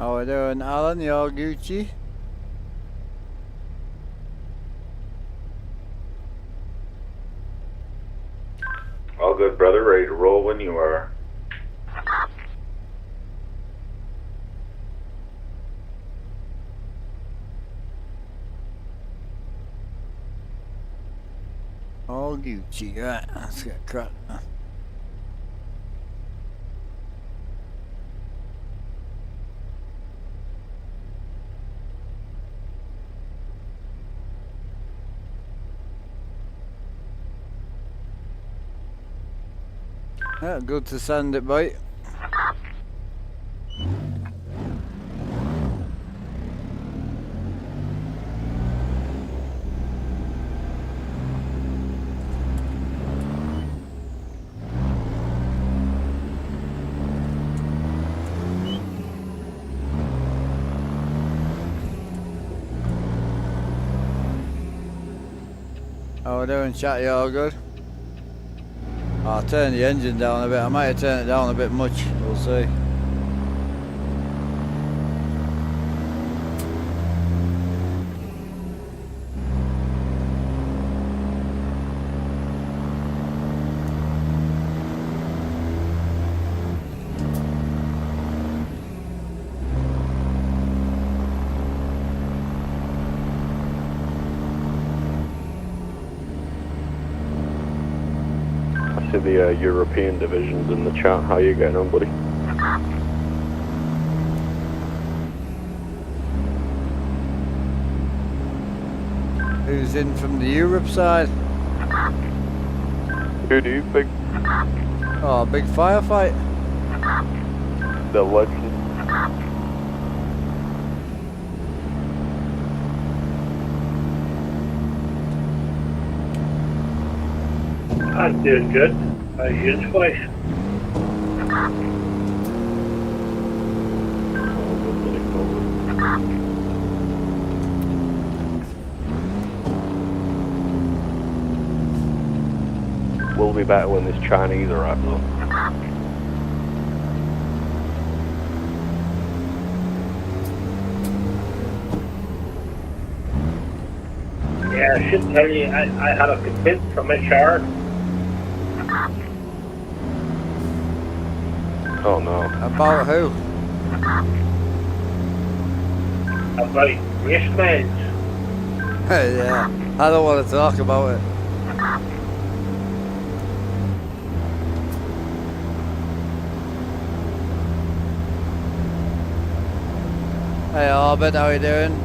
How are you doing, Alan? You all Gucci? All good, brother. Ready to roll when you are. All Gucci, right? Let's get cracking. Yeah, good to send it, boy. How we doing, chat? You all good? I'll turn the engine down a bit. I might have turned it down a bit much. We'll see. To the European divisions in the chat. How you getting on, buddy? Who's in from the Europe side? Who do you think? Oh, big firefight. The legend. I'm doing good. How's your voice? We'll be better when this Chinese arrives though. Yeah, I should tell you, I had a complaint from my shower. Oh no. About who? About race mines. Yeah, I don't want to talk about it. Hey Orbit, how you doing?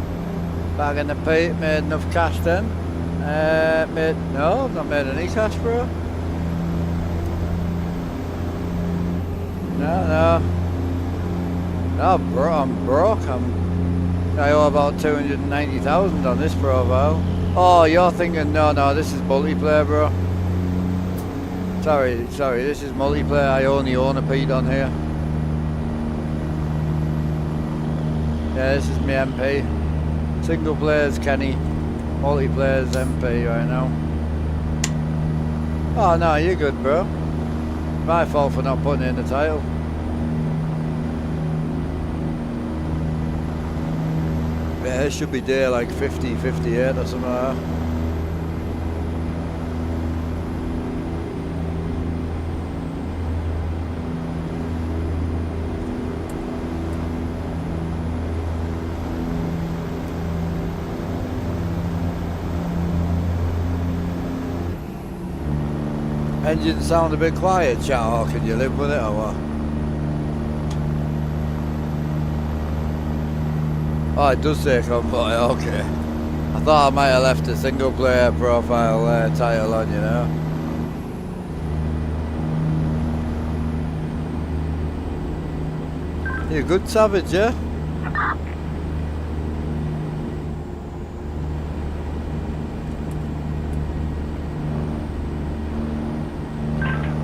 Back in the peat, made enough cash then? No, I've not made any cash, bro. No, bro, I'm broke. I owe about 290,000 on this profile. Oh, you're thinking, no, this is multiplayer, bro. Sorry, this is multiplayer. I only own a Pete on here. Yeah, this is me MP. Single player's Kenny, multiplayer's MP right now. Oh no, you're good, bro. My fault for not putting it in the title. Yeah, it should be day like 50, 58 or something like that. Engine sound a bit quiet, chat, or can you live with it or what? Oh, it does say convoy, okay. I thought I might have left a single player profile title on, you know. You're a good savage, yeah?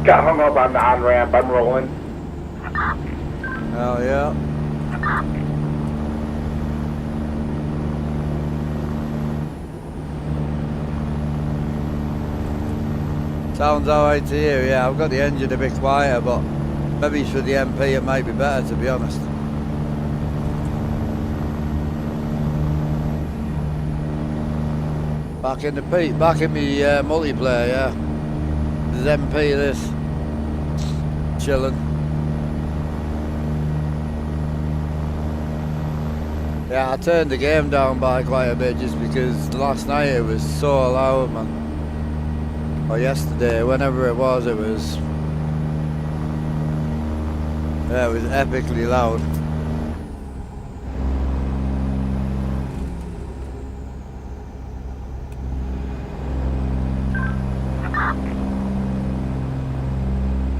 Got hung up on the on-ramp. I'm rolling. Oh, yeah. Sounds alright to you, yeah. I've got the engine a bit quieter, but maybe for the MP it might be better, to be honest. Back in the me multiplayer, yeah. There's MP this. Chilling. Yeah, I turned the game down by quite a bit just because last night it was so loud, man. Or yesterday, whenever it was yeah, it was epically loud.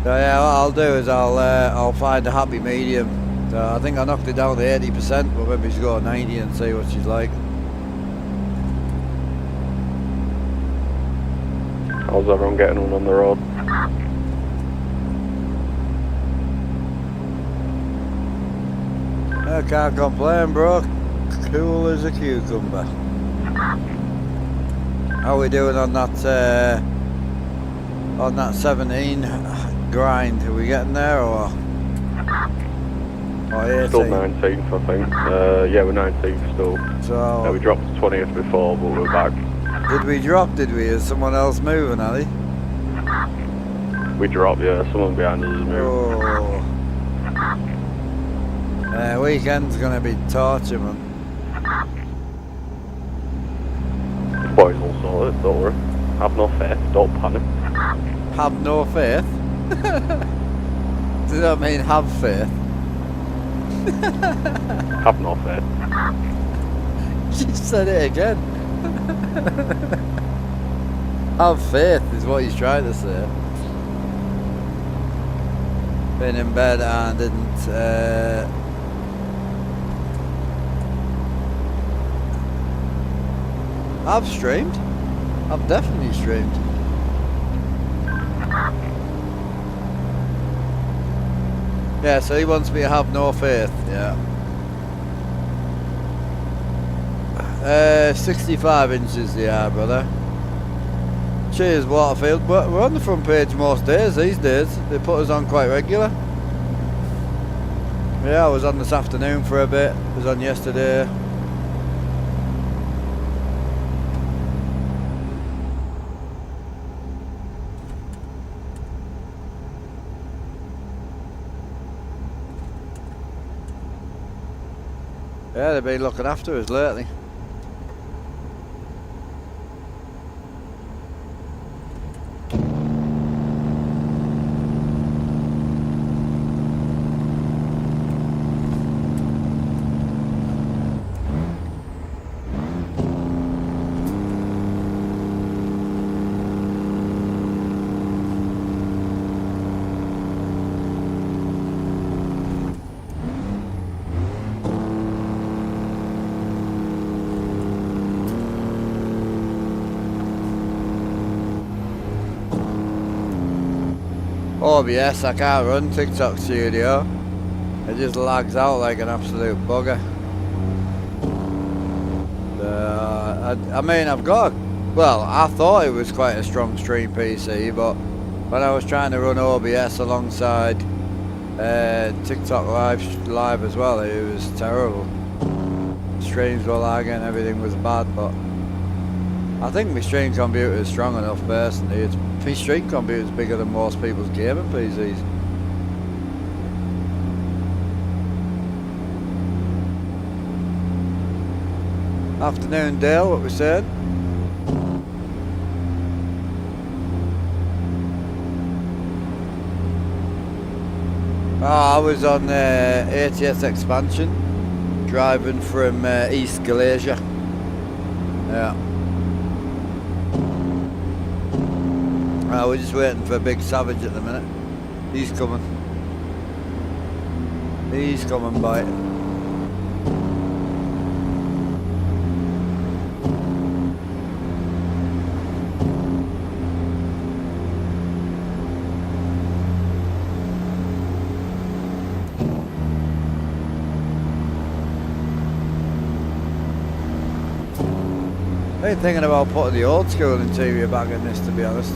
So yeah, what I'll do is I'll find a happy medium. So I think I knocked it down to 80%, but maybe she's got 90 and see what she's like. How's everyone getting on the road? I can't complain, bro. Cool as a cucumber. How are we doing on that 17 grind? Are we getting there or 18? Still 19th, I think. Yeah, we're 19th still. So Yeah, we dropped to 20th before, but we're back. did we drop? Did we? Is someone else moving, Ali? We dropped, yeah. Someone behind us is moving. Oh. Weekend's gonna be torture, man. Boys will sort it, don't worry. Have no faith, don't panic. Have no faith? Does that mean have faith? Have no faith. She said it again. Have faith is what he's trying to say. Been in bed and didn't I've streamed. I've definitely streamed. Yeah, so he wants me to have no faith, yeah. 65 inches, yeah, brother. Cheers, Waterfield. We're on the front page most days these days. They put us on quite regular. Yeah, I was on this afternoon for a bit. I was on yesterday. Yeah, they've been looking after us lately. OBS, I can't run TikTok Studio. It just lags out like an absolute bugger. I mean, I've got, well, I thought it was quite a strong stream PC, but when I was trying to run OBS alongside TikTok live as well, it was terrible. Streams were lagging, everything was bad, but I think my stream computer is strong enough personally. My stream computer is bigger than most people's gaming PCs. Afternoon, Dale, what we said? Oh, I was on ATS expansion, driving from East Galatia. Yeah. We're just waiting for Big Savage at the minute. He's coming. He's coming by. I'm thinking about putting the old school interior back in this, to be honest.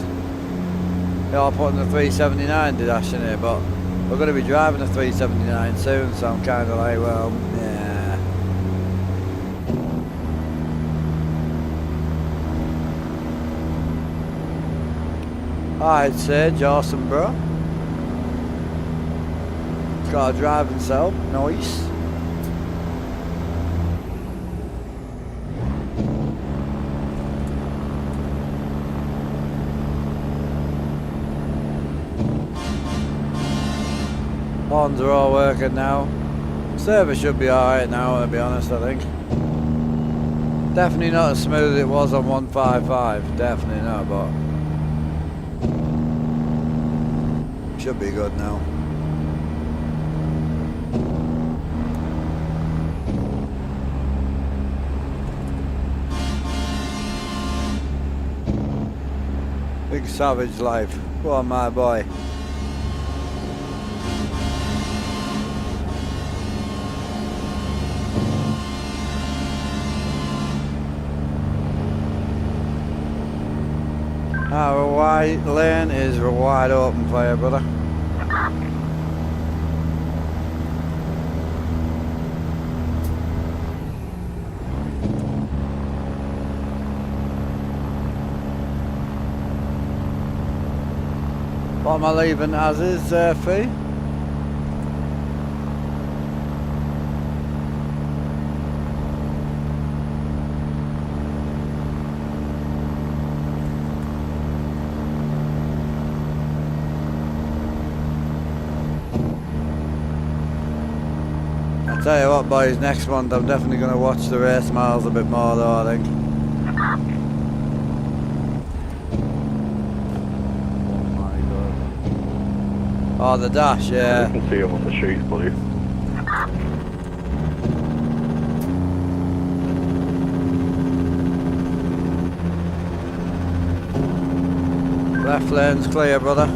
Yeah, I'm putting the 379 dash in here, but we're going to be driving the 379 soon, so I'm kind of like, well, yeah. I'd say Jawson, bro. Got a driving self, nice. Horns are all working now. Service should be alright now, to be honest, I think. Definitely not as smooth as it was on 155, definitely not, but should be good now. Big savage life. Go on, my boy. Our wide lane is wide open for you, brother. What am I leaving as is, Fee? I'll tell you what, boys, next month I'm definitely going to watch the race miles a bit more though, I think. Oh, the dash, yeah. You can see him on the sheets, buddy. Left lane's clear, brother.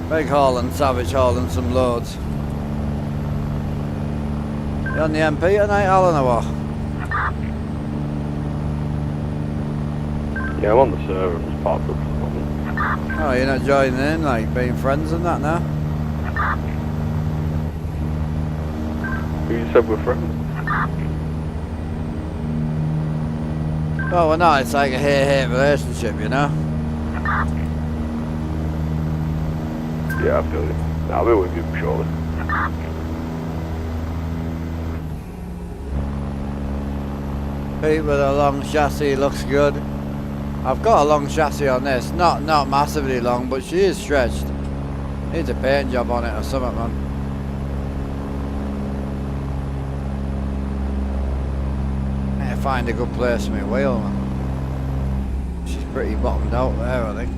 Big hauling, savage hauling some loads. You on the MP tonight, Alan, or what? Yeah, I'm on the server, I'm just parked up for the moment. Oh, you're not joining in, like being friends and that now? Who you said we're friends? Well, we're not, it's like a hate-hate relationship, you know? Yeah, I feel you. I'll be with you shortly. Pete with a long chassis looks good. I've got a long chassis on this, not massively long, but she is stretched. Needs a paint job on it or something, man. Need to find a good place for my wheel, man. She's pretty bottomed out there, I think.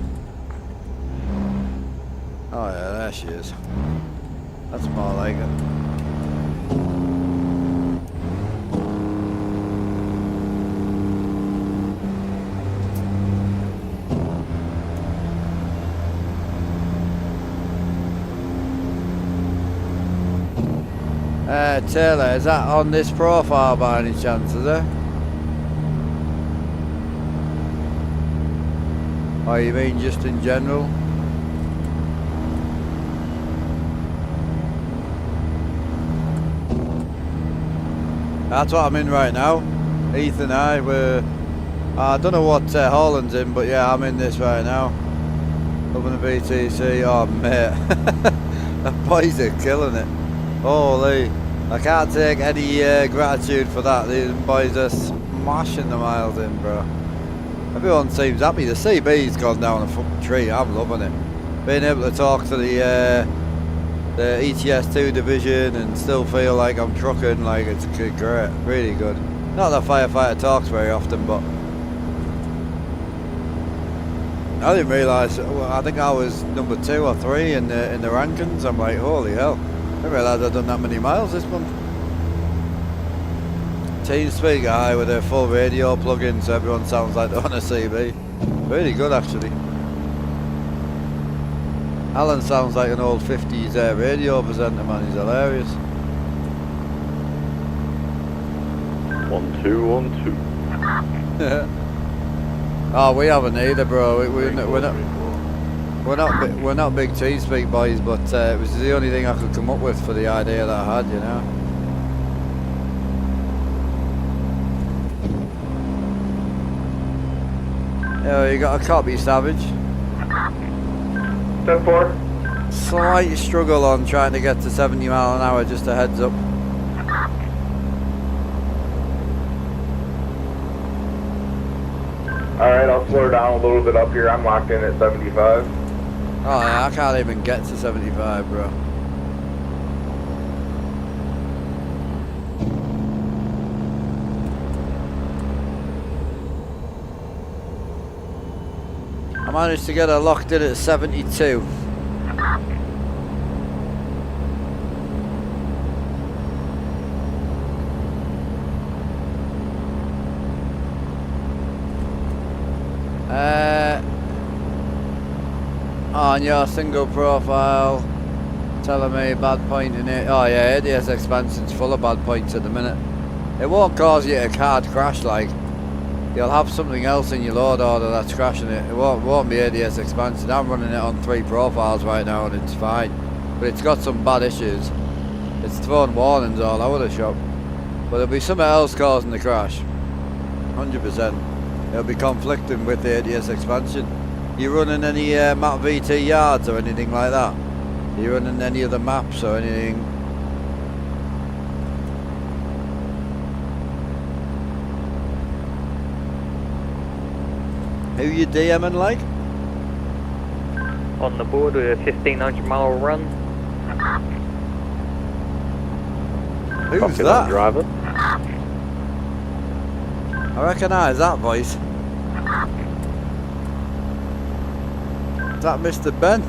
Oh yeah, there she is. That's more like it. Taylor, is that on this profile by any chance, is it? Or you mean just in general? That's what I'm in right now. Ethan and I were... I don't know what Holland's in, but yeah, I'm in this right now. Loving the BTC. Oh, mate. The boys are killing it. Holy. I can't take any gratitude for that. These boys are smashing the miles in, bro. Everyone seems happy. The CB's gone down a fucking tree. I'm loving it. Being able to talk to the ETS2 division and still feel like I'm trucking, like it's great. Really good. Not that firefighter talks very often, but I didn't realise. I think I was number 2 or 3 in the rankings. I'm like, holy hell! I didn't realise I'd done that many miles this month. Team speaker high with a full radio plug-in, so everyone sounds like they're on a CB. Really good, actually. Alan sounds like an old 50s radio presenter, man. He's hilarious. 1 2 1 2. Oh, we haven't either, bro. We're not. we're not big T-speak boys, but it was the only thing I could come up with for the idea that I had, you know. Oh, you got a copy, Savage? 10-4. Slight struggle on trying to get to 70 mile an hour, just a heads up. Alright, I'll slow down a little bit up here. I'm locked in at 75. Oh yeah, I can't even get to 75, bro. I managed to get her locked in at 72. On your single profile, telling me bad point in it. Oh yeah, ATS expansion's full of bad points at the minute. It won't cause you a hard crash, like you'll have something else in your load order that's crashing it. It won't be ATS expansion. I'm running it on 3 profiles right now and it's fine, but it's got some bad issues. It's thrown warnings all over the shop, but there'll be something else causing the crash. 100%. It'll be conflicting with the ATS expansion. You running any map VT yards or anything like that? You running any other maps or anything? Who you DMing like? On the board with a 1500-mile run. Who's Copy that? driver? I recognise that voice. Is that Mr. Ben?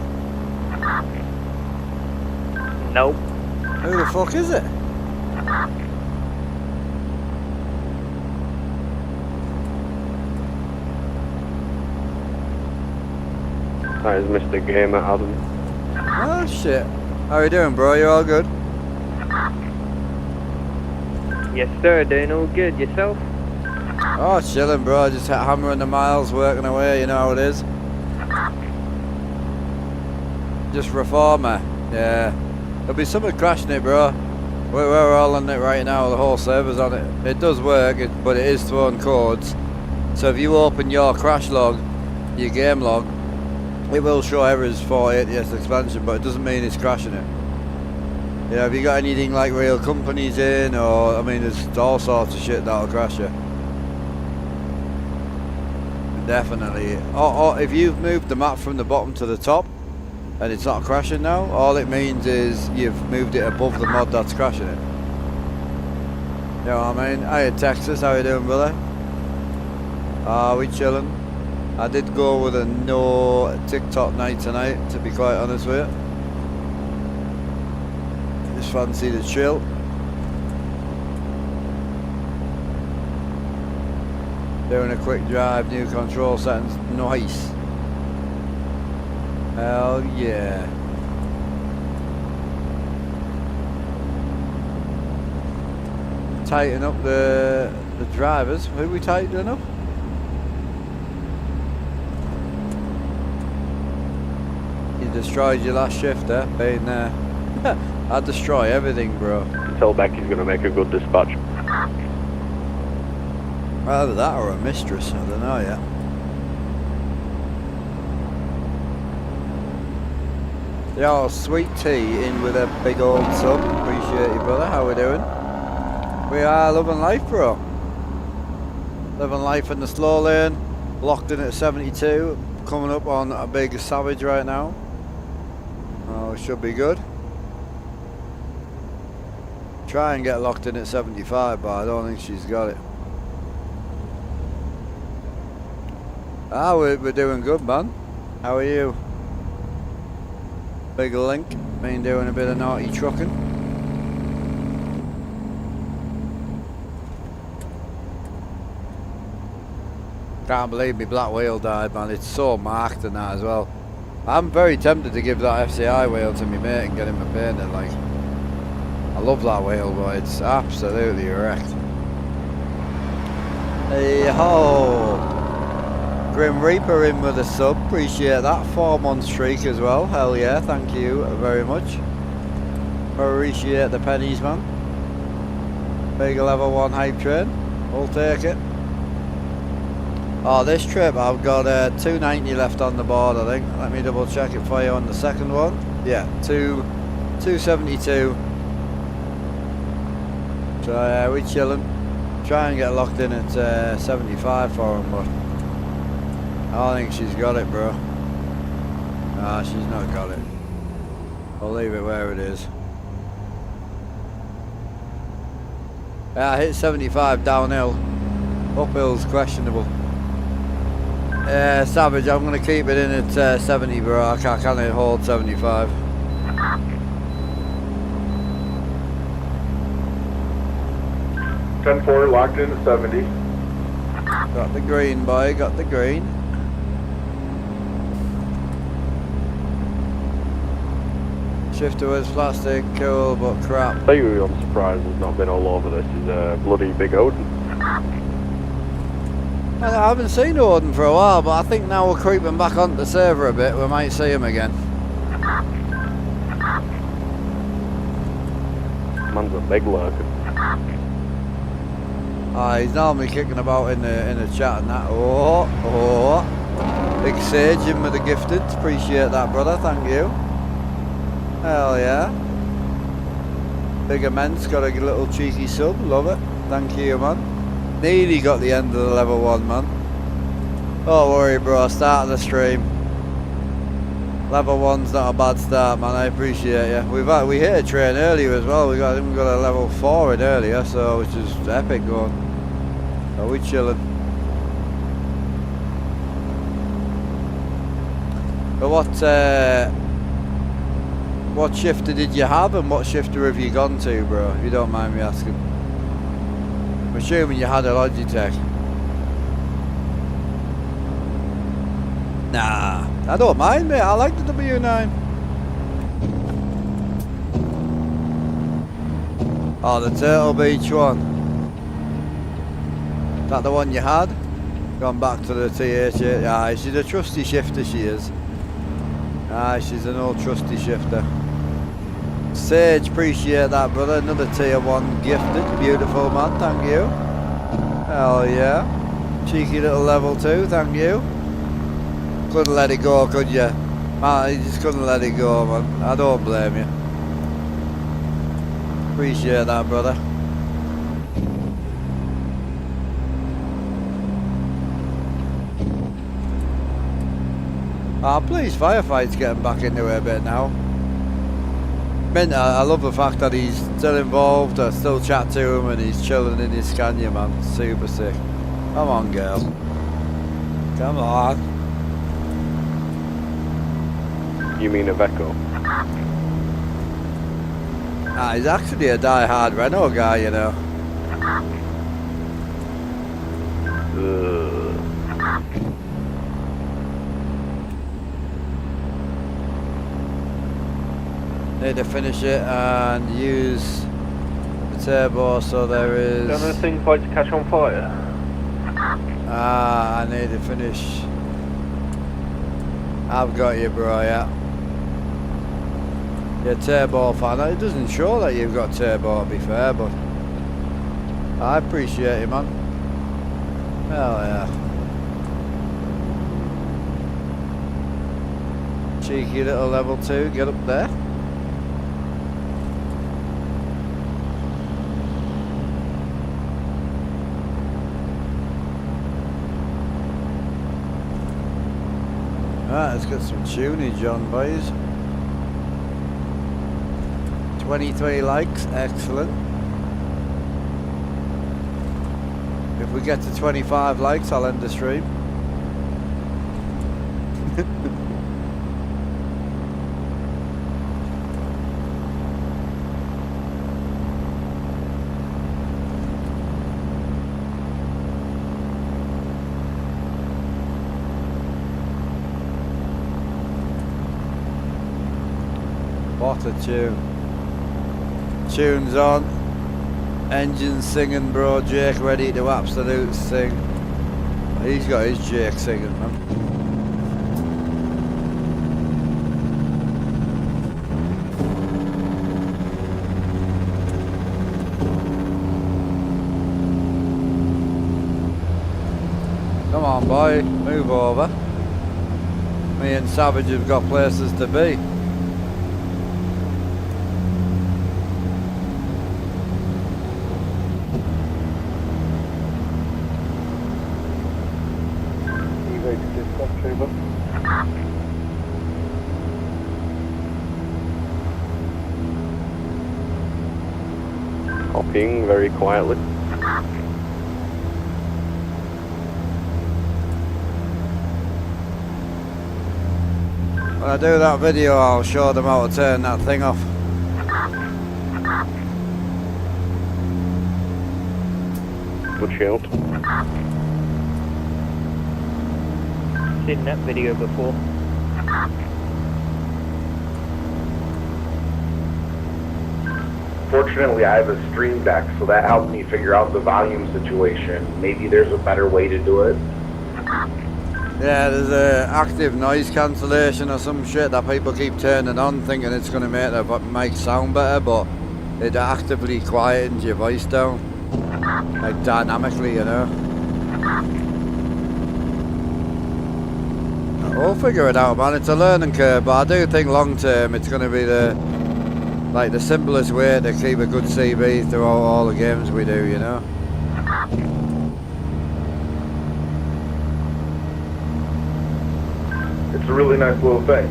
Nope. Who the fuck is it? That is Mr. Gamer Adam. Oh shit. How you doing, bro? You all good? Yes, sir. Doing all good. Yourself? Oh, chilling, bro. Just hammering the miles, working away. You know how it is. Just reformer. Yeah. There'll be something crashing it, bro. We're all on it right now. The whole server's on it. It does work, but it is throwing codes. So if you open your crash log, your game log, it will show errors for ATS expansion, but it doesn't mean it's crashing it. Yeah, have you got anything like real companies in, or I mean, there's all sorts of shit that'll crash you. Definitely. Or if you've moved the map from the bottom to the top and it's not crashing now, all it means is you've moved it above the mod that's crashing it. You know what I mean? Hiya Texas, how you doing, brother? We chilling. I did go with a no TikTok night tonight, to be quite honest with you. Just fancy the chill. Doing a quick drive, new control settings, nice. Hell yeah. Tighten up the drivers. Who are we tightening up? You destroyed your last shift there, being there. I destroy everything, bro. Tell Becky's gonna make a good dispatch. Either that or a mistress, I don't know yet. Yo, Sweet Tea in with a big old sub. Appreciate you, brother. How we doing? We are loving life, bro. Living life in the slow lane. Locked in at 72. Coming up on a big Savage right now. Oh, it should be good. Try and get locked in at 75, but I don't think she's got it. Ah, we're doing good, man. How are you? Big Link, been doing a bit of naughty trucking. Can't believe me black wheel died, man. It's so marked and that as well. I'm very tempted to give that FCI wheel to me mate and get him a painted. Like, I love that wheel, but it's absolutely wrecked. Hey ho! Grim Reaper in with a sub, appreciate that. 4-month streak as well, hell yeah, thank you very much. Appreciate the pennies, man. Big level 1 hype train, we'll take it. Oh, this trip I've got 290 left on the board, I think. Let me double check it for you on the second one. Yeah, 272. So yeah, we're chilling. Try and get locked in at 75 for him, but I don't think she's got it, bro. Nah, she's not got it. I'll leave it where it is. Yeah, I hit 75 downhill. Uphill's questionable. Savage, I'm going to keep it in at 70, bro. I can't hold 75. Ten-4 locked in at 70. Got the green, boy, got the green. Shifter was plastic, cool, but crap. Tell you I'm surprised there's not been all over this is bloody Big Odin. I haven't seen Odin for a while, but I think now we're creeping back onto the server a bit, we might see him again. Man's a big lurker. He's normally kicking about in the chat and that. Oh, big Sage in with the gifted. Appreciate that, brother. Thank you. Hell yeah. Big Immense got a little cheeky sub. Love it. Thank you, man. Nearly got the end of the level 1, man. Don't worry, bro. Start the stream. Level 1's not a bad start, man. I appreciate you. We hit a train earlier as well. We got a level 4 in earlier, so which is epic going. So we chilling. But what shifter did you have, and what shifter have you gone to, bro? If you don't mind me asking. I'm assuming you had a Logitech. Nah, I don't mind, mate. I like the W9. Oh, the Turtle Beach one. Is that the one you had? Gone back to the TH8. Aye, she's a trusty shifter, she is. Aye, she's an old trusty shifter. Sage, appreciate that, brother. Another tier 1 gifted. Beautiful, man. Thank you. Hell yeah. Cheeky little level 2. Thank you. Couldn't let it go, could you? Man, you just couldn't let it go, man. I don't blame you. Appreciate that, brother. Ah, please, Firefighter's getting back into it a bit now. I love the fact that he's still involved. I still chat to him and he's chilling in his Scania, man. Super sick. Come on, girl. Come on. You mean Iveco? Ah, he's actually a die-hard Renault guy, you know. Need to finish it and use the turbo, so there is... Don't those things like to catch on fire? Ah, I need to finish. I've got you, bro, yeah. You're a turbo fan. It doesn't show that you've got turbo, to be fair, but I appreciate you, man. Hell yeah. Cheeky little level 2, get up there. Right, let's get some tunage on, boys. 23 likes, excellent. If we get to 25 likes, I'll end the stream. What a tune. Tunes on. Engine singing, bro. Jake ready to absolute sing. He's got his Jake singing, man. Come on, boy, move over. Me and Savage have got places to be. Copying very quietly. When I do that video, I'll show them how to turn that thing off. Good shout. Seen that video before. Fortunately, I have a stream deck, so that helped me figure out the volume situation. Maybe there's a better way to do it. Yeah, there's a active noise cancellation or some shit that people keep turning on thinking it's going to make the mic sound better, but it actively quietens your voice down, like dynamically, you know. We'll figure it out, man. It's a learning curve, but I do think long term it's going to be the simplest way to keep a good CV throughout all the games we do, you know. It's a really nice little thing.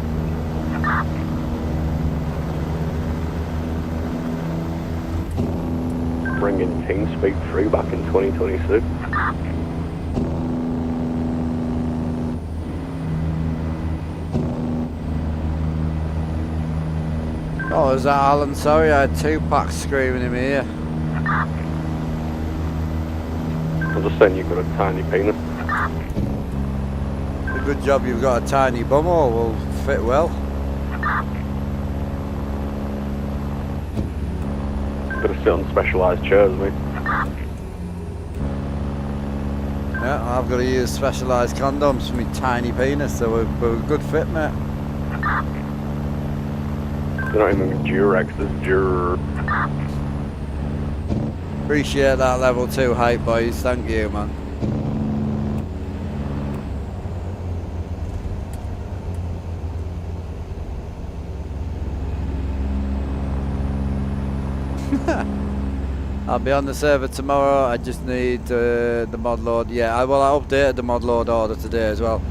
Bringing TeamSpeak through back in 2026. Oh, is that Alan? Sorry, I had 2 packs screaming in my ear. I'm just saying you've got a tiny penis. A good job you've got a tiny bumhole, will fit well. Gotta sit on specialised chairs, mate. Yeah, I've got to use specialised condoms for my tiny penis, so we're a good fit, mate. They're not even Durex, it's Dur. Appreciate that level 2 hype, boys. Thank you, man. I'll be on the server tomorrow. I just need the mod load. Yeah, I updated the mod load order today as well.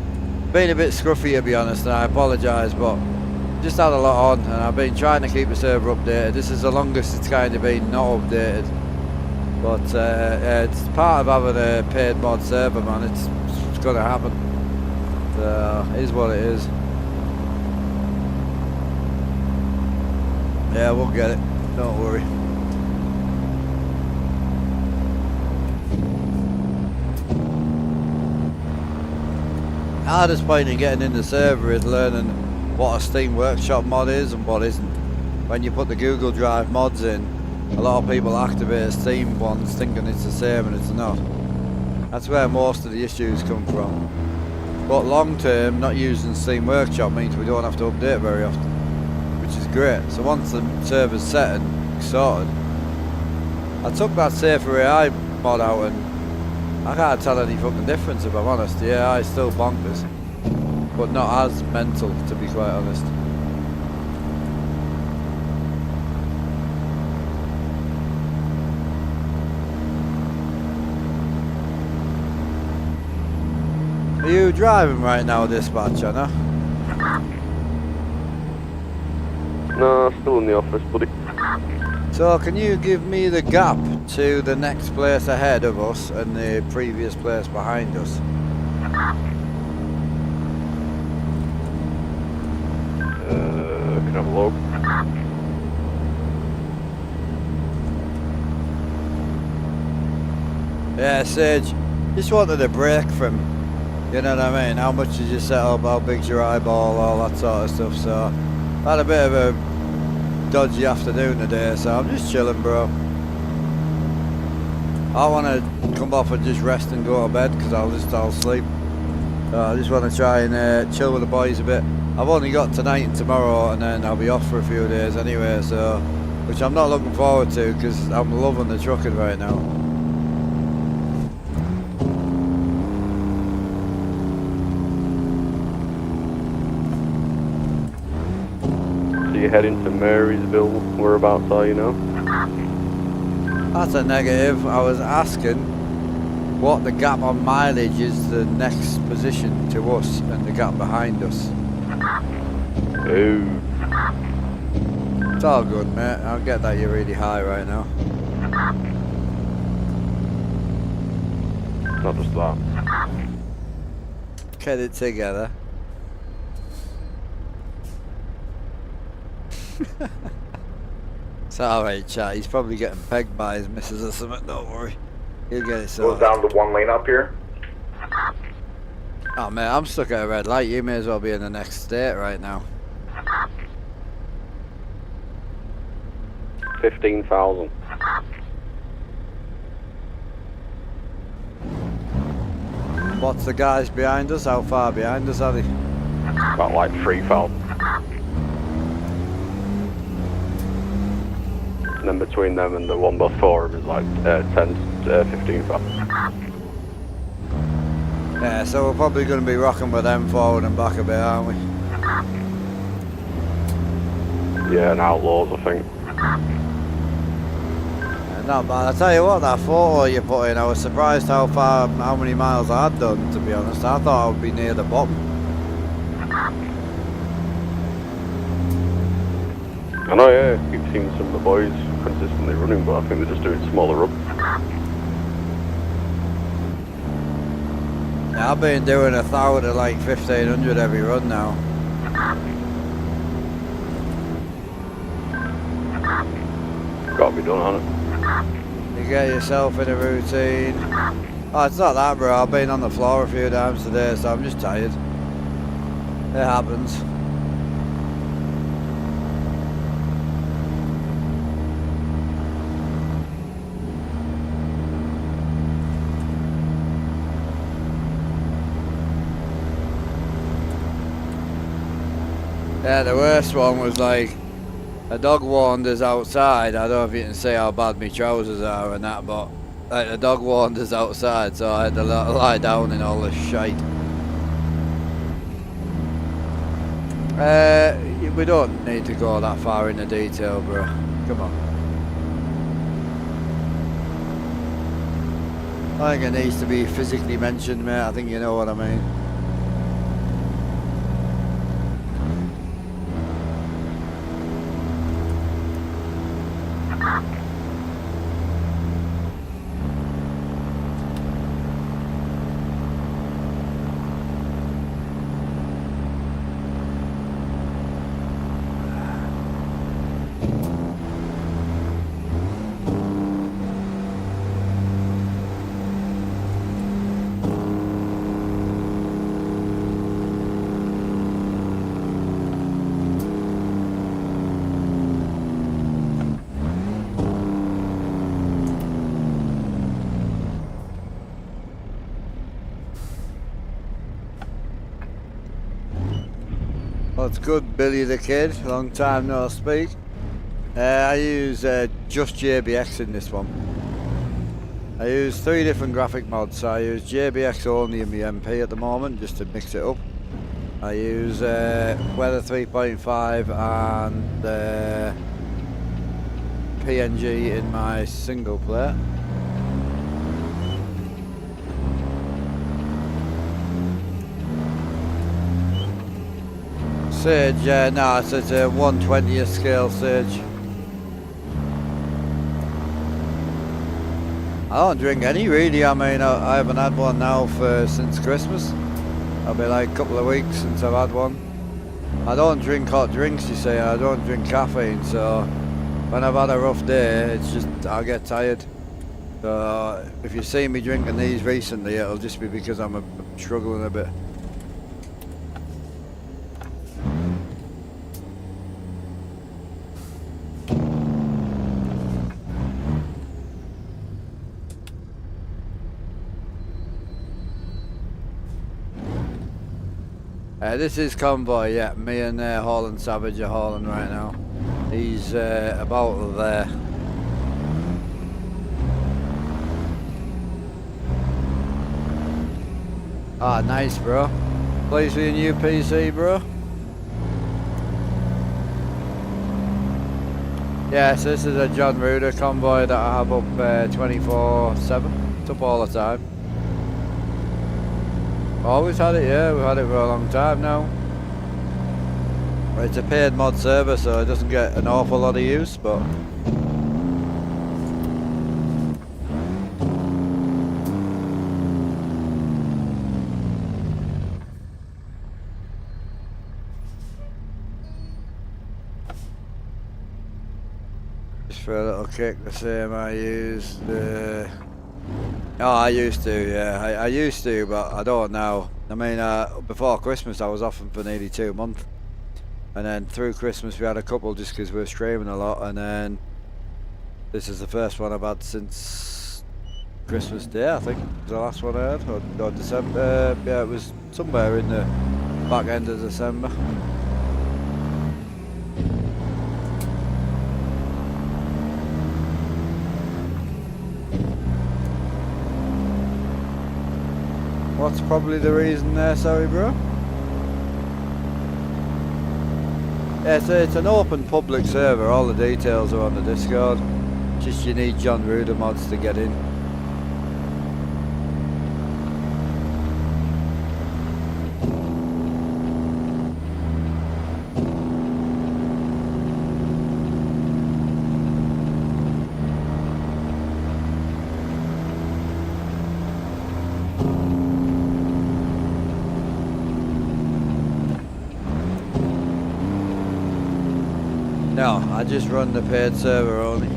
Been a bit scruffy, to be honest, and I apologise, but just had a lot on, and I've been trying to keep the server updated. This is the longest it's kind of been not updated, but it's part of having a paid mod server, man. It's going to happen. So, it is what it is. Yeah, we'll get it. Don't worry. Hardest point in getting in the server is learning what a Steam Workshop mod is and what isn't. When you put the Google Drive mods in, a lot of people activate Steam ones thinking it's the same and it's not. That's where most of the issues come from. But long term, not using Steam Workshop means we don't have to update very often, which is great. So once the server's set and sorted, I took that Safer AI mod out and I can't tell any fucking difference, if I'm honest. The AI is still bonkers, but not as mental, to be quite honest. Are you driving right now, dispatcher, no? No, still in the office, buddy. So can you give me the gap to the next place ahead of us and the previous place behind us? Can I have a look? Yeah, Sage, just wanted a break from, you know what I mean, how much did you set up, how big's your eyeball, all that sort of stuff. So I had a bit of a dodgy afternoon today, so I'm just chilling, bro. I want to come off and just rest and go to bed because I'll sleep. I just want to try and chill with the boys a bit. I've only got tonight and tomorrow, and then I'll be off for a few days anyway. So, which I'm not looking forward to because I'm loving the trucking right now. So you're heading to Marysville, whereabouts are you now? That's a negative. I was asking what the gap on mileage is the next position to us and the gap behind us. Oh. It's all good, mate. I'll get that you're really high right now. Not just that. Get it together. It's alright, chat. He's probably getting pegged by his missus or something. Don't worry. He'll get it Goes sorted. down to 1 lane up here. Oh, mate, I'm stuck at a red light. You may as well be in the next state right now. 15,000. What's the guys behind us? How far behind us are they? About like 3,000. And then between them and the one before him is like 15,000. Yeah, so we're probably going to be rocking with them forward and back a bit, aren't we? Yeah, and Outlaws, I think. Not bad. I tell you what, that photo you put in, I was surprised how many miles I'd done, to be honest. I thought I would be near the bottom. I know, yeah, I keep seeing some of the boys consistently running, but I think they're just doing smaller runs. Yeah, I've been doing 1,000 to like 1,500 every run now. Gotta be done on it. You get yourself in a routine. Oh, it's not that, bro. I've been on the floor a few times today, so I'm just tired. It happens. Yeah, the worst one was like a dog warned us outside. I don't know if you can see how bad my trousers are and that, but like, the dog warned us outside, so I had to lie down in all this shite. We don't need to go that far into detail, bro. Come on. I think it needs to be physically mentioned, mate. I think you know what I mean. What's good, Billy the Kid? Long time no speak. I use just JBX in this one. I use 3 different graphic mods. So I use JBX only in my MP at the moment, just to mix it up. I use Weather 3.5 and PNG in my single player. Sage, no, it's a 1/20th scale Sage. I don't drink any really. I mean, I haven't had one now since Christmas. It'll be like a couple of weeks since I've had one. I don't drink hot drinks, you see. I don't drink caffeine, so when I've had a rough day, it's just I get tired. So if you see me drinking these recently, it'll just be because I'm struggling a bit. This is convoy, yeah. Me and Holland Savage are hauling right now. He's about there. Ah, nice, bro. Pleased with your new PC, bro. Yes, this is a John Ruder convoy that I have up 24/7. It's up all the time. Always had it, yeah. We've had it for a long time now. It's a paid mod server, so it doesn't get an awful lot of use, but... for a little kick, the same I used. Oh, I used to, yeah. I used to, but I don't now. I mean, before Christmas I was off them for nearly 2 months. And then through Christmas we had a couple just because we were streaming a lot. And then this is the first one I've had since Christmas Day, I think. Was the last one I had, or December. Yeah, it was somewhere in the back end of December. What's probably the reason there, sorry bro? Yeah, it's an open public server, all the details are on the Discord. Just you need John Ruder mods to get in. No, I just run the paid server only.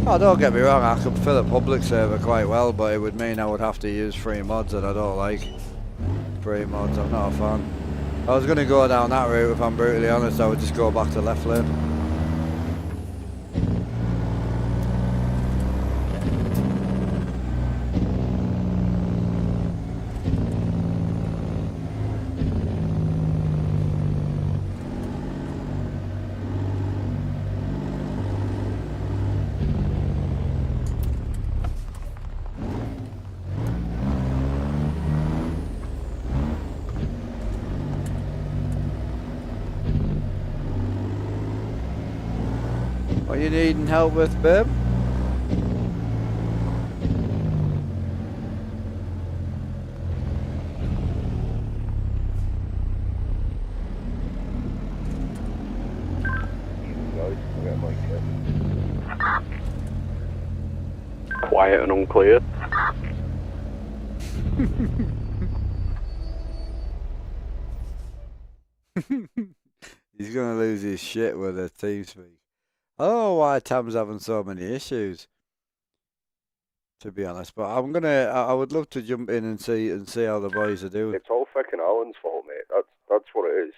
Oh, don't get me wrong, I could fill a public server quite well, but it would mean I would have to use free mods, and I don't like free mods. I'm not a fan. I was going to go down that route, if I'm brutally honest. I would just go back to left lane. What you needing help with, babe? Quiet and unclear. He's gonna lose his shit with a TeamSpeak. I don't know why Tam's having so many issues, to be honest. But I would love to jump in and see how the boys are doing. It's all fucking Alan's fault, mate. That's what it is.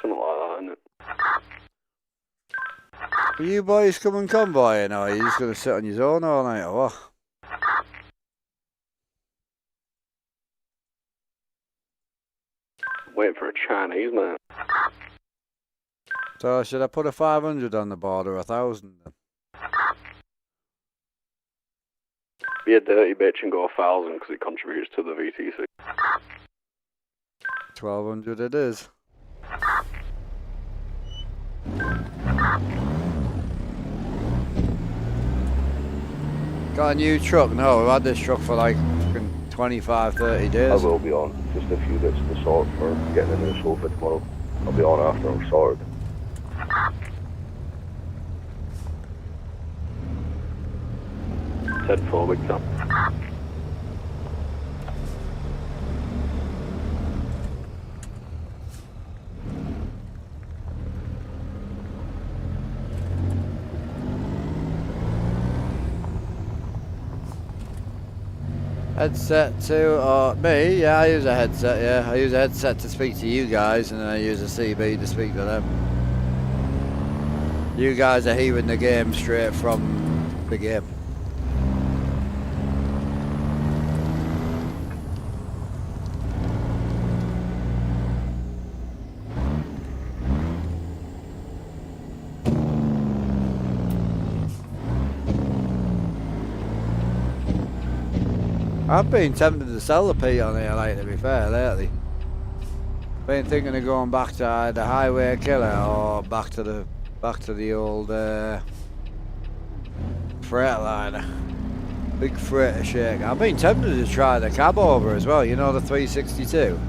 Something like that, isn't it? Are you boys coming convoying, or are you just gonna sit on your own all night, or what? Waiting for a Chinese man. So should I put a 500 on the board or 1,000 then? Be a dirty bitch and go 1,000 because it contributes to the VTC. 1,200 it is. Got a new truck? No, we've had this truck for like 25, 30 days. I will be on. Just a few bits to sort for getting a new sofa tomorrow. I'll be on after I'm sorted. Head for big time. Headset to me? Yeah, I use a headset, yeah. I use a headset to speak to you guys, and then I use a CB to speak to them. You guys are hearing the game straight from Big game. I've been tempted to sell the Pete on here, like, to be fair, lately. Been thinking of going back to either Highway Killer or back to the old Freightliner. Big freighter shake. I've been tempted to try the cab over as well, you know, the 362.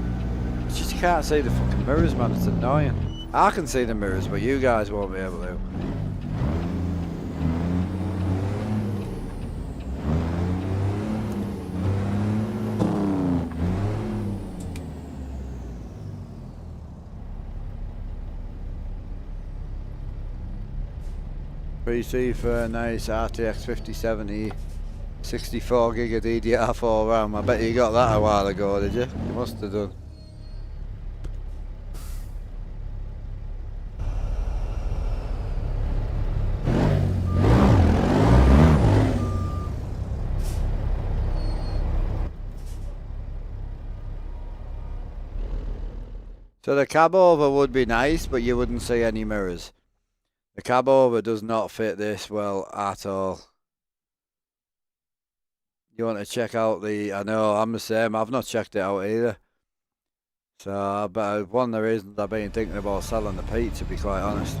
It's just you can't see the fucking mirrors, man, it's annoying. I can see the mirrors, but you guys won't be able to. PC for a nice RTX 5070 64 gig of DDR4 RAM. I bet you got that a while ago, did you? You must have done. So the cab over would be nice, but you wouldn't see any mirrors. The cab over does not fit this well at all. You want to check out the... I know, I'm the same. I've not checked it out either. So, but one of the reasons I've been thinking about selling the Pete, to be quite honest.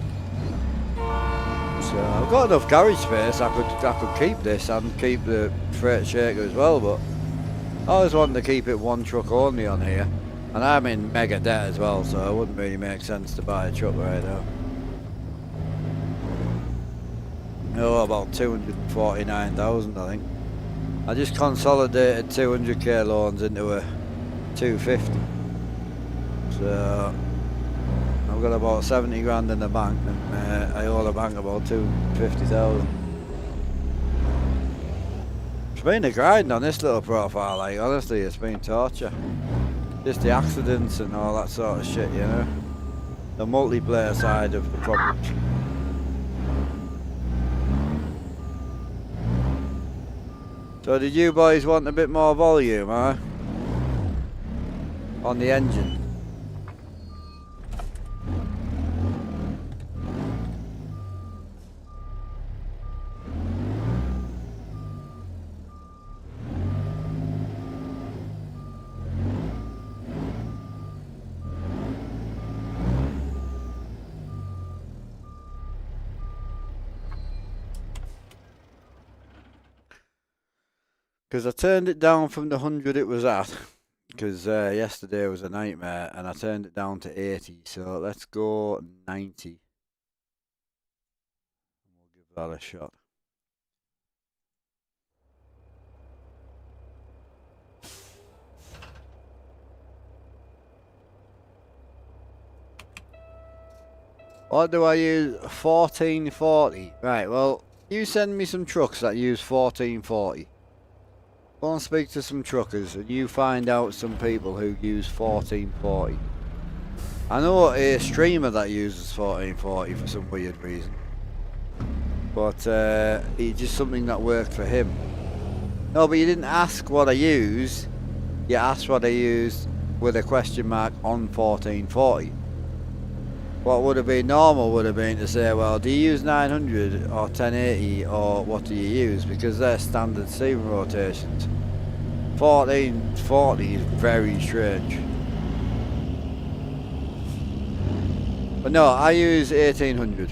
So, I've got enough garage space. I could keep this and keep the freight shaker as well, but I always wanted to keep it one truck only on here. And I'm in mega debt as well, so it wouldn't really make sense to buy a truck right now. Oh, about 249,000, I think. I just consolidated 200k loans into a 250. So I've got about 70 grand in the bank, and I owe the bank about 250,000. It's been a grind on this little profile, like, honestly, it's been torture. Just the accidents and all that sort of shit, you know. The multiplayer side of the problems. So did you boys want a bit more volume, huh? On the engine? Because I turned it down from the 100 it was at, because yesterday was a nightmare, and I turned it down to 80, so let's go 90. We'll give that a shot. What do I use? 1440. Right, well, you send me some trucks that use 1440. Go and speak to some truckers and you find out some people who use 1440. I know a streamer that uses 1440 for some weird reason. But it's just something that worked for him. No, but you didn't ask what I use. You asked what I used with a question mark on 1440. What would have been normal would have been to say, well, do you use 900 or 1080 or what do you use? Because they're standard steam rotations. 1440 is very strange. But no, I use 1800,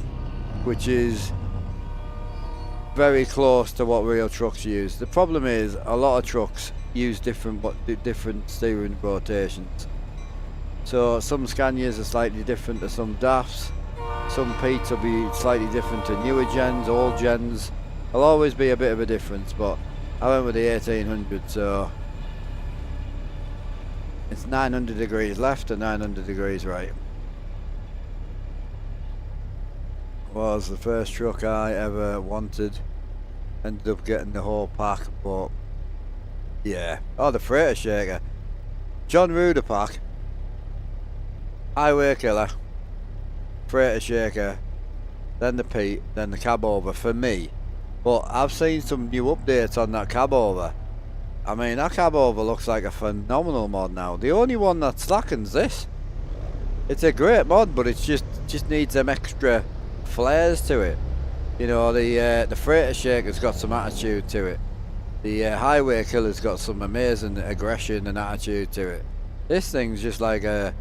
which is very close to what real trucks use. The problem is a lot of trucks use different steering rotations. So some Scanias are slightly different to some DAFs. Some Petes will be slightly different to newer gens, old gens. There'll always be a bit of a difference, but I went with the 1800, so it's 900 degrees left and 900 degrees right. Was the first truck I ever wanted. Ended up getting the whole pack, but yeah. Oh, the freighter shaker. John Ruder pack. Highway Killer, freighter shaker, then the Pete, then the cab over. For me, But I've seen some new updates on that cab over. I mean, that cab over looks like a phenomenal mod now. The only one that's slackens this. It's a great mod, but it's just needs them extra flares to it. You know, the freighter shaker's got some attitude to it. The highway killer's got some amazing aggression and attitude to it. This thing's just like a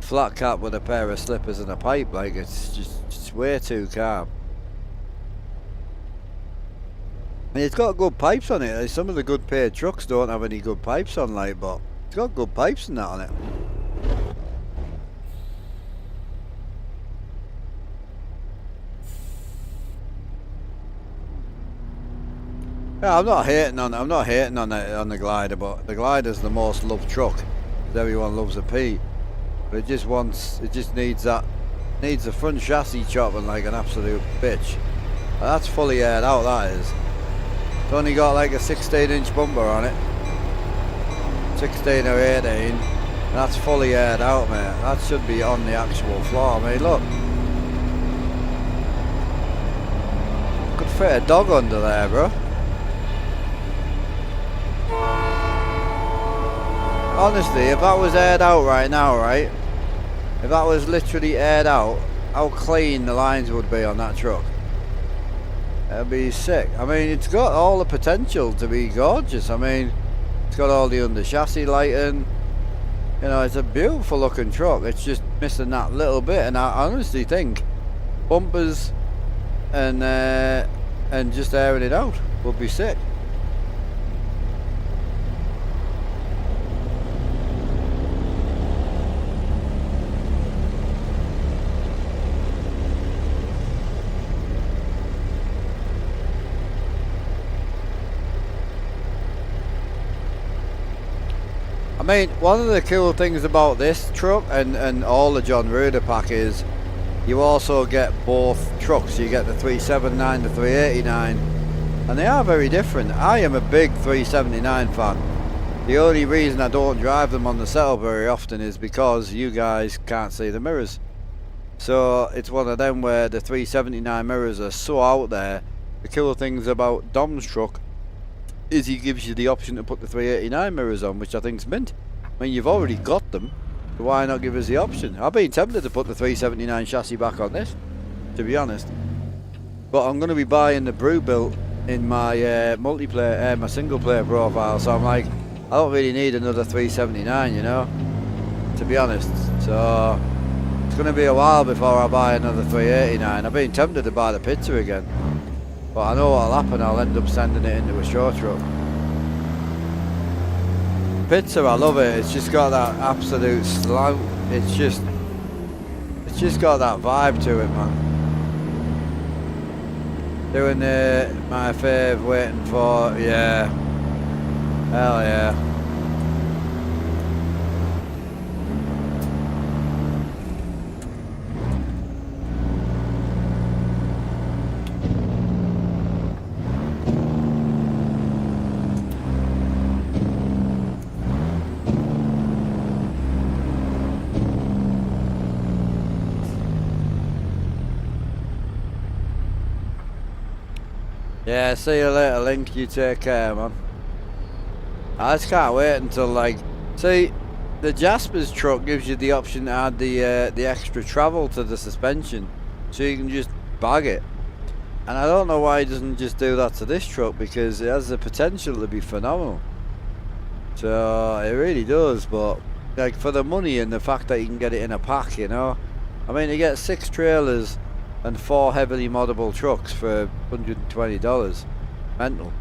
flat cap with a pair of slippers and a pipe. Like, it's way too calm. And it's got good pipes on it. Like, some of the good paid trucks don't have any good pipes on, like, but it's got good pipes and that on it. Yeah, I'm not hating on the glider, but the glider's the most loved truck. Everyone loves a P, but it just needs a front chassis chopping like an absolute bitch. That's fully aired out, that is. It's only got like a 16-inch bumper on it, 16 or 18, and that's fully aired out, mate. That should be on the actual floor. I mean, look, could fit a dog under there, bro. Honestly, if that was aired out right now, right? If that was literally aired out, how clean the lines would be on that truck. It'd be sick. I mean, it's got all the potential to be gorgeous. I mean, it's got all the under chassis lighting. You know, it's a beautiful looking truck. It's just missing that little bit, and I honestly think bumpers and just airing it out would be sick. I mean, one of the cool things about this truck and all the John Ruder pack is you also get both trucks. You get the 379, the 389, and they are very different. I am a big 379 fan. The only reason I don't drive them on the setup very often is because you guys can't see the mirrors. So it's one of them where the 379 mirrors are so out there. The cool things about Dom's truck is he gives you the option to put the 389 mirrors on, which I think's mint. I mean, you've already got them, so why not give us the option? I've been tempted to put the 379 chassis back on this, to be honest. But I'm going to be buying the Brew built in my multiplayer, my single player profile, so I'm like, I don't really need another 379, you know, to be honest. So it's going to be a while before I buy another 389. I've been tempted to buy the pizza again, but I know what'll happen. I'll end up sending it into a show truck. Pizza, I love it. It's just got that absolute slant. It's just got that vibe to it, man. Doing my fave, waiting for, yeah, hell yeah. Yeah, see you later, Link. You take care, man. I just can't wait until, like, see, the Jasper's truck gives you the option to add the extra travel to the suspension, so you can just bag it. And I don't know why he doesn't just do that to this truck, because it has the potential to be phenomenal. So it really does, but like for the money and the fact that you can get it in a pack, you know. I mean, you get 6 trailers and 4 heavily moddable trucks for $120. Mental.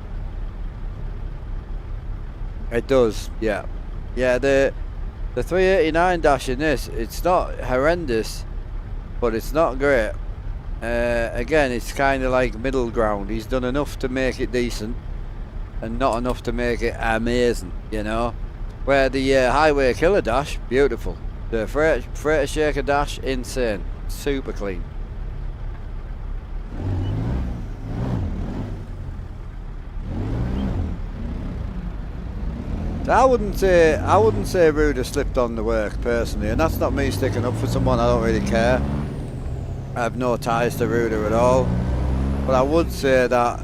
It does, yeah. Yeah, the 389 dash in this, it's not horrendous, but it's not great. Again, it's kind of like middle ground. He's done enough to make it decent and not enough to make it amazing, you know. Where the highway killer dash, beautiful. The freighter shaker dash, insane. Super clean. I wouldn't say Ruder slipped on the work personally, and that's not me sticking up for someone. I don't really care. I have no ties to Ruder at all, but I would say that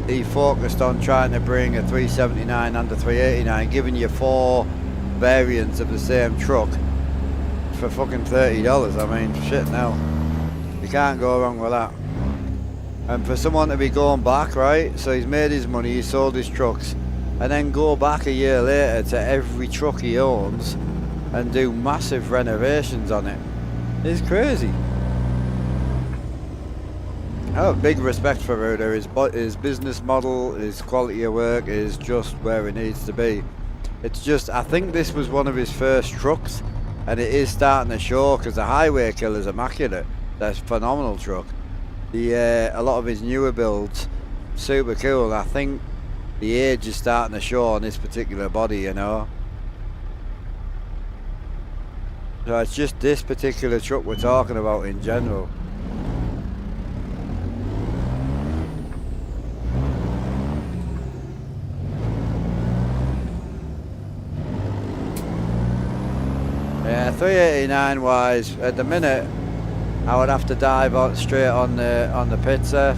he focused on trying to bring a 379 and a 389, giving you 4 variants of the same truck for fucking $30. I mean, shit now. You can't go wrong with that. And for someone to be going back, right, so he's made his money, he sold his trucks, and then go back a year later to every truck he owns and do massive renovations on it. It's crazy. I have big respect for Ruder. His business model, his quality of work is just where it needs to be. It's just, I think this was one of his first trucks, and it is starting to show, because the Highway Killer's immaculate. That's a phenomenal truck. A lot of his newer builds, super cool. I think the age is starting to show on this particular body, you know. So it's just this particular truck we're talking about in general. Yeah, 389 wise, at the minute I would have to dive on, straight on the pizza.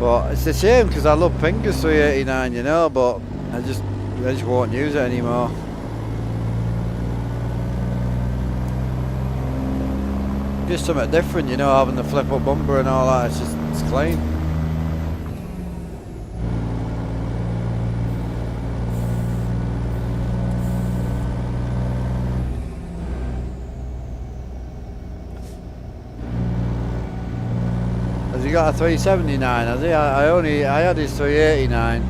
But it's a shame because I love Pinker's 389, you know, but I just won't use it anymore. Just something different, you know, having the flip up bumper and all that, it's clean. Has he got a 379, has he? I had his 389.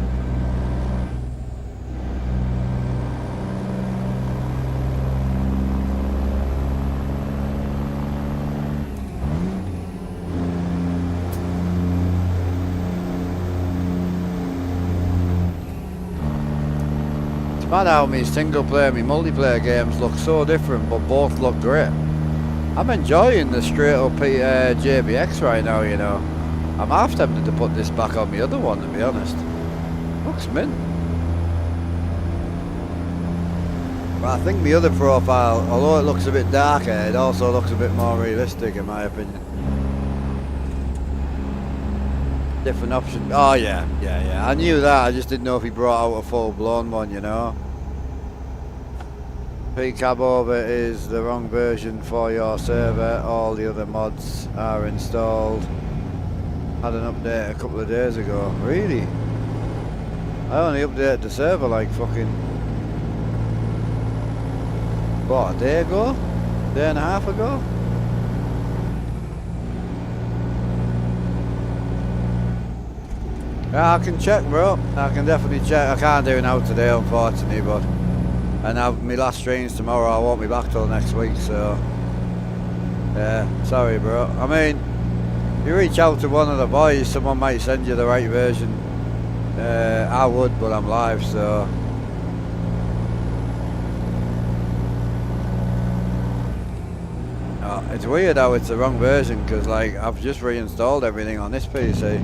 It's mad how my single player and my multiplayer games look so different, but both look great. I'm enjoying the straight up JBX right now, you know. I'm half tempted to put this back on my other one, to be honest. Looks mint. But I think my other profile, although it looks a bit darker, it also looks a bit more realistic in my opinion. Different option. Oh yeah. I knew that, I just didn't know if he brought out a full blown one, you know. P-cab over is the wrong version for your server. All the other mods are installed. Had an update a couple of days ago. Really? I only updated the server like fucking... what, a day ago? Day and a half ago? Yeah, I can check, bro. I can definitely check. I can't do it now today, unfortunately, but... and my last stream's tomorrow. I won't be back till next week, so yeah, sorry bro. I mean, if you reach out to one of the boys, someone might send you the right version. I would, but I'm live, so it's weird how it's the wrong version, because like I've just reinstalled everything on this PC.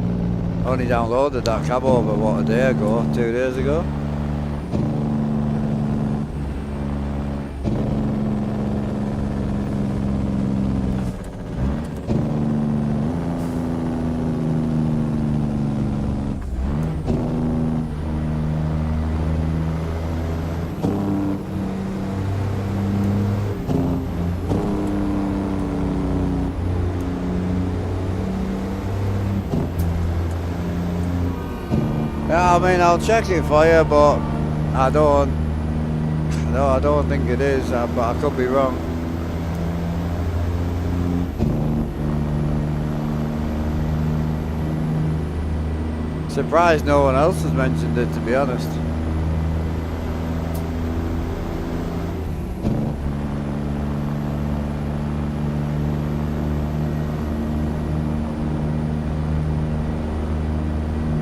Only downloaded that cab over what, a day ago, 2 days ago. Yeah, I mean, I'll check it for you, but I don't think it is, but I could be wrong. Surprised no one else has mentioned it, to be honest.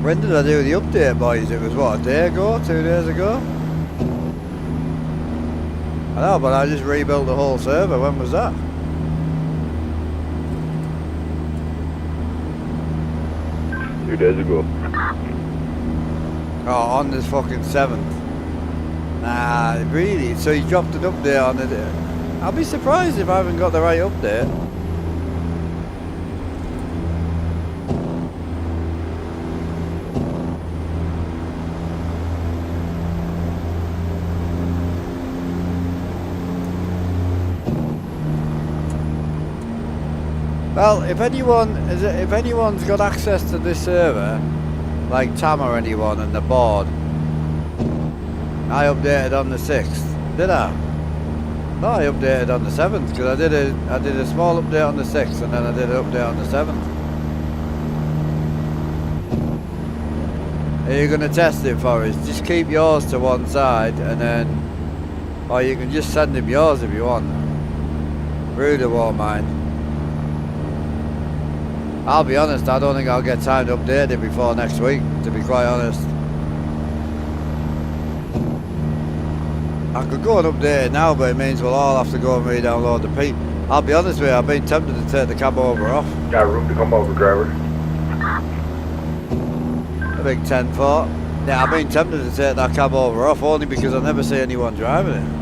When did I do the update, boys? It was what, a day ago? 2 days ago? I know, but I just rebuilt the whole server. When was that? Two days ago. Oh, on the fucking 7th. Nah, really? So you dropped an update on it? I'll be surprised if I haven't got the right update. Well, if anyone's got access to this server, like Tam or anyone and the board, I updated on the 6th. Did I? No, I updated on the 7th because I did a small update on the 6th and then I did an update on the 7th. Are you going to test it for us? Just keep yours to one side and then, or you can just send him yours if you want. Ruder won't mind. I'll be honest, I don't think I'll get time to update it before next week, to be quite honest. I could go and update it now, but it means we'll all have to go and re-download the P. I'll be honest with you, I've been tempted to take the cab over off. Got room to come over, driver. A big 10-4. Yeah, I've been tempted to take that cab over off only because I never see anyone driving it.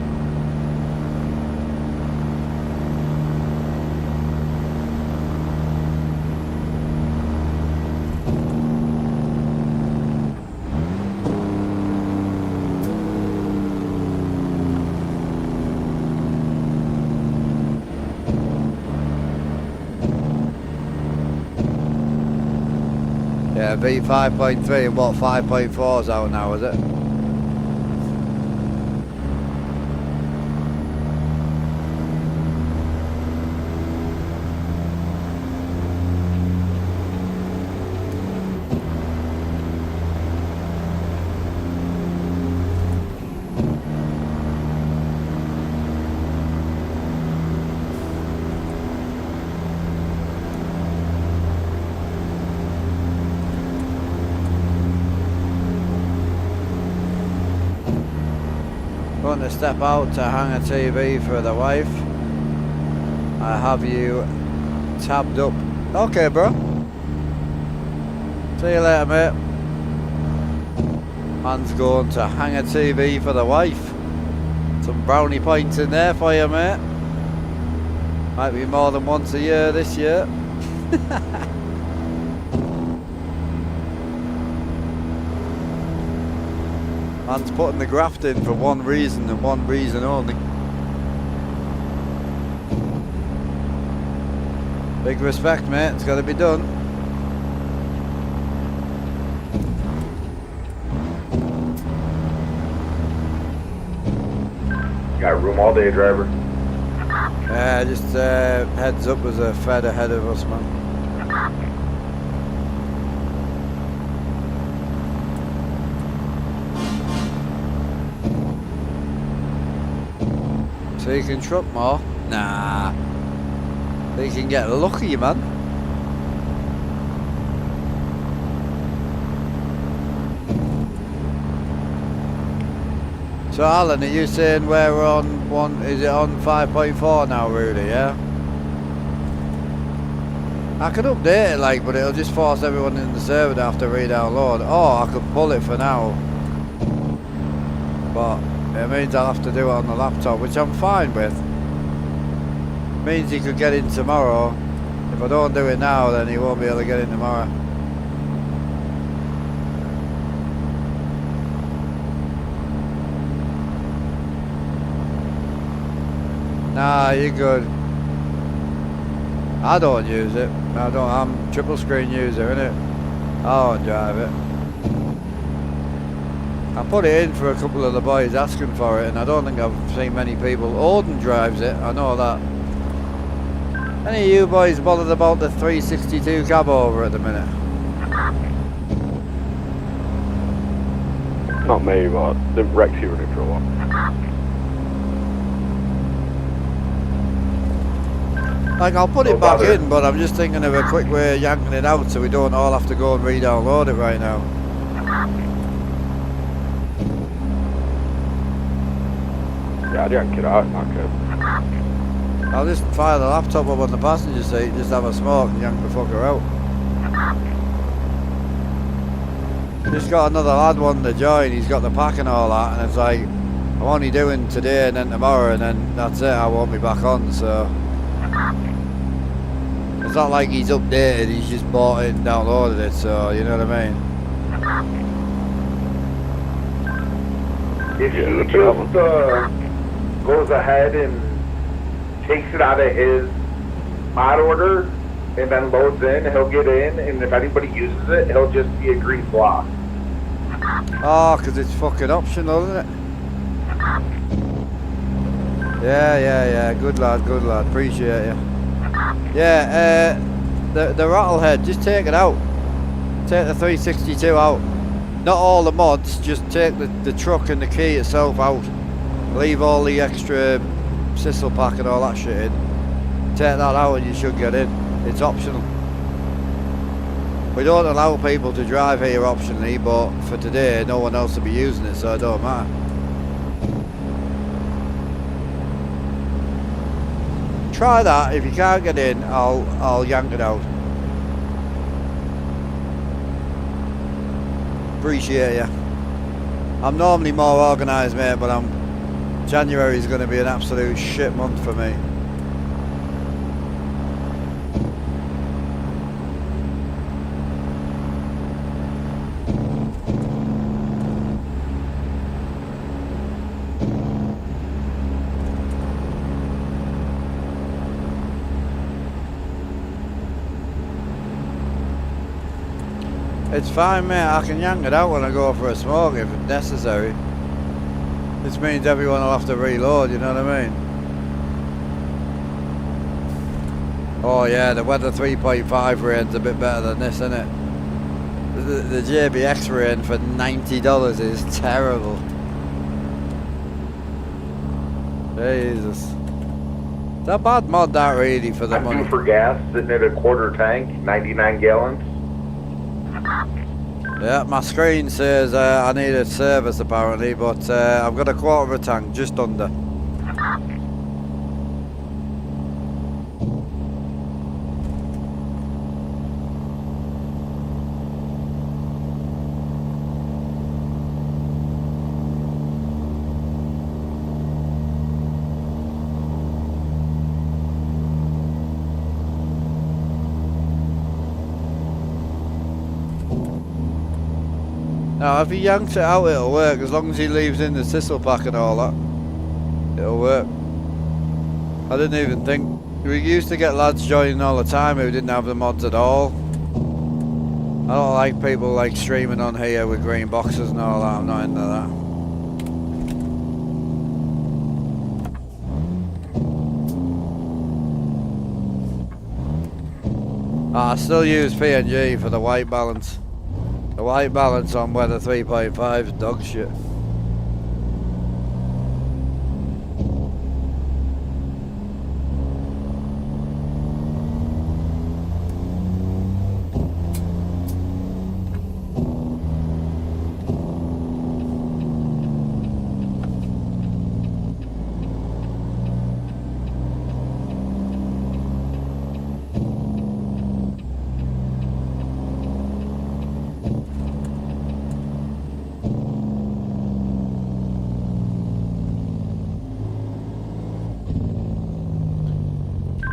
Yeah, V5.3 and what 5.4 is out now, is it? Going to step out to hang a TV for the wife. I have you tabbed up. Okay, bro. See you later, mate. Man's going to hang a TV for the wife. Some brownie points in there for you, mate. Might be more than once a year this year. Man's putting the graft in for one reason and one reason only. Big respect, mate. It's got to be done. Got room all day, driver. Yeah, just heads up, there's a Fed ahead of us, man. So you can truck more? Nah. So you can get lucky, man. So Alan, are you saying we're on one, is it on 5.4 now, Rudy, yeah? I could update it, like, but it'll just force everyone in the server to have to re-download. Or I could pull it for now. But it means I'll have to do it on the laptop, which I'm fine with. Means he could get in tomorrow. If I don't do it now, then he won't be able to get in tomorrow. Nah, you're good. I don't use it. I'm triple screen user, innit? I won't drive it. I put it in for a couple of the boys asking for it, and I don't think I've seen many people. Odin drives it, I know that. Any of you boys bothered about the 362 cab over at the minute? Not me, but the Rexy running for a while. Like, I'll put it back in, but I'm just thinking of a quick way of yanking it out so we don't all have to go and re-download it right now. Yeah, I'd yank it out, okay. I'll just fire the laptop up on the passenger seat, just have a smoke and yank the fucker out. Just got another lad wanting to join, he's got the pack and all that, and it's like, I'm only doing today and then tomorrow and then that's it, I won't be back on, so. It's not like he's updated, he's just bought it and downloaded it, so you know what I mean? If he just goes ahead and takes it out of his mod order, and then loads in, he'll get in, and if anybody uses it, he'll just see a green block. Oh, because it's fucking optional, isn't it? Yeah. Good lad. Appreciate you. Yeah, the rattlehead, just take it out. Take the 362 out. Not all the mods, just take the truck and the key itself out. Leave all the extra sissel pack and all that shit in. Take that out and you should get in. It's optional. We don't allow people to drive here optionally, but for today no one else will be using it, so it don't matter. Try that. If you can't get in, I'll yank it out. Appreciate you. I'm normally more organised, mate, but January is going to be an absolute shit month for me. It's fine, mate. I can yank it out when I go for a smoke if it's necessary. This means everyone will have to reload, you know what I mean? Oh yeah, the weather 3.5 rain's a bit better than this, isn't it? The JBX rain for $90 is terrible. Jesus. It's a bad mod, that really, for the I'm money. due for gas, sitting at a quarter tank, 99 gallons. Yeah, my screen says I need a service apparently, but I've got a quarter of a tank, just under. Now, if he yanks it out, it'll work. As long as he leaves in the sissel pack and all that, it'll work. I didn't even think. We used to get lads joining all the time who didn't have the mods at all. I don't like people like streaming on here with green boxes and all that. I'm not into that. I still use PNG for the white balance. The white balance on weather 3.5 is dog shit.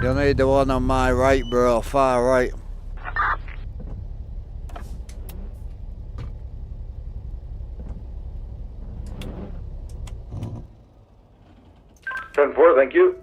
You'll need the one on my right, bro, far right. Four, thank you.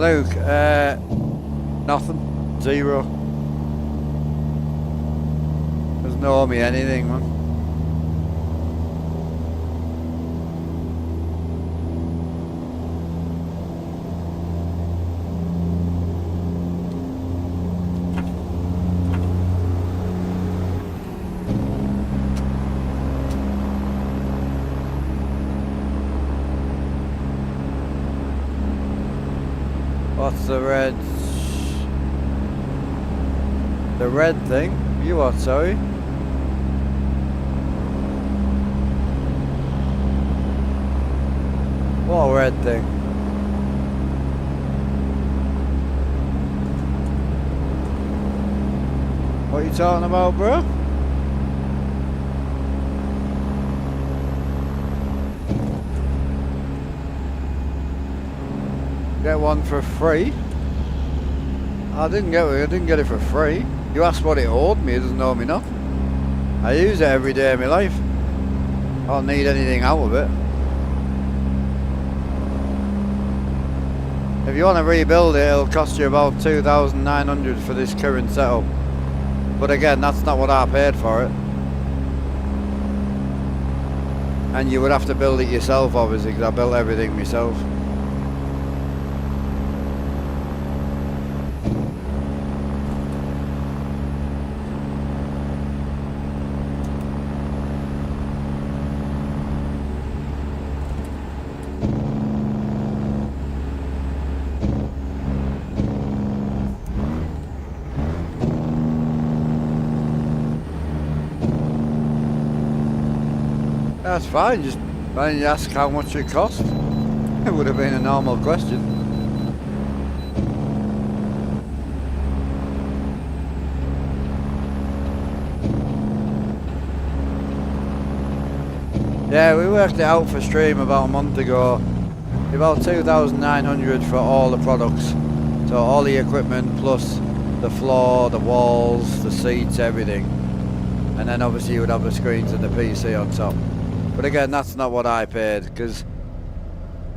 Luke, nothing. 0. Doesn't owe me anything, man. What's the red? The red thing? You what, sorry? What red thing? What are you talking about, bro? Get one for free? I didn't get it for free. You asked what it owed me, it doesn't owe me nothing. I use it every day of my life. I don't need anything out of it. If you want to rebuild it, it'll cost you about 2,900 for this current setup. But again, that's not what I paid for it. And you would have to build it yourself, obviously, because I built everything myself. That's fine, just why didn't you ask how much it cost? It would have been a normal question. Yeah, we worked it out for stream about a month ago. About 2,900 for all the products. So all the equipment plus the floor, the walls, the seats, everything. And then obviously you would have the screens and the PC on top. But again, that's not what I paid, because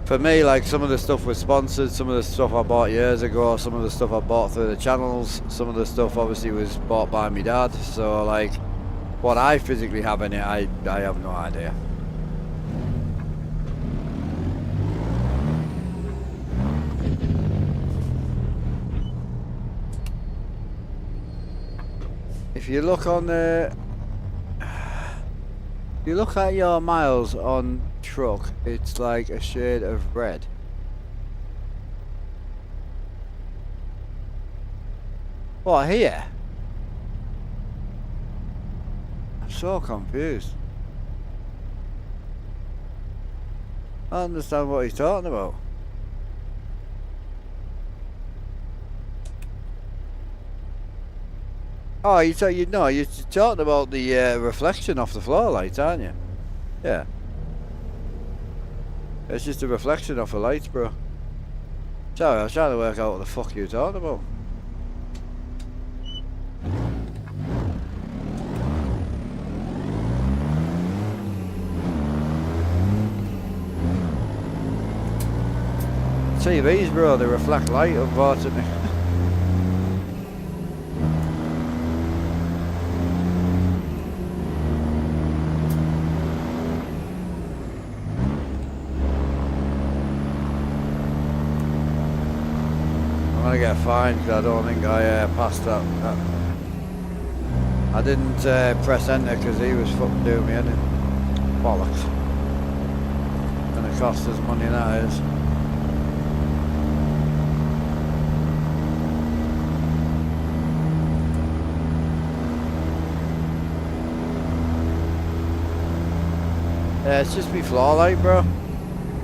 for me, like, some of the stuff was sponsored, some of the stuff I bought years ago, some of the stuff I bought through the channels, some of the stuff obviously was bought by my dad. So like, what I physically have in it, I have no idea. If you look on the... You look at your miles on truck, it's like a shade of red. What, here? I'm so confused. I don't understand what he's talking about. Oh, you're talking about the reflection off the floor lights, aren't you? Yeah. It's just a reflection off the lights, bro. Sorry, I was trying to work out what the fuck you're talking about. TVs, bro, they reflect light, unfortunately. I get fined because I don't think I passed that. I didn't press enter because he was fucking doing me anything. Bollocks. Gonna cost us money, that is. Yeah, it's just me floor light, bro.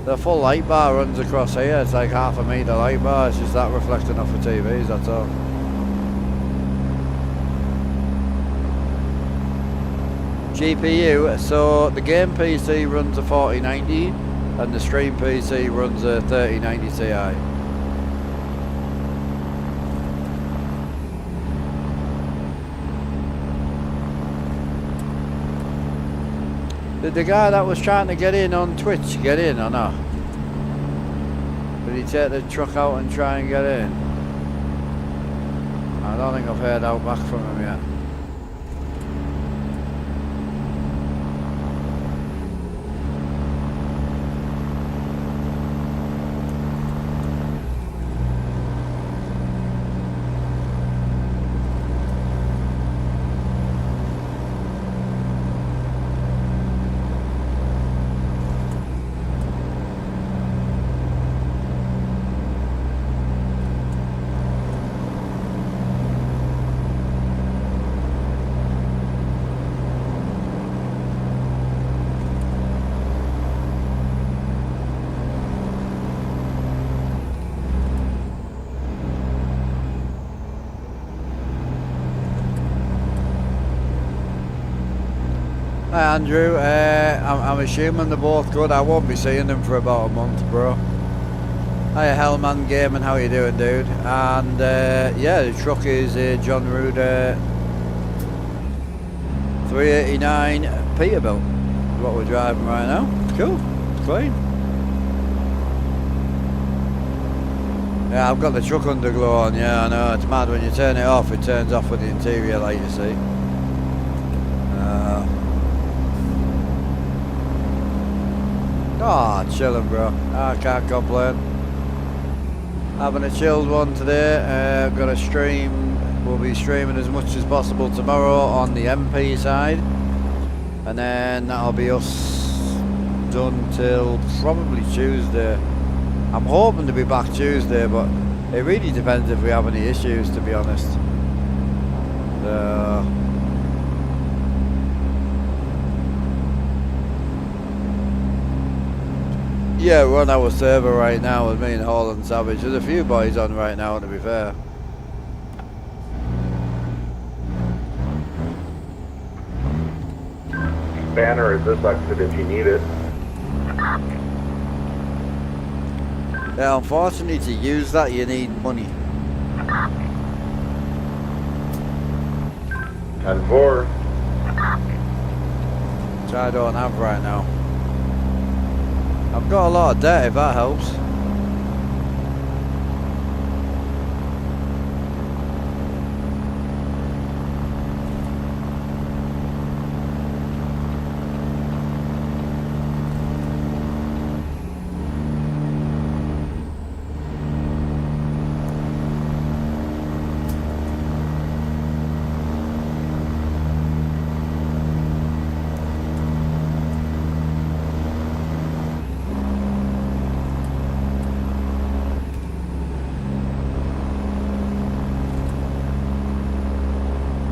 The full light bar runs across here, it's like half a metre light bar, it's just that reflecting off the TVs, that's all. GPU, so the game PC runs a 4090 and the stream PC runs a 3090 Ti. Did the guy that was trying to get in on Twitch get in or not? Did he take the truck out and try and get in? I don't think I've heard out back from him yet. Hi Andrew, I'm assuming they're both good. I won't be seeing them for about a month, bro. Hiya Hellman Gaming, how you doing, dude? And yeah, the truck is John Ruder 389 Peterbilt. What we're driving right now. It's cool, it's clean. Yeah, I've got the truck underglow on. Yeah, I know, it's mad when you turn it off. It turns off with the interior light, you see. Oh, chilling, bro. I can't complain. Having a chilled one today. Gonna stream. We'll be streaming as much as possible tomorrow on the MP side, and then that'll be us done till probably Tuesday. I'm hoping to be back Tuesday, but it really depends if we have any issues, to be honest. Yeah, we're on our server right now with me and Hall and Savage. There's a few boys on right now, to be fair. Banner is this exit if you need it. Yeah, unfortunately to use that you need money. 10-4. Which I don't have right now. I've got a lot of debt, if that helps.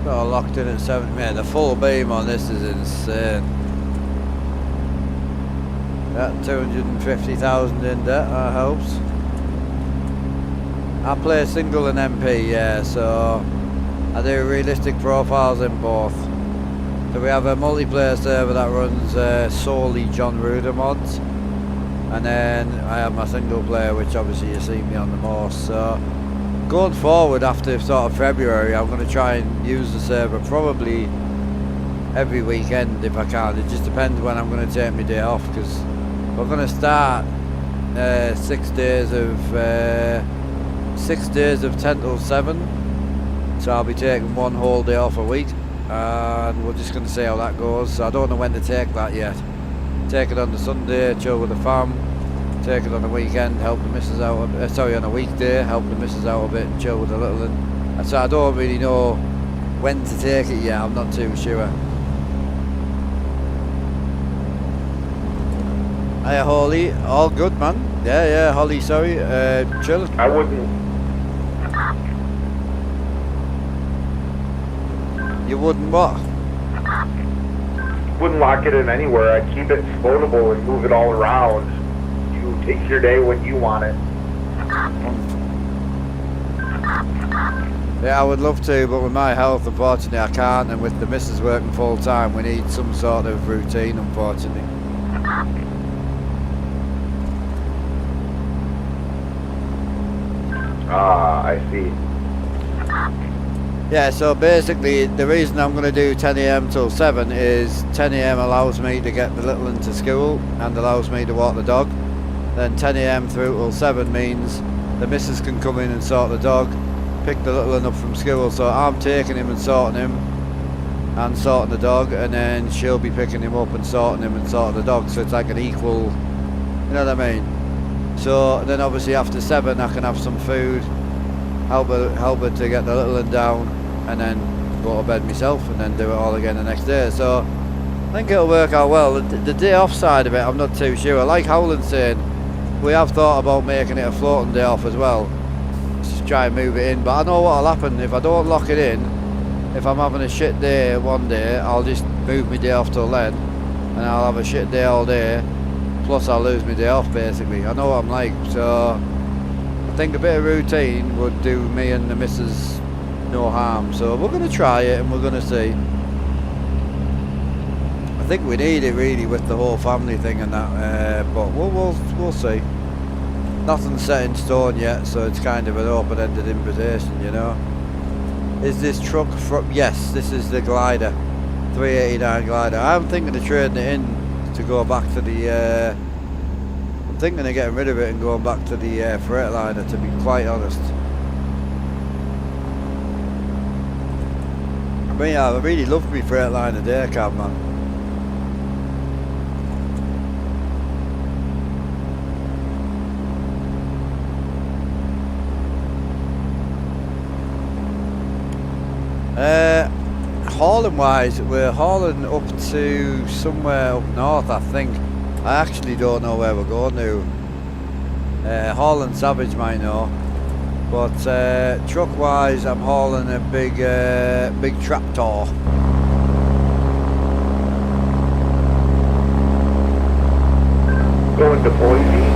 Locked in at 7. Man, the full beam on this is insane. That 250,000 in debt, that helps. I play single and MP, yeah, so I do realistic profiles in both. So we have a multiplayer server that runs solely John Ruder mods, and then I have my single player, which obviously you see me on the most. So going forward after sort of February, I'm going to try and use the server probably every weekend if I can. It just depends when I'm going to take my day off, because we're going to start 6 days of 10 till 7. So I'll be taking one whole day off a week, and we're just going to see how that goes. So I don't know when to take that yet. Take it on the Sunday, chill with the fam. Take it on the weekend, help the missus out a bit, sorry, on a weekday, help the missus out a bit and chill with the little one. And so I don't really know when to take it yet, I'm not too sure. Hiya Holly, all good man? Yeah, Holly, sorry, chill. I wouldn't. You wouldn't what? Wouldn't lock it in anywhere. I'd keep it floatable and move it all around. Take your day when you want it. Yeah, I would love to, but with my health, unfortunately, I can't. And with the missus working full time, we need some sort of routine, unfortunately. Ah, I see. Yeah, so basically, the reason I'm going to do 10 AM till 7 is 10 AM allows me to get the little one to school and allows me to walk the dog. then 10 AM through till 7 means the missus can come in and sort the dog, pick the little one up from school, so I'm taking him and sorting him and sorting the dog, and then she'll be picking him up and sorting him and sorting the dog, so it's like an equal, you know what I mean? So then obviously after 7 I can have some food, help her to get the little one down, and then go to bed myself and then do it all again the next day. So I think it'll work out well. The day off side of it, I'm not too sure. Like Howland saying, we have thought about making it a floating day off as well. Just try and move it in. But I know what'll happen if I don't lock it in. If I'm having a shit day one day, I'll just move my day off till then, and I'll have a shit day all day. Plus I'll lose my day off basically. I know what I'm like. So I think a bit of routine would do me and the missus no harm. So we're going to try it and we're going to see. I think we need it really with the whole family thing and that, but we'll see. Nothing's set in stone yet, so it's kind of an open-ended invitation, you know. Is this truck from? Yes, this is the glider, 389 glider. I'm thinking of trading it in to go back to the. I'm thinking of getting rid of it and going back to the Freightliner, to be quite honest. I mean, I really love my Freightliner day cab, man. Hauling wise, we're hauling up to somewhere up north, I think. I actually don't know where we're going to. Hauling Savage might know, but truck wise, I'm hauling a big tractor. Going to Boise.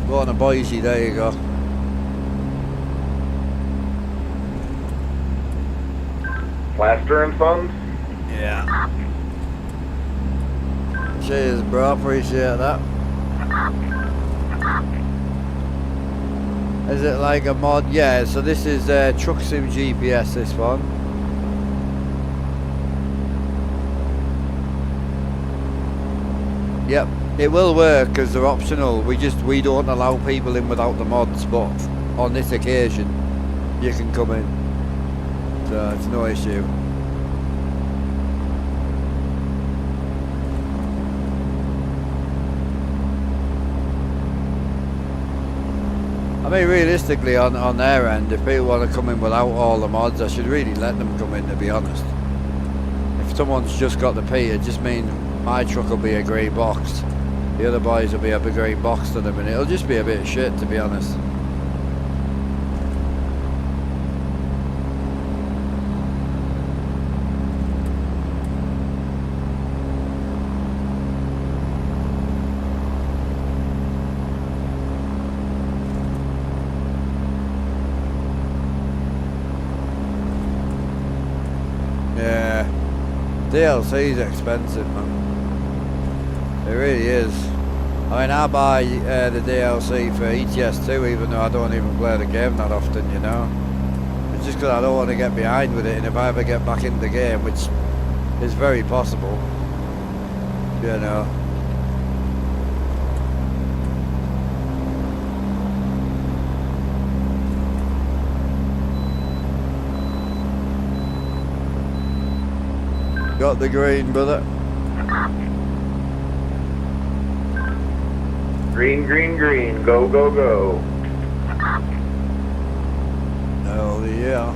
Going to Boise, there you go. Plaster and Sons. Yeah. Cheers, bro. Appreciate that. Is it like a mod? Yeah. So this is Truck Sim GPS. This one. Yep. It will work because they're optional. We don't allow people in without the mods, but on this occasion, you can come in. So it's no issue. I mean, realistically, on their end, if people want to come in without all the mods, I should really let them come in, to be honest. If someone's just got the P, it just means my truck will be a grey box. The other boys will be a big grey box to them, and it'll just be a bit of shit, to be honest. DLC is expensive, man. It really is. I mean, I buy the DLC for ATS 2, even though I don't even play the game that often, you know. It's just because I don't want to get behind with it, and if I ever get back in the game, which is very possible, you know. Got the green, brother. Green, green, green. Go, go, go. Hell yeah.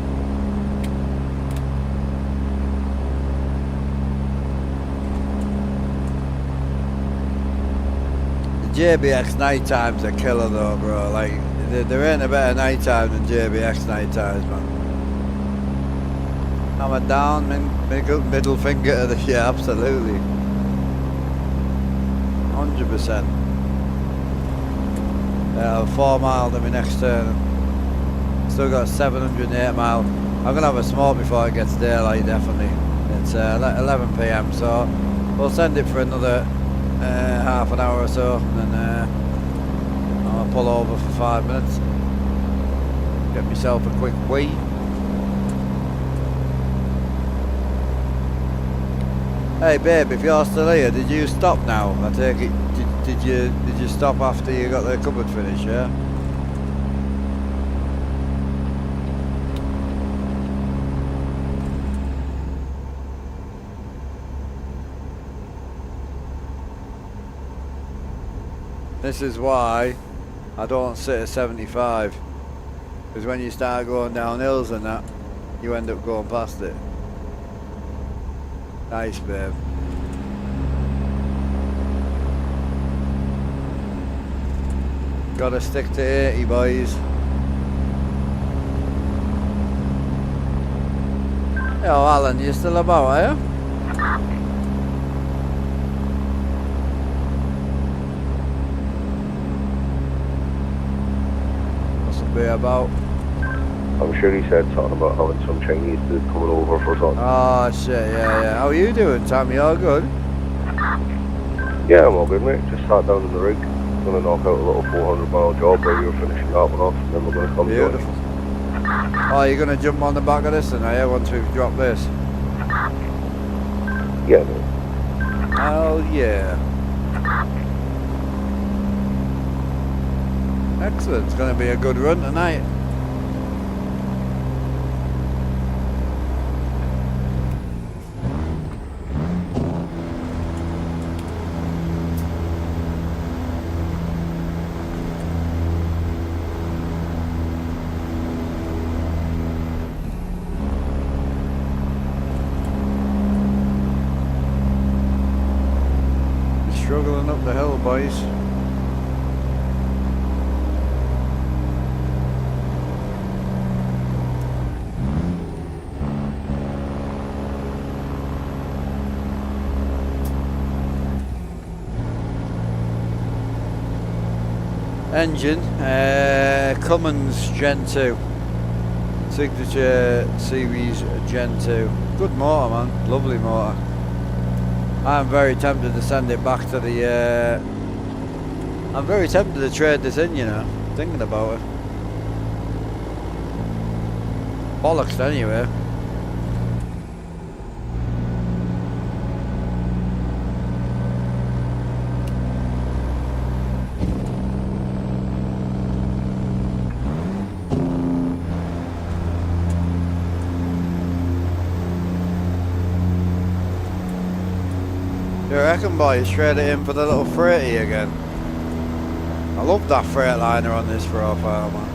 The JBX night times are killer though, bro. Like, there ain't a better night time than JBX night times, man. Hammer down, middle finger to the, yeah, absolutely. 100%. 4 mile to my next turn. Still got 708 mile. I'm gonna have a smoke before it gets daylight, definitely. It's 11 PM, so we'll send it for another half an hour or so, and then I'll pull over for 5 minutes. Get myself a quick wee. Hey babe, if you're still here, did you stop now? I take it. Did you stop after you got the cupboard finished? Yeah. This is why I don't sit at 75, because when you start going down hills and that, you end up going past it. Nice, babe. Gotta stick to 80, boys. Yo, Alan, you still about, are you? Be about. I'm sure he said something about having some Chinese dude coming over for something. Oh shit, yeah. How are you doing, Tom? You all good? Yeah, I'm all good, mate. Just sat down in the rig. Gonna knock out a little 400-mile job while you're finishing that one off, and then we're gonna come Beautiful. Oh, you're gonna jump on the back of this then, are you, once we've dropped this? Yeah, mate. Oh yeah. Excellent, it's going to be a good run tonight. We're struggling up the hill, boys. Engine, Cummins Gen 2, Signature Series Gen 2. Good motor, man, lovely motor. I'm very tempted to send it back to the, I'm very tempted to trade this in, you know, thinking about it. Bollocks anyway. You reckon, boys, trade it in for the little freighty again? I love that Freightliner on this profile, man.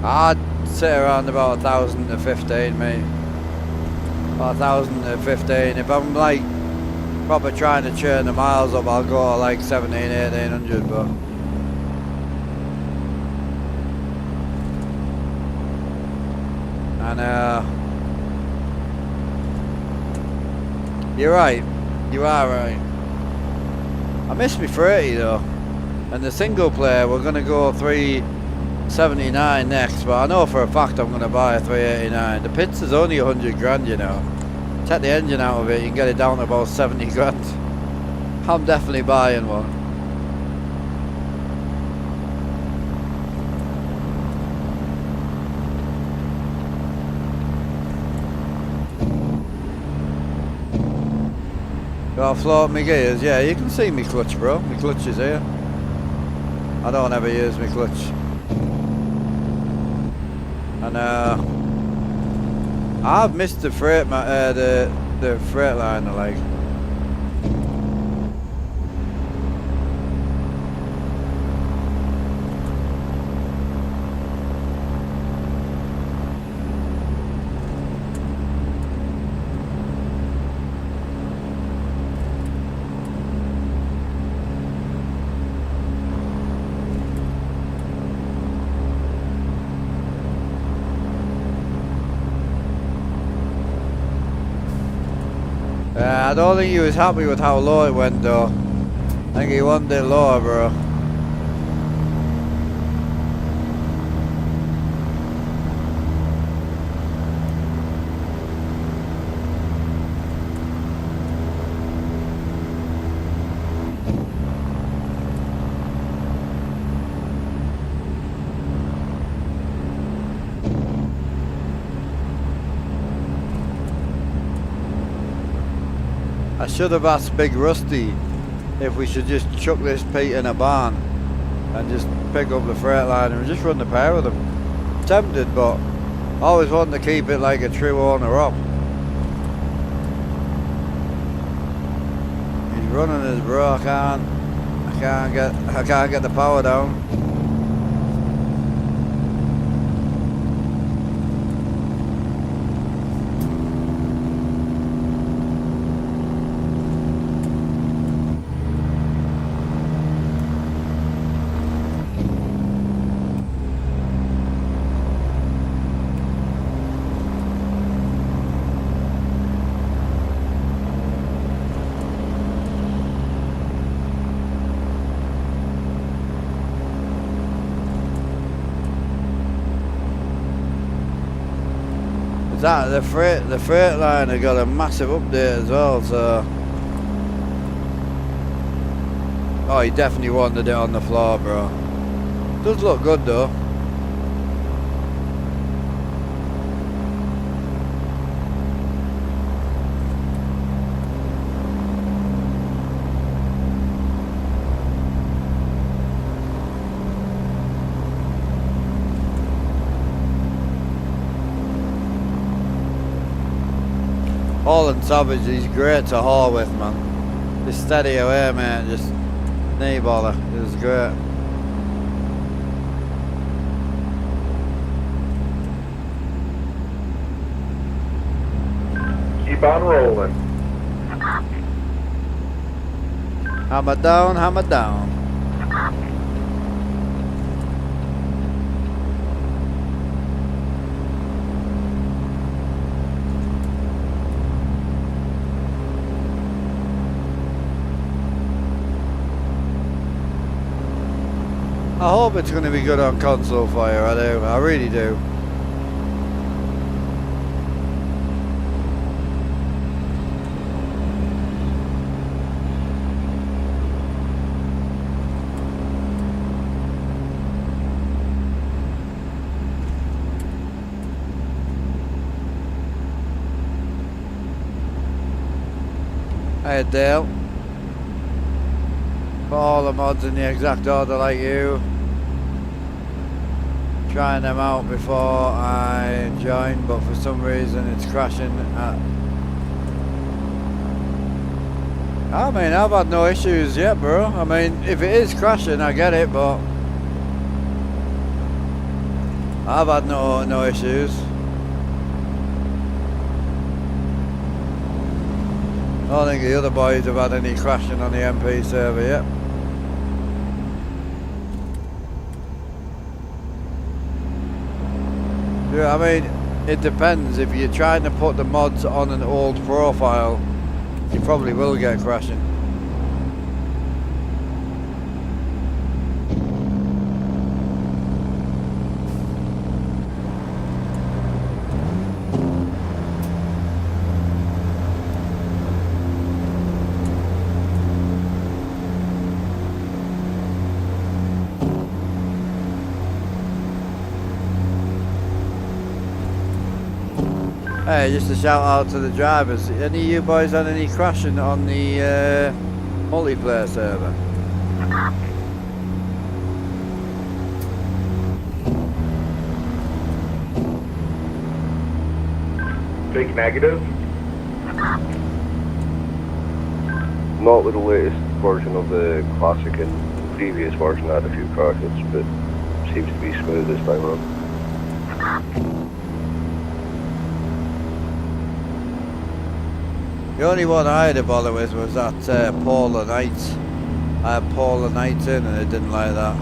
I'd sit around about 1,000 to 15, mate. About 1,000 to 15. If I'm like proper trying to churn the miles up, I'll go to like 17, 1800, but and you're right. You are right. I miss me 30 though. And the single player, we're gonna go 379 next, but I know for a fact I'm gonna buy a 389. The pits is only 100 grand, you know. Take the engine out of it, you can get it down to about 70 grand. I'm definitely buying one. Got to float my gears, yeah, you can see me clutch, bro. My clutch is here. I don't ever use my clutch. And I've missed the the Freightliner, like. I don't think he was happy with how low it went though. I think he wanted it lower, bro. I should have asked Big Rusty if we should just chuck this Pete in a barn and just pick up the Freightliner and just run the pair of them. Tempted, but I always wanted to keep it like a true owner up. He's running his bro. I can't get the power down. That the Freightliner got a massive update as well, so oh, he definitely wanted it on the floor, bro. Does look good though. Hauling Savage, he's great to haul with, man. Just steady away, mate. Just knee baller. It was great. Keep on rolling. Hammer down, hammer down. I hope it's going to be good on console fire, I do, I really do. Hey Dale. Put all the mods in the exact order like you. Trying them out before I join, but for some reason it's crashing. I mean, I've had no issues yet, bro. I mean, if it is crashing, I get it, but I've had no issues. I don't think the other boys have had any crashing on the MP server yet. Yeah, I mean, it depends. If you're trying to put the mods on an old profile, you probably will get crashing. Hey, just a shout out to the drivers. Any of you boys had any crashing on the multiplayer server? Big negative. Not with the latest version of the classic, and the previous version had a few crashes, but seems to be smooth this time around. The only one I had a bother with was that Polar Night. I had Polar Night in and it didn't like that.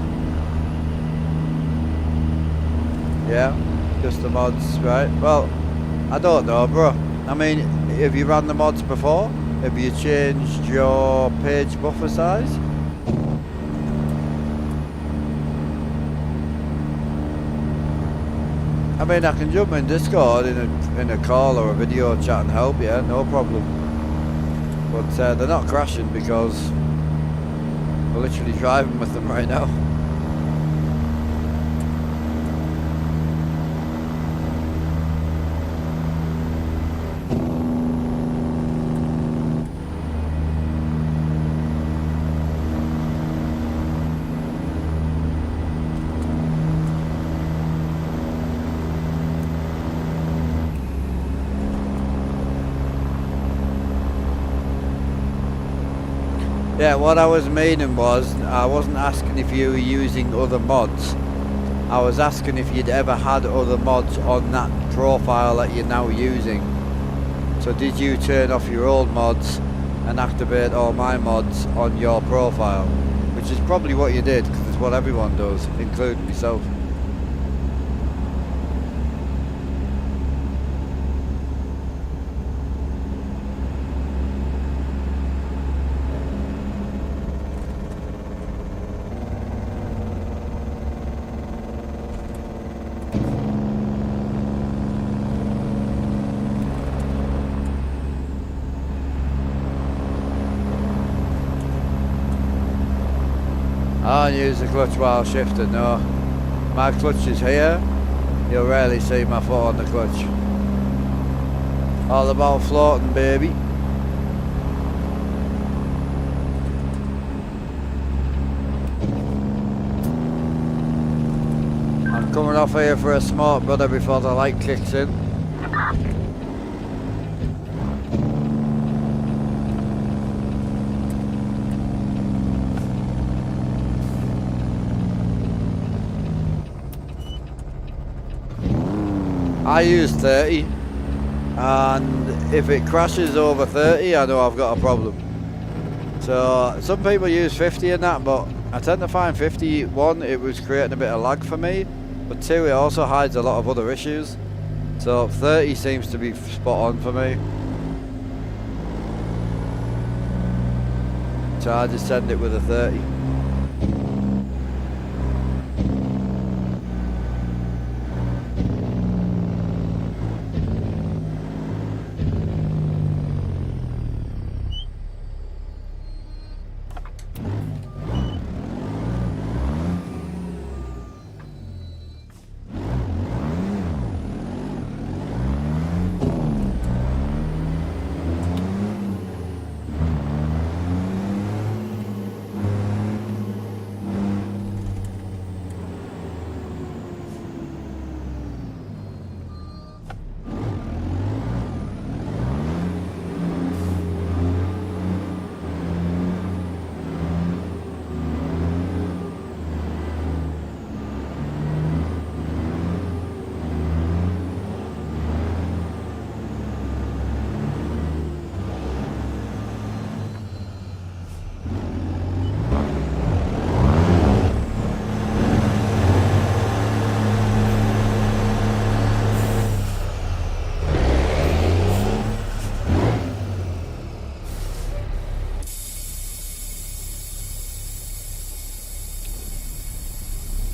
Yeah, just the mods, right? Well, I don't know, bro. I mean, have you ran the mods before? Have you changed your page buffer size? I mean, I can jump in Discord in a call or a video chat and help you, no problem. But they're not crashing because we're literally driving with them right now. Yeah, what I was meaning was, I wasn't asking if you were using other mods. I was asking if you'd ever had other mods on that profile that you're now using. So did you turn off your old mods and activate all my mods on your profile? Which is probably what you did, because it's what everyone does, including myself. I don't use the clutch while shifting, no. My clutch is here. You'll rarely see my foot on the clutch. All about floating, baby. I'm coming off here for a smoke, brother, before the light kicks in. I use 30, and if it crashes over 30, I know I've got a problem. So some people use 50 in that, but I tend to find 50, one, it was creating a bit of lag for me, but two, it also hides a lot of other issues. So 30 seems to be spot on for me. So I just send it with a 30.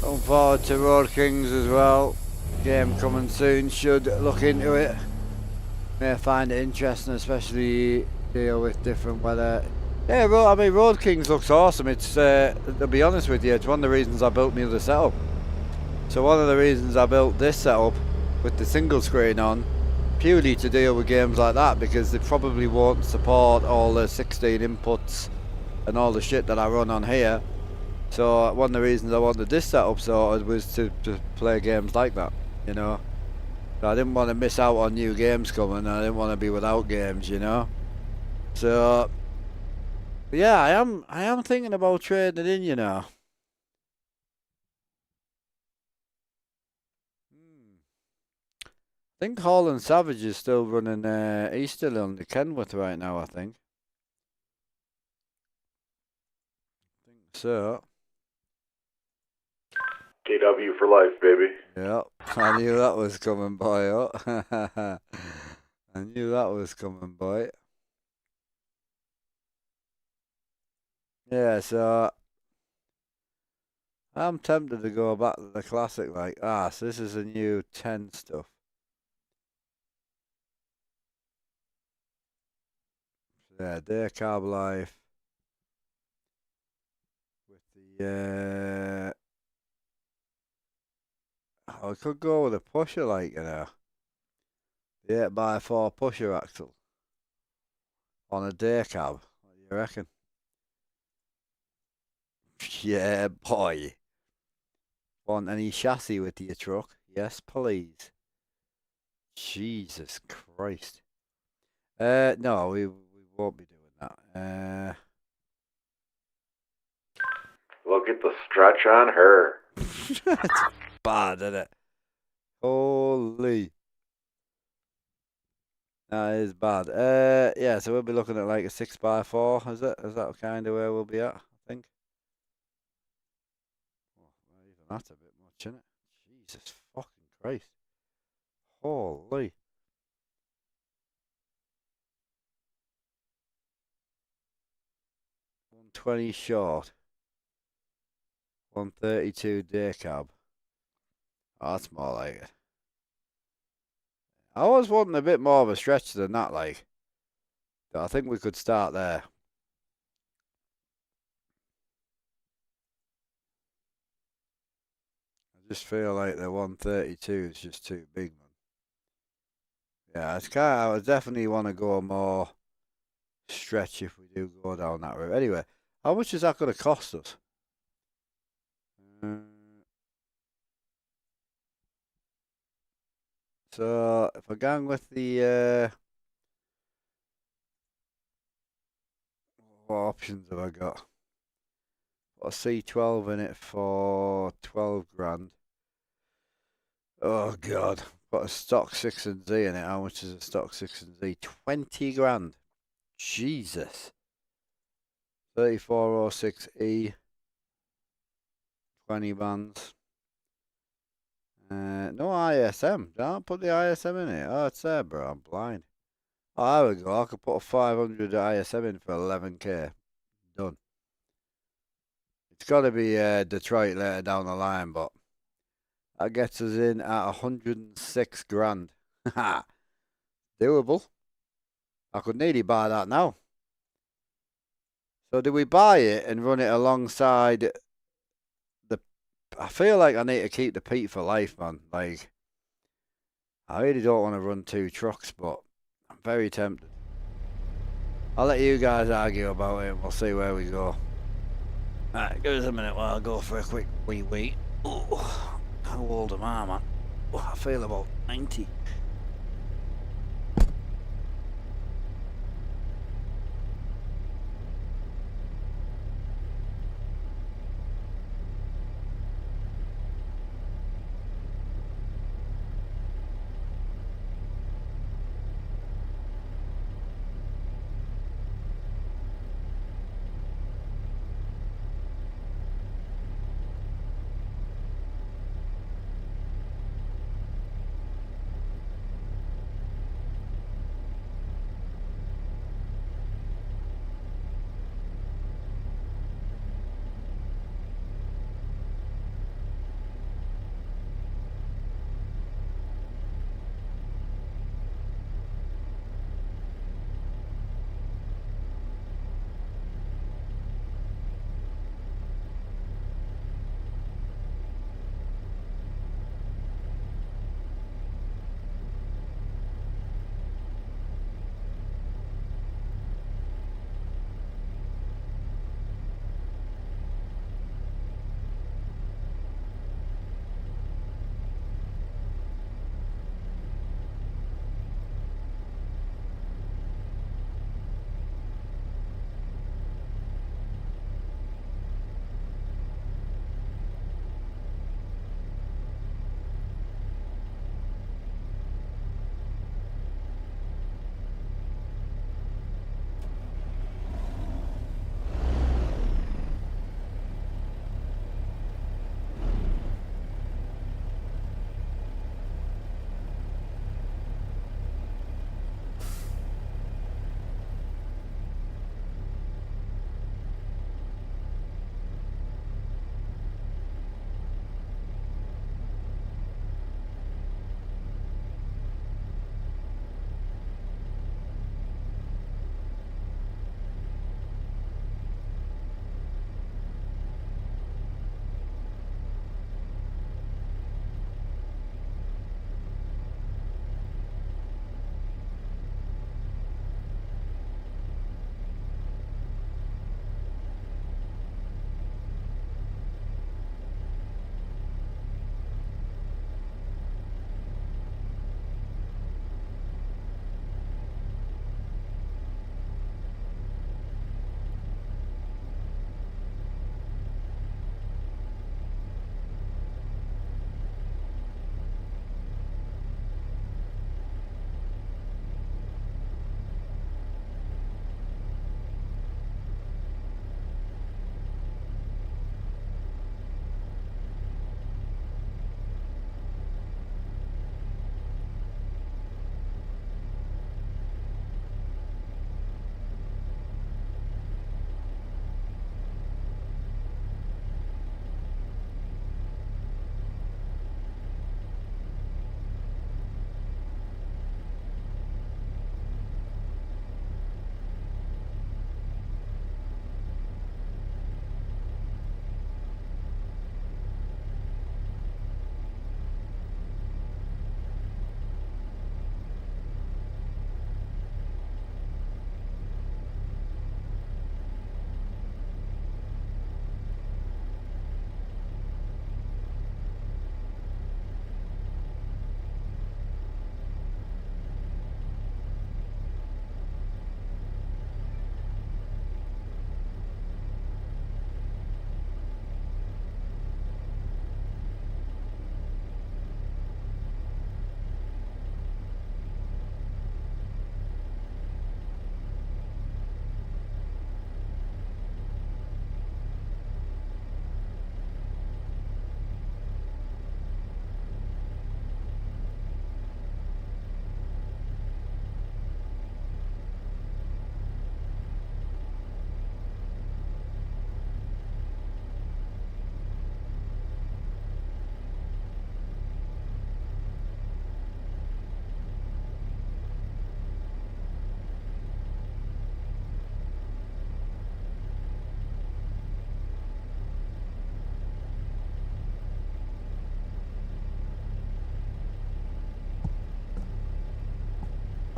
Looking forward to Road Kings as well. Game coming soon, should look into it. May find it interesting, especially deal with different weather. Yeah, I mean, Road Kings looks awesome. It's, to be honest with you, it's one of the reasons I built my other setup. So one of the reasons I built this setup with the single screen on, purely to deal with games like that, because they probably won't support all the 16 inputs and all the shit that I run on here. So one of the reasons I wanted this setup sorted was to play games like that, you know. So I didn't want to miss out on new games coming. I didn't want to be without games, you know. So yeah, I am thinking about trading in, you know. I think Holland Savage is still running. He's still on the Kenworth right now, I think. So. KW for life, baby. Yep, I knew that was coming, boy. Oh. I knew that was coming, boy. Yeah, so I'm tempted to go back to the classic, like, so this is a new 10 stuff. Yeah, day carb life. With the, I could go with a pusher, like, the 8x4 pusher axle. On a day cab. What do you reckon? Yeah, boy. Want any chassis with your truck? Yes, please. Jesus Christ. No, we won't be doing that. Look at the stretch on her. It's bad, isn't it? Holy. That is bad. Yeah, so we'll be looking at like a 6x4, is it? Is that kind of where we'll be at, I think? Oh, well, even that's a bit much, isn't it? Jesus fucking Christ. Holy. $120 short. 132 day cab. Oh, that's more like it. I was wanting a bit more of a stretch than that, like. I think we could start there. I just feel like the 132 is just too big, man. Yeah, it's I would definitely want to go more stretch if we do go down that route. Anyway, how much is that going to cost us? So if I gang with the what options have I got? Got a C12 in it for 12 grand. Oh god, got a stock 6 and Z in it. How much is a stock 6 and Z? 20 grand. Jesus. 3406E. 20 bands. No ISM. Don't put the ISM in it. Oh, it's there, bro. I'm blind. Oh, there we go. I could put a 500 ISM in for 11k. Done. It's got to be Detroit later down the line, but that gets us in at 106 grand. Doable. I could nearly buy that now. So do we buy it and run it alongside the... I feel like I need to keep the Pete for life, man. Like, I really don't want to run 2 trucks, but I'm very tempted. I'll let you guys argue about it and we'll see where we go. Alright, give us a minute while I go for a quick wee. Oh, how old am I, man? Oh, I feel about 90.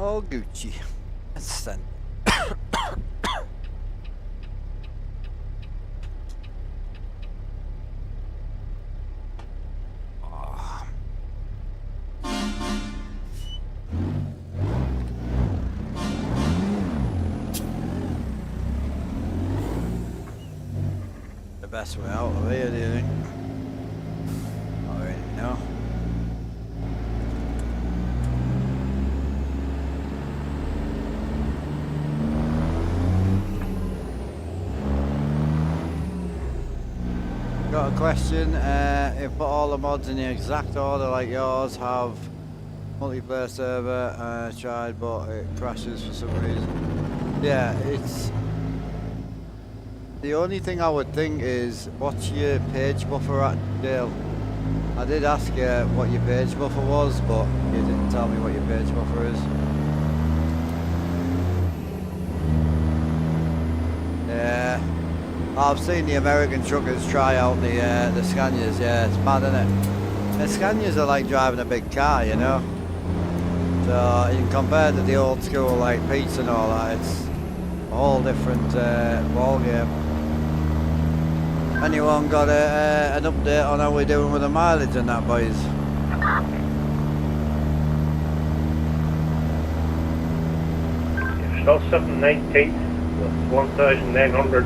All Gucci. Ascent. The best way out of here, do you think? Not really, no. Got a question. If put all the mods in the exact order like yours, have multiplayer server, tried but it crashes for some reason. Yeah, it's the only thing I would think is what's your page buffer at, Dale? I did ask you what your page buffer was, but you didn't tell me what your page buffer is. Yeah. I've seen the American truckers try out the Scanias, yeah, it's mad, isn't it? The Scanias are like driving a big car, you know? So, you can compare to the old school like Pete's and all that, it's a whole different ball game. Anyone got an update on how we're doing with the mileage and that, boys? You're still sitting 19th with 1,900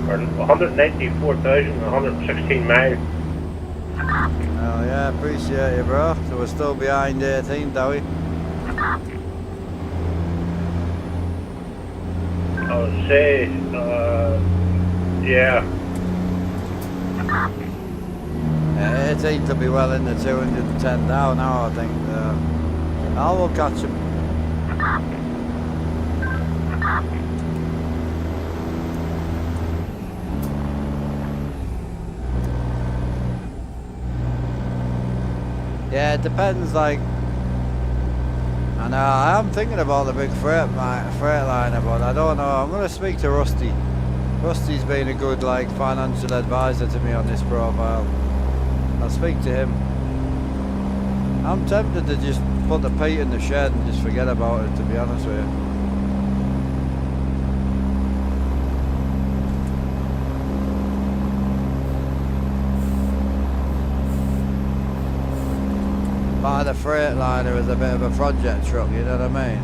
or 194,116 miles. Oh yeah, appreciate you, bro. So we're still behind 18th, are we? I would say, yeah. Yeah, 18th will be well in the 210 down now, I think. I will catch him. Yeah, it depends, like, I know, I am thinking about the big Freightliner, but I don't know, I'm going to speak to Rusty. Rusty's been a good, like, financial advisor to me on this profile. I'll speak to him. I'm tempted to just put the Pete in the shed and just forget about it, to be honest with you. But the Freightliner is a bit of a project truck, you know what I mean?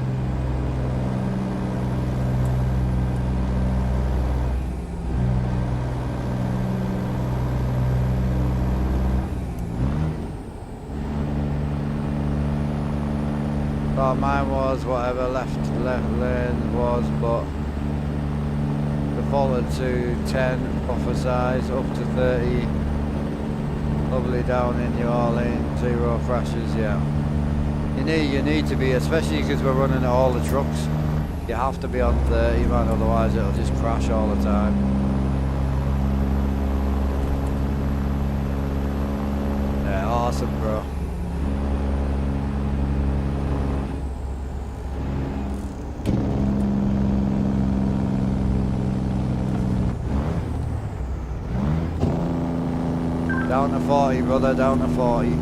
But mine was whatever left lane was, but defaulted to 10 buffer size, up to 30. Lovely down in your lane, 0 crashes, yeah. You need to be, especially because we're running all the trucks, you have to be on 30, man, otherwise it'll just crash all the time. Yeah, awesome, bro. Down to 40, brother, down to 40.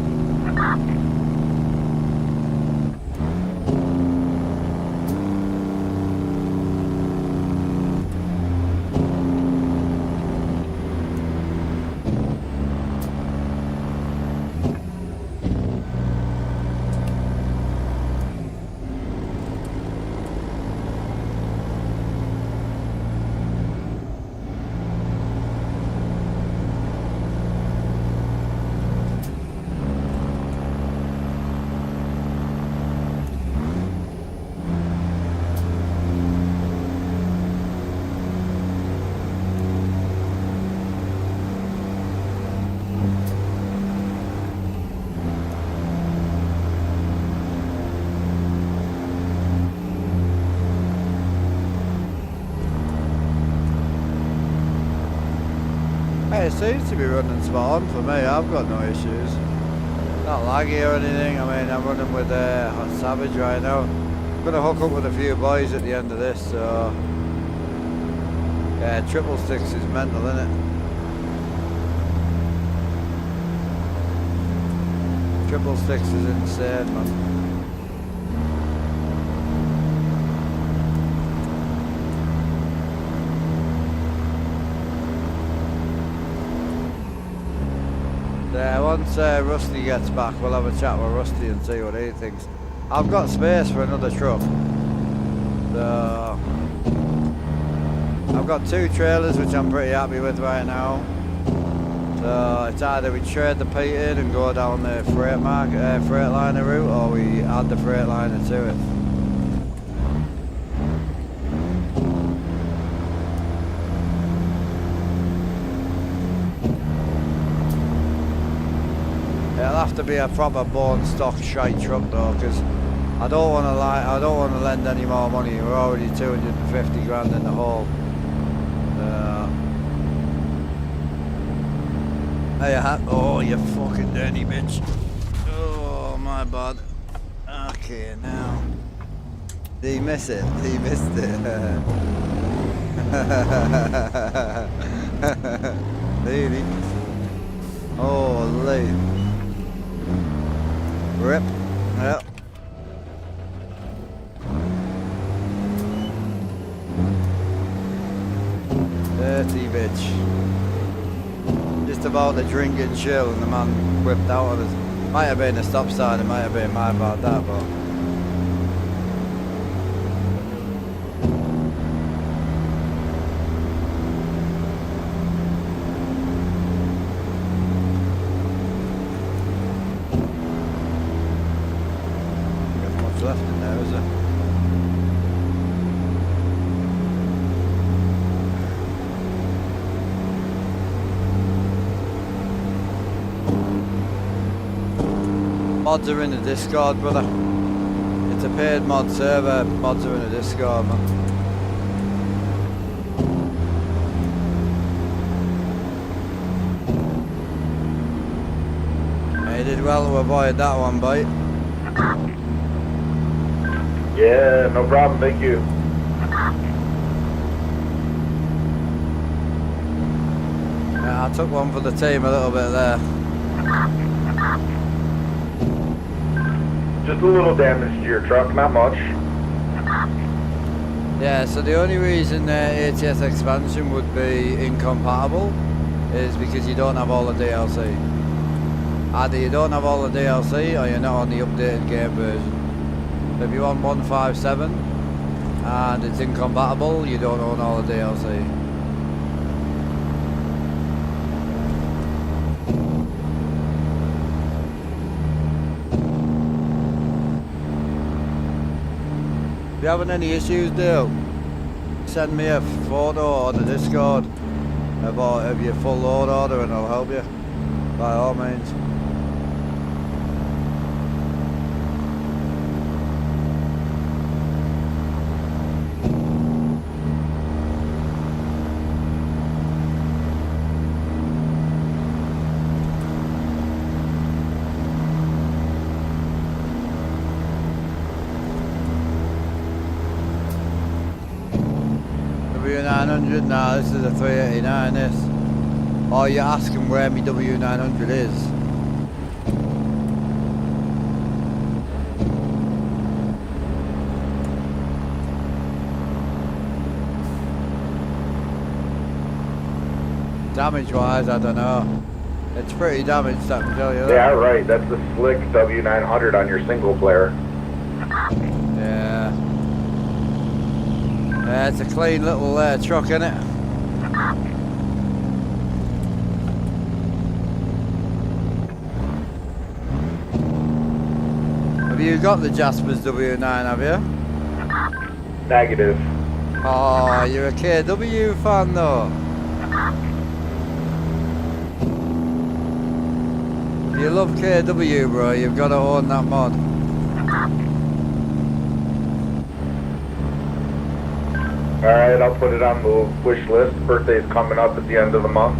It seems to be running spot on for me, I've got no issues. Not laggy or anything, I mean I'm running with Hot Savage right now. I'm going to hook up with a few boys at the end of this, so... Yeah, triple sticks is mental, isn't it? Triple sticks is insane, man. once Rusty gets back, we'll have a chat with Rusty and see what he thinks. I've got space for another truck. So I've got 2 trailers which I'm pretty happy with right now. So it's either we trade the Pete in and go down the Freightliner route, or we add the Freightliner to it. It'll have to be a proper bone stock shite truck though, because I don't want to lend any more money. We're already 250 grand in the hole. Oh, you fucking dirty bitch. Oh, my bad. Okay, now. Did he miss it? He missed it. Really? Holy. Rip. Yep. Dirty bitch. Just about to drink and chill, and the man whipped out on us. Might have been a stop sign, it might have been my bad that, but there's much left in there, is there? Mods are in the Discord, brother. It's a paid mod server. Mods are in the Discord, man. Yeah, you did well to avoid that one, bite. Yeah, no problem. Thank you. Yeah, I took one for the team a little bit there. Just a little damage to your truck, not much. Yeah, so the only reason ATS expansion would be incompatible is because you don't have all the DLC. Either you don't have all the DLC or you're not on the updated game version. So if you're on 157 and it's incompatible, you don't own all the DLC. If you're having any issues, Dale, send me a photo on the Discord of your full load order and I'll help you, by all means. W900, nah, this is a 389 this. Oh, you're asking where my W900 is. Damage wise, I don't know. It's pretty damaged, I can tell you that. Yeah, right. That's the slick W900 on your single player. Yeah. Yeah, it's a clean little truck, isn't it? Have you got the Jasper's W9, have you? Negative. Oh, you're a KW fan though. If you love KW, bro, you've got to own that mod. Alright, I'll put it on the wish list. Birthday's coming up at the end of the month.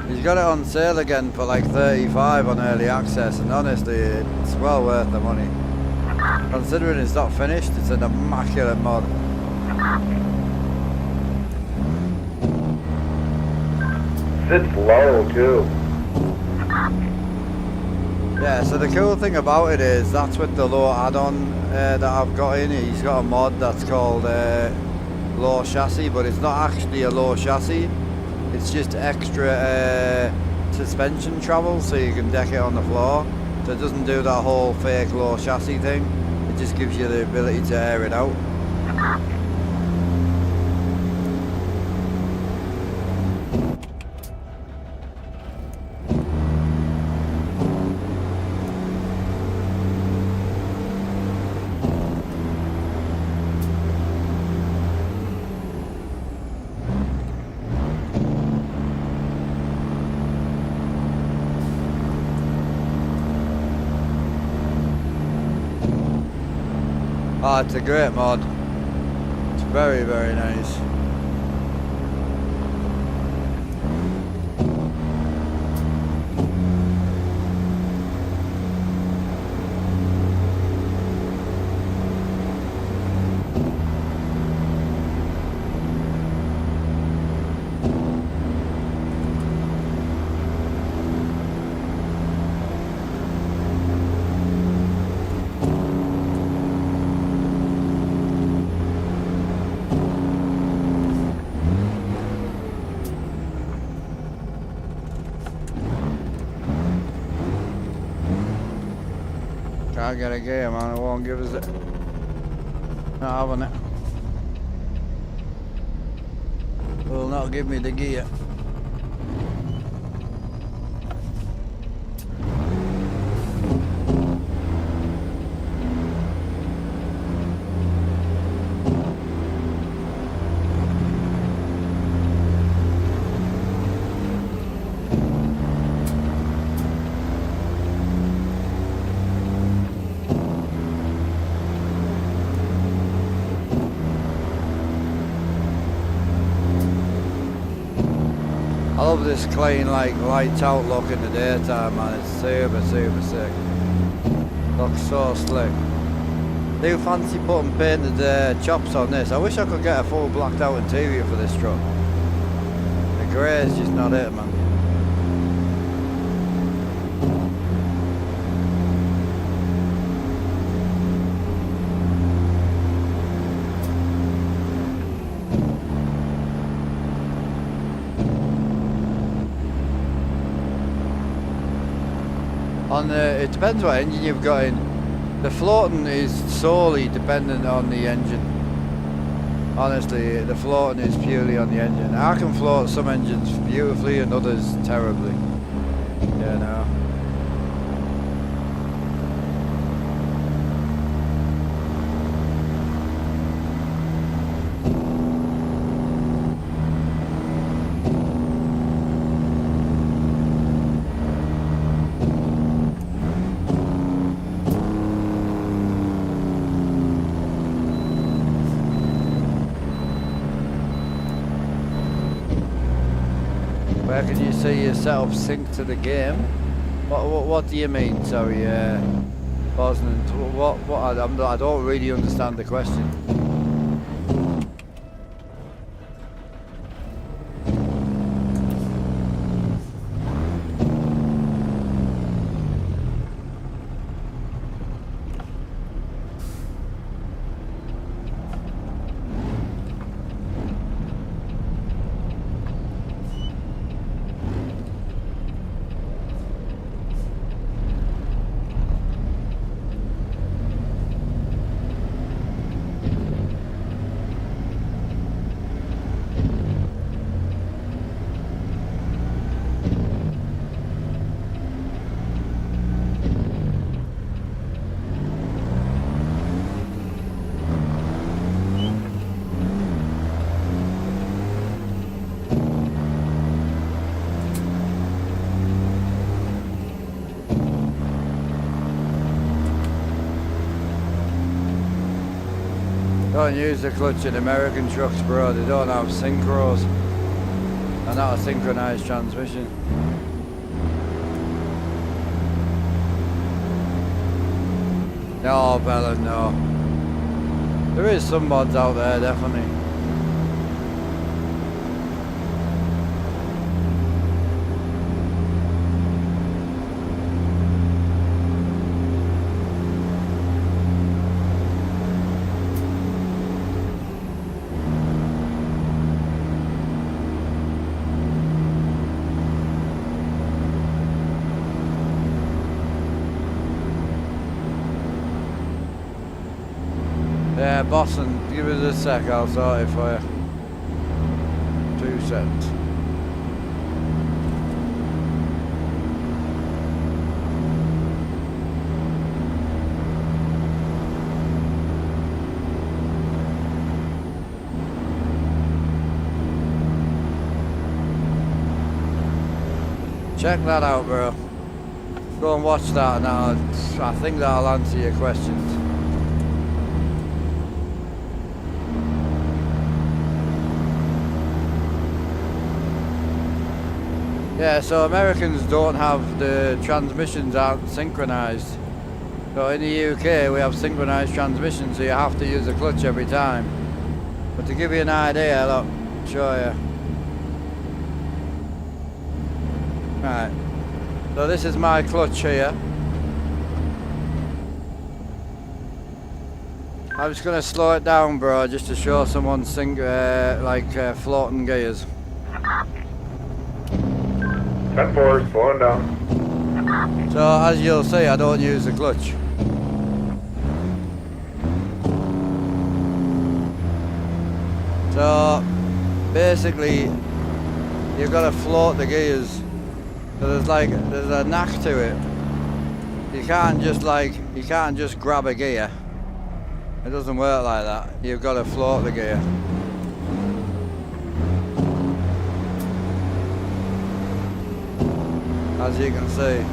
He's got it on sale again for like 35 on early access, and honestly, it's well worth the money. Considering it's not finished, it's an immaculate mod. Sits low, too. Yeah, so the cool thing about it is that's with the low add-on that I've got in. He's got a mod that's called low chassis, but it's not actually a low chassis. It's just extra suspension travel, so you can deck it on the floor. So it doesn't do that whole fake low chassis thing. It just gives you the ability to air it out. Oh, it's a great mod. It's very, very nice. Can't get a gear, man. It won't give us it. Not having it. Will not give me the gear. I love this clean, like, lights out look in the daytime, man. It's super, super sick. Looks so slick. Do fancy putting painted chops on this. I wish I could get a full blacked out interior for this truck. The grey is just not it, man. It depends what engine you've got in. The floating is solely dependent on the engine. Honestly, the floating is purely on the engine. I can float some engines beautifully and others terribly. Yeah, no. Where can you see your setup sync to the game? What do you mean? Sorry, Bosnan. I don't really understand the question. Don't use the clutch in American trucks, bro. They don't have synchros. And not a synchronized transmission. No, Bella, no. There is some mods out there, definitely. Yeah, Boston, give us a sec, I'll sort it for you. 2 seconds. Check that out, bro. Go and watch that and I think that'll answer your questions. Yeah, so Americans don't have the transmissions aren't synchronized. So in the UK we have synchronized transmissions, so you have to use the clutch every time. But to give you an idea, look, show you. Right, so this is my clutch here. I'm just going to slow it down, bro, just to show someone floating gears. 10-4, slowing down. So as you'll see, I don't use the clutch. So basically, you've got to float the gears. So there's a knack to it. You can't just grab a gear. It doesn't work like that. You've got to float the gear. As you can see.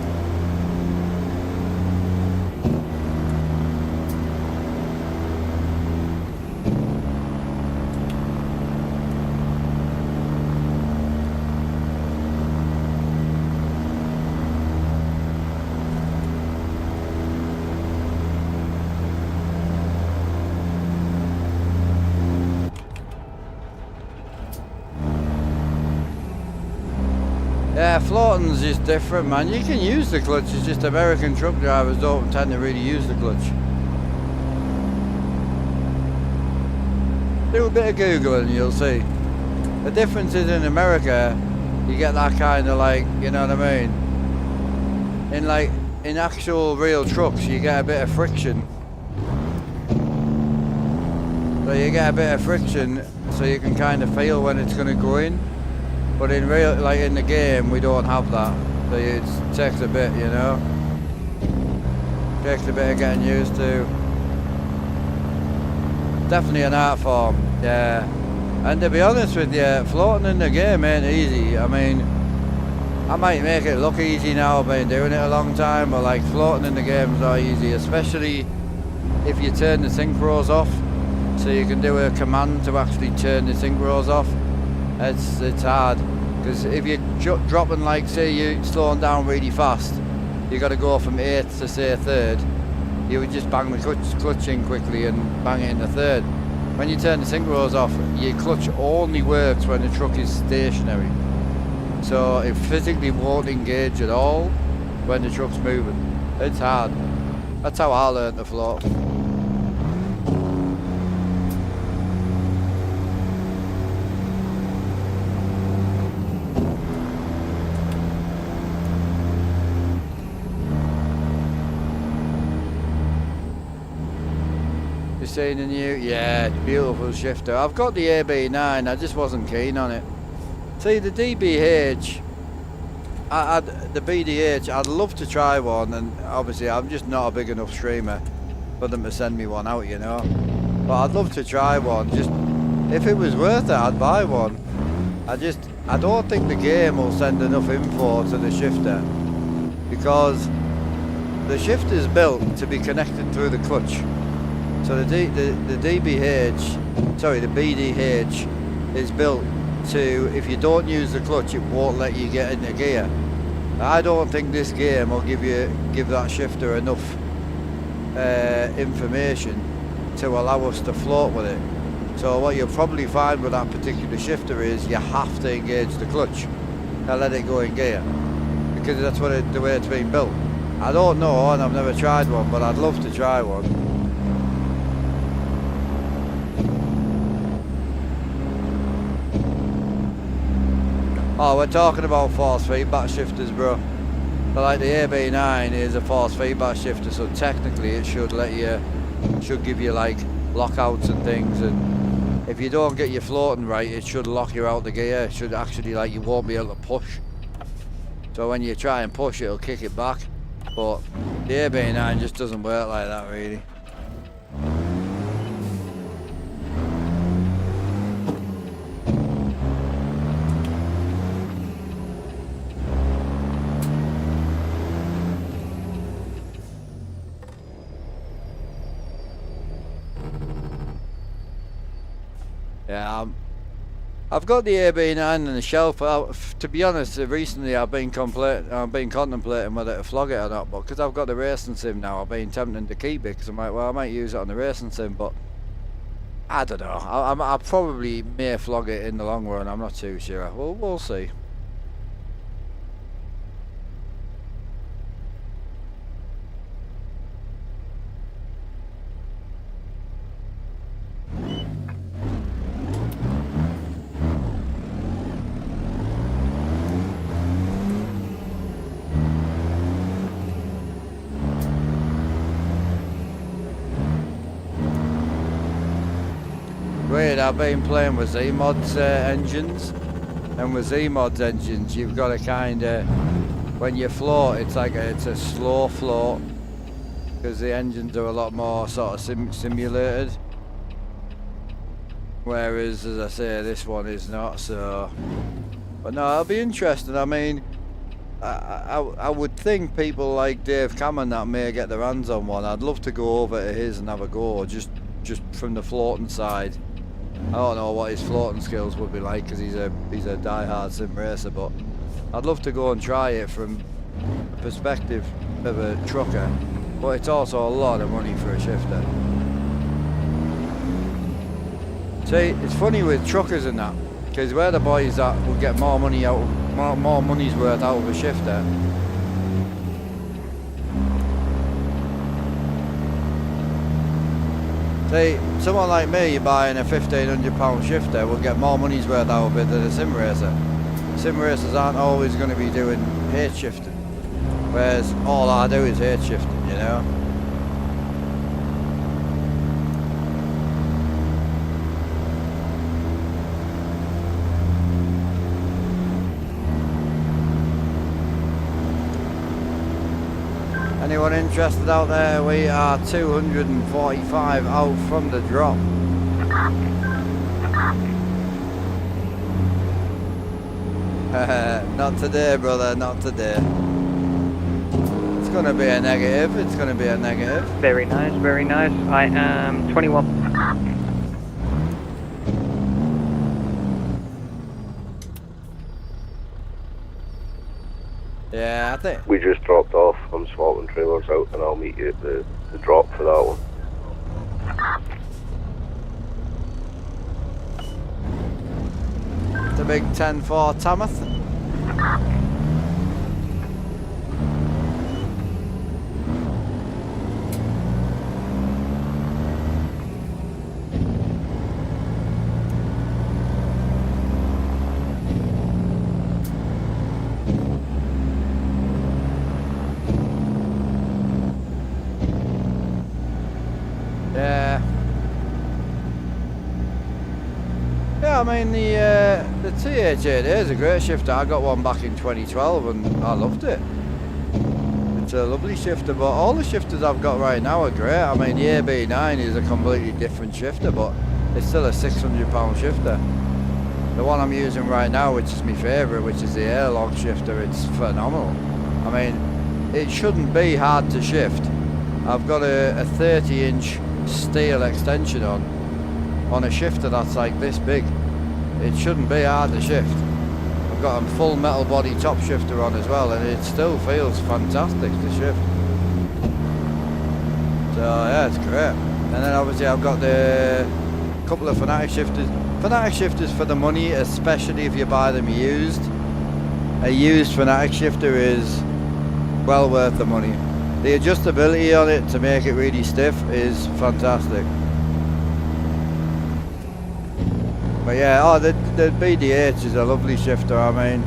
Yeah, floating's just different, man. You can use the clutch, it's just American truck drivers don't tend to really use the clutch. Do a bit of Googling and you'll see. The difference is in America, you get that kind of you know what I mean? In actual real trucks, you get a bit of friction. So you get a bit of friction, so you can kind of feel when it's going to go in. But in real, in the game, we don't have that. So it takes a bit, you know. Takes a bit of getting used to. Definitely an art form, yeah. And to be honest with you, floating in the game ain't easy. I mean, I might make it look easy now. I've been doing it a long time, but floating in the game's not easy, especially if you turn the synchros off. So you can do a command to actually turn the synchros off. It's hard, because if you're dropping, say you're slowing down really fast, you got to go from 8th to say 3rd. You would just bang the clutch in quickly and bang it in the 3rd. When you turn the synchros off, your clutch only works when the truck is stationary. So it physically won't engage at all when the truck's moving. It's hard. That's how I learned to float. Seen the new, yeah, beautiful shifter. I've got the AB9, I just wasn't keen on it. See, the DBH, the BDH, I'd love to try one, and obviously I'm just not a big enough streamer for them to send me one out, you know. But I'd love to try one. Just if it was worth it, I'd buy one. I don't think the game will send enough info to the shifter, because the shifter is built to be connected through the clutch. So the BDH is built to, if you don't use the clutch, it won't let you get into gear. I don't think this game will give that shifter enough information to allow us to float with it. So what you'll probably find with that particular shifter is you have to engage the clutch and let it go in gear, because that's the way it's been built. I don't know, and I've never tried one, but I'd love to try one. Oh, we're talking about force feedback shifters, bro. So the AB9 is a force feedback shifter, so technically it should give you lockouts and things, and if you don't get your floating right, it should lock you out the gear. It should actually, like, you won't be able to push. So when you try and push, it'll kick it back. But the AB9 just doesn't work like that, really. Yeah, I've got the AB9 on the shelf. To be honest, recently I've been contemplating whether to flog it or not. But because I've got the racing sim now, I've been tempting to keep it because I'm like, well, I might use it on the racing sim. But I don't know. I probably may flog it in the long run. I'm not too sure. We'll see. I've been playing with Z-Mod's engines, and with Z-Mod's engines you've got to kind of, when you float, it's like it's a slow float because the engines are a lot more sort of simulated, whereas, as I say, this one is not. So, but no, it'll be interesting. I mean, I would think people like Dave Cameron that may get their hands on one. I'd love to go over to his and have a go, just from the floating side. I don't know what his floating skills would be like because he's a die-hard sim racer, but I'd love to go and try it from the perspective of a trucker. But it's also a lot of money for a shifter. See, it's funny with truckers and that, because we're the boys that will get more money out, more money's worth out of a shifter. See, someone like me buying a £1,500 shifter will get more money's worth out of it than a sim racer. Sim racers aren't always going to be doing H shifting, whereas all I do is H shifting, you know. Anyone interested out there? We are 245 out from the drop. Not today, brother, not today. It's going to be a negative, it's going to be a negative. Very nice, very nice. I am 21. Yeah, I think We just dropped off. I'm swapping trailers out and I'll meet you at the drop for that one. the big 10-4 Tammoth. Yeah, I mean the TH8 is a great shifter. I got one back in 2012 and I loved it. It's a lovely shifter, but all the shifters I've got right now are great. I mean the AB9 is a completely different shifter, but it's still a £600 shifter. The one I'm using right now, which is my favourite, which is the airlock shifter, it's phenomenal. I mean, it shouldn't be hard to shift. I've got a 30-inch steel extension on a shifter that's like this big. It shouldn't be hard to shift. I've got a full metal body top shifter on as well, and it still feels fantastic to shift. So yeah, it's great. And then obviously I've got the couple of Fanatic shifters. Fanatic shifters for the money, especially if you buy them used. A used Fanatic shifter is well worth the money. The adjustability on it to make it really stiff is fantastic. But yeah, the BDH is a lovely shifter. I mean,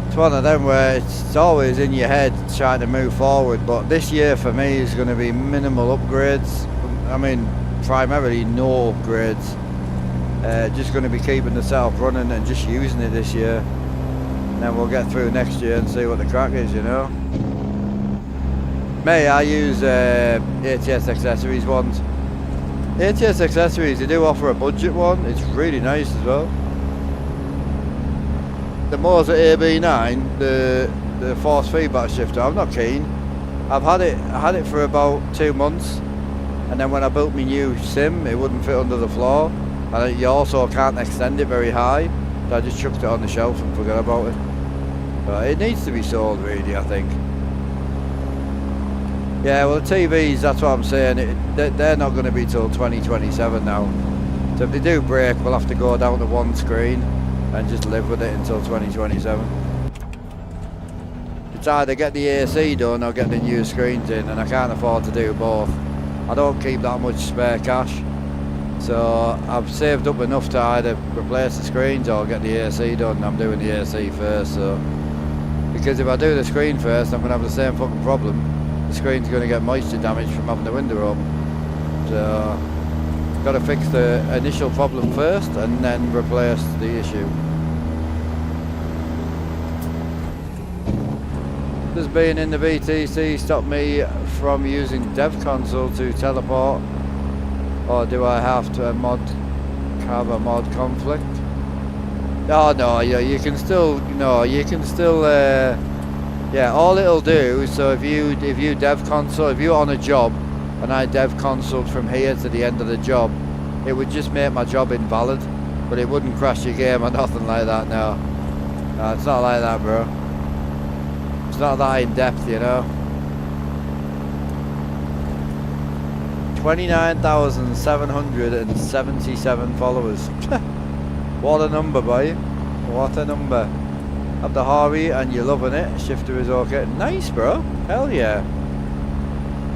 it's one of them where it's always in your head trying to move forward, but this year for me is going to be minimal upgrades. I mean, primarily no upgrades. Just going to be keeping the setup running and just using it this year. And then we'll get through next year and see what the crack is, you know. Me, I use ATS accessories ones. ATS accessories, they do offer a budget one. It's really nice as well. The Moser AB9, the force feedback shifter, I'm not keen. I had it for about 2 months, and then when I built my new sim, it wouldn't fit under the floor, and you also can't extend it very high, so I just chucked it on the shelf and forgot about it. But it needs to be sold, really, I think. Yeah, well, the TVs, that's what I'm saying, they're not going to be till 2027 now. So if they do break, we'll have to go down to one screen and just live with it until 2027. It's either get the AC done or get the new screens in, and I can't afford to do both. I don't keep that much spare cash, so I've saved up enough to either replace the screens or get the AC done. I'm doing the AC first, so because if I do the screen first, I'm going to have the same fucking problem. The screen's going to get moisture damage from having the window open. So got to fix the initial problem first and then replace the issue. Does being in the BTC stop me from using dev console to teleport, or do I have to have a mod conflict? Oh no, yeah, you can still, yeah, all it'll do, so if you dev console, if you're on a job and I dev consoled from here to the end of the job, it would just make my job invalid, but it wouldn't crash your game or nothing like that, no. No, it's not like that, bro. It's not that in depth, you know. 29,777 followers. What a number, boy. What a number. Have the Harry and you're loving it. Shifter is okay. Nice, bro. Hell yeah.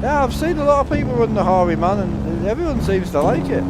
Yeah, I've seen a lot of people run the Harry, man, and everyone seems to like it.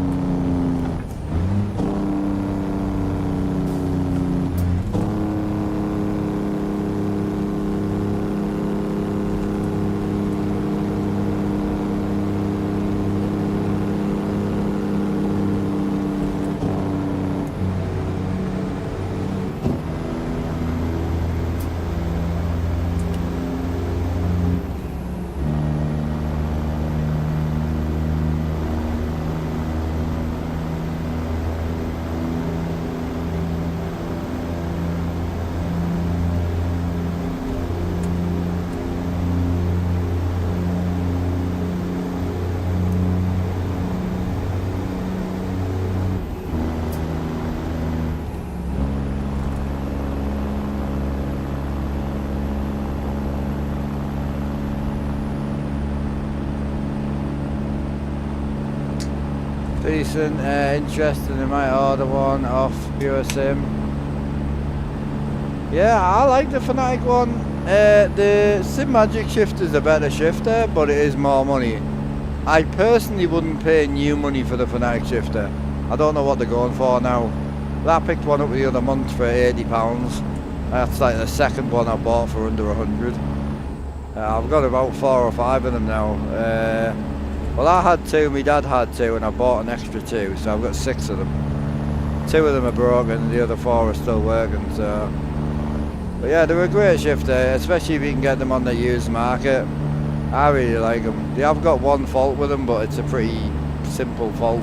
Decent, interested in my order one off Pure Sim. Yeah, I like the Fanatic one. The Sim Magic shifter is a better shifter, but it is more money. I personally wouldn't pay new money for the Fanatic shifter. I don't know what they're going for now. I picked one up the other month for £80. That's like the second one I bought for under 100. I've got about 4 or 5 of them now. Well, I had 2, my dad had 2, and I bought an extra 2, so I've got 6 of them. 2 of them are broken, and the other 4 are still working, so... But yeah, they're a great shifter, especially if you can get them on the used market. I really like them. They have got one fault with them, but it's a pretty simple fault.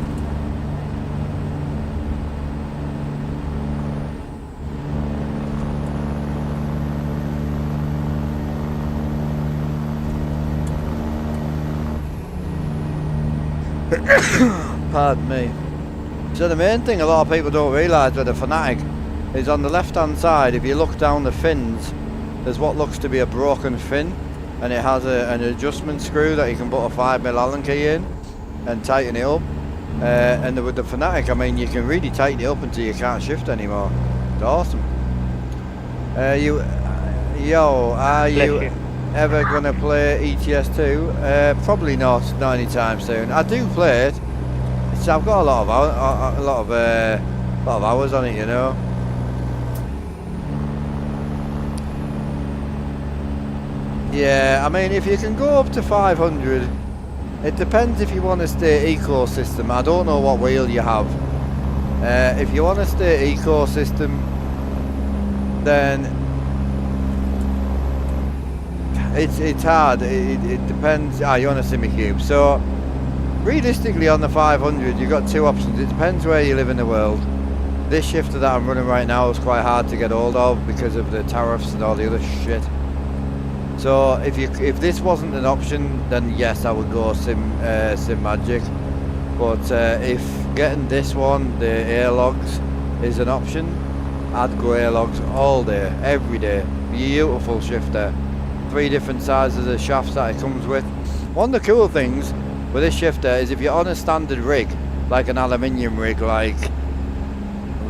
Pardon me. So the main thing a lot of people don't realise with a Fanatic is on the left hand side, if you look down the fins, there's what looks to be a broken fin, and it has an adjustment screw that you can put a 5mm Allen key in and tighten it up. And with the Fanatic, I mean, you can really tighten it up until you can't shift anymore. It's awesome. Are you ever gonna play ETS2? Probably not anytime soon. I do play it. I've got a lot of hours on it, you know. Yeah, I mean, if you can go up to 500, It depends if you want to stay ecosystem. I don't know what wheel you have. If you want to stay ecosystem, then it's hard. It depends. You want a semi-cube. So realistically on the 500 you've got two options. It depends where you live in the world. This shifter that I'm running right now is quite hard to get hold of because of the tariffs and all the other shit. So if this wasn't an option, then yes, I would go Sim Magic. But if getting this one, the airlogs, is an option, I'd go airlogs all day, every day. Beautiful shifter. 3 different sizes of shafts that it comes with. One of the cool things with this shifter is if you're on a standard rig, like an aluminium rig, like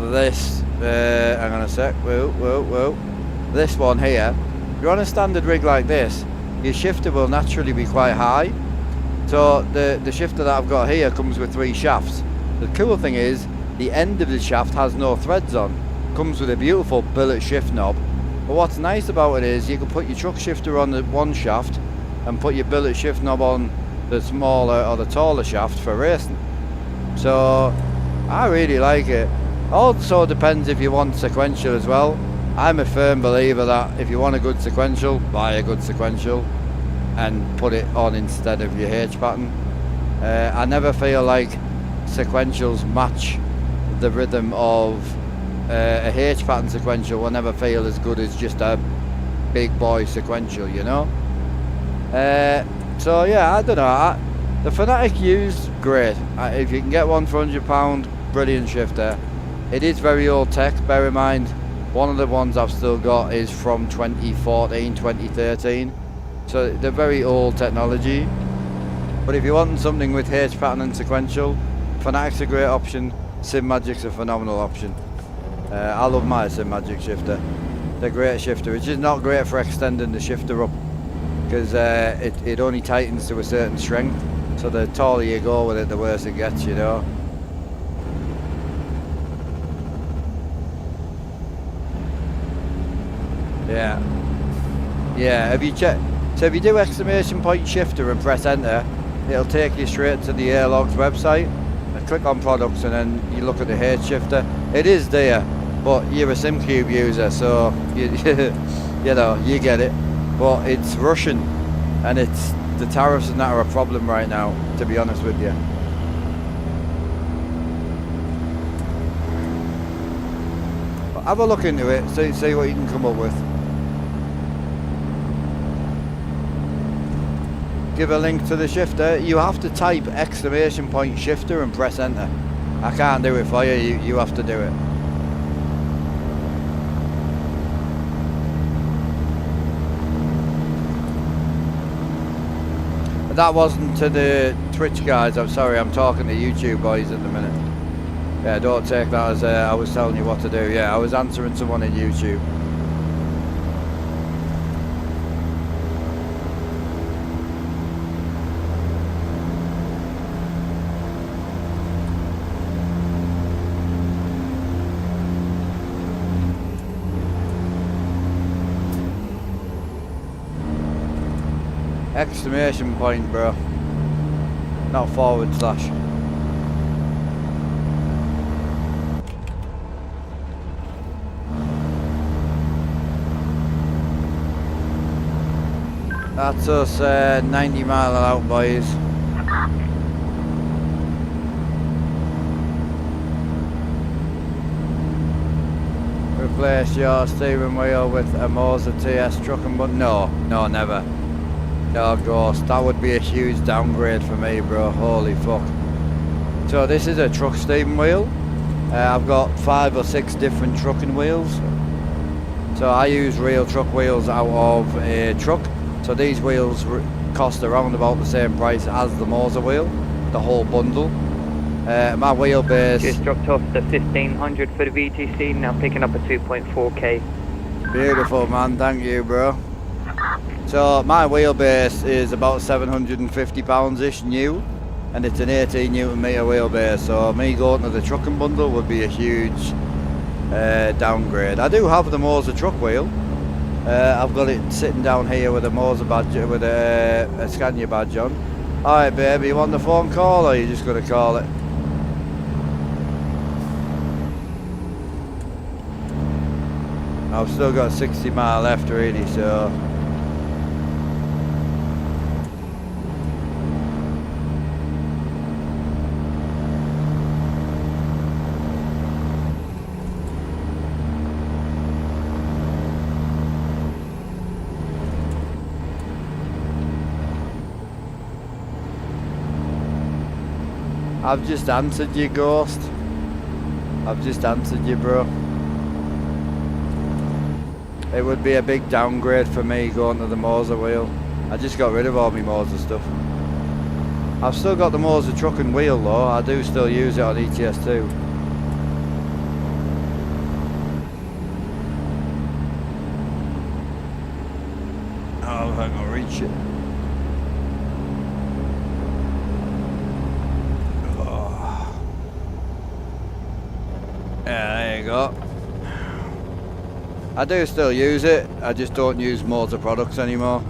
this, hang on a sec, whoa, this one here. If you're on a standard rig like this, your shifter will naturally be quite high. So the shifter that I've got here comes with 3 shafts. The cool thing is, the end of the shaft has no threads on. Comes with a beautiful billet shift knob. But what's nice about it is you can put your truck shifter on the one shaft and put your billet shift knob on the smaller or the taller shaft for racing. So I really like it. Also depends if you want sequential as well. I'm a firm believer that if you want a good sequential, buy a good sequential and put it on instead of your H pattern. I never feel like sequentials match the rhythm of a H pattern sequential. Will never feel as good as just a big boy sequential, you know. So yeah, I don't know. The Fanatic U's great. If you can get one for £100, brilliant shifter. It is very old tech. Bear in mind, one of the ones I've still got is from 2014, 2013. So they're very old technology. But if you want something with H pattern and sequential, Fanatic's a great option. Sim Magic's a phenomenal option. I love my Sim Magic shifter. They're great shifter. It's just not great for extending the shifter up because it only tightens to a certain strength. So the taller you go with it, the worse it gets, you know. Yeah, have you checked? So if you do exclamation point shifter and press enter, it'll take you straight to the Airlogs website and click on products and then you look at the H shifter. It is there, but you're a SimCube user, so you know, you get it. But it's Russian and it's the tariffs and that are a problem right now, to be honest with you. But have a look into it, see what you can come up with. Give a link to the shifter. You have to type exclamation point shifter and press enter. I can't do it for you, you have to do it. That wasn't to the Twitch guys, I'm sorry, I'm talking to YouTube boys at the minute. Yeah, don't take that as I was telling you what to do. Yeah, I was answering someone in YouTube. Exclamation point, bro, not forward slash. That's us 90 mile out, boys. Replace your steering wheel with a Moser TS trucking button? No, never. No, Ghost, that would be a huge downgrade for me, bro. Holy fuck. So this is a truck steering wheel. I've got 5 or 6 different trucking wheels. So I use real truck wheels out of a truck. So these wheels cost around about the same price as the Moser wheel, the whole bundle. My wheelbase... Just dropped off the 1500 for the VTC, now picking up a 2.4k. Beautiful, man, thank you, bro. So my wheelbase is about 750 pounds-ish new, and it's an 18 Newton meter wheelbase, so me going to the trucking bundle would be a huge downgrade. I do have the Moser truck wheel. I've got it sitting down here with a Moser badge, with a Scania badge on. Alright baby, you want the phone call or are you just gonna call it? I've still got 60 mile left really, so I've just answered you, Ghost. I've just answered you, bro. It would be a big downgrade for me going to the Moser wheel. I just got rid of all my Moser stuff. I've still got the Moser truck and wheel though. I do still use it on ETS too. Oh, I'm gonna reach it. Yeah, there you go. I do still use it, I just don't use Moser products anymore.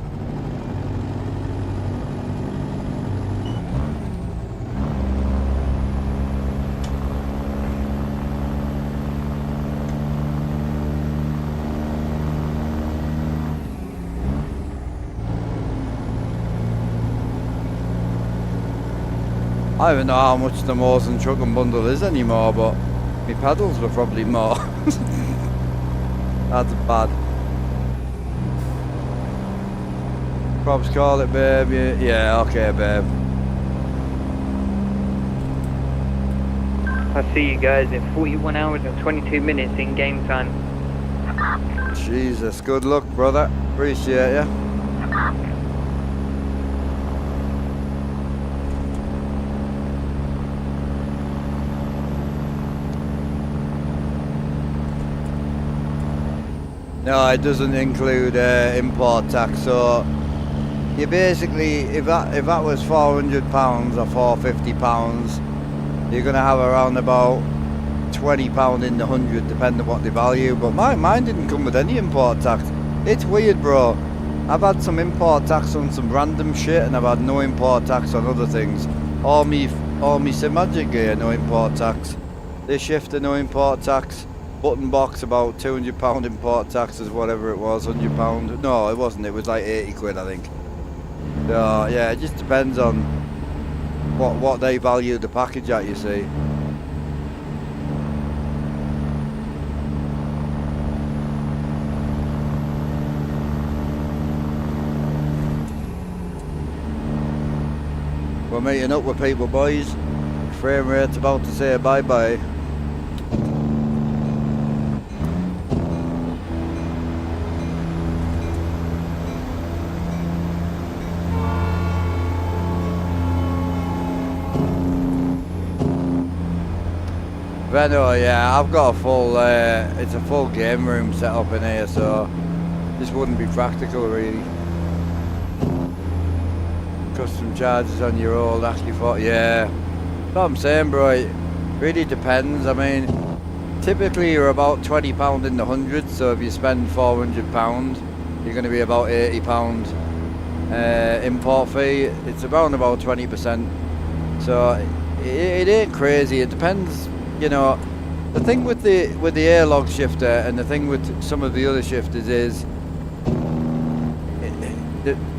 I don't even know how much the Moser truck and bundle is anymore, but my pedals were probably more. That's bad. Probs call it, babe. Yeah, okay, babe. I see you guys in 41 hours and 22 minutes in game time. Jesus, good luck, brother. Appreciate ya. No, it doesn't include import tax. So you basically, if that was £400 or £450, you're gonna have around about £20 in the 100, depending on what they value. But mine didn't come with any import tax. It's weird, bro. I've had some import tax on some random shit, and I've had no import tax on other things. All me Simagic gear, no import tax. This shifter, no import tax. Button box, about £200 import taxes, whatever it was, £100. No, it wasn't. It was like 80 quid, I think. So yeah, it just depends on what they value the package at, you see. We're meeting up with people, boys. Frame rate's about to say bye-bye. Renault, yeah, I've got a full, it's a full game room set up in here, so this wouldn't be practical really. Custom charges on your old AccuFort, yeah. That's what I'm saying, bro, it really depends. I mean, typically you're about £20 in the 100, so if you spend £400, you're going to be about £80 import fee. It's around about 20%, so it ain't crazy. It depends. You know, the thing with the airlog shifter and the thing with some of the other shifters is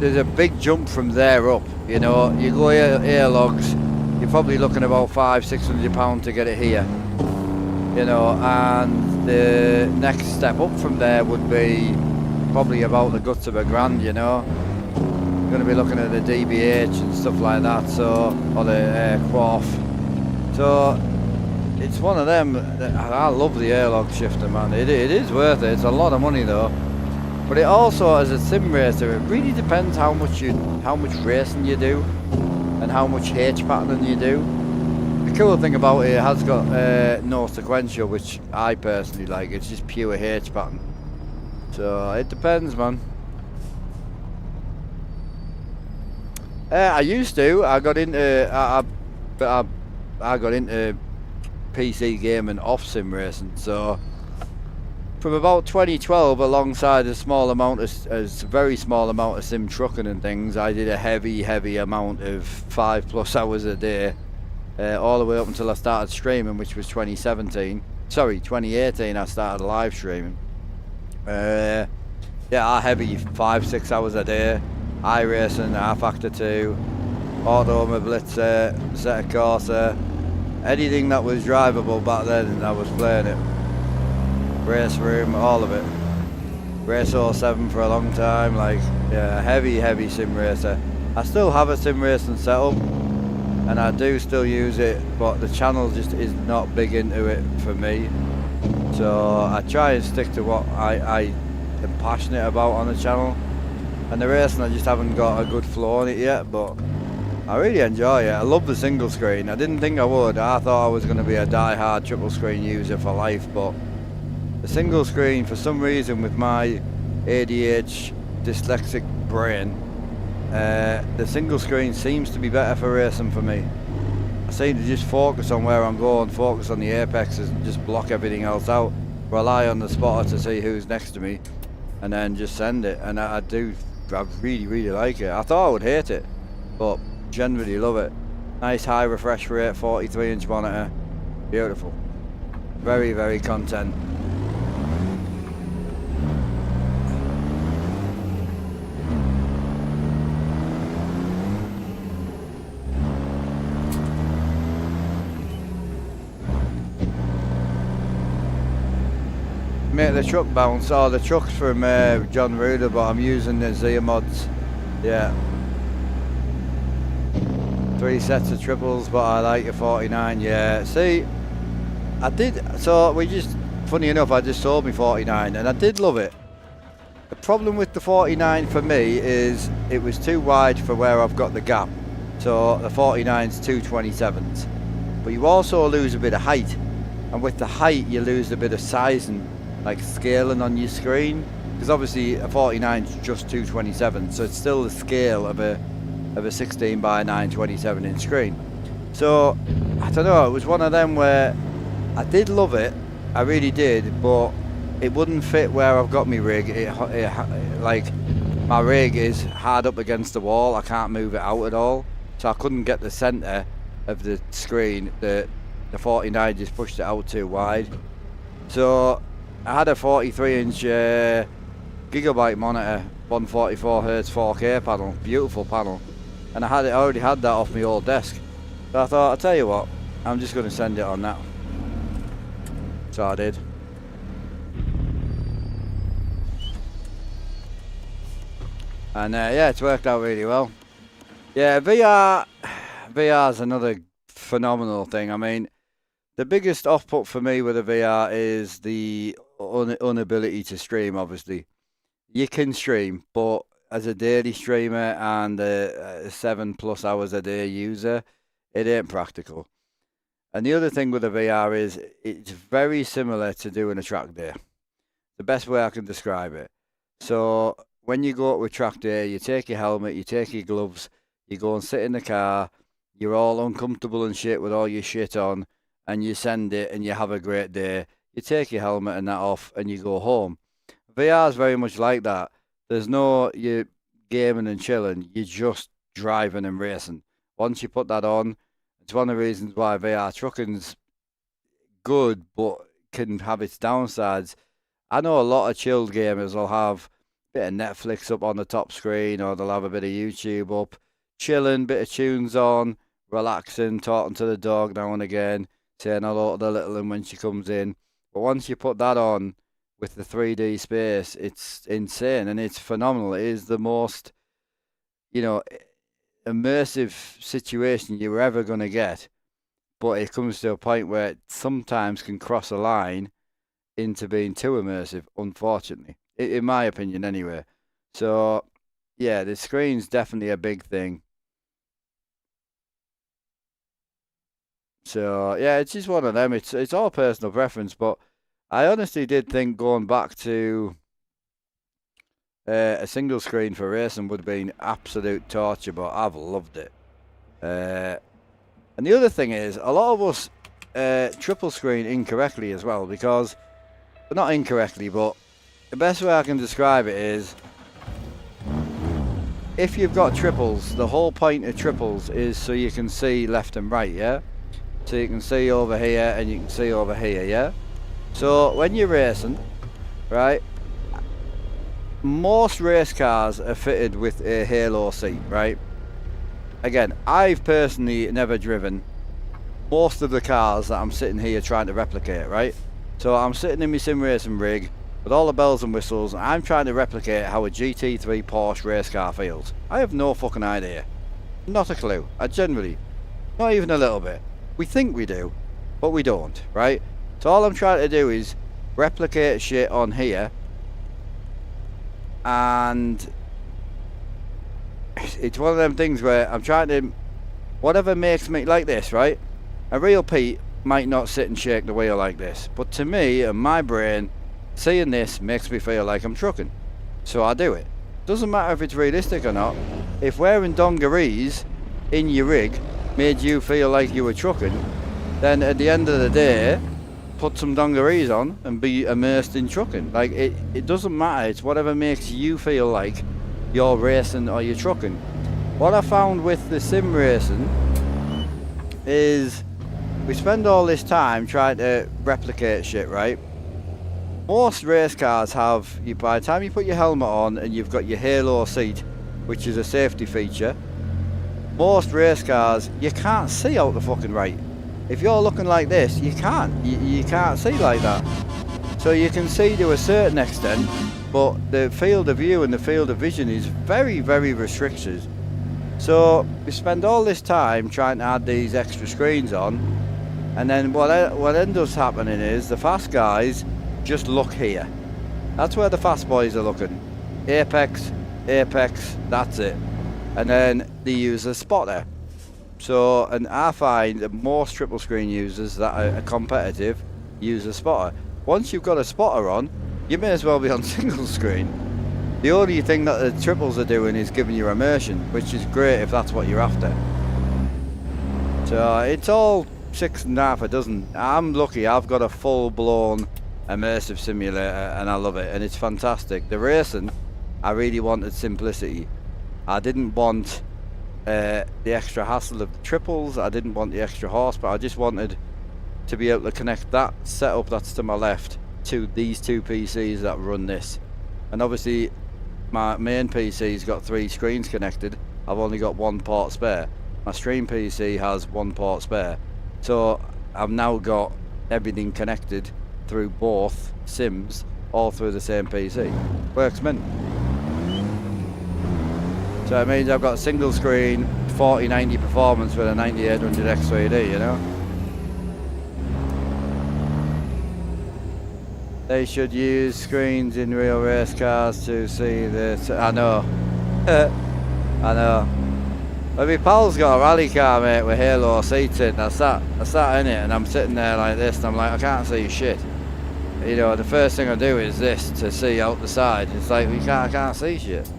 there's a big jump from there up. You know, you go airlogs, you're probably looking about £500–600 to get it here. You know, and the next step up from there would be probably about the guts of £1,000. You know, you're going to be looking at the DBH and stuff like that. So, or the Quaff. So it's one of them. I love the airlog shifter, man. It is worth it. It's a lot of money though. But it also, as a sim racer, it really depends how much racing you do and how much H patterning you do. The cool thing about it has got no sequential, which I personally like. It's just pure H pattern. So it depends, man. I used to. I got into. I got into PC gaming off sim racing, so from about 2012, alongside a small amount of, a very small amount of sim trucking and things, I did a heavy amount of 5+ hours a day, all the way up until I started streaming, which was 2017. Sorry, 2018. I started live streaming. Yeah, I heavy 5-6 hours a day. iRacing, R-Factor 2, Auto Mobility, Set Corsa, anything that was drivable back then, and I was playing it. Race Room, all of it. Race 07 for a long time, like, yeah, heavy sim racer. I still have a sim racing setup, and I do still use it, but the channel just is not big into it for me. So I try and stick to what I am passionate about on the channel. And the racing, I just haven't got a good flow on it yet, but I really enjoy it. I love the single screen. I didn't think I would. I thought I was going to be a die-hard triple screen user for life, but the single screen, for some reason, with my ADH dyslexic brain, the single screen seems to be better for racing for me. I seem to just focus on where I'm going, focus on the apexes, and just block everything else out. Rely on the spotter to see who's next to me, and then just send it. And I really like it. I thought I would hate it, but generally love it. Nice high refresh rate, 43-inch monitor, beautiful. Very content. Make the truck bounce. Oh, the truck's from John Ruder, but I'm using the Zia mods. Yeah. 3 sets of triples, but I like a 49. Yeah. See, I did. So we just, funny enough, I just sold me 49, and I did love it. The problem with the 49 for me is it was too wide for where I've got the gap. So the 49's 227s, but you also lose a bit of height, and with the height you lose a bit of sizing, like scaling on your screen, because obviously a 49 is just 227, so it's still the scale of a 16 by 9 27-inch screen. So I don't know, it was one of them where I did love it, I really did, but it wouldn't fit where I've got my rig. Like, my rig is hard up against the wall, I can't move it out at all, so I couldn't get the centre of the screen. The 49 just pushed it out too wide. So I had a 43-inch gigabyte monitor, 144Hz 4K panel, beautiful panel, and I already had that off my old desk. So I thought, I'll tell you what, I'm just going to send it on that. So I did. And yeah, it's worked out really well. Yeah, VR's another phenomenal thing. I mean, the biggest off-put for me with a VR is the inability to stream, obviously. You can stream, but as a daily streamer and a 7+ hours a day user, it ain't practical. And the other thing with a VR is it's very similar to doing a track day. The best way I can describe it. So when you go to a track day, you take your helmet, you take your gloves, you go and sit in the car, you're all uncomfortable and shit with all your shit on, and you send it and you have a great day. You take your helmet and that off and you go home. VR is very much like that. There's no you gaming and chilling, you're just driving and racing. Once you put that on, it's one of the reasons why VR trucking's good but can have its downsides. I know a lot of chilled gamers will have a bit of Netflix up on the top screen, or they'll have a bit of YouTube up, chilling, bit of tunes on, relaxing, talking to the dog now and again, saying hello to the little one when she comes in. But once you put that on with the 3D space, it's insane and it's phenomenal. It is the most, immersive situation you're ever going to get. But it comes to a point where it sometimes can cross a line into being too immersive, unfortunately. In my opinion, anyway. So, yeah, the screen's definitely a big thing. So, yeah, it's just one of them. It's all personal preference, but I honestly did think going back to a single screen for racing would have been absolute torture, but I've loved it. And the other thing is, a lot of us triple screen incorrectly as well, because not incorrectly, but the best way I can describe it is, if you've got triples, the whole point of triples is so you can see left and right, yeah? So you can see over here and you can see over here, yeah? So when you're racing, right, most race cars are fitted with a halo seat, right? Again, I've personally never driven most of the cars that I'm sitting here trying to replicate, right? So I'm sitting in my sim racing rig with all the bells and whistles, and I'm trying to replicate how a GT3 Porsche race car feels. I have no fucking idea. Not a clue. I generally, not even a little bit. We think we do, but we don't, right? So all I'm trying to do is replicate shit on here, and it's one of them things where I'm trying to, whatever makes me like this, right? A real Pete might not sit and shake the wheel like this, but to me and my brain, seeing this makes me feel like I'm trucking, so I do it. Doesn't matter if it's realistic or not. If wearing dungarees in your rig made you feel like you were trucking, then at the end of the day, put some dungarees on and be immersed in trucking. Like, it doesn't matter. It's whatever makes you feel like you're racing or you're trucking. What I found with the sim racing is we spend all this time trying to replicate shit, right? Most race cars have, by the time you put your helmet on and you've got your halo seat, which is a safety feature, most race cars, you can't see out the fucking right. If you're looking like this, you can't. You can't see like that. So you can see to a certain extent, but the field of view and the field of vision is very, very restricted. So we spend all this time trying to add these extra screens on, and then what ends up happening is the fast guys just look here. That's where the fast boys are looking. Apex, that's it. And then they use a spotter. So, and I find that most triple screen users that are competitive use a spotter. Once you've got a spotter on, you may as well be on single screen. The only thing that the triples are doing is giving you immersion, which is great if that's what you're after. So it's all 6.5 a dozen. I'm lucky, I've got a full-blown immersive simulator and I love it, and it's fantastic. The racing, I really wanted simplicity. I didn't want the extra hassle of the triples, I didn't want the extra horsepower. I just wanted to be able to connect that setup that's to my left to these two PCs that run this. And obviously my main PC's got 3 screens connected. I've only got 1 port spare. My stream PC has 1 port spare. So I've now got everything connected through both sims, all through the same PC. Works mint. So it means I've got single screen 4090 performance with a 9800 X3D, you know. They should use screens in real race cars to see this. I know. I know. But my pal's got a rally car, mate, with halo seats in. I sat in it and I'm sitting there like this and I'm like, I can't see shit. You know, the first thing I do is this to see out the side. It's like, I can't see shit.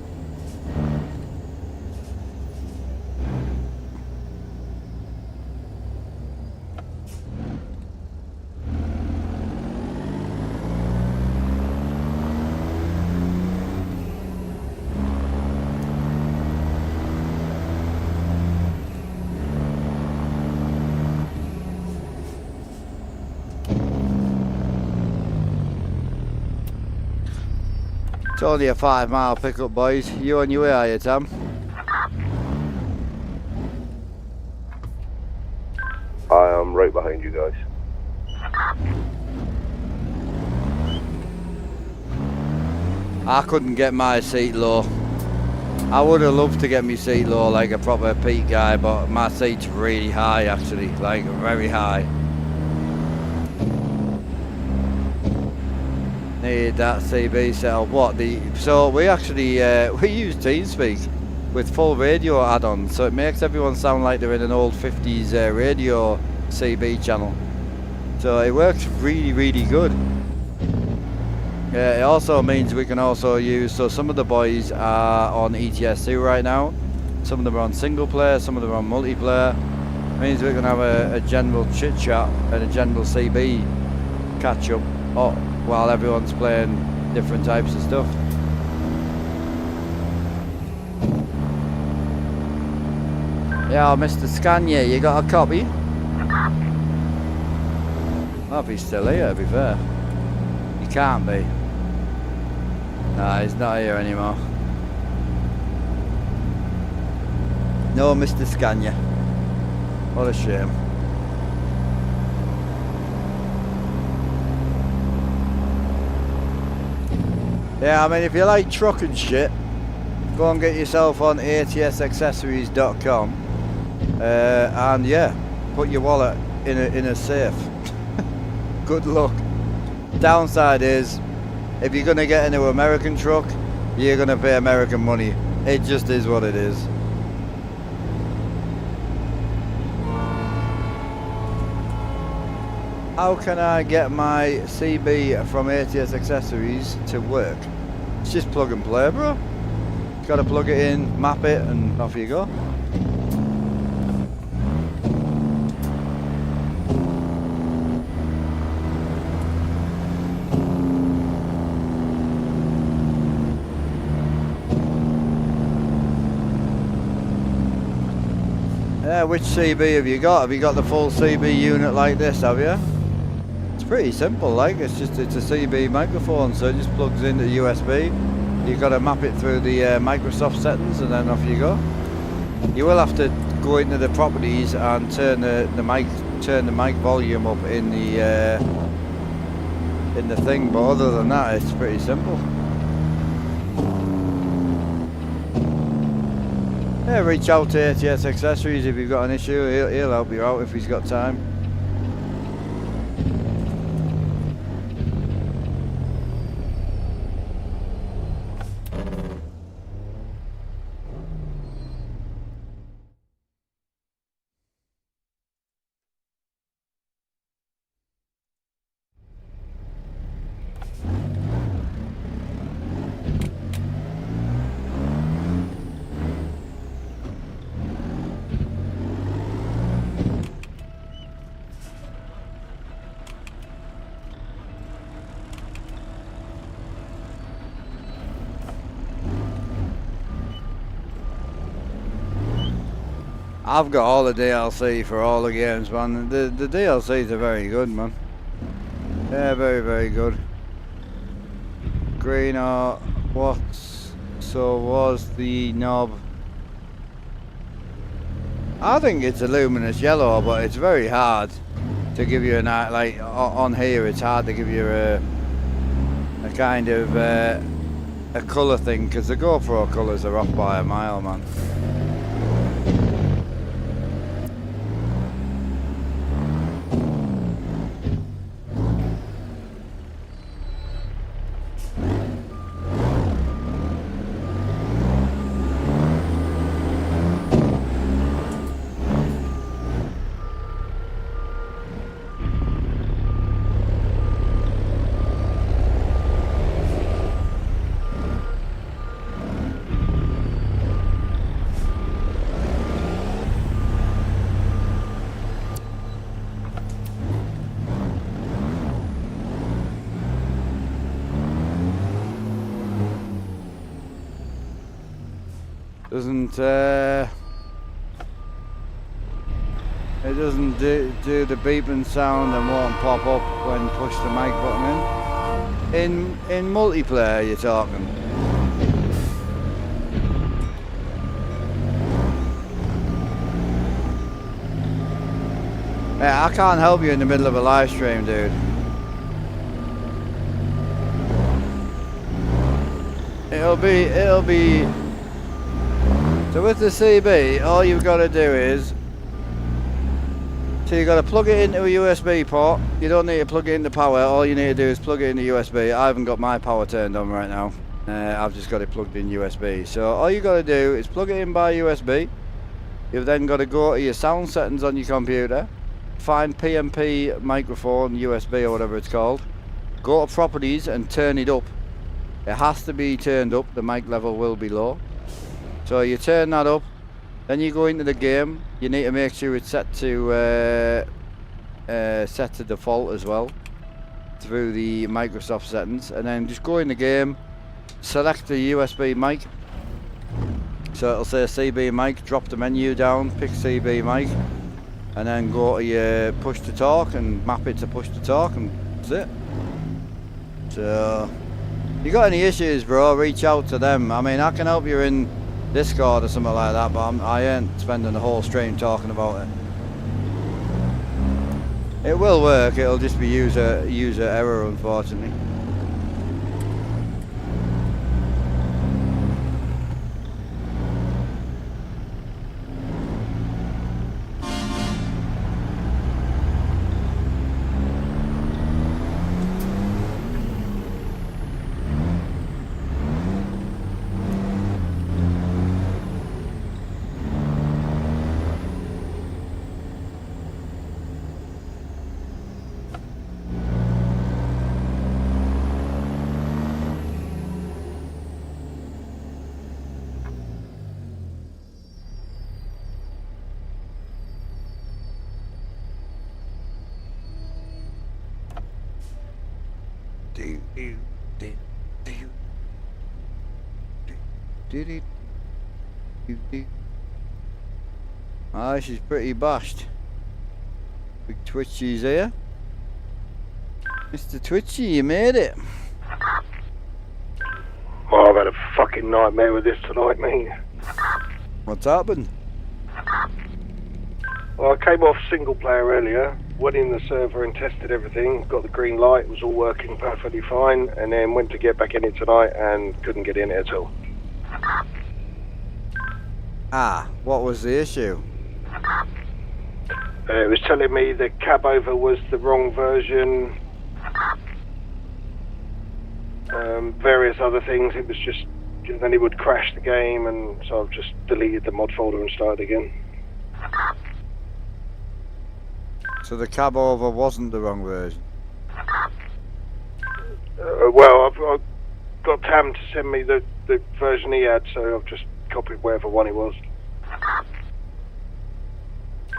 It's only a 5-mile pickup, boys. You on your way, are you, Tom? I am right behind you guys. I couldn't get my seat low. I would have loved to get my seat low like a proper Pete guy, but my seat's really high actually, like very high. Need that CB setup. What the? So we actually we use TeamSpeak with full radio add-on, so it makes everyone sound like they're in an old 50s radio CB channel. So it works really, really good. It also means we can also use. So some of the boys are on ETS2 right now. Some of them are on single player. Some of them are on multiplayer. It means we can have a general chit chat and a general CB catch up. Oh. while everyone's playing different types of stuff. Yeah, Mr. Scania, you got a copy? Well, if he's still here, to be fair. He can't be. Nah, he's not here anymore. No, Mr. Scania. What a shame. Yeah, I mean, if you like truck and shit, go and get yourself on atsaccessories.com. And yeah, put your wallet in a safe. Good luck. Downside is, if you're gonna get into an American truck, you're gonna pay American money. It just is what it is. How can I get my CB from ATS Accessories to work? It's just plug and play, bro. Gotta plug it in, map it, and off you go. Yeah, which CB have you got? Have you got the full CB unit like this, have you? It's pretty simple, like, it's a CB microphone, so it just plugs into USB. You've got to map it through the Microsoft settings, and then off you go. You will have to go into the properties and turn the mic volume up in the thing, but other than that, it's pretty simple. Yeah, reach out to ATS Accessories if you've got an issue. He'll help you out if he's got time. I've got all the DLC for all the games, man. The DLCs are very good, man. Yeah, very, very good. Green or what? So was the knob? I think it's a luminous yellow, but it's very hard to give you like on here. It's hard to give you a kind of a colour thing, because the GoPro colours are off by a mile, man. It doesn't do the beeping sound and won't pop up when push the mic button in. In multiplayer, you're talking. Yeah, I can't help you in the middle of a live stream, dude. It'll be. So with the CB, all you've got to do is, so you've got to plug it into a USB port. You don't need to plug it into power. All you need to do is plug it into USB. I haven't got my power turned on right now. I've just got it plugged in USB. So all you got to do is plug it in by USB. You've then got to go to your sound settings on your computer, find PMP microphone USB or whatever it's called, go to properties and turn it up. It has to be turned up. The mic level will be low. So you turn that up, then you go into the game. You need to make sure it's set to default as well. through the Microsoft settings, and then just go in the game, select the USB mic. So it'll say CB mic, drop the menu down, pick CB mic, and then go to your push to talk and map it to push to talk, and that's it. So, if you got any issues, bro, reach out to them. I mean, I can help you in Discord or something like that, but I ain't spending the whole stream talking about it. It will work, it'll just be user error, unfortunately. Ah, she's pretty bashed. Big Twitchy's here. Mr. Twitchy, you made it. Oh, I've had a fucking nightmare with this tonight, mate. What's happened? Well, I came off single player earlier, went in the server and tested everything, got the green light, was all working perfectly fine, and then went to get back in it tonight and couldn't get in it at all. Ah, what was the issue? It was telling me the cab over was the wrong version, various other things. It was just, then it would crash the game, and so I've just deleted the mod folder and started again. So the cab over wasn't the wrong version? Well, I've got Tam to send me the version he had, so I've just copied whatever one it was.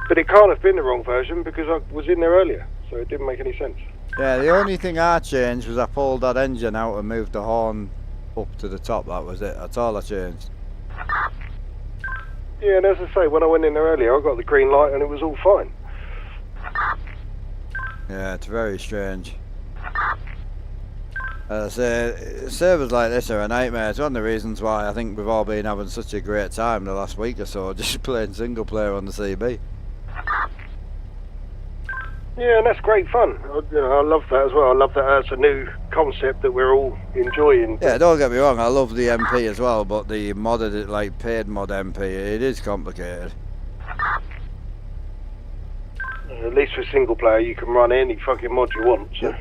But it can't have been the wrong version because I was in there earlier, so it didn't make any sense. Yeah, the only thing I changed was I pulled that engine out and moved the horn up to the top, that was it. That's all I changed. Yeah, and as I say, when I went in there earlier, I got the green light and it was all fine. Yeah, it's very strange. As I say, servers like this are a nightmare. It's one of the reasons why I think we've all been having such a great time the last week or so, just playing single player on the CB. Yeah, and that's great fun. I love that as well. I love that that's a new concept that we're all enjoying. Yeah, don't get me wrong, I love the MP as well, but the modded, like paid mod MP, it is complicated. At least for single player, you can run any fucking mod you want. So.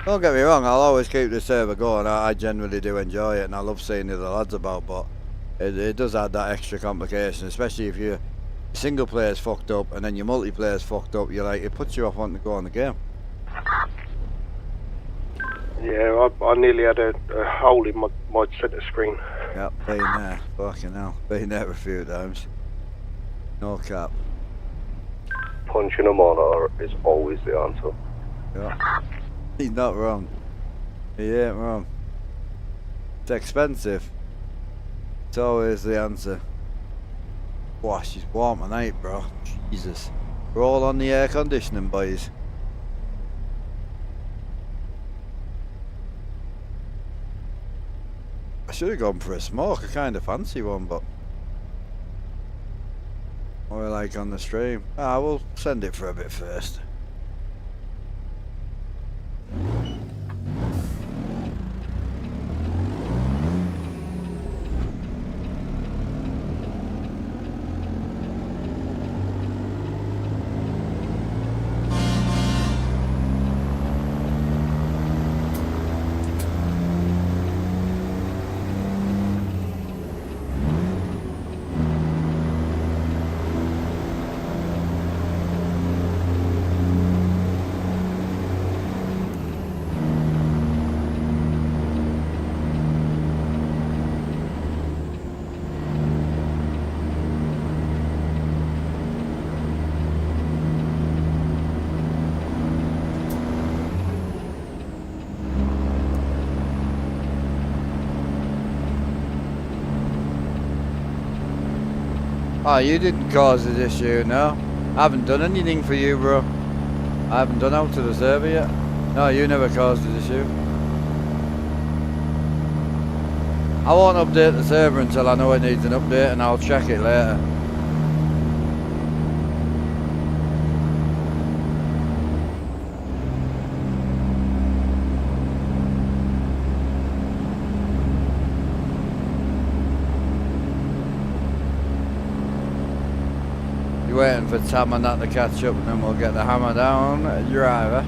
Don't get me wrong, I'll always keep the server going. I generally do enjoy it, and I love seeing the other lads about, but it does add that extra complication, especially if your single player's fucked up and then your multiplayer's fucked up. You're like, it puts you off wanting to go on the game. Yeah, I nearly had a hole in my centre screen. Yep, been there. Fucking hell. Been there a few times. No cap. Punching a monitor is always the answer. Yeah. He's not wrong. He ain't wrong. It's expensive. It's always the answer. Wow, she's warm tonight, bro. Jesus. We're all on the air conditioning, boys. I should have gone for a smoke. I kind of fancy one, but what I like on the stream. Ah, we'll send it for a bit first. Oh, you didn't cause this issue, no? I haven't done anything for you, bro. I haven't done out to the server yet. No, you never caused this issue. I won't update the server until I know it needs an update, and I'll check it later. You're waiting for Tam and that to catch up, and then we'll get the hammer down driver.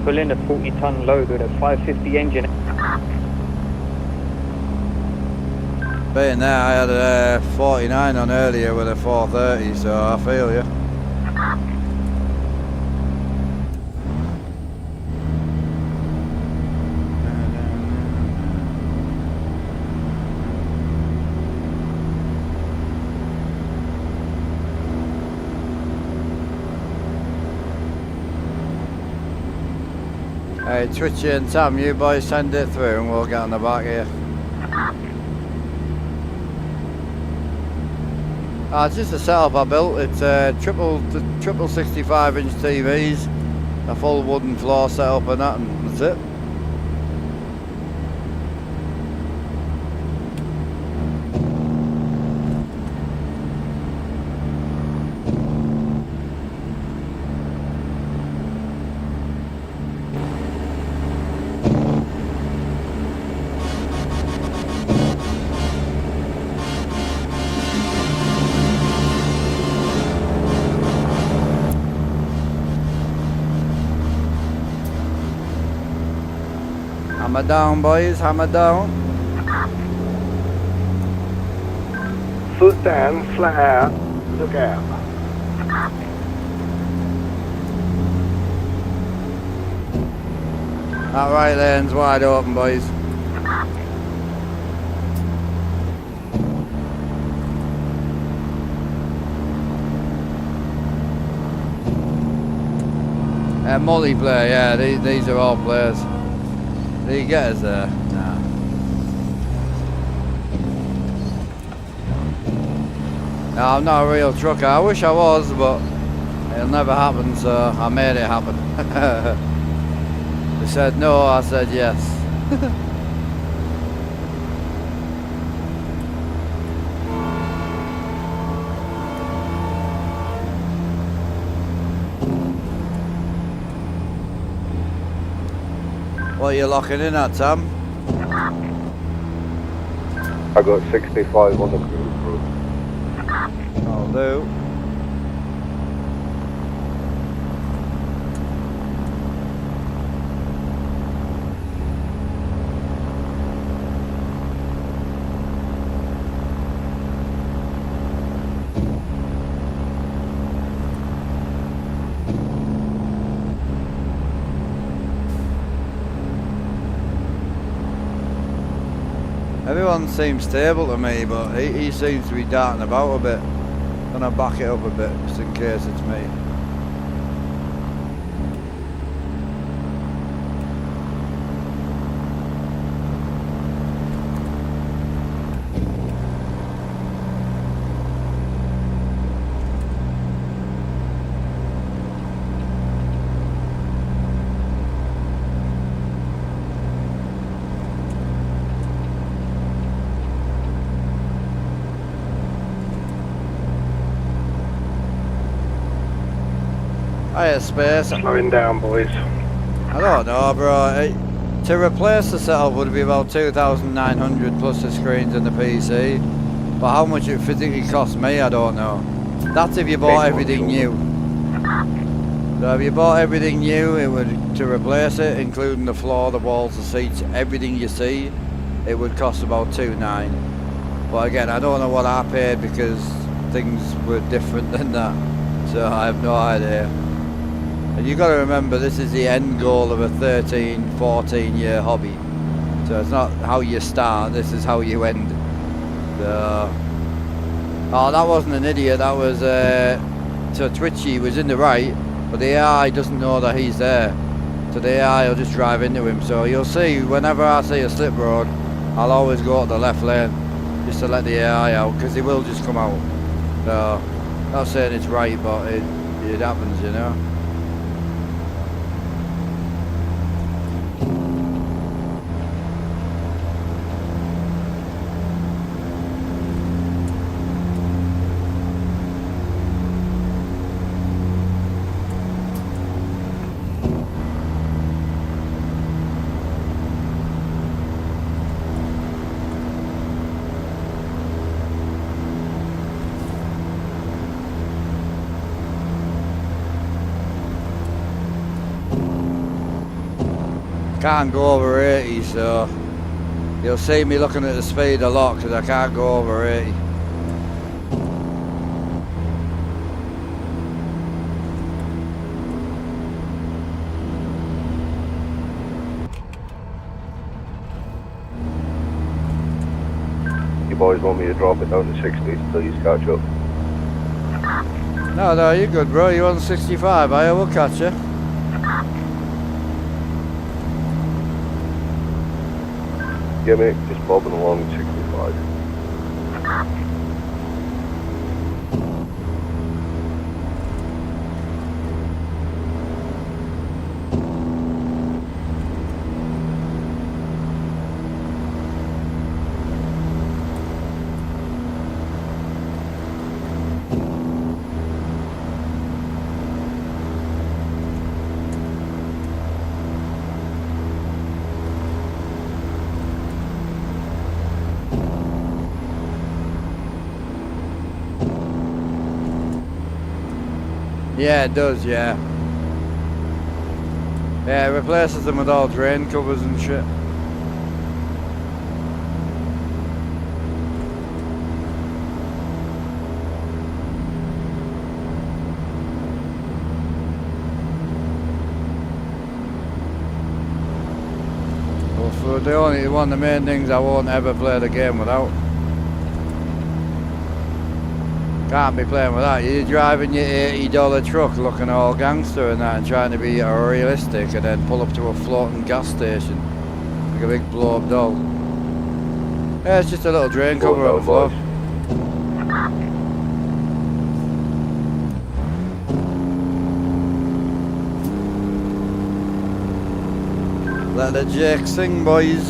Pull in a 40-ton load with a 550 engine. Being there, I had a 49 on earlier with a 430, so I feel you. Hey, Twitchy and Tam, you boys send it through and we'll get on the back here. It's just a setup I built. It's triple 65-inch TVs, a full wooden floor setup and that, and that's it. Hammer down, boys, hammer down. Foot down, flat out, look out. That right lane's wide open, boys. Multiplayer, yeah, these are all players. Did you get us there? Nah. No, I'm not a real trucker. I wish I was, but it'll never happen, so I made it happen. They said no, I said yes. What are you locking in at, Tam? I got 65 on the cruise crew. I'll do. Everyone seems stable to me, but he seems to be darting about a bit. Gonna back it up a bit, just in case it's me. Hiya, Space. Slowing down, boys. I don't know, bro. To replace the setup would be about 2,900 plus the screens and the PC. But how much it physically cost me, I don't know. That's if you bought everything new. So if you bought everything new, it would, to replace it, including the floor, the walls, the seats, everything you see, it would cost about 2,900. But again, I don't know what I paid because things were different than that. So I have no idea. And you got to remember, this is the end goal of a 13, 14 year hobby. So it's not how you start, this is how you end. So, oh, that wasn't an idiot, that was so Twitchy was in the right, but the AI doesn't know that he's there. So the AI will just drive into him. So you'll see, whenever I see a slip road, I'll always go to the left lane, just to let the AI out, because he will just come out. So, not saying it's right, but it happens, you know. Can't go over 80, so you'll see me looking at the speed a lot because I can't go over 80. You boys want me to drop it down to 60 until you catch up? No, you're good, bro. You're on 65, I will catch you. Yeah, mate, just bobbing along at 65. Yeah, it does, yeah. Yeah, it replaces them with all drain covers and shit. Well, for the only one of the main things I won't ever play the game without. Can't be playing with that. You're driving your $80 truck looking all gangster and that and trying to be realistic and then pull up to a floating gas station like a big blow up doll. Yeah, it's just a little drain cover on the floor. Let the Jake sing, boys.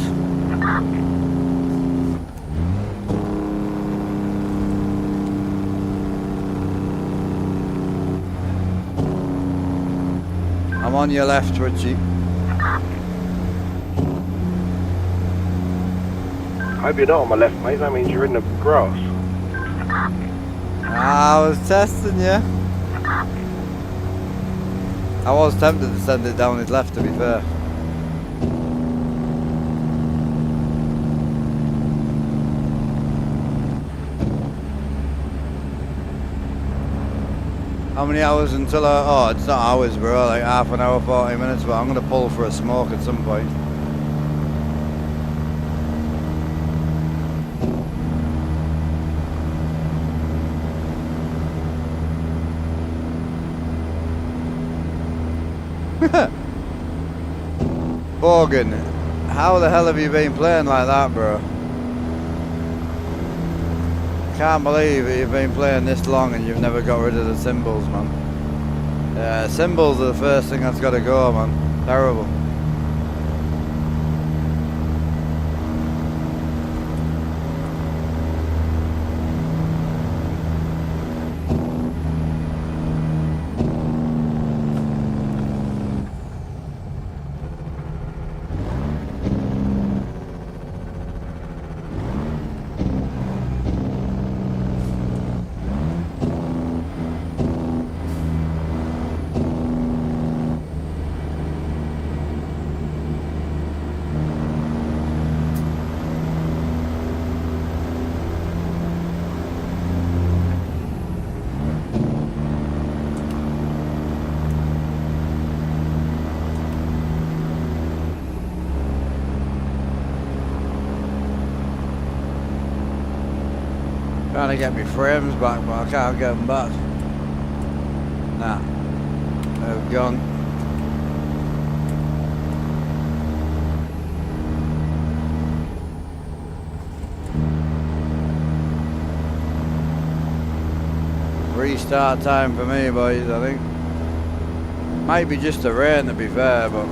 I'm on your left, Twitchy. I hope you're not on my left, mate. That means you're in the grass. I was testing you. I was tempted to send it down his left, to be fair. How many hours until oh, it's not hours, bro, like half an hour, 40 minutes, but I'm going to pull for a smoke at some point. Bogan, how the hell have you been playing like that, bro? Can't believe you've been playing this long and you've never got rid of the symbols, man. Yeah, symbols are the first thing that's got to go, man. Terrible. Trying to get my frames back, but I can't get them back. Nah, they've gone. Restart time for me, boys, I think. Might be just the rain, to be fair, but...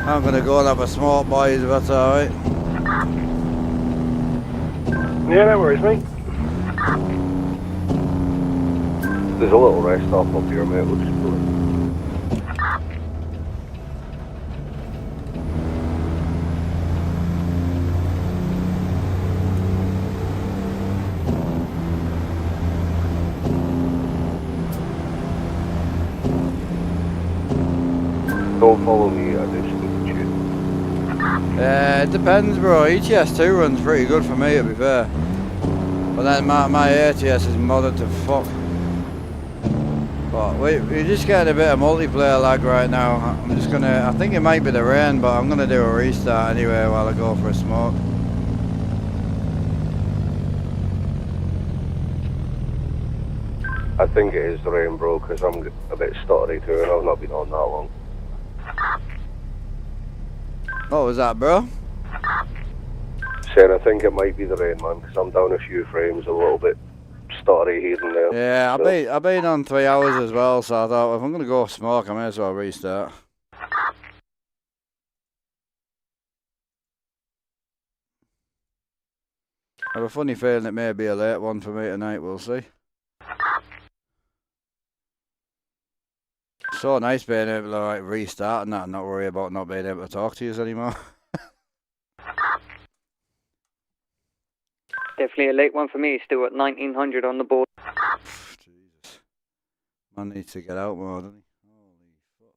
I'm gonna go and have a smoke, boys, if that's alright. Yeah, no worries, mate. There's a little rest stop up here, mate. We'll just pull it. Don't follow me, I just need to shoot. It depends, bro. ATS 2 runs pretty good for me, to be fair. But then my ATS is modded to fuck. But we're just getting a bit of multiplayer lag right now. I'm just gonna, I think it might be the rain, but I'm gonna do a restart anyway while I go for a smoke. I think it is the rain, bro, because I'm a bit stuttery too, and I've not been on that long. What was that, bro? Saying I think it might be the rain, man, because I'm down a few frames, a little bit stuttery here and there. Yeah, So. I've been on 3 hours as well, so I thought if I'm gonna go smoke, I may as well restart. I have a funny feeling it may be a late one for me tonight, we'll see. So nice being able to like restart and that and not worry about not being able to talk to you anymore. Definitely a late one for me, still at 1900 on the board. Jesus. Man needs to get out more, doesn't he? Holy fuck.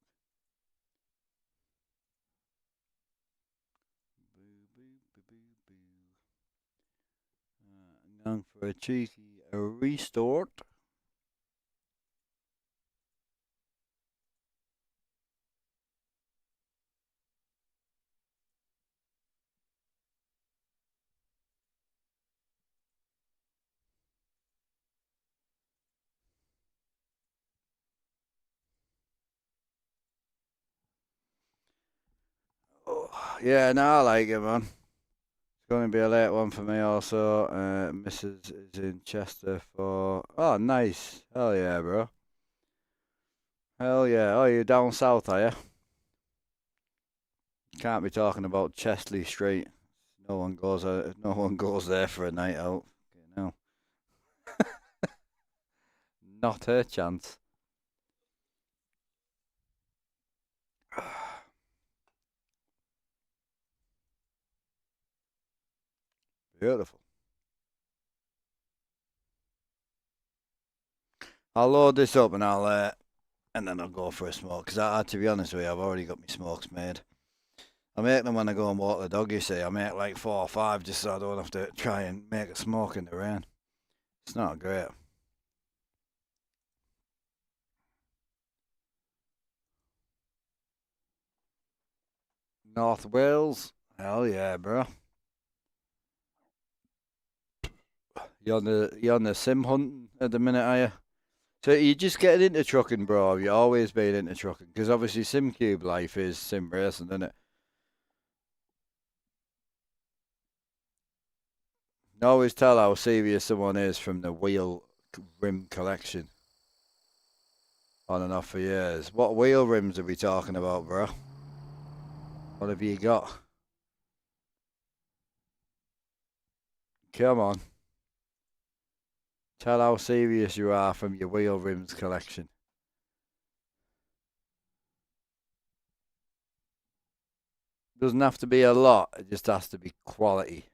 I'm going for a cheeky restart. Oh, yeah, no, I like it, man. It's going to be a late one for me also. Mrs. is in Chester for... Oh, nice. Hell yeah, bro. Hell yeah. Oh, you're down south, are you? Can't be talking about Chesley Street. No one goes there for a night out. You know. Not a chance. Beautiful. I'll load this up and and then I'll go for a smoke. Because to be honest with you, I've already got my smokes made. I make them when I go and walk the dog, you see. I make like 4 or 5 just so I don't have to try and make a smoke in the rain. It's not great. North Wales. Hell yeah, bro. You on the sim hunting at the minute, are you? So you just getting into trucking, bro? Have you always been into trucking? Because obviously SimCube life is sim racing, isn't it? You always tell how serious someone is from the wheel rim collection. On and off for years. What wheel rims are we talking about, bro? What have you got? Come on. Tell how serious you are from your wheel rims collection. Doesn't have to be a lot. It just has to be quality.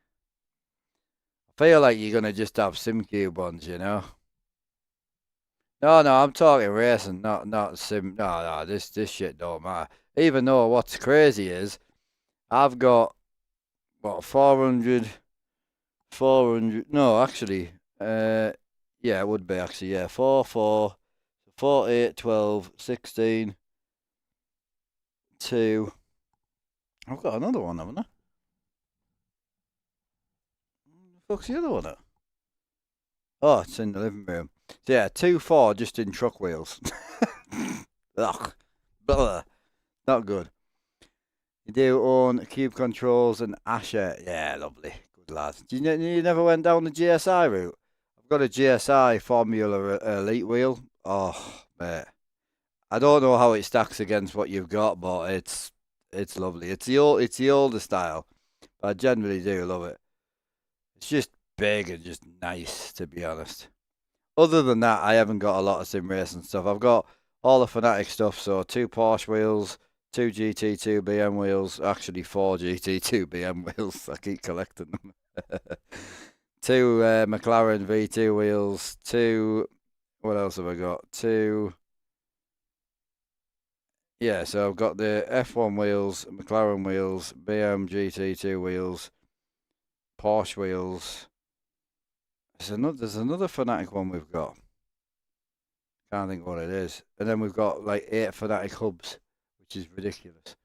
I feel like you're gonna just have SimCube ones, you know. No, I'm talking racing, not sim. No, this shit don't matter. Even though what's crazy is, I've got what 400. No, actually, yeah, it would be actually, yeah, 4, 8, 12, 16, 2. I've got another one, haven't I? Where the fuck's the other one at? Oh, it's in the living room. So yeah, 2, 4 just in truck wheels. Ugh. Blah. Not good. You do own Cube Controls and Asher. Yeah, lovely. Good lad. You never went down the GSI route? I've got a GSI Formula Elite wheel. Oh, mate. I don't know how it stacks against what you've got, but it's lovely. It's the older style. But I generally do love it. It's just big and just nice, to be honest. Other than that, I haven't got a lot of sim racing stuff. I've got all the Fanatic stuff, so 2 Porsche wheels, 2 GT2 BM wheels, actually 4 GT2 BM wheels. I keep collecting them. 2 McLaren V2 wheels, 2. What else have I got? 2. Yeah, so I've got the F1 wheels, McLaren wheels, BM GT2 wheels, Porsche wheels. There's another Fanatic one we've got. Can't think what it is. And then we've got like 8 Fanatic hubs, which is ridiculous.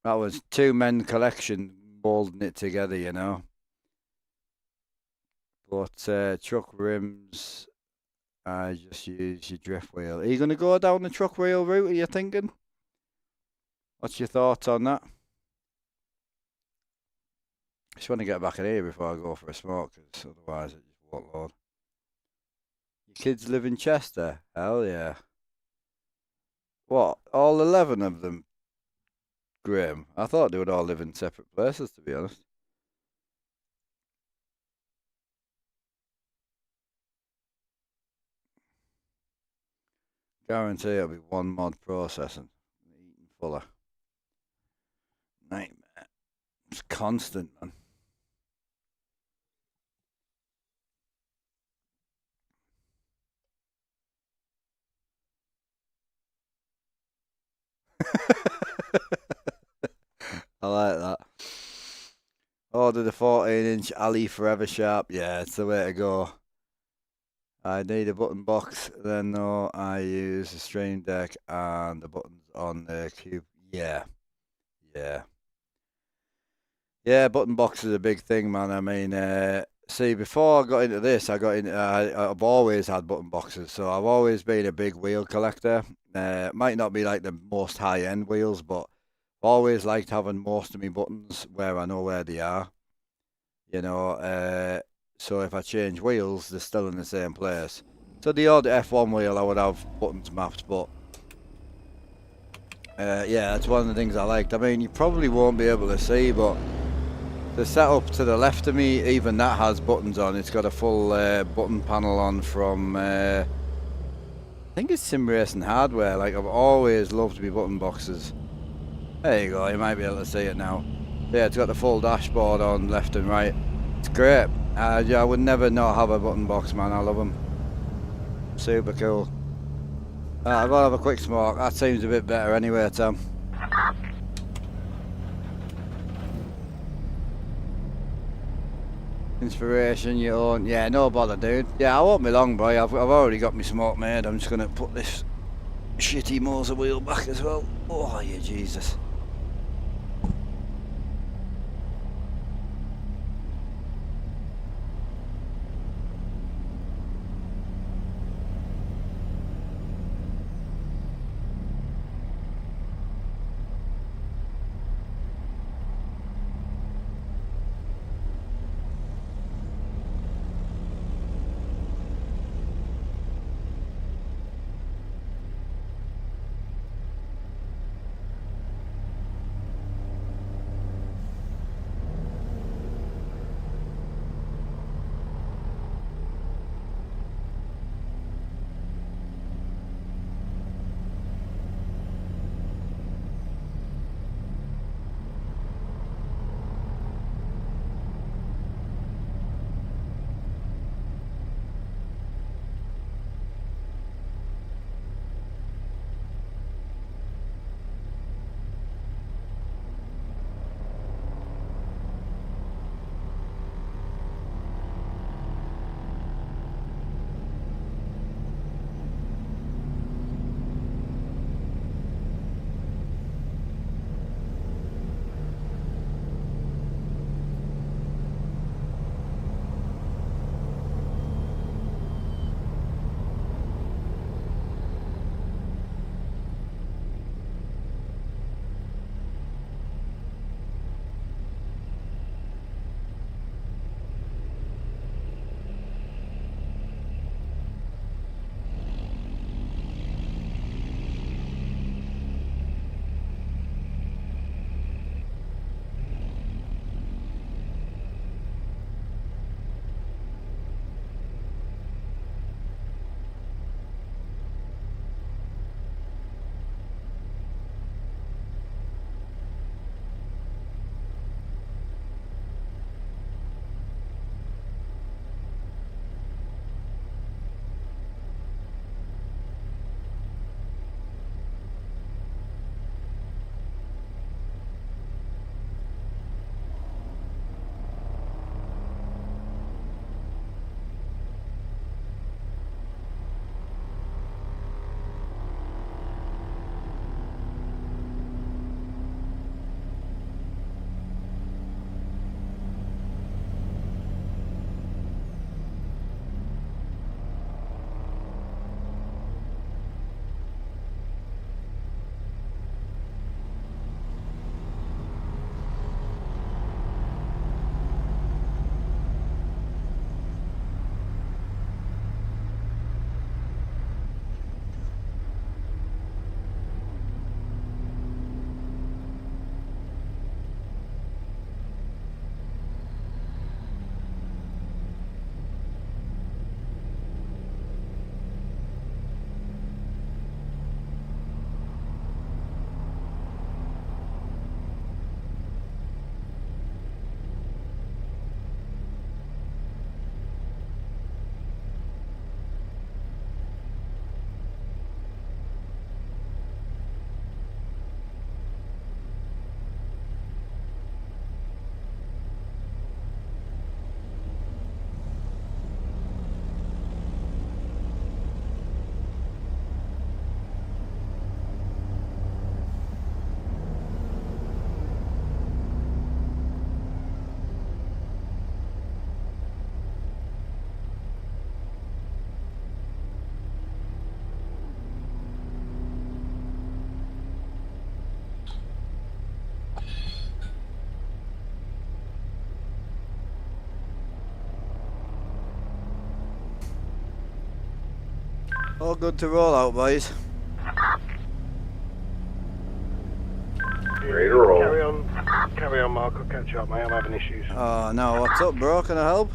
That was 2 men collection molding it together, you know. But truck rims, I just use your drift wheel. Are you going to go down the truck wheel route, are you thinking? What's your thoughts on that? I just want to get back in here before I go for a smoke, because otherwise it just won't load. Your kids live in Chester? Hell yeah. What, all 11 of them, Graham? I thought they would all live in separate places, to be honest. Guarantee it'll be 1 mod processing. Eating fuller. Nightmare. It's constant, man. I like that. Order the 14-inch Ali Forever Sharp. Yeah, it's the way to go. I need a button box. Then no, I use the Stream Deck and the buttons on the Cube. Yeah. Button box is a big thing, man. I mean, see, before I got into this, I've always had button boxes, so I've always been a big wheel collector. Might not be like the most high-end wheels, but I've always liked having most of my buttons where I know where they are. You know, so if I change wheels, they're still in the same place. So the odd F1 wheel, I would have buttons mapped, but yeah, that's one of the things I liked. I mean, you probably won't be able to see, but the setup to the left of me, even that has buttons on. It's got a full button panel on from, I think it's Sim Racing Hardware. Like, I've always loved my button boxes. There you go, you might be able to see it now. Yeah, it's got the full dashboard on left and right. It's great. Yeah, I would never not have a button box, man. I love them. Super cool. I'll have a quick smoke. That seems a bit better anyway, Tom. Inspiration, you own. Yeah, no bother, dude. Yeah, I won't be long, boy. I've already got my smoke made. I'm just going to put this shitty Moser wheel back as well. Oh, yeah, Jesus. All good to roll out, boys. Ready to roll. Carry on, Mark. I'll catch you up, mate. I'm having issues. Oh no, what's up, bro? Can I help?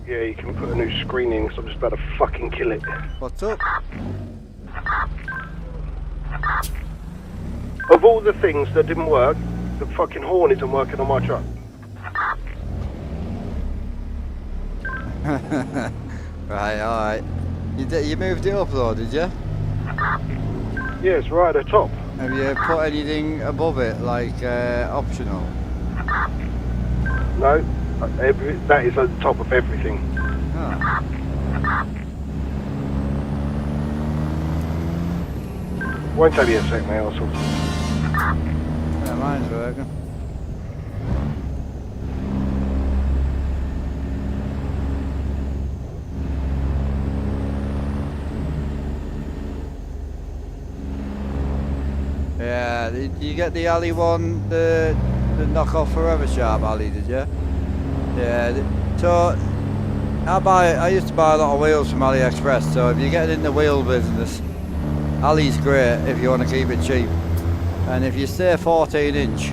Yeah, you can put a new screen in, because I'm just about to fucking kill it. What's up? Of all the things that didn't work, the fucking horn isn't working on my truck. Right, alright. You moved it up though, did you? Yeah, it's right at the top. Have you put anything above it, like optional? No, that is at the top of everything. Oh. Won't take you a sec, mate. I'll sort it. Yeah, mine's working. Yeah, did you get the alley one, the knockoff Forever Sharp alley, did you? Yeah, so I used to buy a lot of wheels from AliExpress, so if you get in the wheel business, alley's great if you want to keep it cheap. And if you stay 14 inch,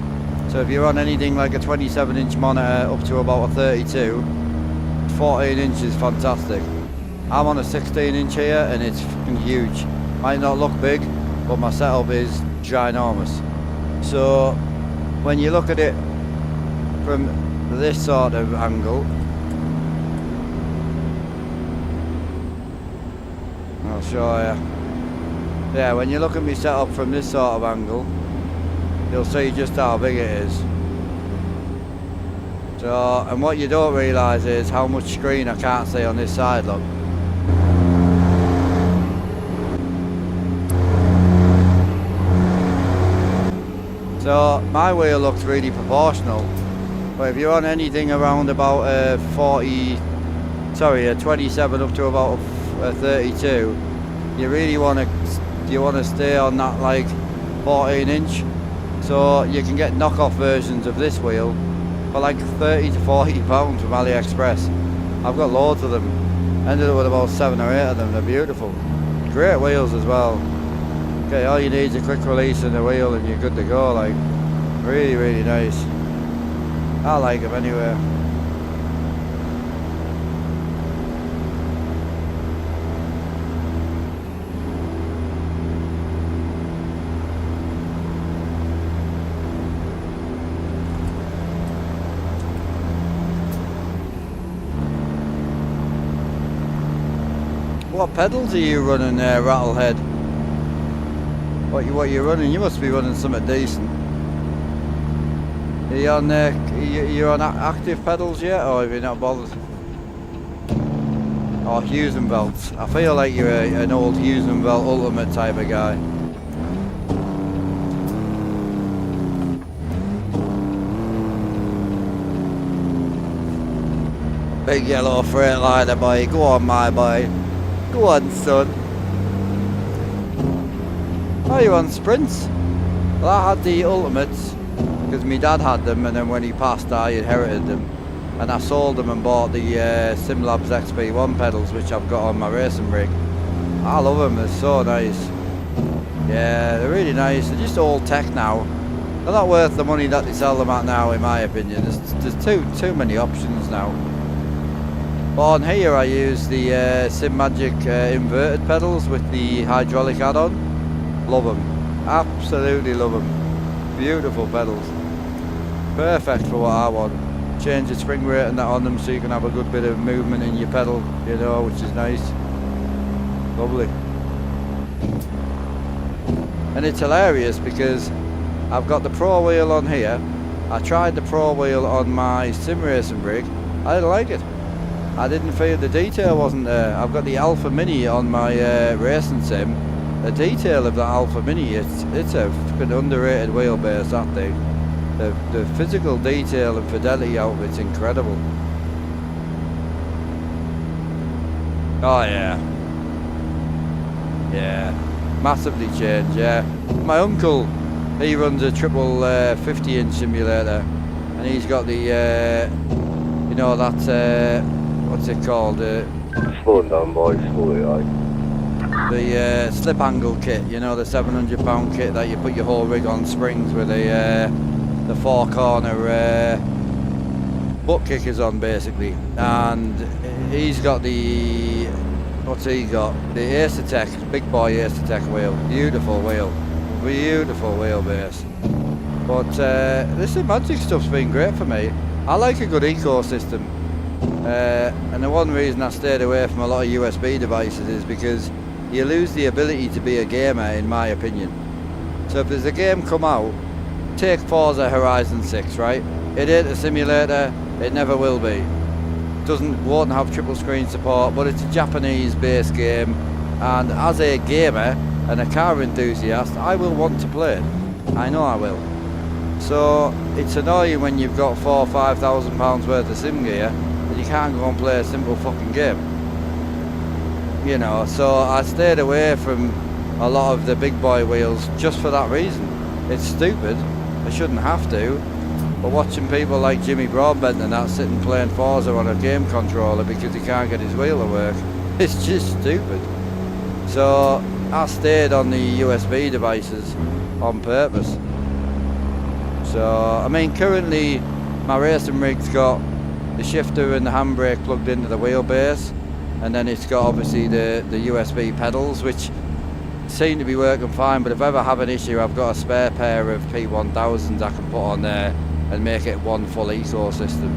so if you're on anything like a 27 inch monitor up to about a 32, 14 inch is fantastic. I'm on a 16 inch here and it's fucking huge. Might not look big, but my setup is ginormous. So when you look at it from this sort of angle, I'll show you. Yeah, when you look at me setup from this sort of angle, you'll see just how big it is. So, and what you don't realise is how much screen I can't see on this side, look. So my wheel looks really proportional, but if you're on anything around about a 27 up to about a 32, you really want to stay on that like 14 inch. So you can get knockoff versions of this wheel for like 30 to 40 pounds from AliExpress. I've got loads of them. Ended up with about 7 or 8 of them. They're beautiful. Great wheels as well. Okay, all you need is a quick release in the wheel and you're good to go. Like, really, really nice. I like them anyway. What pedals are you running there, Rattlehead? What you running? You must be running something decent. Are you on you're on active pedals yet, or have you not bothered? Or Hughes and belts? I feel like you're an old Hughes and belt ultimate type of guy. Big yellow Freightliner boy, go on my boy. Go on, son. Oh, you're on sprints? Well, I had the ultimates because my dad had them, and then when he passed I inherited them, and I sold them and bought the Simlabs XP1 pedals, which I've got on my racing rig. I love them, they're so nice. Yeah, they're really nice. They're just old tech now. They're not worth the money that they sell them at now, in my opinion. There's too many options now. But on here I use the SimMagic inverted pedals with the hydraulic add-on. Love them. Absolutely love them. Beautiful pedals. Perfect for what I want. Change the spring rate and that on them so you can have a good bit of movement in your pedal, you know, which is nice. Lovely. And it's hilarious because I've got the Pro wheel on here. I tried the Pro wheel on my sim racing rig. I didn't like it. I didn't feel the detail wasn't there. I've got the Alpha Mini on my racing sim. The detail of that Alpha Mini, it's a fucking underrated wheelbase, that thing. The physical detail and fidelity out of it's incredible. Oh yeah. Yeah. Massively changed, yeah. My uncle, he runs a triple 50-inch simulator, and he's got the, you know, that, what's it called? Slowing down, boys, slowly, aye. The slip angle kit, you know, the £700 kit that you put your whole rig on springs with the 4-corner butt kickers on, basically. And he's got the, what's he got? The Acertec, big boy Acertec wheel. Beautiful wheel. Beautiful wheelbase. But this Magic stuff's been great for me. I like a good ecosystem. And the one reason I stayed away from a lot of USB devices is because you lose the ability to be a gamer, in my opinion. So if there's a game come out, take Forza Horizon 6, right? It ain't a simulator, it never will be. Won't have triple screen support, but it's a Japanese based game, and as a gamer and a car enthusiast, I will want to play it. I know I will. So it's annoying when you've got £4,000 or £5,000 worth of sim gear and you can't go and play a simple fucking game. You know, so I stayed away from a lot of the big boy wheels just for that reason. It's stupid, I shouldn't have to, but watching people like Jimmy Broadbent and that sitting playing Forza on a game controller because he can't get his wheel to work, it's just stupid. So I stayed on the USB devices on purpose. So, I mean, currently my racing rig's got the shifter and the handbrake plugged into the wheelbase, and then it's got obviously the USB pedals, which seem to be working fine, but if I ever have an issue, I've got a spare pair of P1000s I can put on there and make it one full ecosystem.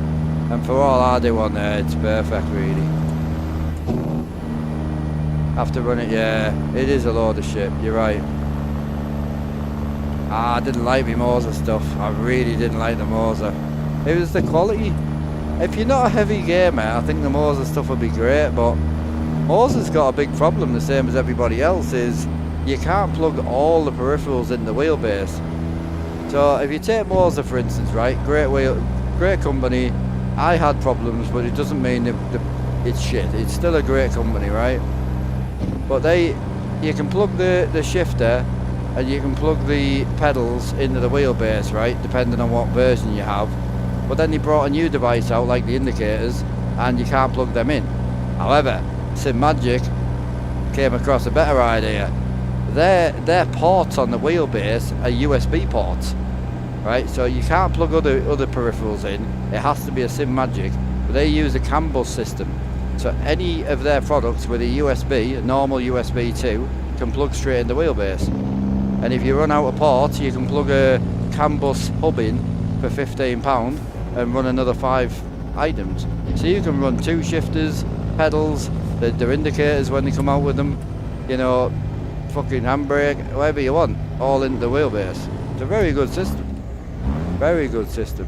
And for all I do on there, it's perfect, really. Have to run it, yeah, it is a load of shit, you're right. I didn't like my Moser stuff. I really didn't like the Moser. It was the quality. If you're not a heavy gamer, I think the Moser stuff would be great, but Moser's got a big problem, the same as everybody else, is you can't plug all the peripherals in the wheelbase. So if you take Moser for instance, right, great company. I had problems, but it doesn't mean it's shit. It's still a great company, right? But you can plug the shifter and you can plug the pedals into the wheelbase, right, depending on what version you have. But then they brought a new device out, like the indicators, and you can't plug them in. However, SimMagic came across a better idea. Their ports on the wheelbase are USB ports, right? So you can't plug other peripherals in. It has to be a SimMagic, but they use a CAN bus system. So any of their products with a USB, a normal USB 2, can plug straight in the wheelbase. And if you run out of ports, you can plug a CAN bus hub in for £15 and run another 5 items. So you can run 2 shifters, pedals, their indicators when they come out with them, you know, fucking handbrake, whatever you want, all into the wheelbase. It's a very good system. Very good system.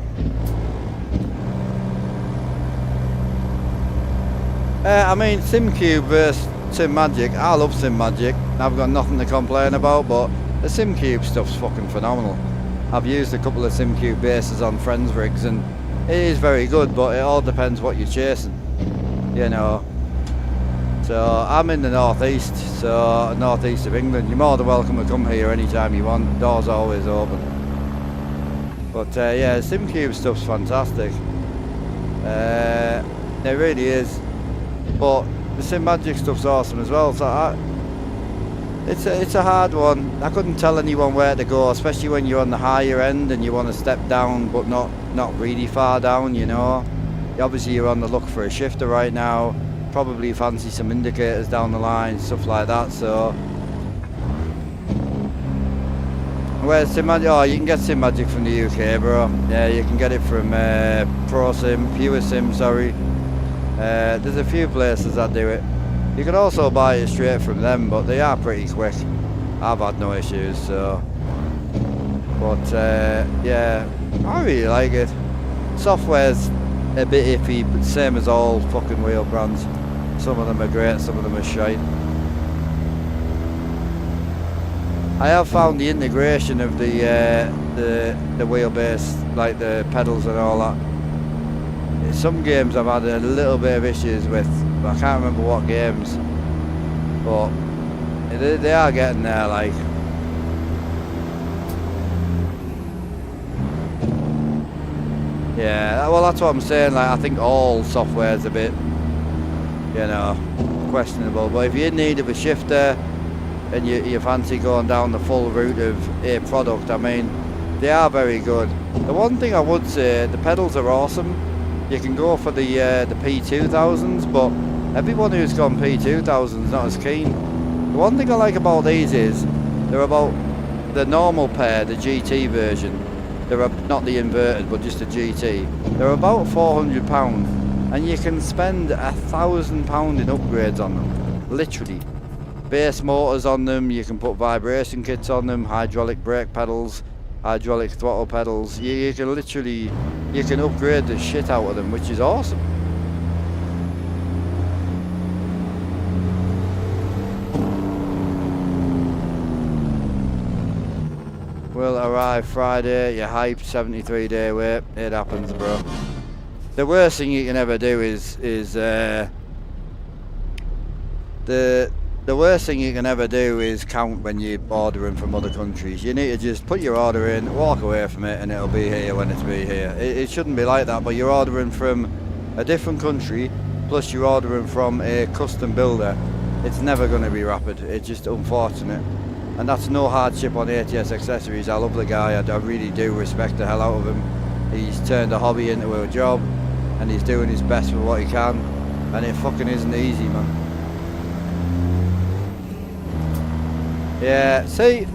I mean, SimCube versus SimMagic. I love SimMagic. I've got nothing to complain about, but the SimCube stuff's fucking phenomenal. I've used a couple of SimCube bases on friends' rigs and it is very good, but it all depends what you're chasing, you know. So I'm in the northeast of England. You're more than welcome to come here anytime you want. Doors always open. But yeah, SimCube stuff's fantastic. It really is. But the SimMagic stuff's awesome as well. So it's a hard one. I couldn't tell anyone where to go, especially when you're on the higher end and you want to step down, but not really far down. You know, obviously you're on the look for a shifter right now. Probably fancy some indicators down the line, stuff like that. So, where's SimMagic? Oh, you can get SimMagic from the UK, bro. Yeah, you can get it from Pure Sim. Sorry. There's a few places that do it. You can also buy it straight from them, but they are pretty quick. I've had no issues, so. But yeah, I really like it. Software's a bit iffy, but same as all fucking wheel brands. Some of them are great, some of them are shite. I have found the integration of the wheelbase, like the pedals and all that. Some games I've had a little bit of issues with, but I can't remember what games. But they are getting there, like. Yeah, well that's what I'm saying, like I think all software's a bit, you you know, questionable. But if you're in need of a shifter and you fancy going down the full route of a product, I mean, they are very good. The one thing I would say, the pedals are awesome. You can go for the P2000s, but everyone who's gone P2000s is not as keen. The one thing I like about these is they're about the normal pair, the GT version. They're not the inverted, but just the GT. They're about £400, and you can spend £1,000 in upgrades on them, literally. Base motors on them, you can put vibration kits on them, hydraulic brake pedals, hydraulic throttle pedals. You can literally, you can upgrade the shit out of them, which is awesome. Will arrive Friday, you're hyped, 73-day wait. It happens, bro. The worst thing you can ever do is the worst thing you can ever do is count when you're ordering from other countries. You need to just put your order in, walk away from it, and it'll be here when it's be here. It shouldn't be like that, but you're ordering from a different country, plus you're ordering from a custom builder. It's never going to be rapid. It's just unfortunate. And that's no hardship on ATS Accessories. I love the guy. I really do respect the hell out of him. He's turned a hobby into a job, and he's doing his best for what he can. And it fucking isn't easy, man. Yeah, see,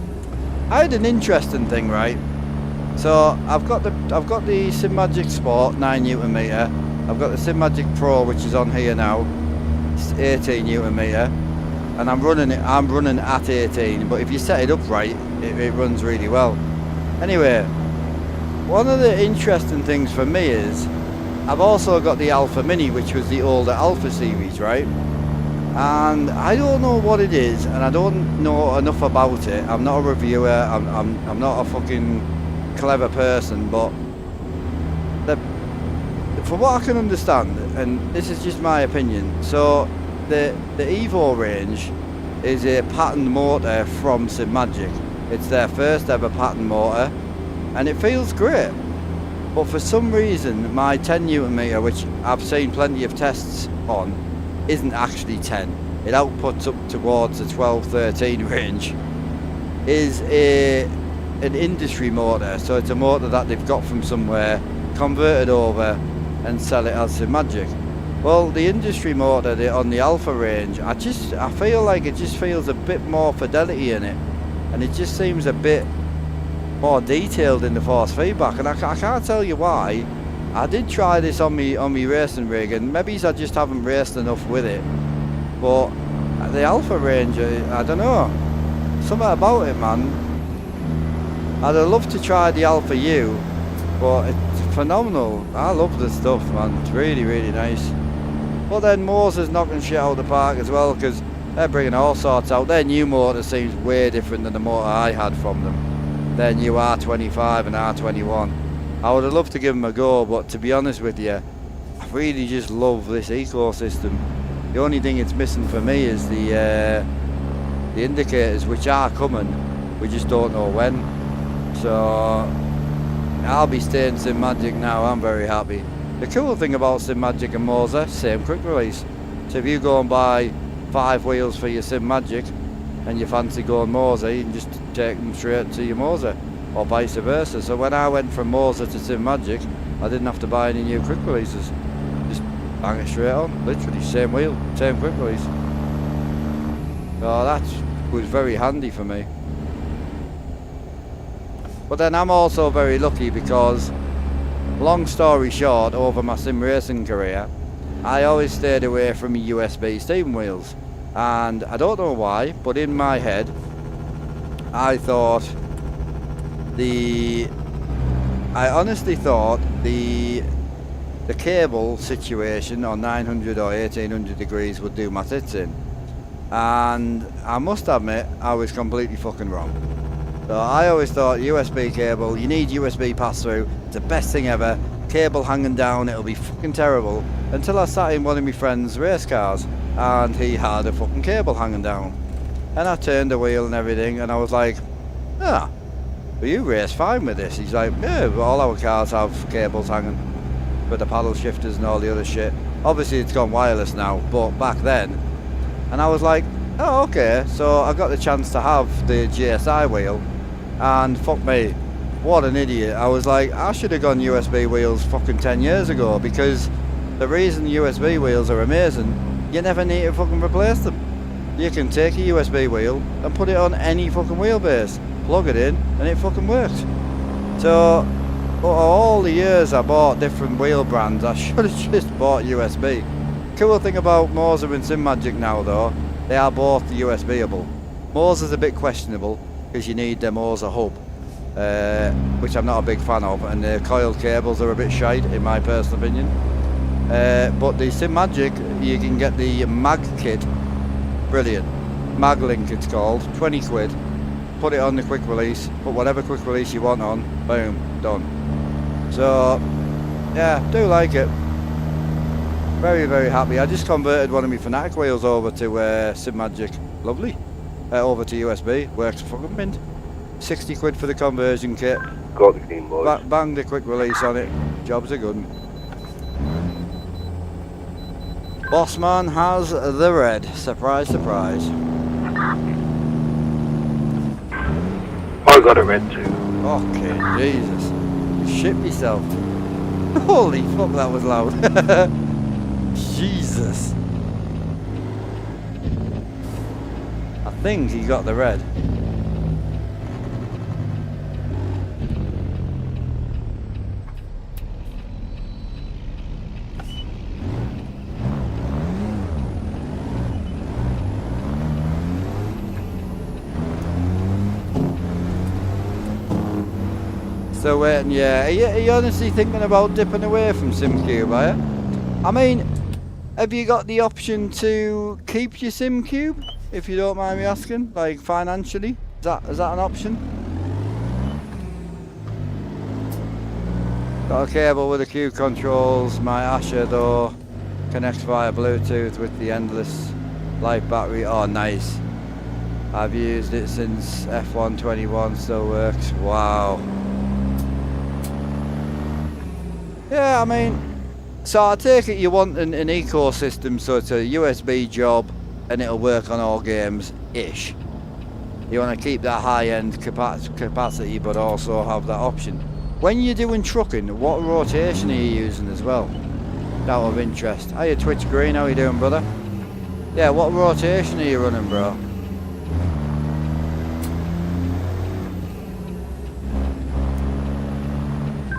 I had an interesting thing, right? So I've got the SimMagic Sport 9Nm. I've got the SimMagic Pro, which is on here now. It's 18Nm, and I'm running at 18. But if you set it up right, it runs really well. Anyway, one of the interesting things for me is I've also got the Alpha Mini, which was the older Alpha series, right? And I don't know what it is, and I don't know enough about it. I'm not a reviewer. I'm not a fucking clever person, but from what I can understand, and this is just my opinion, so the Evo range is a patterned motor from SimMagic. It's their first ever patterned motor, and it feels great. But for some reason, my 10Nm, which I've seen plenty of tests on, isn't actually 10. It outputs up towards the 12-13 range. Is an industry motor, so it's a motor that they've got from somewhere, converted over, and sell it as SimMagic. Well, the industry motor on the Alpha range, I feel like it just feels a bit more fidelity in it, and it just seems a bit more detailed in the force feedback, and I can't tell you why. I did try this on me racing rig, and maybe I just haven't raced enough with it. But the Alpha range, I don't know, something about it, man. I'd love to try the Alpha U, but it's phenomenal. I love the stuff, man. It's really, really nice. But then Moser's knocking shit out of the park as well, because they're bringing all sorts out. Their new motor seems way different than the motor I had from them. Their new R25 and R21. I would have loved to give them a go, but to be honest with you, I really just love this ecosystem. The only thing it's missing for me is the indicators, which are coming. We just don't know when. So I'll be staying SimMagic now. I'm very happy. The cool thing about SimMagic and Moser, same quick release. So if you go and buy 5 wheels for your SimMagic and you fancy going Moser, you can just take them straight to your Moser, or vice versa. So when I went from Moser to SimMagic, I didn't have to buy any new quick releases. Just bang it straight on, literally same wheel, same quick release. So that was very handy for me. But then I'm also very lucky because, long story short, over my sim racing career, I always stayed away from USB steering wheels. And I don't know why, but in my head, I honestly thought the cable situation on 900 or 1800 degrees would do my tits in. And I must admit, I was completely fucking wrong. So I always thought USB cable, you need USB pass-through, it's the best thing ever, cable hanging down, it'll be fucking terrible, until I sat in one of my friend's race cars and he had a fucking cable hanging down. And I turned the wheel and everything, and I was like, well, you race fine with this. He's like, yeah, all our cars have cables hanging. for the paddle shifters and all the other shit. Obviously it's gone wireless now, but back then, and I was like, oh okay, so I got the chance to have the GSI wheel, and fuck me, what an idiot. I was like, I should have gone USB wheels fucking 10 years ago, because the reason USB wheels are amazing, you never need to fucking replace them. You can take a USB wheel and put it on any fucking wheelbase, plug it in, and it fucking works. So, all the years I bought different wheel brands, I should have just bought USB. Cool thing about Moser and SimMagic now though, they are both USB-able. Moser's a bit questionable, because you need the Moser hub, which I'm not a big fan of, and the coiled cables are a bit shite, in my personal opinion. But the SimMagic, you can get the mag kit, brilliant. Maglink it's called, 20 quid. Put it on the quick release, put whatever quick release you want on, boom, done. So, yeah, do like it. Very, very happy. I just converted one of my Fanatic wheels over to SimMagic, lovely. Over to USB, works fucking mint. 60 quid for the conversion kit. Got the green boys. Bang the quick release on it, job's a good one. Bossman has the red. Surprise, surprise. I got a red too. Okay, Jesus. You shit yourself. Holy fuck, that was loud. Jesus. I think he got the red. So waiting, yeah. Are you honestly thinking about dipping away from SimCube, are you? I mean, have you got the option to keep your SimCube, if you don't mind me asking, like financially? Is that an option? Got a cable with the Q controls. My Asher though connects via Bluetooth with the endless life battery. Oh, nice. I've used it since F121, still works. Wow. Yeah, I mean, so I take it you want an ecosystem, so it's a USB job and it'll work on all games-ish. You want to keep that high-end capacity but also have that option. When you're doing trucking, what rotation are you using as well? Out of interest. Hiya Twitch Green, how you doing, brother? Yeah, what rotation are you running, bro?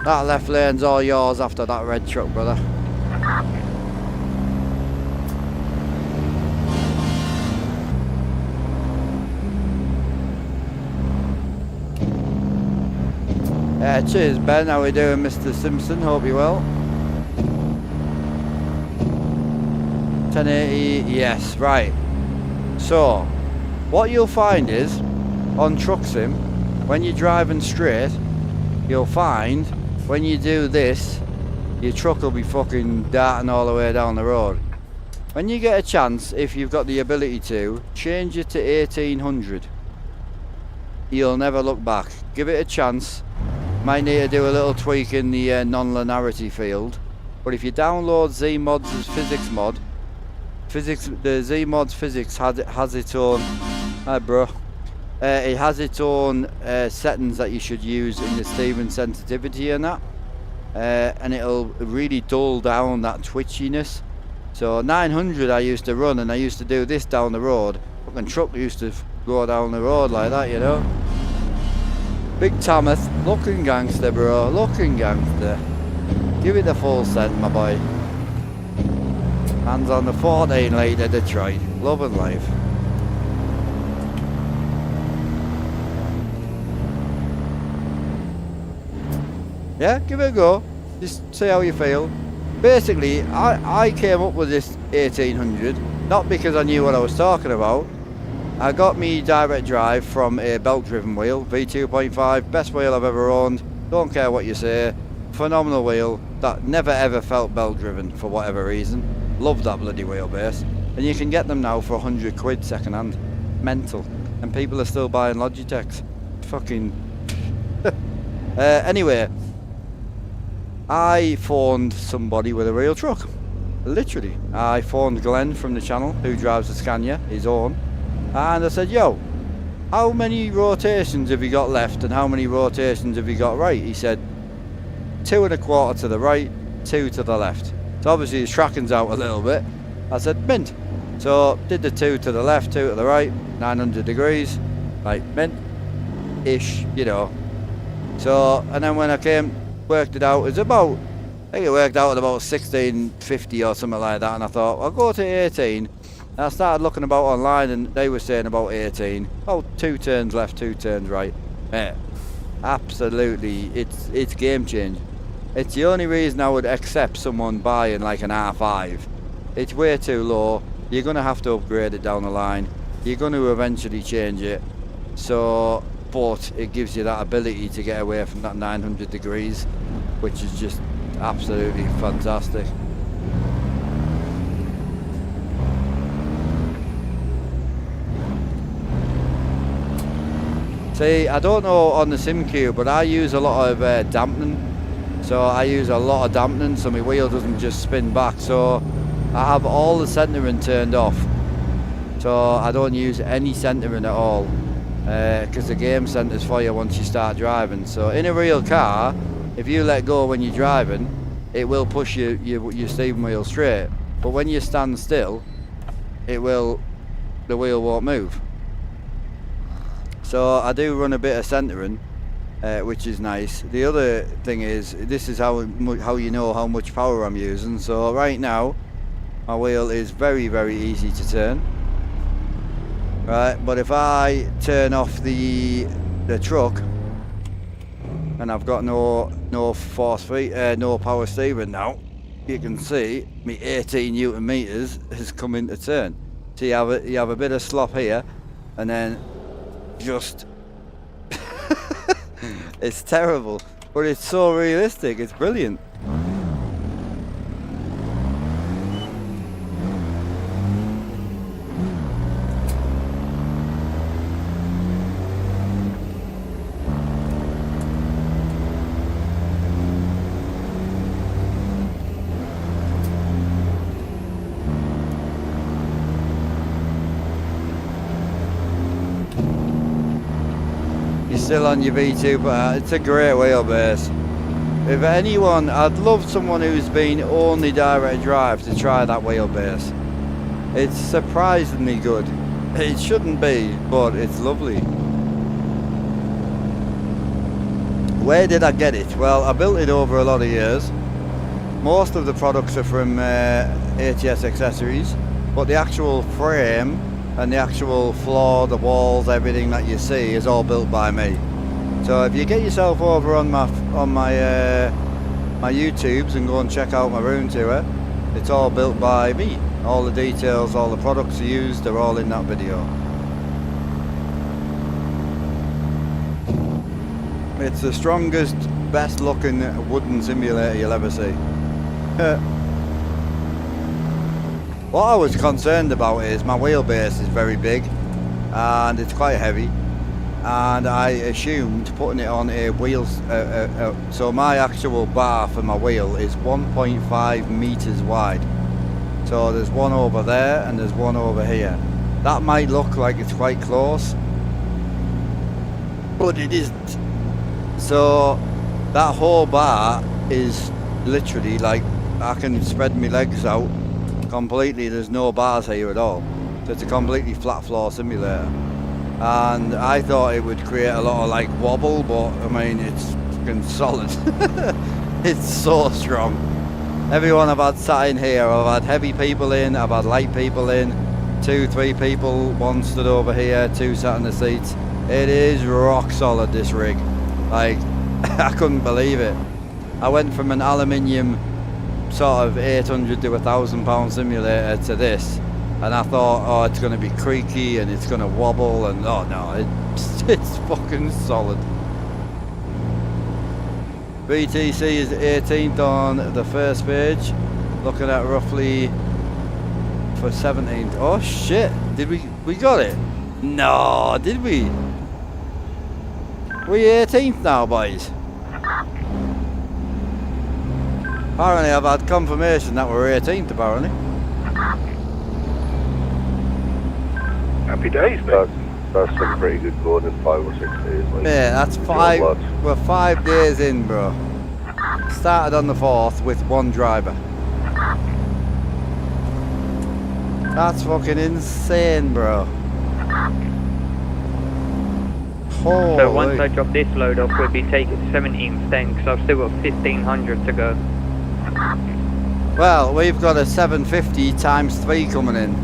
That left lane's all yours after that red truck, brother. Cheers Ben, how we doing Mr. Simpson? Hope you're well. 1080, yes, right. So, what you'll find is, on Truck Sim, when you're driving straight, you'll find when you do this, your truck will be fucking darting all the way down the road. When you get a chance, if you've got the ability to, change it to 1800. You'll never look back. Give it a chance. Might need to do a little tweak in the non-linearity field. But if you download Zmod's physics mod, the Zmod's physics has its own... Hi bro. It has its own settings that you should use in the Stevens sensitivity and that, and it'll really dull down that twitchiness. So 900 I used to run, and I used to do this down the road. Fucking truck used to go down the road like that, you know. Big Thomas, looking gangster, bro, looking gangster. Give it the full scent, my boy. Hands on the 14 litre Detroit, love and life. Yeah, give it a go. Just see how you feel. Basically, I came up with this 1800 not because I knew what I was talking about. I got me direct drive from a belt-driven wheel, V2.5, best wheel I've ever owned. Don't care what you say. Phenomenal wheel that never ever felt belt-driven for whatever reason. Love that bloody wheelbase. And you can get them now for 100 quid second hand. Mental. And people are still buying Logitechs. Fucking... Anyway. I phoned somebody with a real truck. Literally. I phoned Glenn from the channel, who drives the Scania, his own. And I said, yo, how many rotations have you got left and how many rotations have you got right? He said, 2 1/4 to the right, 2 to the left. So obviously his tracking's out a little bit. I said, mint. So did the 2 to the left, 2 to the right, 900 degrees, like mint-ish, you know. So, and then when I came, worked it out, it's about, I think it worked out at about 1650 or something like that, and I thought, I'll go to 18. And I started looking about online, and they were saying about 18. Oh, 2 turns left, 2 turns right. Yeah, absolutely, it's game change. It's the only reason I would accept someone buying like an R5. It's way too low. You're going to have to upgrade it down the line. You're going to eventually change it. So, but it gives you that ability to get away from that 900 degrees, which is just absolutely fantastic. See, I don't know on the SimQ, but I use a lot of dampening. So I use a lot of dampening so my wheel doesn't just spin back. So I have all the centering turned off. So I don't use any centering at all. Because the game centers for you once you start driving. So in a real car, if you let go when you're driving, it will push your steering wheel straight. But when you stand still, the wheel won't move. So I do run a bit of centering, which is nice. The other thing is, this is how you know how much power I'm using. So right now, my wheel is very, very easy to turn. Right, but if I turn off the truck, and I've got no power steering now, you can see me 18 Newton meters has come into turn. So you have a bit of slop here, and then just it's terrible, but it's so realistic. It's brilliant. Still on your V2, but it's a great wheelbase. If anyone, I'd love someone who's been only direct drive to try that wheelbase. It's surprisingly good. It shouldn't be, but it's lovely. Where did I get it? Well, I built it over a lot of years. Most of the products are from ATS accessories, but the actual frame and the actual floor, the walls, everything that you see is all built by me. So if you get yourself over on my YouTubes and go and check out my room tour, it's all built by me. All the details, all the products used, they're all in that video. It's the strongest, best looking wooden simulator you'll ever see. What I was concerned about is my wheelbase is very big and it's quite heavy, and I assumed putting it on a wheel, so my actual bar for my wheel is 1.5 meters wide. So there's one over there and there's one over here. That might look like it's quite close, but it isn't. So that whole bar is literally like, I can spread my legs out completely. There's no bars here at all, so it's a completely flat floor simulator, and I thought it would create a lot of like wobble, but I mean it's fucking solid. It's so strong. Everyone I've had sat in here, I've had heavy people in, I've had light people in, 2-3 people, one stood over here, 2 sat in the seats. It is rock solid, this rig. Like, I couldn't believe it. I went from an aluminium sort of 800 to 1,000 pound simulator to this, and I thought, oh, it's going to be creaky and it's going to wobble, and oh no, it's fucking solid. BTC is 18th on the first page, looking at roughly for 17th. Oh shit, did we got it? No, did we? We 18th now, boys. Apparently I've had confirmation that we're 18th apparently. Happy days, mate. That's some pretty good going in 5 or 6 days. Like, Yeah, that's lads. we're 5 days in, bro. Started on the 4th with 1 driver. That's fucking insane, bro. Holy. So once I drop this load off, we'll be taking 17th then, because I've still got 1,500 to go. Well, we've got a 750 times 3 coming in.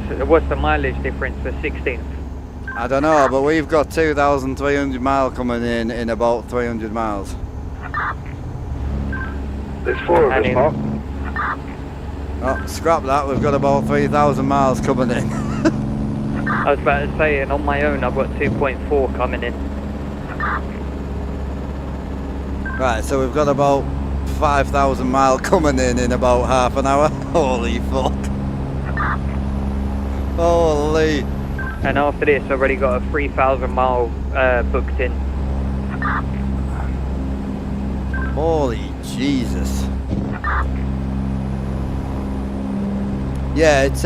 So what's the mileage difference for 16th? I don't know, but we've got 2,300 mile coming in about 300 miles. There's 4 of us, And Mark. Oh, scrap that, we've got about 3,000 miles coming in. I was about to say, and on my own I've got 2.4 coming in. Right, so we've got about 5,000 mile coming in about half an hour. Holy fuck. Holy. And after this I've already got a 3,000 mile booked in. Holy Jesus. Yeah, it's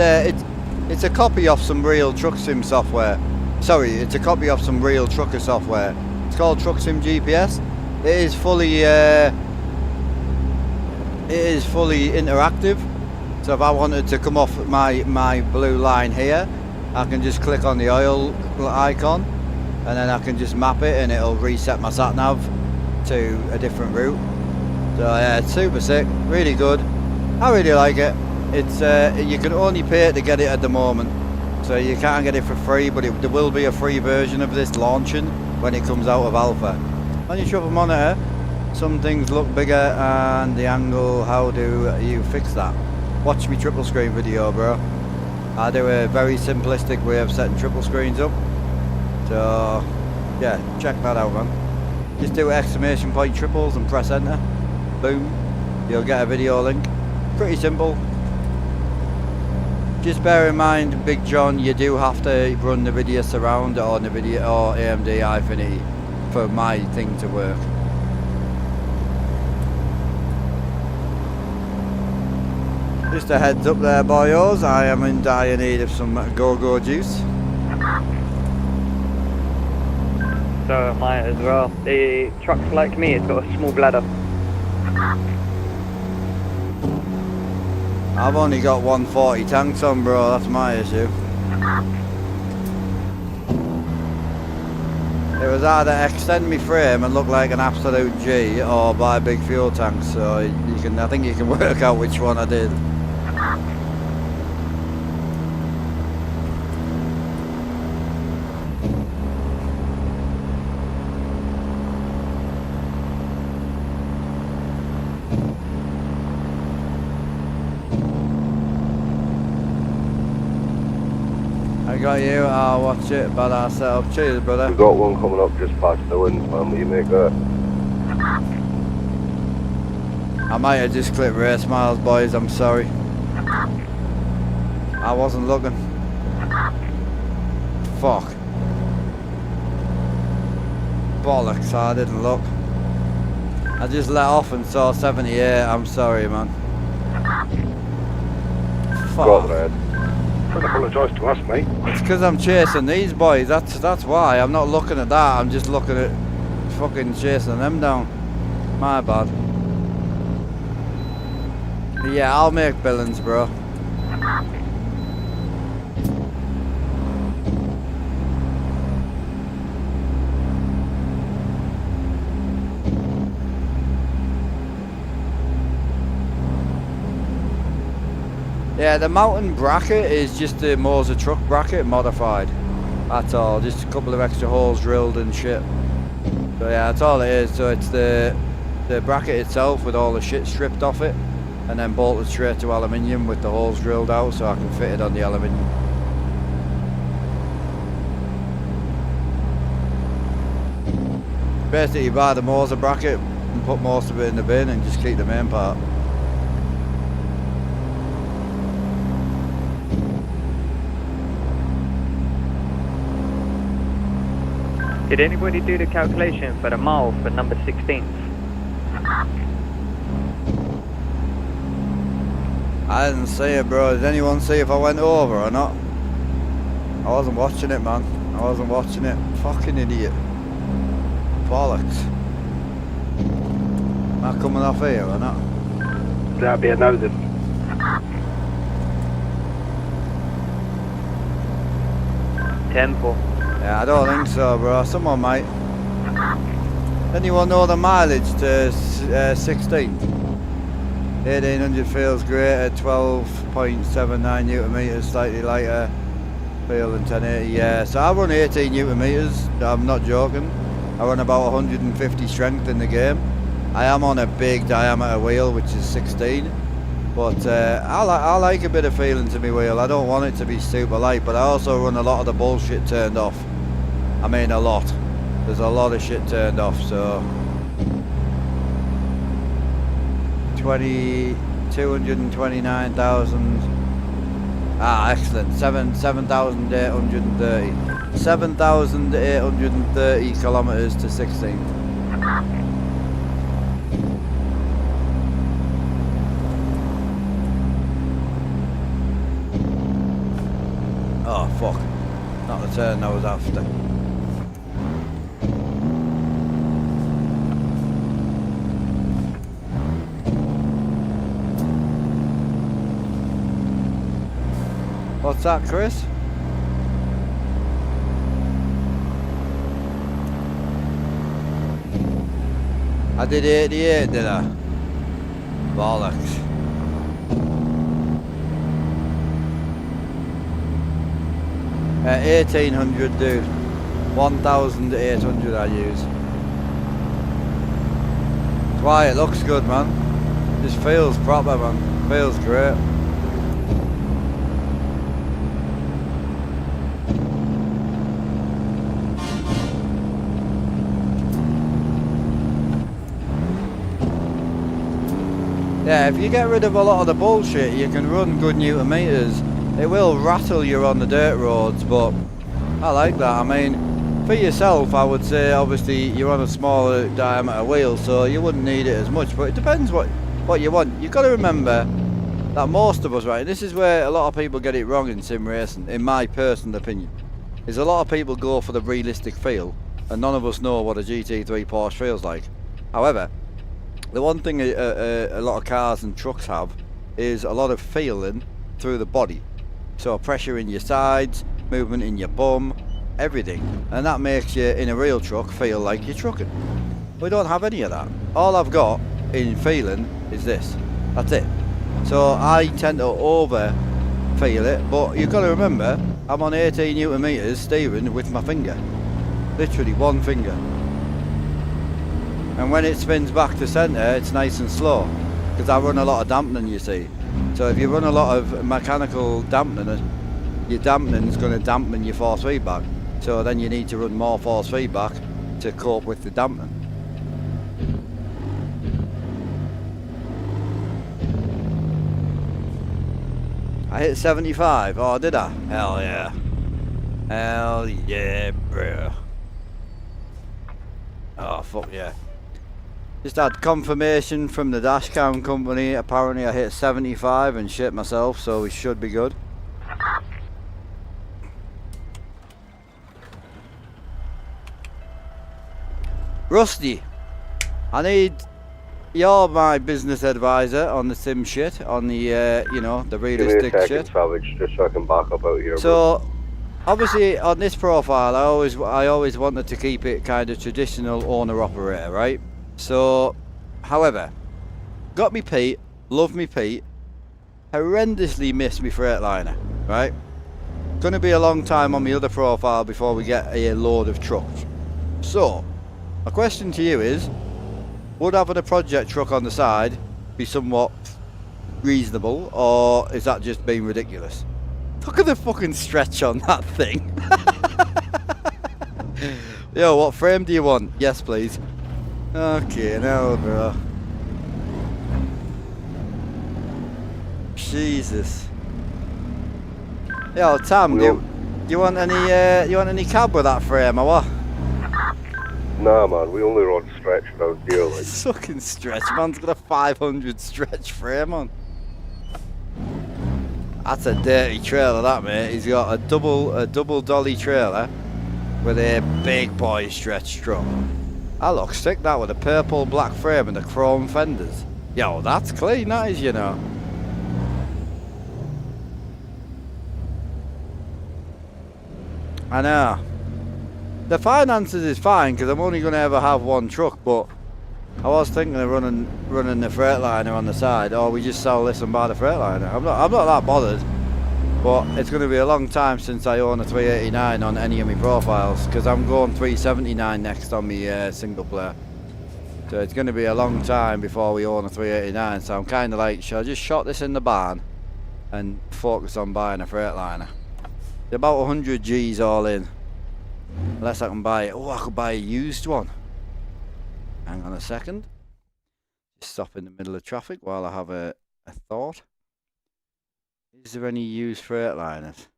a copy of some real truck sim software. Sorry, it's a copy of some real trucker software. It's called Truck Sim GPS. It is fully interactive. So if I wanted to come off my blue line here, I can just click on the oil icon and then I can just map it and it'll reset my sat nav to a different route. So yeah, it's super sick, really good. I really like it. It's you can only pay to get it at the moment, so you can't get it for free, but there will be a free version of this launching when it comes out of alpha. On your triple monitor, some things look bigger and the angle, how do you fix that? Watch me triple screen video, bro. I do a very simplistic way of setting triple screens up, so yeah, check that out, man. Just do exclamation point triples and press enter, boom, you'll get a video link. Pretty simple. Just bear in mind, Big John, you do have to run NVIDIA Surround or NVIDIA or AMD Infinity for my thing to work. Just a heads up there, boyos, I am in dire need of some go-go juice. So am I as well. The truck's like me, it's got a small bladder. I've only got 140 tanks on, bro, that's my issue. It was either extend me frame and look like an absolute G or buy big fuel tanks, so you can, I think you can work out which one I did. I got you, I'll watch it, badass setup. Cheers, brother. We've got one coming up just past the winds, man. Will you make that? I might have just clicked race miles, boys, I'm sorry. I wasn't looking. Fuck. Bollocks, I didn't look. I just let off and saw 78, I'm sorry, man. Got Fuck. red. Don't apologise to us, mate. It's because I'm chasing these boys, that's why. I'm not looking at that, I'm just looking at fucking chasing them down. My bad. Yeah, I'll make billings, bro. Yeah, the mountain bracket is just the Moser truck bracket modified. That's all, just a couple of extra holes drilled and shit. So yeah, that's all it is. So it's the bracket itself with all the shit stripped off it and then bolted straight to aluminium with the holes drilled out so I can fit it on the aluminium. Basically you buy the Moser bracket and put most of it in the bin and just keep the main part. Did anybody do the calculation for the mile for number 16? I didn't see it, bro. Did anyone see if I went over or not? I wasn't watching it, man. I wasn't watching it. Fucking idiot. Bollocks. Am I coming off here or not? That'd be a no then. Temple. Yeah, I don't think so, bro. Someone might. Anyone know the mileage to 16? 1800 feels greater, 12.79 newton meters, slightly lighter. Feel than 1080, yeah. So I run 18 newton meters. I'm not joking. I run about 150 strength in the game. I am on a big diameter wheel, which is 16. But I like a bit of feeling to my wheel. I don't want it to be super light, but I also run a lot of the bullshit turned off. I mean a lot. There's a lot of shit turned off, so 229,000. Ah, excellent. 7,830. 7,830 kilometers to 16. Oh fuck. Not the turn I was after. What's that, Chris? I did 88, did I? Bollocks. At 1800, dude. 1,800 I use. That's why it looks good, man. Just feels proper, man. Feels great. Yeah, if you get rid of a lot of the bullshit, you can run good newton meters. It will rattle you on the dirt roads, but I like that. I mean, for yourself, I would say obviously you're on a smaller diameter wheel, so you wouldn't need it as much, but it depends what you want. You've got to remember that most of us, right, this is where a lot of people get it wrong in sim racing, in my personal opinion, is a lot of people go for the realistic feel, and none of us know what a GT3 Porsche feels like. However, the one thing a lot of cars and trucks have is a lot of feeling through the body. So pressure in your sides, movement in your bum, everything. And that makes you, in a real truck, feel like you're trucking. We don't have any of that. All I've got in feeling is this. That's it. So I tend to over feel it, but you've got to remember, I'm on 18 newton meters steering with my finger. Literally one finger. And when it spins back to centre, it's nice and slow, because I run a lot of dampening, you see. So if you run a lot of mechanical dampening, your dampening is going to dampen your force feedback. So then you need to run more force feedback to cope with the dampening. I hit 75. Oh, did I? Hell yeah. Hell yeah, bro. Oh, fuck yeah. Just had confirmation from the dashcam company. Apparently I hit 75 and shit myself, so we should be good. Rusty, I need, you're my business advisor on the sim shit, on the you know, the realistic shit. Savage, just so I can back up out here. So obviously on this profile I always wanted to keep it kind of traditional owner operator, right? So, however, got me Pete, love me Pete, horrendously miss me Freightliner, right? Gonna be a long time on my other profile before we get a load of trucks. So, my question to you is, would having a project truck on the side be somewhat reasonable, or is that just being ridiculous? Look at the fucking stretch on that thing. Yo, what frame do you want? Yes, please. Okay, now, bro. Jesus. Yo, Tam, do you want any cab with that frame or what? Nah, man, we only run stretch around here, like. Fucking stretch, man's got a 500 stretch frame on. That's a dirty trailer, that, mate. He's got a double dolly trailer with a big boy stretch truck. That looks sick, that, with a purple black frame and the chrome fenders. Yo, that's clean, that is, you know. I know. The finances is fine because I'm only going to ever have one truck, but I was thinking of running the Freightliner on the side, or we just sell this and buy the Freightliner. I'm not that bothered, but it's going to be a long time since I own a 389 on any of my profiles because I'm going 379 next on my single player. So it's going to be a long time before we own a 389. So I'm kind of like, should I just shot this in the barn and focus on buying a Freightliner? It's about 100 G's all in. Unless I can buy it. Oh, I could buy a used one. Hang on a second. Just stop in the middle of traffic while I have a thought. Is there any used Freightliners?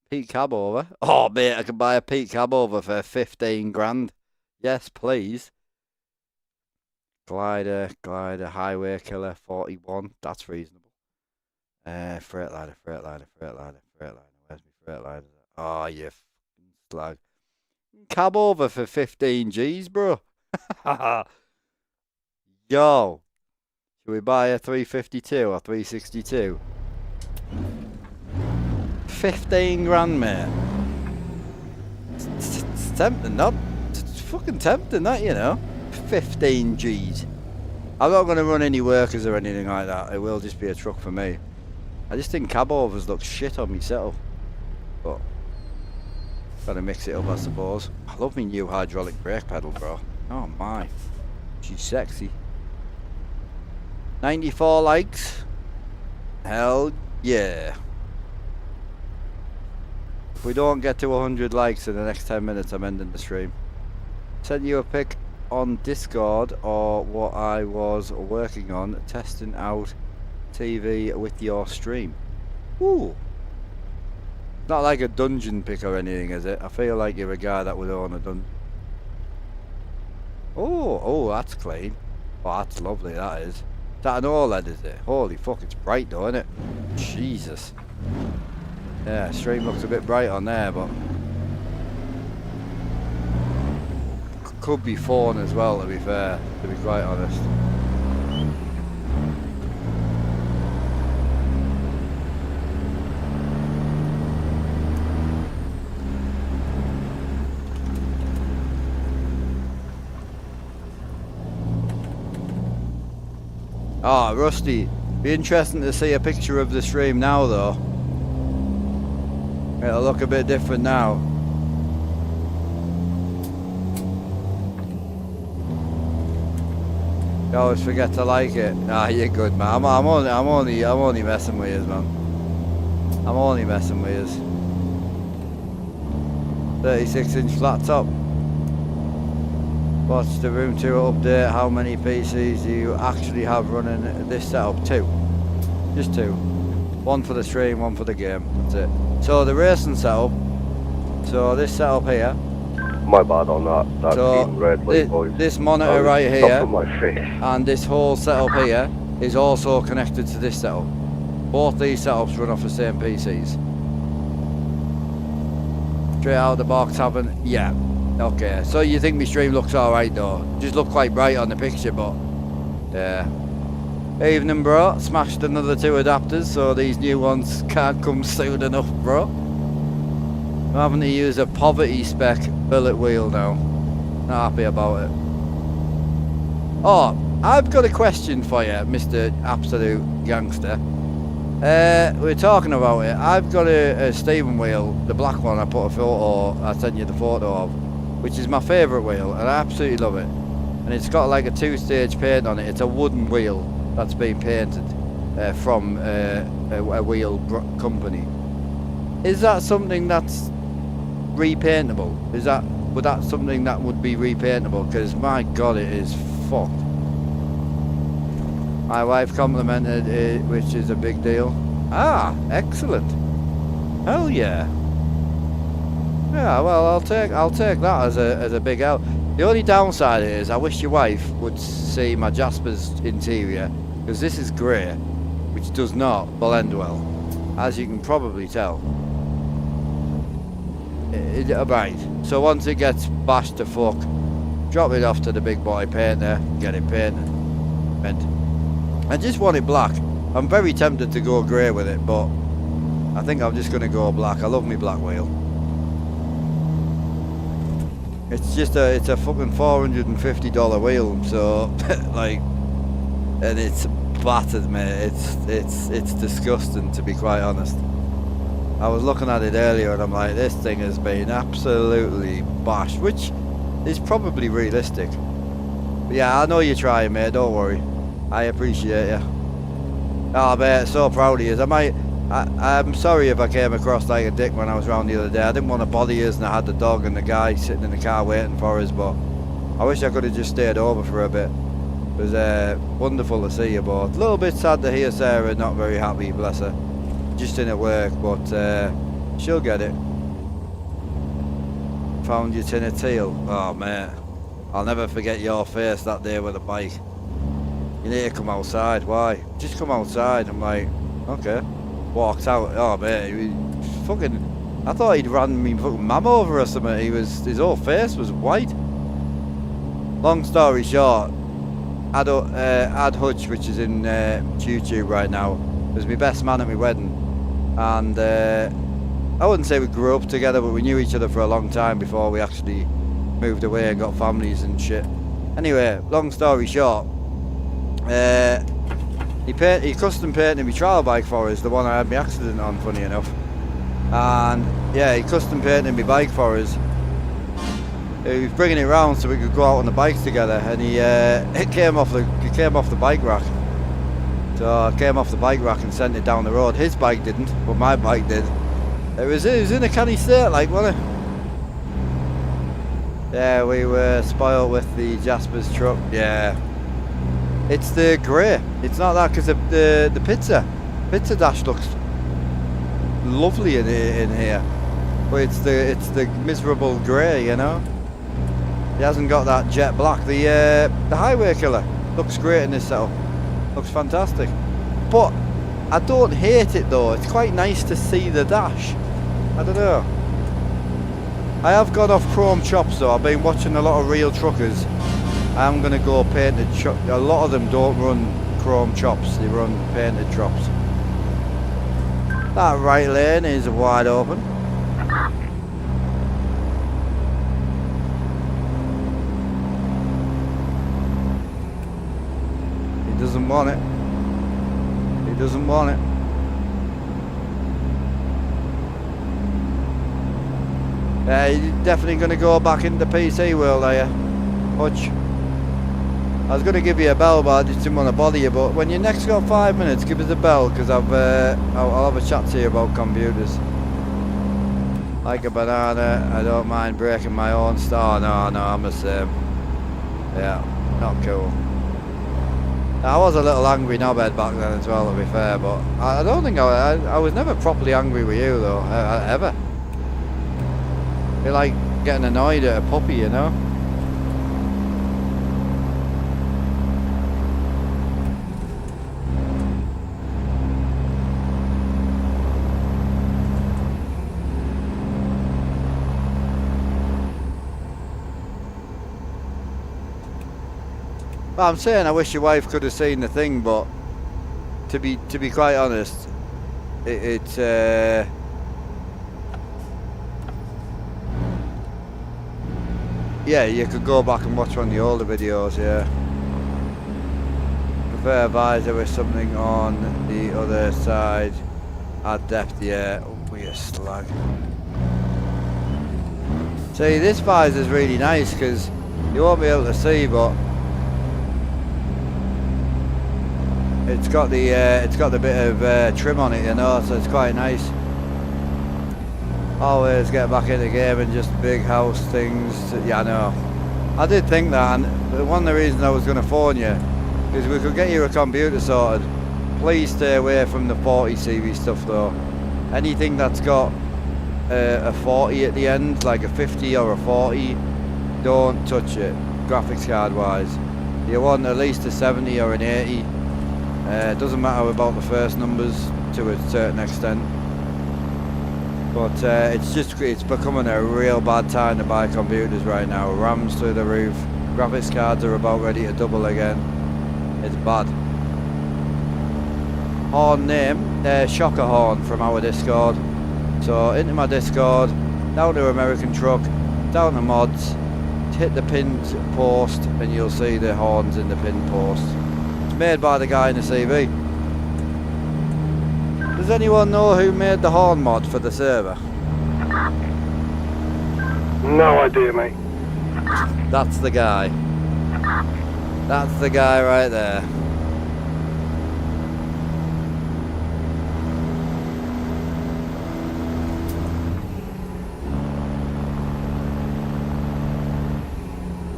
Pete cab over. Oh, mate, I could buy a Pete cab over for 15 grand. Yes, please. Glider, highway killer, 41. That's reasonable. Freightliner. Where's my Freightliner? Oh, you fucking slag. Cab over for 15 G's, bro. Yo. Should we buy a 352 or 362? 15 grand, mate. It's tempting, not? It's fucking tempting, that, you know. 15 G's. I'm not going to run any workers or anything like that. It will just be a truck for me. I just think cab overs look shit on me setup. But gotta mix it up, I suppose. I love my new hydraulic brake pedal, bro. Oh my. She's sexy. 94 likes. Hell yeah. If we don't get to 100 likes in the next 10 minutes, I'm ending the stream. Send you a pic on Discord or what I was working on testing out TV with your stream. Ooh. Not like a dungeon pick or anything, is it? I feel like you're a guy that would own a dungeon. Oh, that's clean. Oh, that's lovely, that is. Is that an OLED, is it? Holy fuck, it's bright though, isn't it? Jesus. Yeah, stream looks a bit bright on there, but could be phone as well, to be fair, to be quite honest. Oh, Rusty, be interesting to see a picture of the stream now though. It'll look a bit different now. You always forget to like it. Nah, you're good, man. I'm only messing with you, man. I'm only messing with you. 36-inch flat top. What's the room 2 update? How many PCs do you actually have running this setup? 2. Just 2. 1 for the stream, 1 for the game. That's it. So the racing setup. So this setup here. My bad on that. That's So red light, boys. this monitor right Stop here on my face. and this whole setup here is also connected to this setup. Both these setups run off the same PCs. Straight out of the box having, yeah. Okay, so you think my stream looks alright though. Just look quite bright on the picture, but yeah. Evening, bro. Smashed another 2 adapters, so these new ones can't come soon enough, bro. I'm having to use a poverty spec billet wheel now. Not happy about it. Oh, I've got a question for you, Mr. Absolute Gangster. We're talking about it. I've got a Steven wheel, the black one. I sent you the photo of, which is my favourite wheel, and I absolutely love it. And it's got like a 2-stage paint on it. It's a wooden wheel that's been painted from a wheel company. Is that something that's repaintable? Would that something that would be repaintable? Because my god, it is fucked. My wife complimented it, which is a big deal. Ah, excellent. Hell yeah. Yeah, well, I'll take that as a big help. The only downside is I wish your wife would see my Jasper's interior, because this is grey, which does not blend well, as you can probably tell. Right, so once it gets bashed to fuck, drop it off to the big boy painter, get it painted. And I just want it black. I'm very tempted to go grey with it, but I think I'm just going to go black. I love me black wheel. It's just it's a fucking $450 wheel, so like, and it's battered, mate. It's disgusting, to be quite honest. I was looking at it earlier and I'm like, this thing has been absolutely bashed, which is probably realistic. But yeah, I know you're trying, mate. Don't worry. I appreciate you. Oh, mate, so proud of you. I'm sorry if I came across like a dick when I was round the other day. I didn't want to bother you, and I had the dog and the guy sitting in the car waiting for us, but I wish I could have just stayed over for a bit. It was wonderful to see you both. A little bit sad to hear Sarah not very happy, bless her. Just in at work, but she'll get it. Found your tin of teal. Oh, mate. I'll never forget your face that day with the bike. You need to come outside. Why? Just come outside. I'm like, okay. Walked out. Oh, mate, he was fucking, I thought he'd ran me fucking mum over or something. His whole face was white. Long story short, Ad Hutch, which is in YouTube right now, was my best man at my wedding, and I wouldn't say we grew up together, but we knew each other for a long time before we actually moved away and got families and shit. Anyway, long story short, he custom painted my trial bike for us, the one I had my accident on, funny enough. And yeah, he custom painted my bike for us. He was bringing it round so we could go out on the bikes together, and it came off the bike rack. So I came off the bike rack and sent it down the road. His bike didn't, but my bike did. It was in a canny state, like, wasn't it? Yeah, we were spoiled with the Jasper's truck. Yeah. It's the grey. It's not that, because the pizza dash looks lovely in here, but it's the miserable grey, you know. He hasn't got that jet black. The highway killer looks great in this setup. Looks fantastic. But I don't hate it though. It's quite nice to see the dash. I don't know. I have gone off chrome chops though. I've been watching a lot of real truckers. I'm going to go painted chop. A lot of them don't run chrome chops, they run painted chops. That right lane is wide open. He doesn't want it. He doesn't want it. You're definitely going to go back into PC world, are you, Hutch? I was going to give you a bell, but I just didn't want to bother you. But when you next got 5 minutes, give us a bell, because I'll have a chat to you about computers. Like a banana, I don't mind breaking my own star. No, I'm the same. Yeah, not cool. I was a little angry knobhead back then as well, to be fair, but I don't think I was never properly angry with you though, ever. I feel like getting annoyed at a puppy, you know. Well, I'm saying I wish your wife could have seen the thing, but to be quite honest, it's yeah, you could go back and watch one of the older videos. Yeah, prefer visor with something on the other side. Add depth. Yeah, oh, we a slag. See, this visor is really nice because you won't be able to see, but it's got the bit of trim on it, you know, so it's quite nice. Always get back in the game and just big house things. Yeah, I know. I did think that, and one of the reasons I was going to phone you is we could get you a computer sorted. Please stay away from the 40 series stuff though. Anything that's got a 40 at the end, like a 50 or a 40, don't touch it, graphics card wise. You want at least a 70 or an 80. It doesn't matter about the first numbers to a certain extent. But it's becoming a real bad time to buy computers right now. RAM's through the roof, graphics cards are about ready to double again. It's bad. Horn name, Shocker Horn from our Discord. So into my Discord, down to American Truck, down to mods, hit the pinned post and you'll see the horns in the pinned post. It's made by the guy in the CV. Does anyone know who made the horn mod for the server? No idea, mate. That's the guy. That's the guy right there.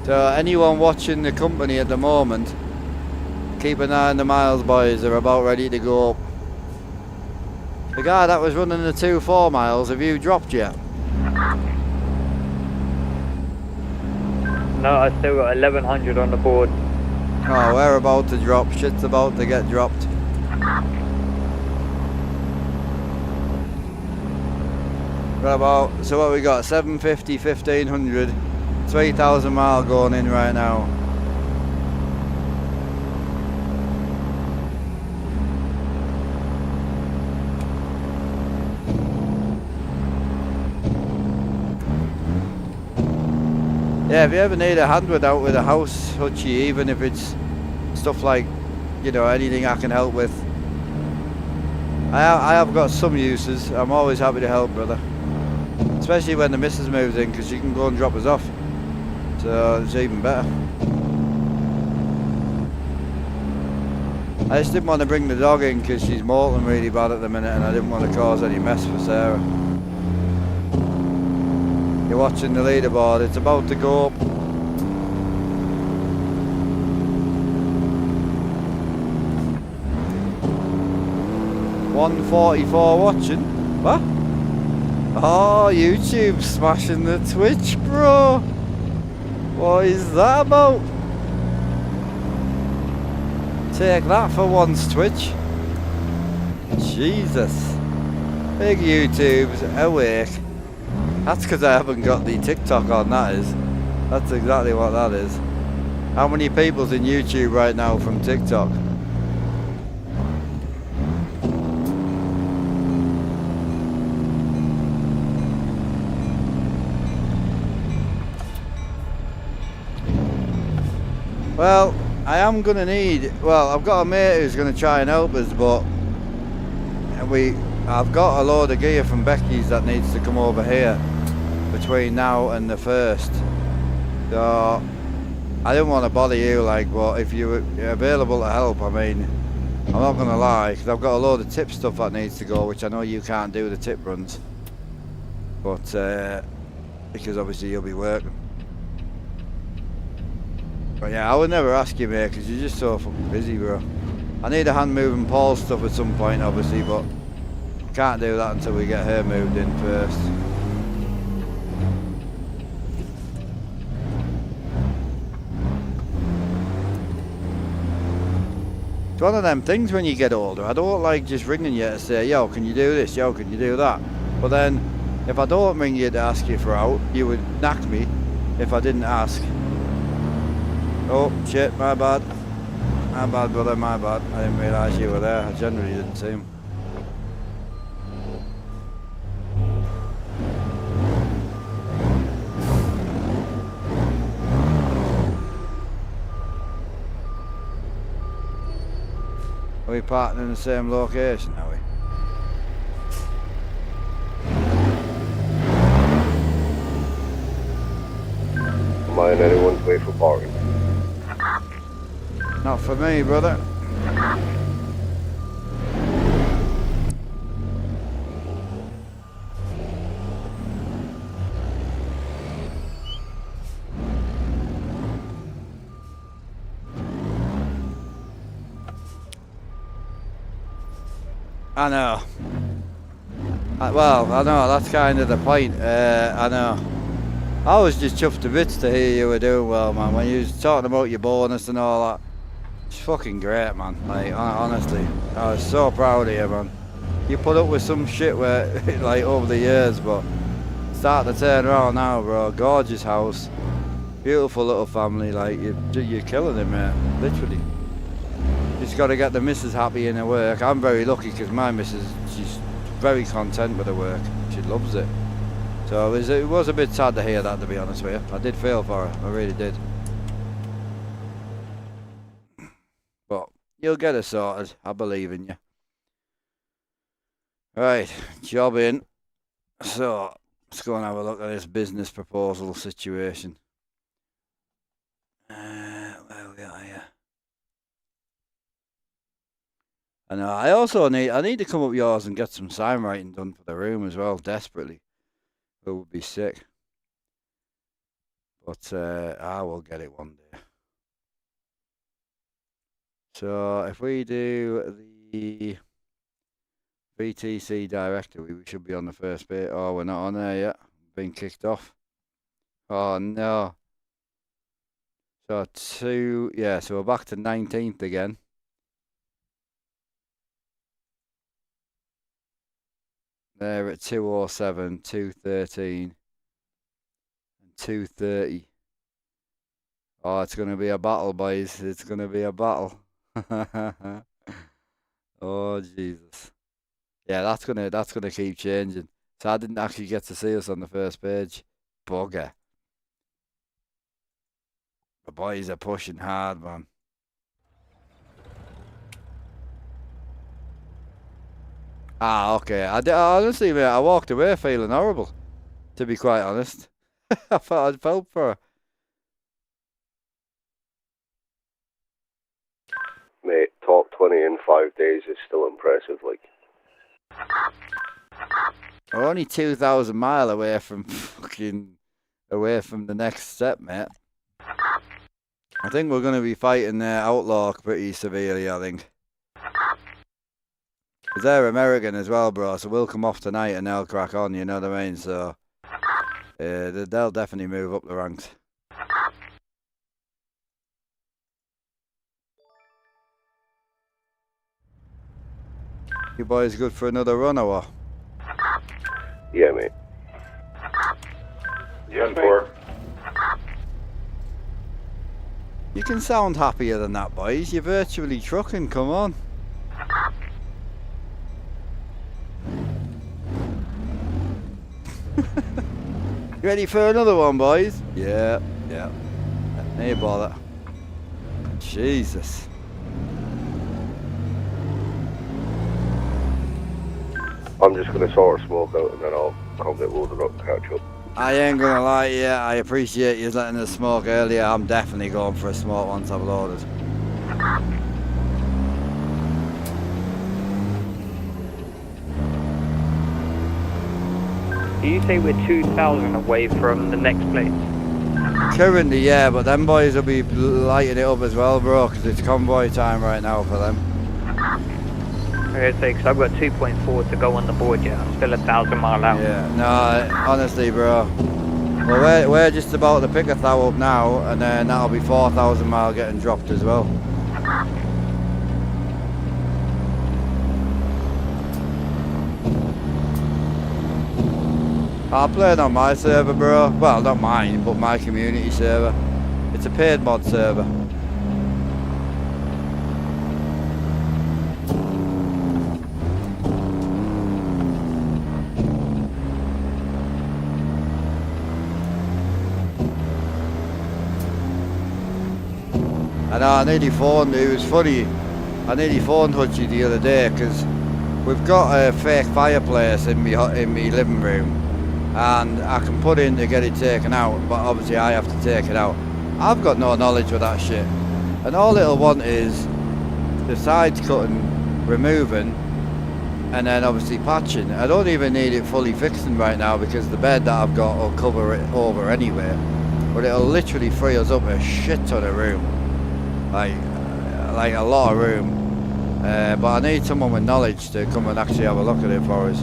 So anyone watching the company at the moment, keep an eye on the miles, boys. They're about ready to go up. The guy that was running the 2-4 miles, have you dropped yet? No, I still got 1100 on the board. Oh, we're about to drop. Shit's about to get dropped. Right about, so what we got? 750, 1500, 3000 mile going in right now. Yeah, if you ever need a hand with a house hutchie, even if it's stuff like, you know, anything I can help with. I have got some uses. I'm always happy to help, brother. Especially when the missus moves in, because she can go and drop us off. So it's even better. I just didn't want to bring the dog in because she's molting really bad at the minute and I didn't want to cause any mess for Sarah. You're watching the leaderboard, it's about to go up. $144 watching. What? Oh, YouTube smashing the Twitch, bro. What is that about? Take that for once, Twitch. Jesus. Big YouTube's awake. That's because I haven't got the TikTok on, that is. That's exactly what that is. How many people's in YouTube right now from TikTok? Well, I am going to need... Well, I've got a mate who's going to try and help us, but... I've got a load of gear from Becky's that needs to come over here between now and the 1st. So I didn't want to bother you, like, but if you're available to help, I mean, I'm not going to lie, because I've got a load of tip stuff that needs to go, which I know you can't do the tip runs. But, because obviously you'll be working. But yeah, I would never ask you, mate, because you're just so fucking busy, bro. I need a hand moving Paul's stuff at some point, obviously, but can't do that until we get her moved in first. It's one of them things when you get older. I don't like just ringing you to say, yo, can you do this? Yo, can you do that? But then, if I don't ring you to ask you for out, you would knack me if I didn't ask. Oh, shit, my bad. My bad, brother, my bad. I didn't realise you were there. I generally didn't see him. Are we parking in the same location, are we? Am I in anyone's way for parking? Not for me, brother. I know. Well, I know, that's kind of the point. I know. I was just chuffed to bits to hear you were doing well, man. When you was talking about your bonus and all that. It's fucking great, man. Like, honestly. I was so proud of you, man. You put up with some shit where, like, over the years, but start to turn around now, bro. Gorgeous house. Beautiful little family. Like, you're killing it, mate. Literally. Just got to get the missus happy in her work. I'm very lucky because my missus, she's very content with her work. She loves it. So it was a bit sad to hear that, to be honest with you. I did feel for her. I really did. But you'll get it sorted. I believe in you. Right, job in. So let's go and have a look at this business proposal situation. Where we are here. I know. I need to come up yours and get some sign writing done for the room as well, desperately. It would be sick. But I will get it one day. So if we do the VTC directory, we should be on the first bit. Oh, we're not on there yet. Been kicked off. Oh no. So so we're back to 19th again. There at 207, 213, and 230. Oh, it's gonna be a battle, boys. It's gonna be a battle. Oh Jesus. Yeah, that's gonna keep changing. So I didn't actually get to see us on the first page. Bugger. The boys are pushing hard, man. Ah, okay. Honestly, mate, I walked away feeling horrible, to be quite honest. I felt for her. Mate, top 20 in 5 days is still impressive, like. We're only 2,000 miles away from the next step, mate. I think we're going to be fighting Outlaw pretty severely, I think. Because they're American as well, bro, so we'll come off tonight and they'll crack on, you know what I mean? So, they'll definitely move up the ranks. You boys good for another run or what? Yeah, mate. Yes, for. You can sound happier than that, boys. You're virtually trucking, come on. You ready for another one, boys? Yeah. Hey, bother. Jesus. I'm just going to sort of smoke out and then I'll come get loaded up and catch up. I ain't gonna lie to you, I appreciate you letting us smoke earlier. I'm definitely going for a smoke once I've loaded. Do you say we're 2,000 away from the next place? Currently, yeah, but them boys will be lighting it up as well, bro, because it's convoy time right now for them. Okay, so because I've got 2.4 to go on the board yet. I'm still 1,000 mile out. Yeah, no, honestly, bro. Well, we're just about to pick a thou up now, and then that'll be 4,000 mile getting dropped as well. I'm playing on my server, bro. Well, not mine, but my community server. It's a paid mod server. I know, I nearly phoned, it was funny, I nearly phoned Hutchie the other day because we've got a fake fireplace in me living room and I can put in to get it taken out, but obviously I have to take it out. I've got no knowledge with that shit, and all it'll want is the sides cutting, removing, and then obviously patching. I don't even need it fully fixing right now because the bed that I've got will cover it over anyway, but it'll literally free us up a shit ton of room. Like a lot of room, but I need someone with knowledge to come and actually have a look at it for us.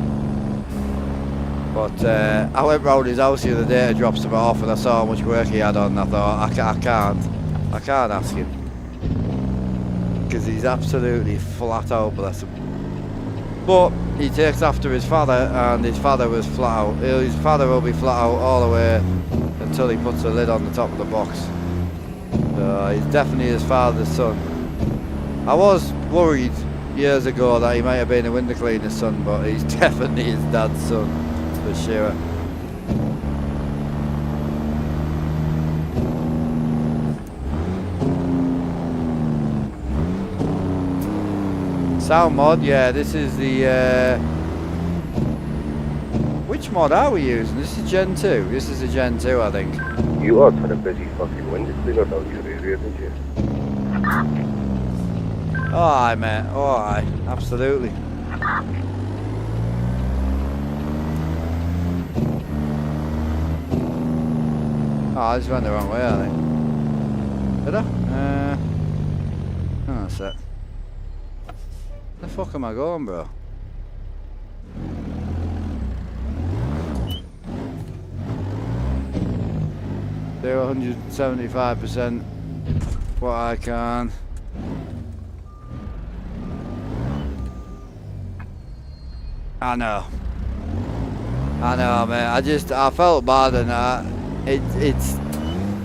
But I went round his house the other day to drop some off, and I saw how much work he had on, and I thought, I can't ask him. Because he's absolutely flat out, bless him. But he takes after his father, and his father was flat out. His father will be flat out all the way until he puts a lid on the top of the box. So he's definitely his father's son. I was worried years ago that he might have been a window cleaner's son, but he's definitely his dad's son, for sure. Sound mod, yeah, this is the, which mod are we using? This is Gen 2, this is a Gen 2 I think. You are had a busy fucking window cleaner down your area, didn't you? Oh aye mate, oh aye, absolutely. Oh, I just went the wrong way I think. Did I? Oh, that's it. Where the fuck am I going, bro? They're 175% what I can. I know, mate. I felt bad, and it's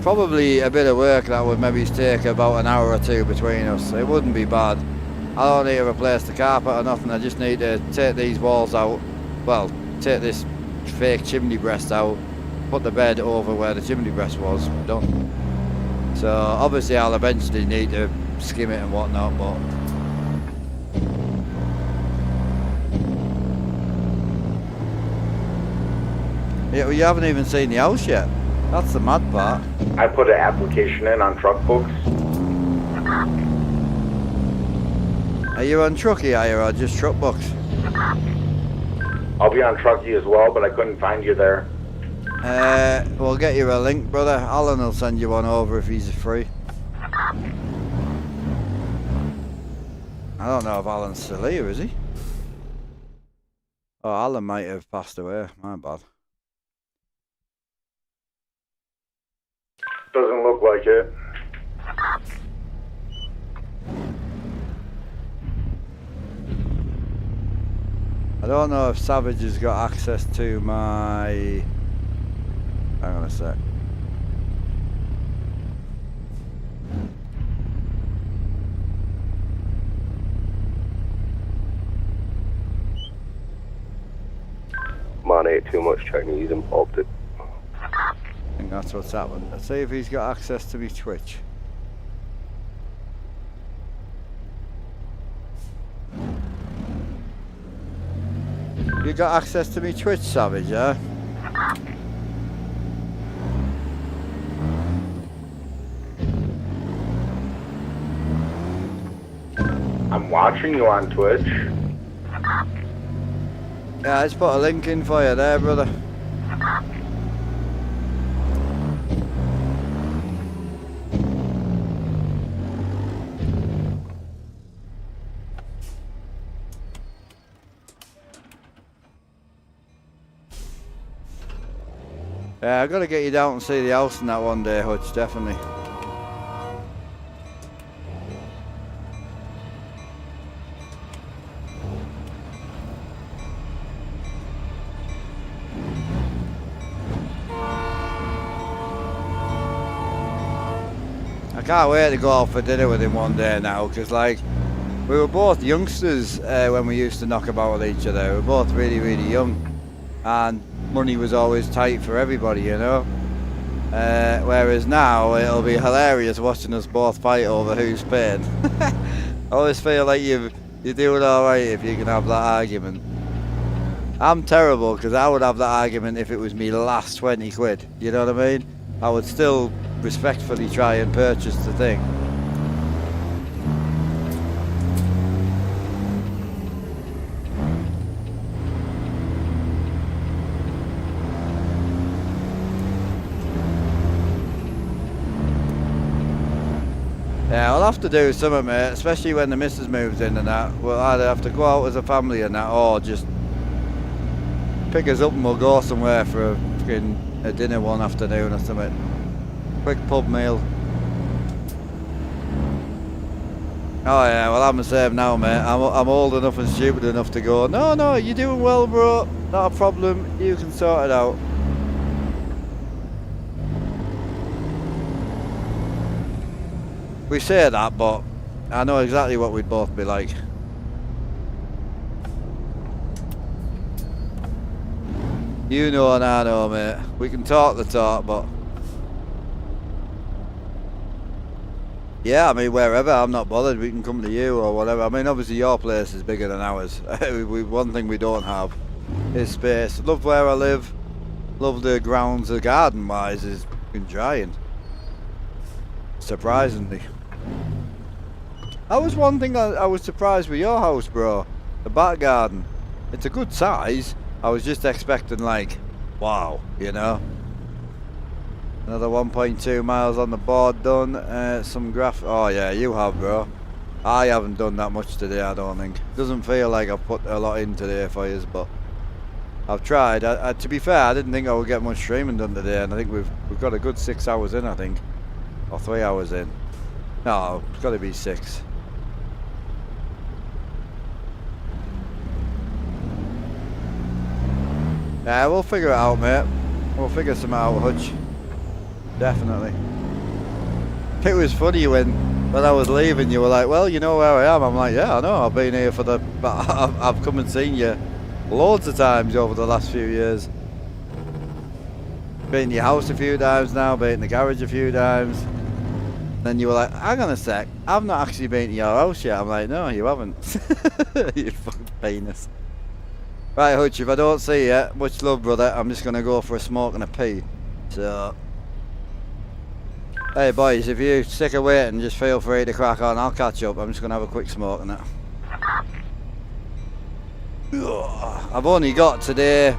probably a bit of work that would maybe take about an hour or two between us. It wouldn't be bad. I don't need to replace the carpet or nothing. I just need to take these walls out. Well, take this fake chimney breast out, put the bed over where the chimney breast was. Done. So obviously I'll eventually need to skim it and whatnot, but. Yeah, well, you haven't even seen the house yet. That's the mad part. I put an application in on truck books. Are you on Truckee, are you, or just truck books? I'll be on Truckee as well, but I couldn't find you there. We'll get you a link, brother. Alan will send you one over if he's free. I don't know if Alan's still here, is he? Oh, Alan might have passed away. My bad. Doesn't look like it. I don't know if Savage has got access to my... Hang on a sec. Man ate too much Chinese and popped it. I think that's what's happened. Let's see if he's got access to me Twitch. You got access to me Twitch, Savage, yeah? I'm watching you on Twitch. Yeah, I just put a link in for you there, brother. Yeah, I've got to get you down and see the house in that one day, Hutch, definitely. I can't wait to go out for dinner with him one day now, because like, we were both youngsters when we used to knock about with each other. We were both really, really young, and money was always tight for everybody, you know. Whereas now it'll be hilarious watching us both fight over who's paying. I always feel like you're doing alright if you can have that argument. I'm terrible because I would have that argument if it was me last 20 quid, you know what I mean? I would still respectfully try and purchase the thing. Yeah, I'll have to do something, mate, especially when the missus moves in and that. We'll either have to go out as a family and that, or just pick us up and we'll go somewhere for a dinner one afternoon or something. Quick pub meal. Oh yeah, well I'm the same now, mate. I'm old enough and stupid enough to go, no, you're doing well, bro. Not a problem. You can sort it out. We say that, but I know exactly what we'd both be like. You know and I know, mate. We can talk the talk, but... Yeah, I mean, wherever, I'm not bothered. We can come to you or whatever. I mean, obviously your place is bigger than ours. One thing we don't have is space. Love where I live. Love the grounds. The garden-wise is giant. Surprisingly. That was one thing I was surprised with your house, bro. The back garden. It's a good size. I was just expecting, like, wow, you know. Another 1.2 miles on the board done. Some graph. Oh yeah, you have, bro. I haven't done that much today, I don't think. Doesn't feel like I've put a lot in today for you, but I've tried. To be fair, I didn't think I would get much streaming done today, and I think we've got a good 6 hours in, I think. Or 3 hours in. No, it's got to be 6. Yeah, we'll figure it out, mate. We'll figure some out, Hutch. Definitely. It was funny when I was leaving, you were like, well, you know where I am. I'm like, yeah, I know. I've been here but I've come and seen you loads of times over the last few years. Been in your house a few times now, been in the garage a few times. Then you were like, hang on a sec, I've not actually been to your house yet. I'm like, no, you haven't. You fucking penis. Right, Hutch, if I don't see you, much love, brother. I'm just going to go for a smoke and a pee. So, hey, boys, if you're sick of waiting, just feel free to crack on. I'll catch up. I'm just going to have a quick smoke and that. I've only got today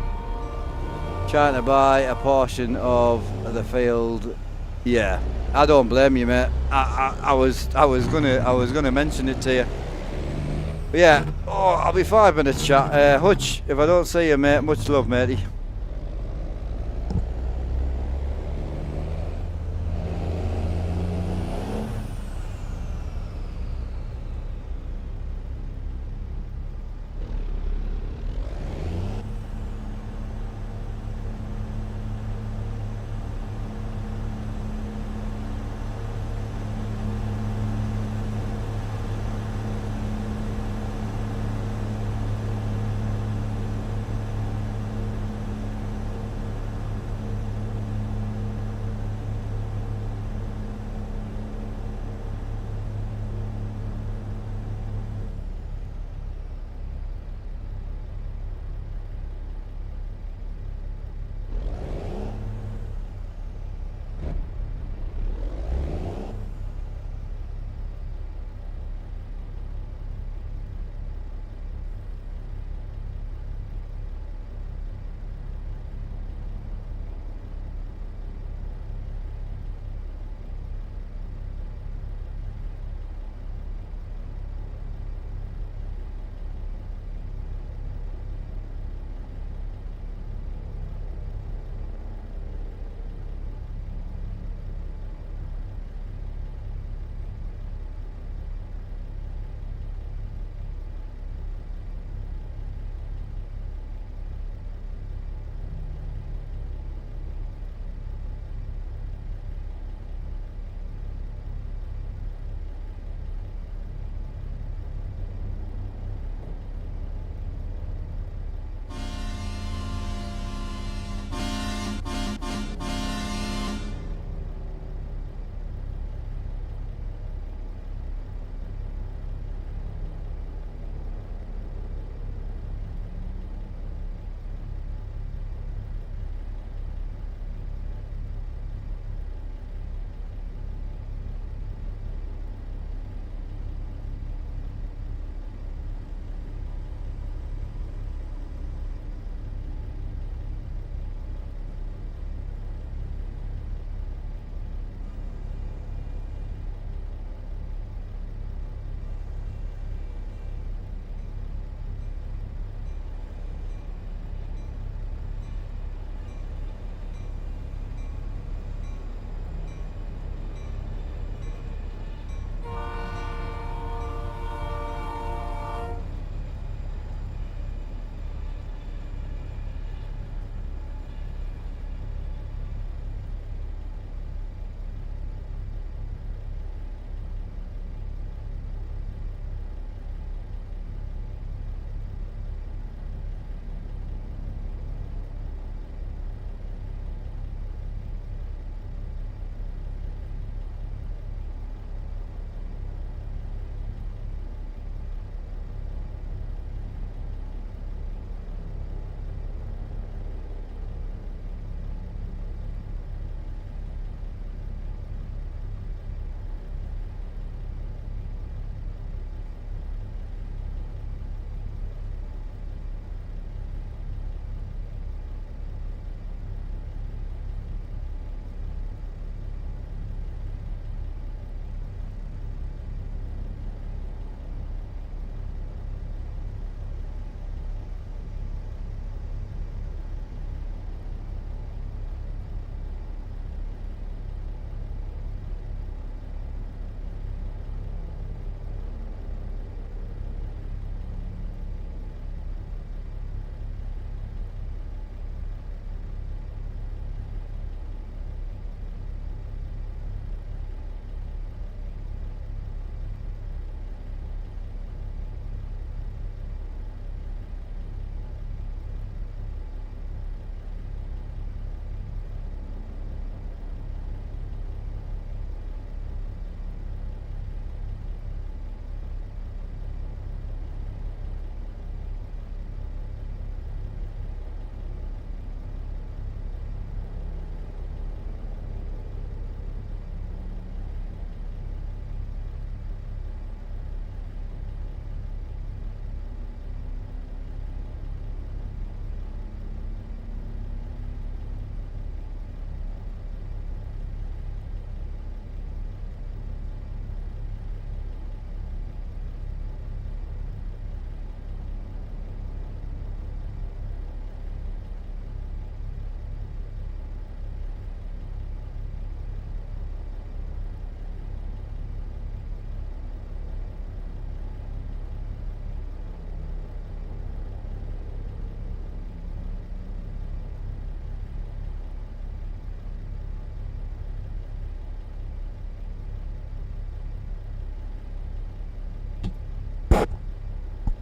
trying to buy a portion of the field. Yeah, I don't blame you, mate. I was gonna mention it to you. But yeah, I'll be 5 minutes, chat. Hutch, if I don't see you, mate, much love, matey.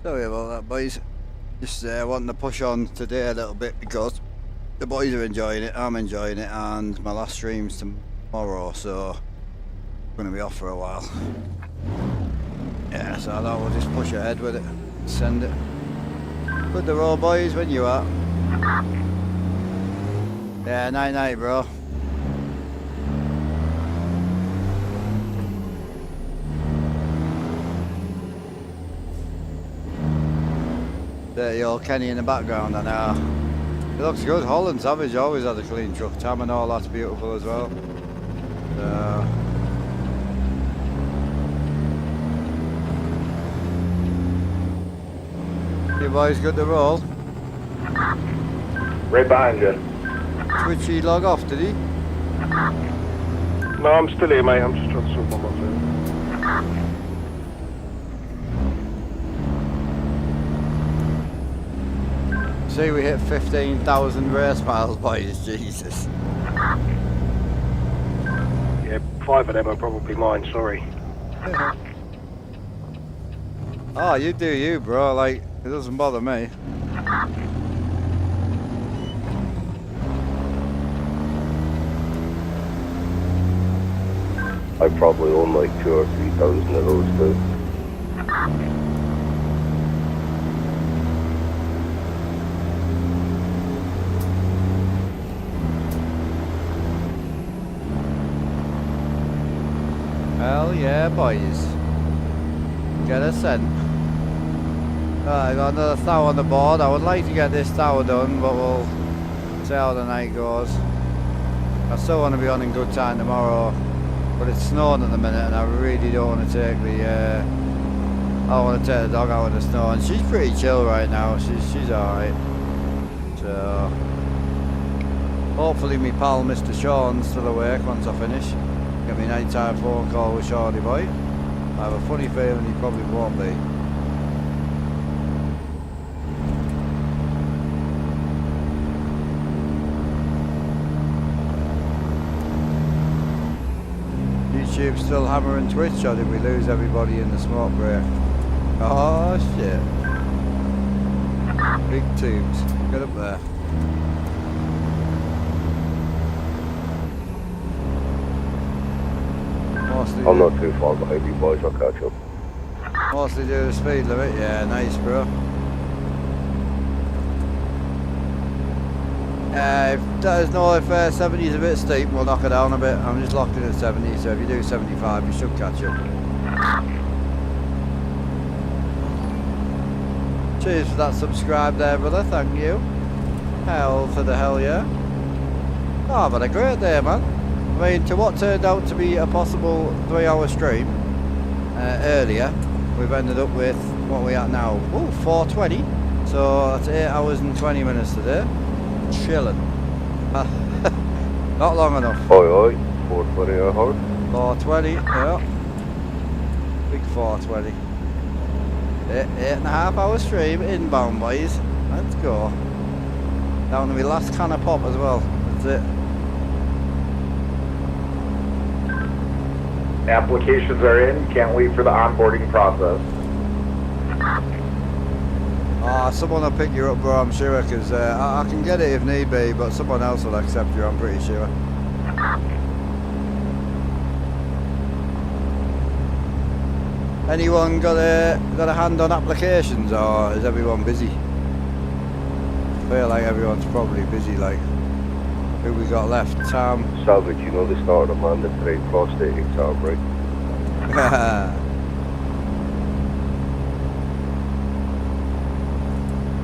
Sorry about that, boys. Just wanting to push on today a little bit because the boys are enjoying it, I'm enjoying it, and my last stream's tomorrow, so I'm going to be off for a while. Yeah, so I thought we'll just push ahead with it, send it. Good the roll, boys, when you are. Yeah, night night, bro. There old Kenny in the background, I know. It looks good. Holland Savage always had a clean truck. Tam and all that's beautiful as well. So. You boys good to roll? Right behind you. Twitchy log off, did he? No, I'm still here, mate. I'm just trying to sort my food. See, we hit 15,000 race miles, boys. Jesus. Yeah, 5 of them are probably mine, sorry. Oh, you do you, bro. Like, it doesn't bother me. I probably own like 2,000 or 3,000 of those too. Hell yeah, boys. Get a cent. I got another thou on the board. I would like to get this tower done, but we'll see how the night goes. I still want to be on in good time tomorrow, but it's snowing at the minute, and I really don't want to take the. I don't want to take the dog out in the snow, and she's pretty chill right now. She's all right. So hopefully, me pal Mr. Sean's still awake once I finish. Get me nighttime phone call with Shorty boy. I have a funny feeling he probably won't be. YouTube still hammering Twitch, or did we lose everybody in the smoke break? Oh shit. Big tubes. Get up there. Mostly I'm not too far behind you boys, I'll catch up. Mostly do the speed limit, yeah, nice bro. Let us know if 70 is a bit steep, we'll knock it down a bit. I'm just locked in at 70, so if you do 75 you should catch up. Cheers for that subscribe there, brother, thank you. Hell to the hell yeah. Oh, I've had a great day, man. I mean, to what turned out to be a possible 3-hour stream earlier, we've ended up with what are we at now? Oh, 4:20. So that's 8 hours and 20 minutes today. Chilling. Not long enough. Oi, 420 a hour. 4:20, yeah. Big 4:20. 8.5 hour stream inbound, boys. Let's go. Down to my last can of pop as well. That's it. Applications are in. Can't wait for the onboarding process. Someone will pick you up, bro, I'm sure, because I can get it if need be, but someone else will accept you, I'm pretty sure. Anyone got a hand on applications, or is everyone busy? I feel like everyone's probably busy, like. Who we got left? Tam. Savage, you know they started a mandatory prostate exam, right?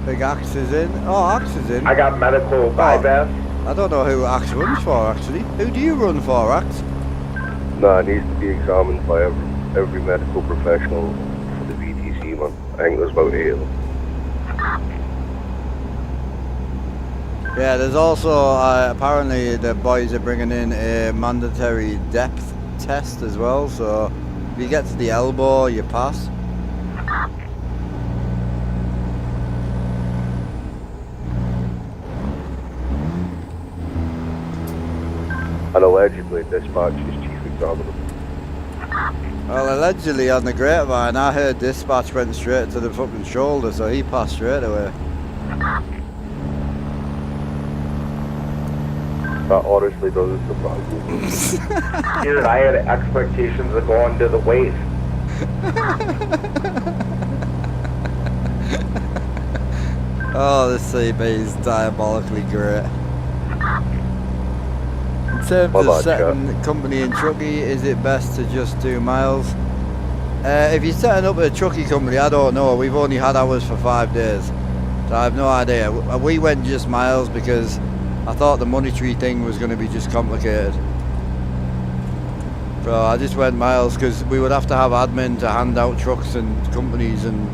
Big Axe is in. Oh, Axe is in. I got medical bypass. I don't know who Axe runs for, actually. Who do you run for, Axe? Nah, it needs to be examined by every medical professional for the VTC, man. I think there's about 8 of them. Yeah, there's also, apparently the boys are bringing in a mandatory depth test as well, so if you get to the elbow, you pass. And allegedly dispatch is chief examiner. Well, allegedly on the grapevine, I heard dispatch went straight to the fucking shoulder, so he passed straight away. That honestly doesn't surprise me. Here, I had expectations of going to the waist. Oh, this CB is diabolically great. In terms Well, of setting the company in truckie, is it best to just do miles? If you're setting up a truckie company, I don't know. We've only had ours for 5 days, so I have no idea. We went just miles because I thought the monetary thing was going to be just complicated. So I just went miles because we would have to have admin to hand out trucks and companies and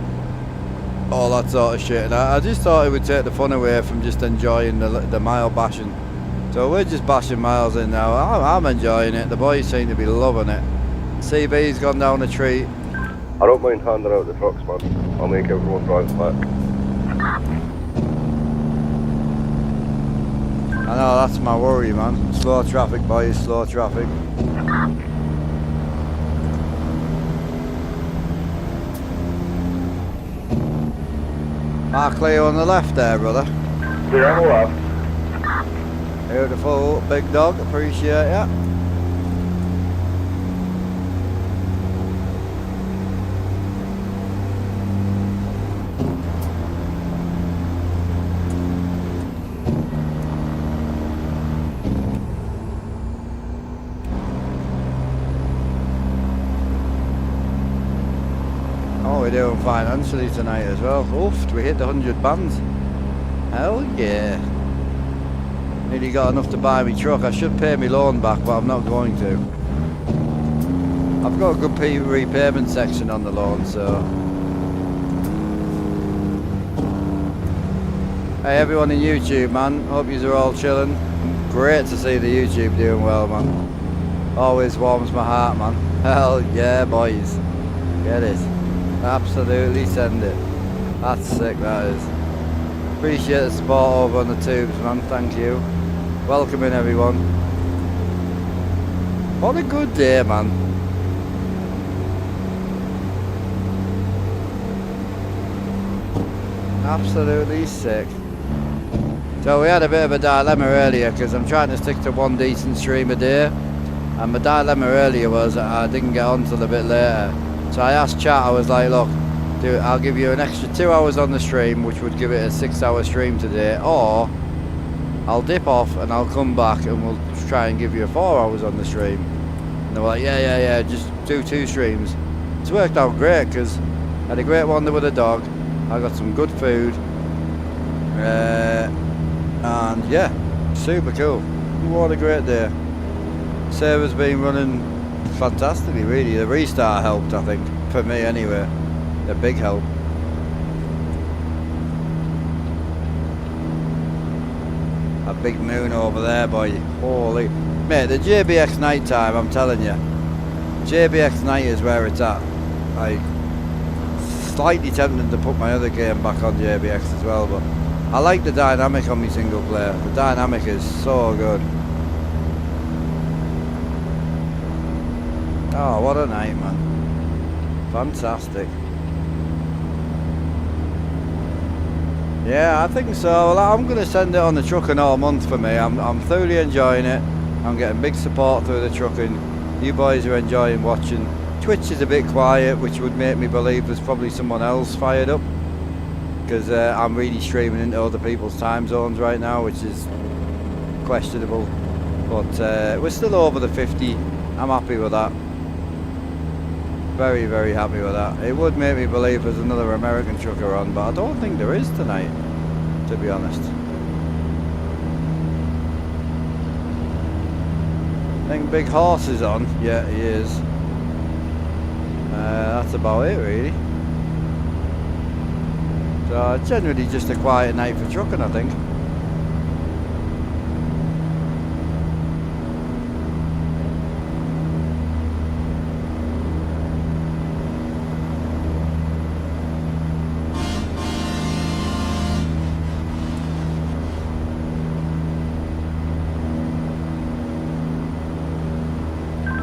all that sort of shit. And I just thought it would take the fun away from just enjoying the mile bashing. So we're just bashing miles in now. I'm enjoying it. The boys seem to be loving it. CB's gone down a treat. I don't mind handing out the trucks, man. I'll make everyone drive back. I know, that's my worry, man. Slow traffic, boys, slow traffic. Mark Leo on the left there, brother. Clear on the left. Beautiful, big dog, appreciate ya. Oh, we're doing financially tonight as well. Oof, we hit the 100 bands. Hell yeah. Nearly got enough to buy me truck. I should pay me loan back, but I'm not going to. I've got a good repayment section on the loan, so. Hey everyone in YouTube, man. Hope yous are all chilling. Great to see the YouTube doing well, man. Always warms my heart, man. Hell yeah, boys. Get it. Absolutely send it. That's sick, that is. Appreciate the support over on the tubes, man. Thank you. Welcoming everyone. What a good day, man. Absolutely sick. So we had a bit of a dilemma earlier because I'm trying to stick to one decent stream a day, and my dilemma earlier was that I didn't get on till a bit later. So I asked chat, I was like, look, dude, I'll give you an extra 2 hours on the stream, which would give it a 6-hour stream today, or I'll dip off and I'll come back and we'll try and give you 4 hours on the stream. And they were like, yeah, just do 2 streams. It's worked out great because I had a great wander with a dog, I got some good food, and yeah, super cool. What a great day. Server's been running fantastically, really. The restart helped, I think, for me anyway. A big help. A big moon over there, boy. Holy mate, the JBX night time, I'm telling you, JBX night is where it's at. I slightly tempted to put my other game back on JBX as well, but I like the dynamic on my single player. The dynamic is so good. Oh, what a night, man. Fantastic. Yeah, I think so. Well, I'm going to send it on the trucking all month for me. I'm thoroughly enjoying it. I'm getting big support through the trucking. You boys are enjoying watching. Twitch is a bit quiet, which would make me believe there's probably someone else fired up. Because I'm really streaming into other people's time zones right now, which is questionable. But we're still over the 50. I'm happy with that. Very, very happy with that. It would make me believe there's another American trucker on, but I don't think there is tonight, to be honest. I think Big Horse is on. Yeah, he is. That's about it, really. So generally just a quiet night for trucking, I think.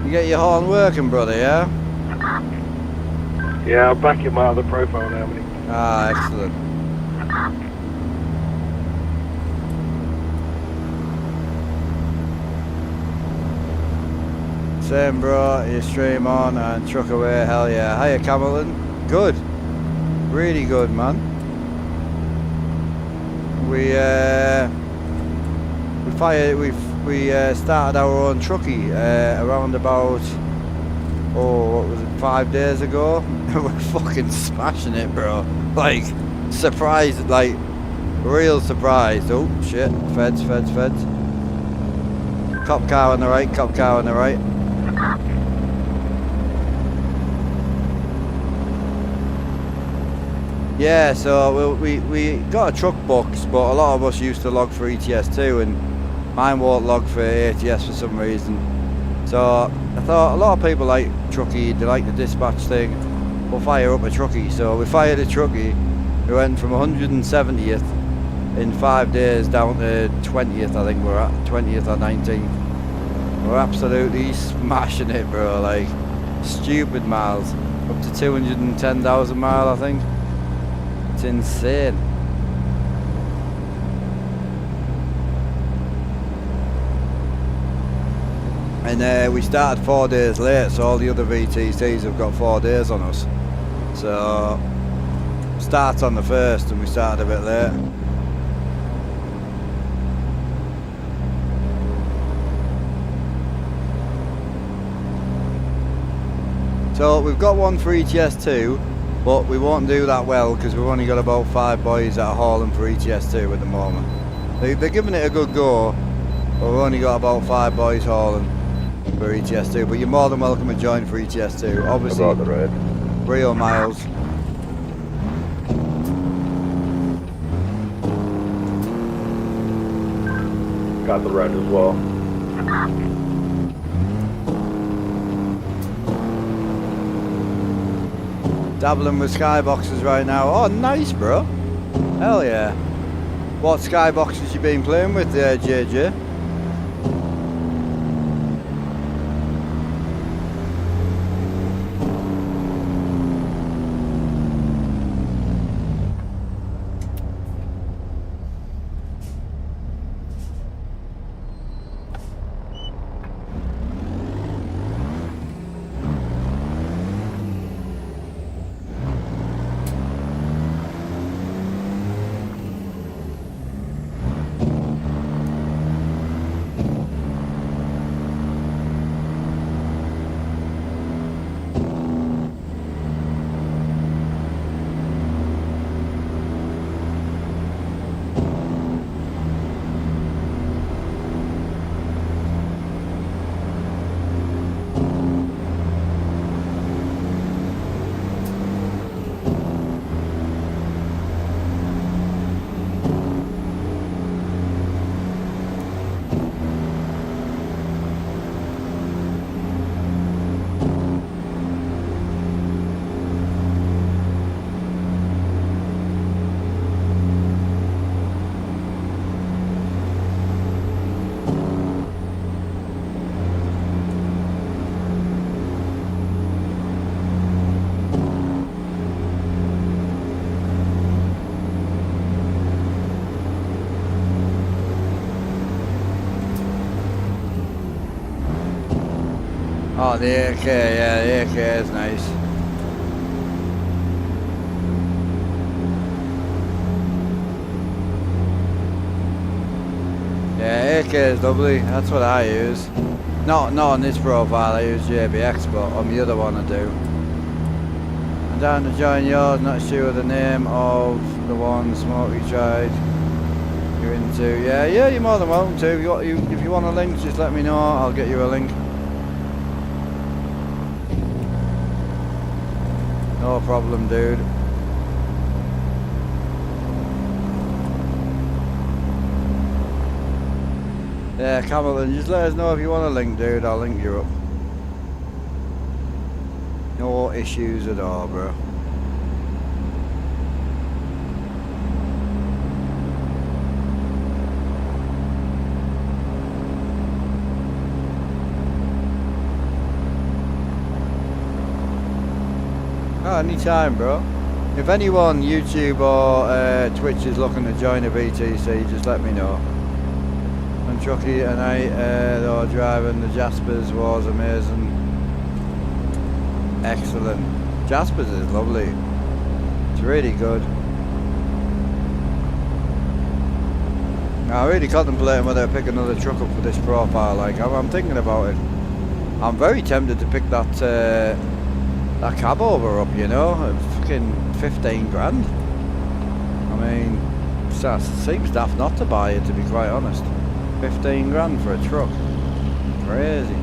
You get your horn working, brother, yeah? Yeah, I'm back in my other profile now, mate. Ah, excellent. Same, bro. You stream on and truck away. Hell yeah. Hiya, Camelin. Good. Really good, man. We started our own truckie around about, what was it, 5 days ago. We're fucking smashing it, bro. Like, surprised, like, real surprised. Oh shit, feds. Cop car on the right, cop car on the right. Yeah, so we got a truck box, but a lot of us used to log for ETS2, and mine won't log for ATS for some reason. So I thought a lot of people like truckie, they like the dispatch thing. We'll fire up a truckie. So we fired a truckie. We went from 170th in 5 days down to 20th, I think we're at 20th or 19th. We're absolutely smashing it, bro. Like stupid miles, up to 210,000 miles, I think. It's insane. And we started 4 days late, so all the other VTCs have got 4 days on us. So starts on the 1st and we started a bit late. So we've got one for ETS2, but we won't do that well because we've only got about 5 boys that are hauling for ETS2 at the moment. They're giving it a good go, but we've only got about 5 boys hauling for ETS2. But you're more than welcome to join for ETS2. Obviously, About the red. real miles. Got the red as well. Dabbling with skyboxes right now. Oh, nice, bro. Hell yeah. What skyboxes you been playing with there, JJ? Oh, the AK, yeah, the AK is nice. Yeah, AK is lovely, that's what I use. Not on this profile, I use JBX, but on the other one I do. I'm down to join yours, not sure the name of the one Smokey tried. You're into, yeah, you're more than welcome to. If you want a link, just let me know, I'll get you a link. No problem, dude. Yeah, Camelin, just let us know if you want a link, dude. I'll link you up. No issues at all, bro. Oh, anytime, bro. If anyone, YouTube or Twitch is looking to join a VTC, just let me know. And Chucky and I, they were driving the Jaspers was amazing. Excellent. Jaspers is lovely. It's really good. I really contemplating whether to pick another truck up for this profile. Like I'm thinking about it. I'm very tempted to pick that that cab over up. You know, fucking 15 grand. I mean, it seems daft not to buy it, to be quite honest. 15 grand for a truck. Crazy.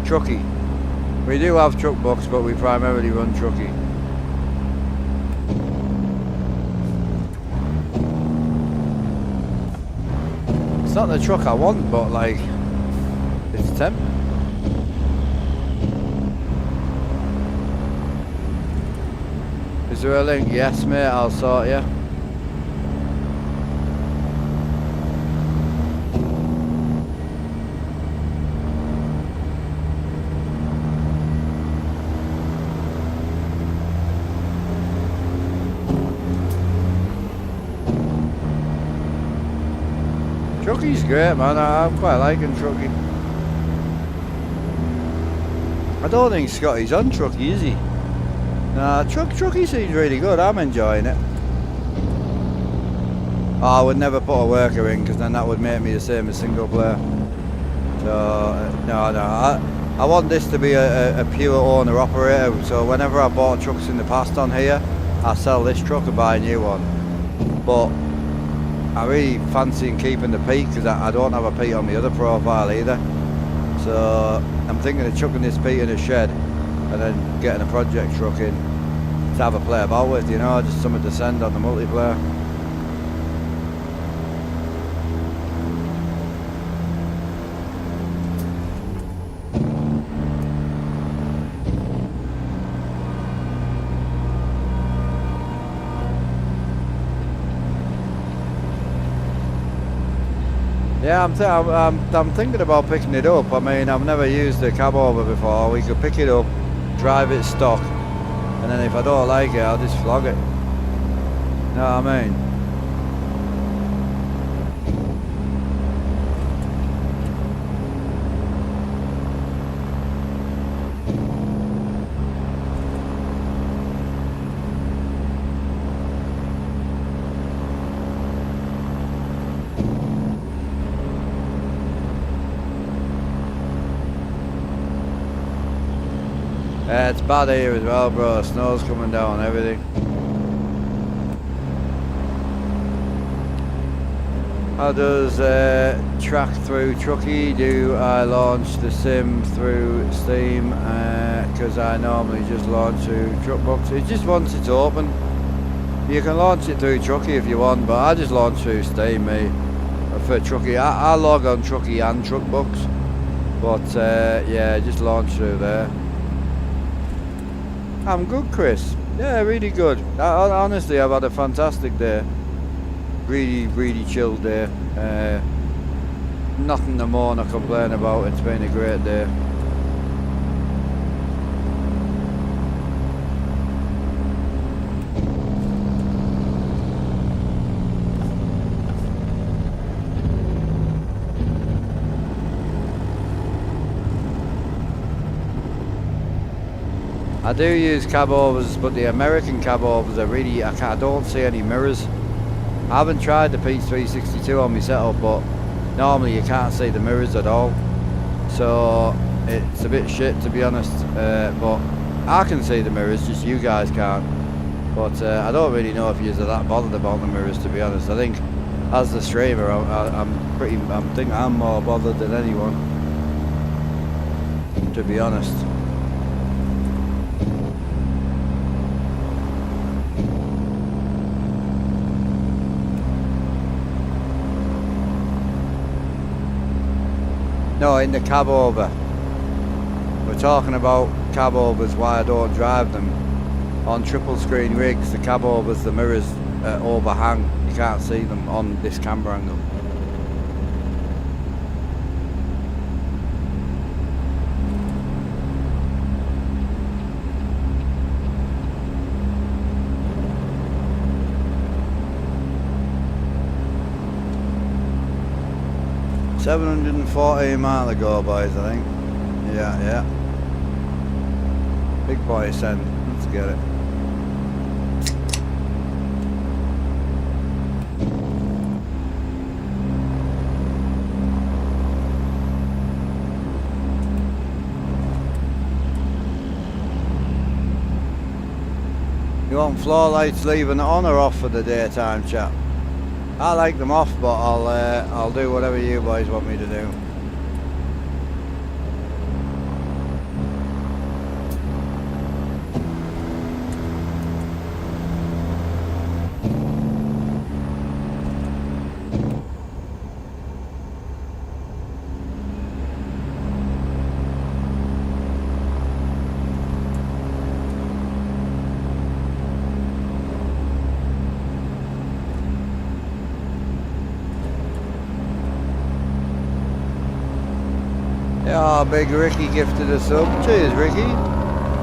Trucky. We do have truck books, but we primarily run trucky. It's not the truck I want, but like, it's tempting. Is there a link? Yes, mate, I'll sort you. Trucky's great, man. I'm quite liking Trucky. I don't think Scotty's on Trucky, is he? Nah, Trucky seems really good. I'm enjoying it. Oh, I would never put a worker in, because then that would make me the same as single player. So, no. I want this to be a pure owner operator. So whenever I bought trucks in the past on here, I sell this truck and buy a new one. But I really fancy keeping the Pete, because I don't have a Pete on the other profile either. So I'm thinking of chucking this Pete in a shed and then getting a project truck in to have a play about with, you know, just something to send on the multiplayer. Yeah, I'm thinking about picking it up. I mean, I've never used a cab over before. We could pick it up, drive it stock, and then if I don't like it, I'll just flog it. You know what I mean? It's bad here as well, bro. Snow's coming down and everything. How does track through Trucky? Do I launch the sim through Steam? Because I normally just launch through Truckbox. It just once it's open. You can launch it through Trucky if you want, but I just launch through Steam, mate. For Trucky, I log on Trucky and Truckbox. But yeah, just launch through there. I'm good, Chris. Yeah, really good. Honestly, I've had a fantastic day. Really, really chilled day. Nothing to moan or complain about. It's been a great day. I do use cab overs, but the American cab overs are really, I don't see any mirrors. I haven't tried the P362 on my setup, but normally you can't see the mirrors at all. So it's a bit shit, to be honest. But I can see the mirrors, just you guys can't. But I don't really know if you're that bothered about the mirrors, to be honest. I think as the streamer, I'm more bothered than anyone, to be honest. No, in the cab over. We're talking about cab overs, why I don't drive them. On triple screen rigs, the cab overs, the mirrors overhang. You can't see them on this camera angle. 714 mile ago, boys, I think. Yeah. Big boy send. Let's get it. You want floor lights leaving on or off for the daytime, chap? I like them off, but I'll do whatever you boys want me to do. Yeah, big Ricky gifted a sub. Cheers, Ricky.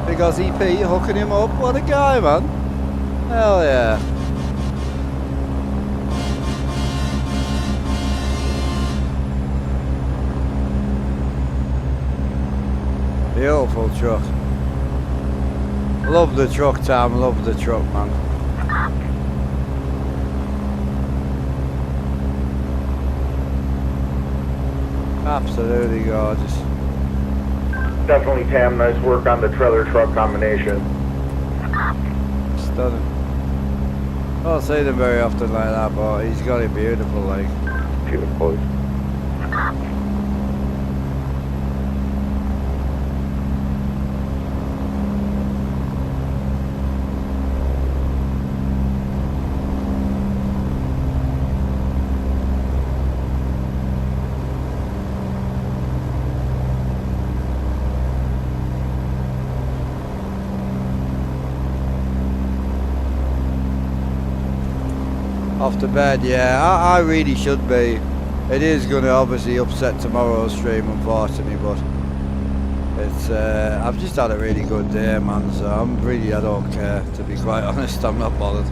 Big Aussie P hooking him up. What a guy, man. Hell yeah. Beautiful truck. Love the truck, Tom. Love the truck, man. Absolutely gorgeous. Definitely, Tam, nice work on the trailer truck combination. Stunning. I don't see them very often like that, but he's got it beautiful, like. Beautiful. Off to bed, yeah. I really should be. It is going to obviously upset tomorrow's stream, unfortunately, but it's. I've just had a really good day, man. So I don't care. To be quite honest, I'm not bothered.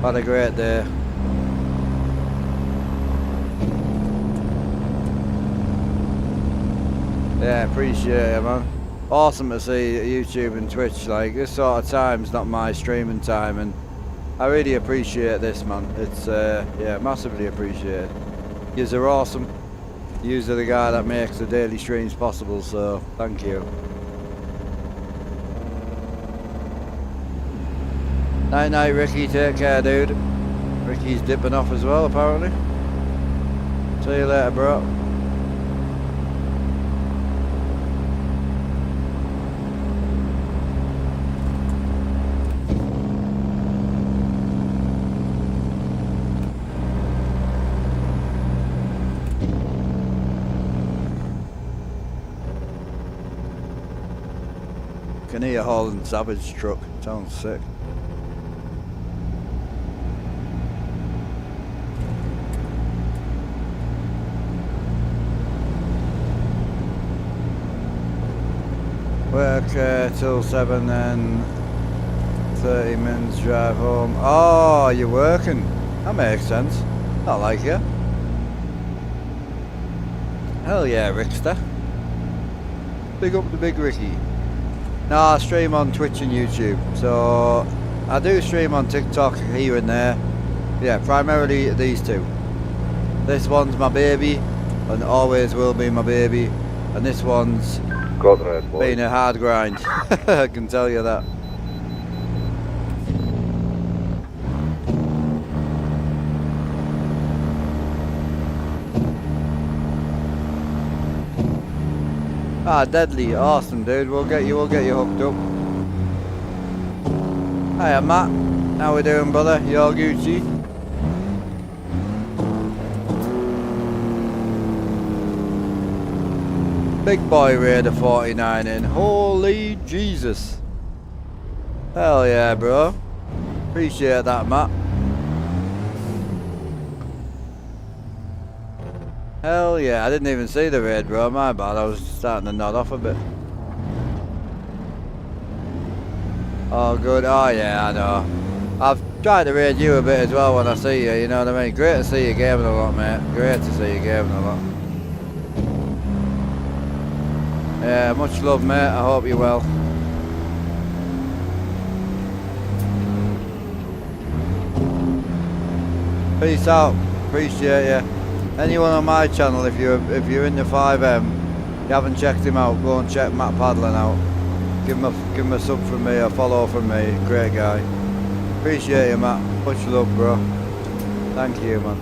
Had a great day. Yeah, appreciate it, man. Awesome to see YouTube and Twitch. Like this sort of time's not my streaming time, and I really appreciate this, man. It's yeah, massively appreciated. Yous are awesome. Yous are the guy that makes the daily streams possible, so thank you. Night night, Ricky. Take care, dude. Ricky's dipping off as well, apparently. See you later, bro. Can hear Holland Savage truck. Sounds sick. Work till 7 and 30 minutes drive home. Oh, you're working. That makes sense. I like you. Hell yeah, Rickster. Big up the big Ricky. No, I stream on Twitch and YouTube, so I do stream on TikTok here and there. Yeah, primarily these two. This one's my baby, and always will be my baby, and this one's been a hard grind. I can tell you that. Ah, deadly, awesome, dude. We'll get you hooked up. Hiya, Matt. How we doing, brother? You all Gucci? Big boy Raider 49 in. Holy Jesus! Hell yeah, bro. Appreciate that, Matt. Hell yeah, I didn't even see the raid, bro. My bad, I was starting to nod off a bit. Oh, good. Oh, yeah, I know. I've tried to raid you a bit as well when I see you, you know what I mean? Great to see you gaming a lot, mate. Great to see you gaming a lot. Yeah, much love, mate. I hope you're well. Peace out. Appreciate you. Anyone on my channel, if you're into 5M, you haven't checked him out, go and check Matt Padlin out. Give him a sub from me, a follow from me. Great guy. Appreciate you, Matt. Much love, bro. Thank you, man.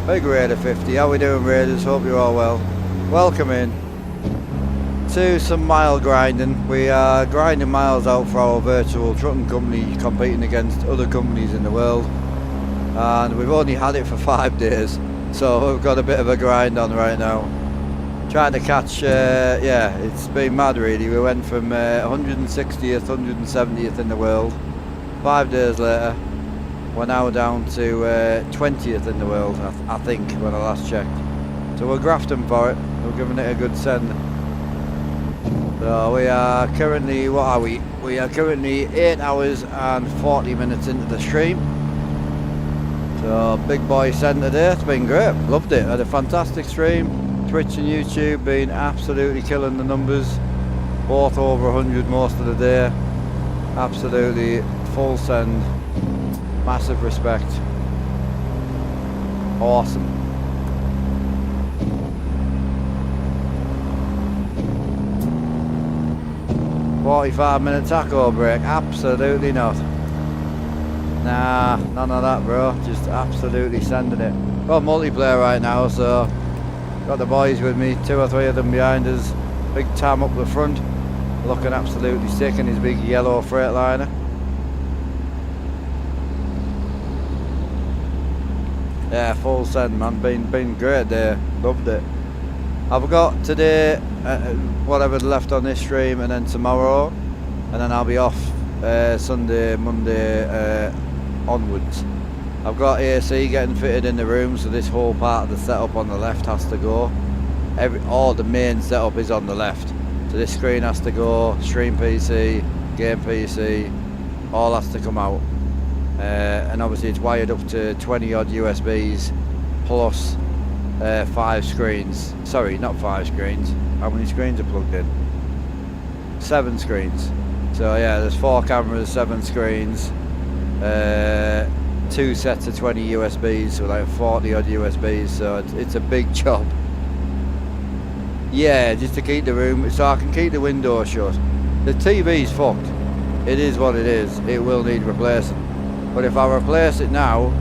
Big Raider 50. How we doing, Raiders? Hope you're all well. Welcome in to some mile grinding. We are grinding miles out for our virtual trucking company, competing against other companies in the world. And we've only had it for 5 days, so we've got a bit of a grind on right now. Trying to catch, yeah, it's been mad really. We went from 160th, 170th in the world. 5 days later, we're now down to 20th in the world, I think, when I last checked. So we're grafting for it, we're giving it a good send. So we are currently, what are we? We are currently 8 hours and 40 minutes into the stream. So big boy send today, it's been great, loved it, had a fantastic stream. Twitch and YouTube been absolutely killing the numbers, both over 100 most of the day. Absolutely full send, massive respect, awesome. "45-minute taco break," absolutely not. Nah, none of that, bro. Just absolutely sending it. Got multiplayer right now, so got the boys with me, 2 or 3 of them behind us. Big Tam up the front, looking absolutely sick in his big yellow Freightliner. Yeah, full send, man. Been great day. Loved it. I've got today whatever's left on this stream, and then tomorrow, and then I'll be off Sunday, Monday onwards. I've got AC getting fitted in the room, so this whole part of the setup on the left has to go. All the main setup is on the left, so this screen has to go, stream PC, game PC, all has to come out. And obviously it's wired up to 20 odd USBs plus 5 screens. Sorry, not 5 screens. How many screens are plugged in? 7 screens. So yeah, there's 4 cameras, 7 screens, 2 sets of 20 USBs, so like 40 odd USBs, so it's a big job. Yeah, just to keep the room, so I can keep the window shut. The TV's fucked. It is what it is. It will need replacing. But if I replace it now,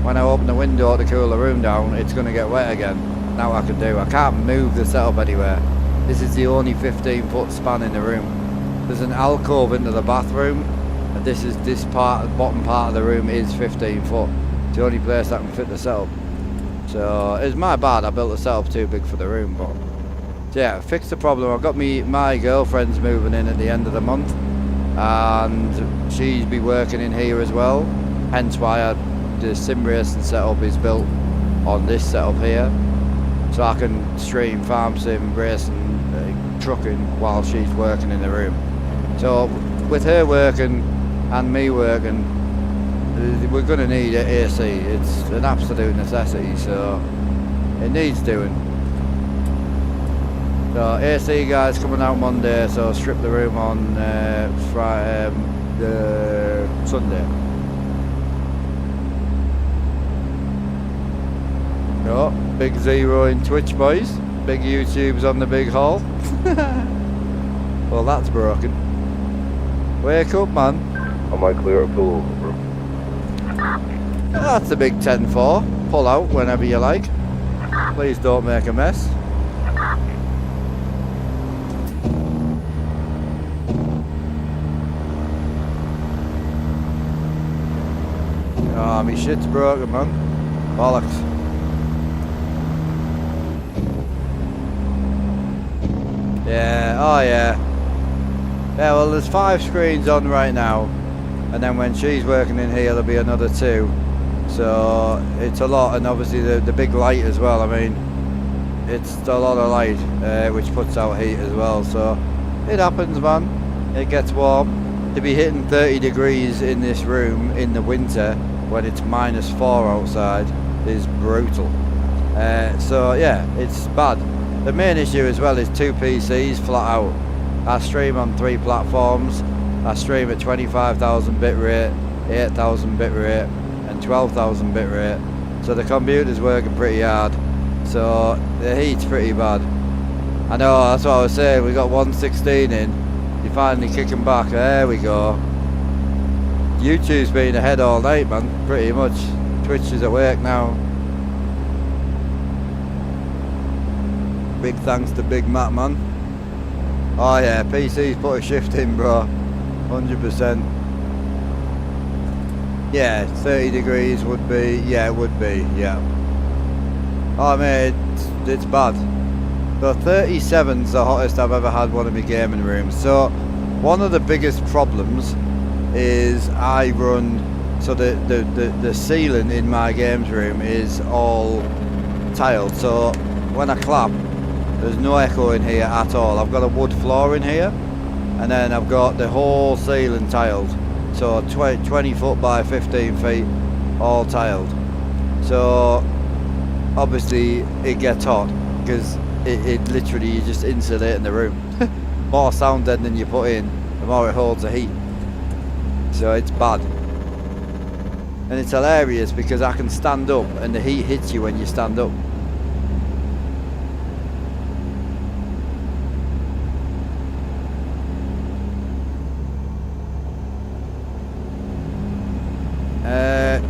when I open the window to cool the room down, it's going to get wet again. Now I can do. I can't move the setup anywhere. This is the only 15-foot span in the room. There's an alcove into the bathroom, and this part, the bottom part of the room is 15 foot. It's the only place that can fit the setup. So it's my bad. I built the setup too big for the room, but so yeah, fixed the problem. I've got my girlfriend's moving in at the end of the month, and she's be working in here as well. Hence why the sim racing setup is built on this setup here, so I can stream farm sim racing, trucking while she's working in the room. So with her working and me working, we're going to need AC. It's an absolute necessity, so it needs doing. So AC guys coming out Monday, so strip the room on Sunday. Oh, big 0 in Twitch, boys. Big YouTube's on the big haul. Well, that's broken. Wake up, man. I might clear a pull over, bro. That's a big 10-4. Pull out whenever you like. Please don't make a mess. Oh, my shit's broken, man. Bollocks. Yeah, oh yeah. Yeah, well there's 5 screens on right now, and then when she's working in here there'll be another 2. So it's a lot, and obviously the big light as well. I mean, it's a lot of light, which puts out heat as well. So it happens, man. It gets warm. To be hitting 30 degrees in this room in the winter when it's -4 outside is brutal. So yeah, it's bad. the main issue as well is 2 PCs flat out. I stream on 3 platforms. I stream at 25,000 bit rate, 8,000 bit rate, and 12,000 bit rate. So the computer's working pretty hard. So the heat's pretty bad. I know, that's what I was saying. We got 116 in. You're finally kicking back. There we go. YouTube's been ahead all night, man. Pretty much. Twitch is awake now. Big thanks to Big Matt, man. Oh yeah, PC's put a shift in, bro. 100%. Yeah, 30 degrees would be. Yeah, it would be. Yeah. Oh mate, it's bad. So 37's the hottest I've ever had one of my gaming rooms. So one of the biggest problems is I run, so the ceiling in my games room is all tiled. So when I clap, there's no echo in here at all. I've got a wood floor in here, and then I've got the whole ceiling tiled. So 20 foot by 15 feet, all tiled. So obviously it gets hot because it literally, you just insulate in the room. More sound dead than you put in, the more it holds the heat. So it's bad. And it's hilarious because I can stand up and the heat hits you when you stand up.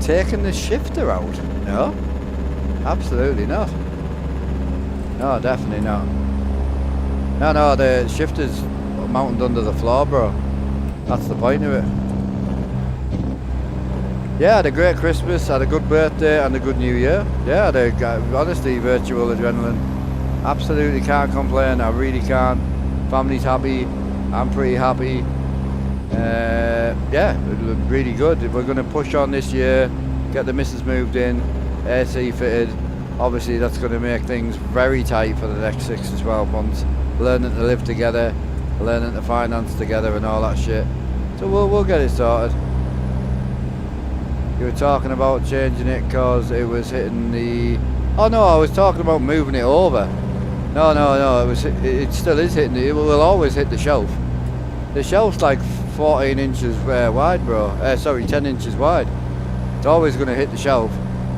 Taking the shifter out? No, absolutely not. No, definitely not. No, the shifter's mounted under the floor, bro. That's the point of it. Yeah, I had a great Christmas, had a good birthday and a good New Year. Yeah, honestly, virtual adrenaline. Absolutely can't complain, I really can't. Family's happy, I'm pretty happy. Yeah, really good. We're going to push on this year, get the missus moved in, AC fitted. Obviously that's going to make things very tight for the next 6 to 12 months. Learning to live together, learning to finance together and all that shit. So we'll get it sorted. You were talking about changing it because it was hitting the... Oh no, I was talking about moving it over. No, it still is hitting it. It will always hit the shelf. The shelf's like 14 inches wide, bro. Sorry, 10 inches wide. It's always going to hit the shelf.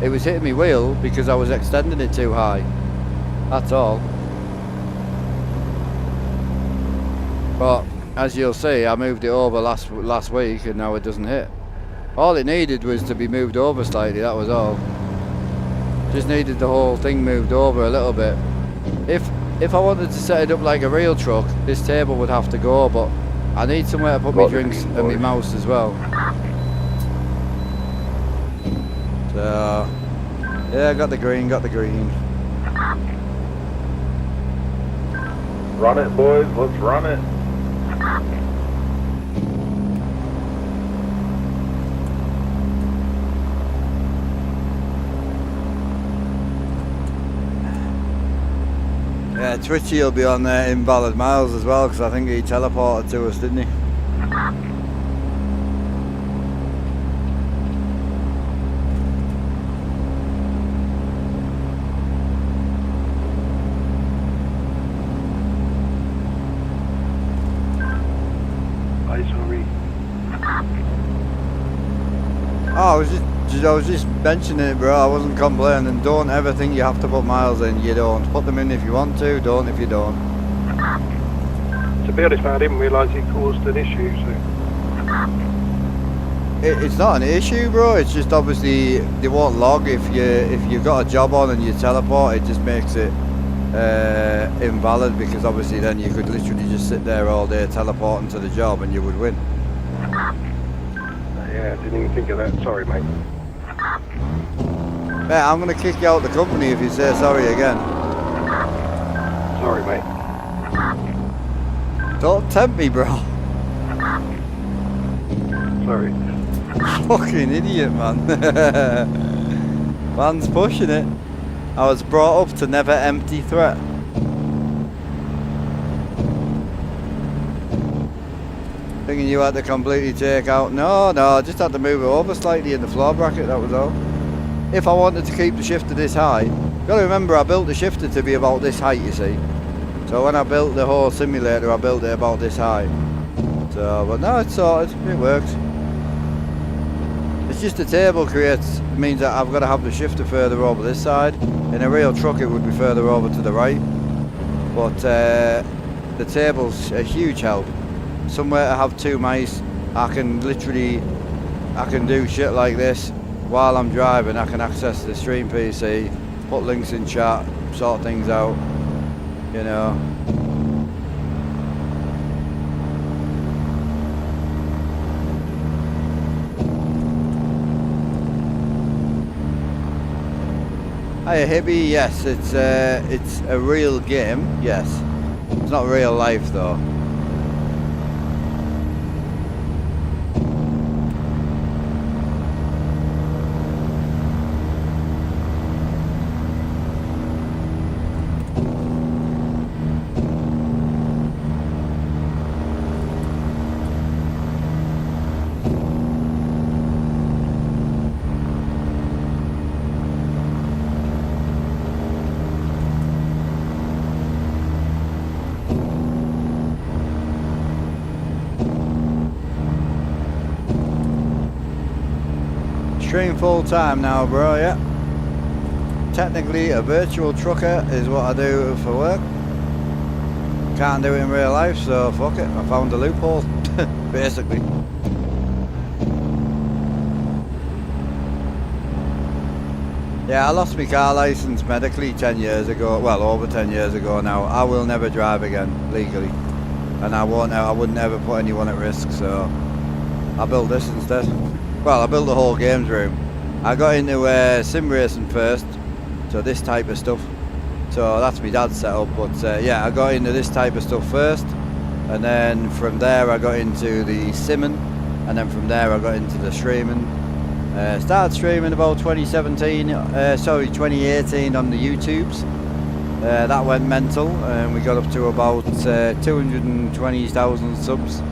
It was hitting me wheel because I was extending it too high. That's all. But as you'll see, I moved it over last week and now it doesn't hit. All it needed was to be moved over slightly, that was all. Just needed the whole thing moved over a little bit. If I wanted to set it up like a real truck, this table would have to go, but I need somewhere to put my drinks and my mouse as well. So, yeah, got the green. Run it, boys. Let's run it. Yeah, Twitchy will be on there invalid miles as well because I think he teleported to us, didn't he? Oh, I was just mentioning it, bro. I wasn't complaining. Don't ever think you have to put miles in. You don't. Put them in if you want to. Don't if you don't. To be honest, I didn't realise it caused an issue. So It's not an issue, bro. It's just obviously they won't log if you've got a job on and you teleport. It just makes it invalid because obviously then you could literally just sit there all day teleporting to the job and you would win. yeah, I didn't even think of that. Sorry, mate. Mate, I'm going to kick you out the company if you say sorry again. Sorry, mate. Don't tempt me, bro. Sorry. Fucking idiot, man. Man's pushing it. I was brought up to never empty threat. Thinking you had to completely take out. No, I just had to move it over slightly in the floor bracket, that was all. If I wanted to keep the shifter this high, Got to remember, I built the shifter to be about this height, you see. So when I built the whole simulator, I built it about this height. So, but no, it's sorted. It works. It's just the table means that I've got to have the shifter further over this side. In a real truck, it would be further over to the right. But the table's a huge help. Somewhere to have two mice, I can do shit like this while I'm driving. I can access the stream PC, put links in chat, sort things out, you know. Hiya Hibby, yes, it's a real game, yes. It's not real life though. Stream full time now, bro, yeah. Technically a virtual trucker is what I do for work. Can't do it in real life, so fuck it, I found a loophole, basically. Yeah, I lost my car license medically 10 years ago, well over 10 years ago now. I will never drive again, legally. And I wouldn't ever put anyone at risk, so I built this instead. Well, I built the whole games room. I got into sim racing first, so this type of stuff. So that's my dad's setup, but yeah, I got into this type of stuff first, and then from there I got into the simming, and then from there I got into the streaming. Started streaming about 2018 on the YouTubes. That went mental, and we got up to about 220,000 subs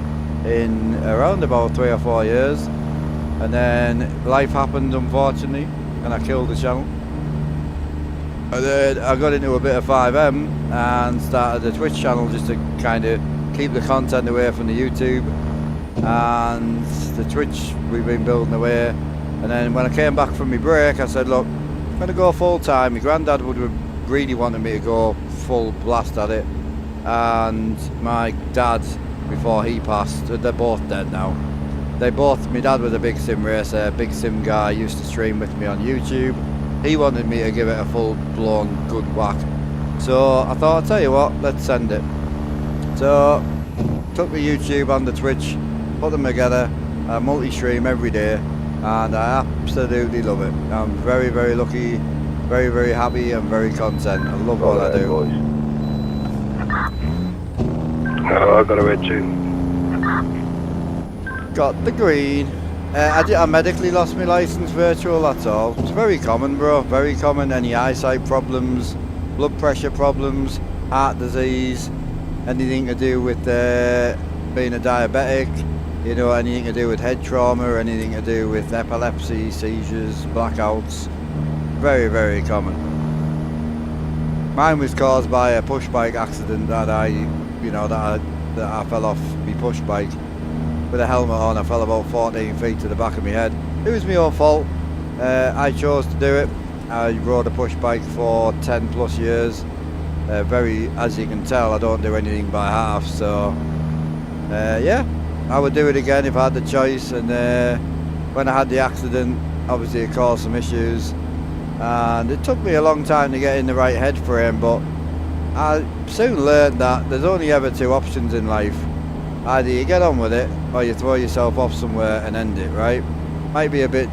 in around about 3 or 4 years. And then life happened, unfortunately, and I killed the channel. And then I got into a bit of 5M and started a Twitch channel just to kind of keep the content away from the YouTube. And the Twitch, we've been building away. And then when I came back from my break, I said, look, I'm going to go full time. My granddad would have really wanted me to go full blast at it. And my dad, before he passed, they're both dead now. My dad was a big sim racer, big sim guy, used to stream with me on YouTube. He wanted me to give it a full-blown good whack. So I thought, I'll tell you what, let's send it. So, took the YouTube and the Twitch, put them together, I multi-stream every day, and I absolutely love it. I'm very, very lucky, very, very happy, and very content. I love what I do. Oh, I got a red too. Got the green. I medically lost my license virtual, that's all. It's very common, bro, very common. Any eyesight problems, blood pressure problems, heart disease, anything to do with being a diabetic, you know, anything to do with head trauma, anything to do with epilepsy, seizures, blackouts. Very, very common. Mine was caused by a push bike accident that I fell off my push bike. With a helmet on, I fell about 14 feet to the back of my head. It was my own fault. I chose to do it. I rode a push bike for 10 plus years. As you can tell, I don't do anything by half, so yeah, I would do it again if I had the choice. And when I had the accident, obviously it caused some issues, and it took me a long time to get in the right head frame, but I soon learned that there's only ever two options in life. Either you get on with it, or you throw yourself off somewhere and end it, right? Might be a bit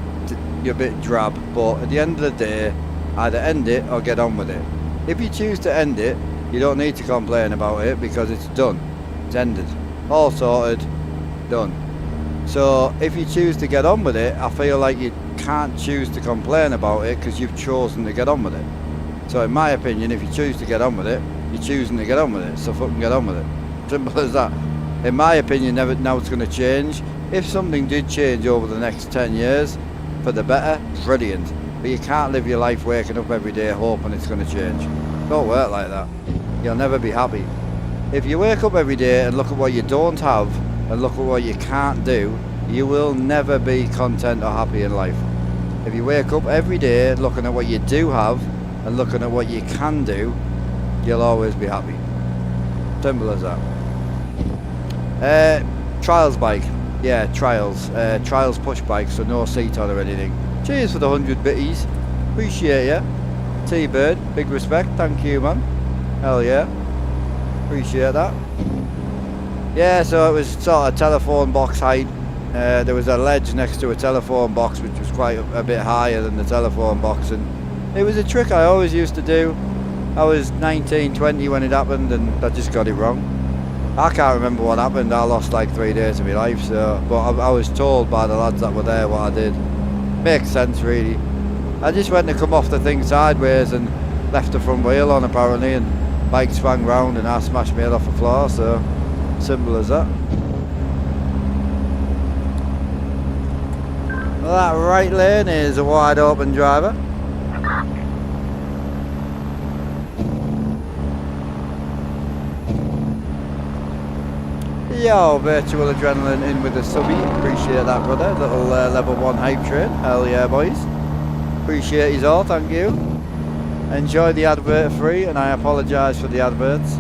drab, but at the end of the day, either end it or get on with it. If you choose to end it, you don't need to complain about it because it's done. It's ended. All sorted, done. So if you choose to get on with it, I feel like you can't choose to complain about it because you've chosen to get on with it. So in my opinion, if you choose to get on with it, you're choosing to get on with it, so fucking get on with it. Simple as that. In my opinion, now it's going to change. If something did change over the next 10 years for the better, brilliant. But you can't live your life waking up every day hoping it's going to change. Don't work like that. You'll never be happy. If you wake up every day and look at what you don't have and look at what you can't do, you will never be content or happy in life. If you wake up every day looking at what you do have and looking at what you can do, you'll always be happy. Simple as that. Trials bike. Yeah, trials. Trials push bike, so no seat on or anything. Cheers for the 100 bitties. Appreciate ya. T-Bird, big respect. Thank you, man. Hell yeah. Appreciate that. Yeah, so it was sort of telephone box height. There was a ledge next to a telephone box which was quite a bit higher than the telephone box, and it was a trick I always used to do. I was 19, 20 when it happened, and I just got it wrong. I can't remember what happened. I lost like 3 days of my life, so but I was told by the lads that were there what I did. Makes sense, really. I just went to come off the thing sideways and left the front wheel on apparently, and bike swung round and I smashed my head off the floor, so simple as that. Well, that right lane is a wide open driver. Yo, virtual adrenaline in with the subby. Appreciate that, brother. Little level 1 hype train. Hell yeah, boys. Appreciate you all, thank you. Enjoy the advert free, and I apologise for the adverts.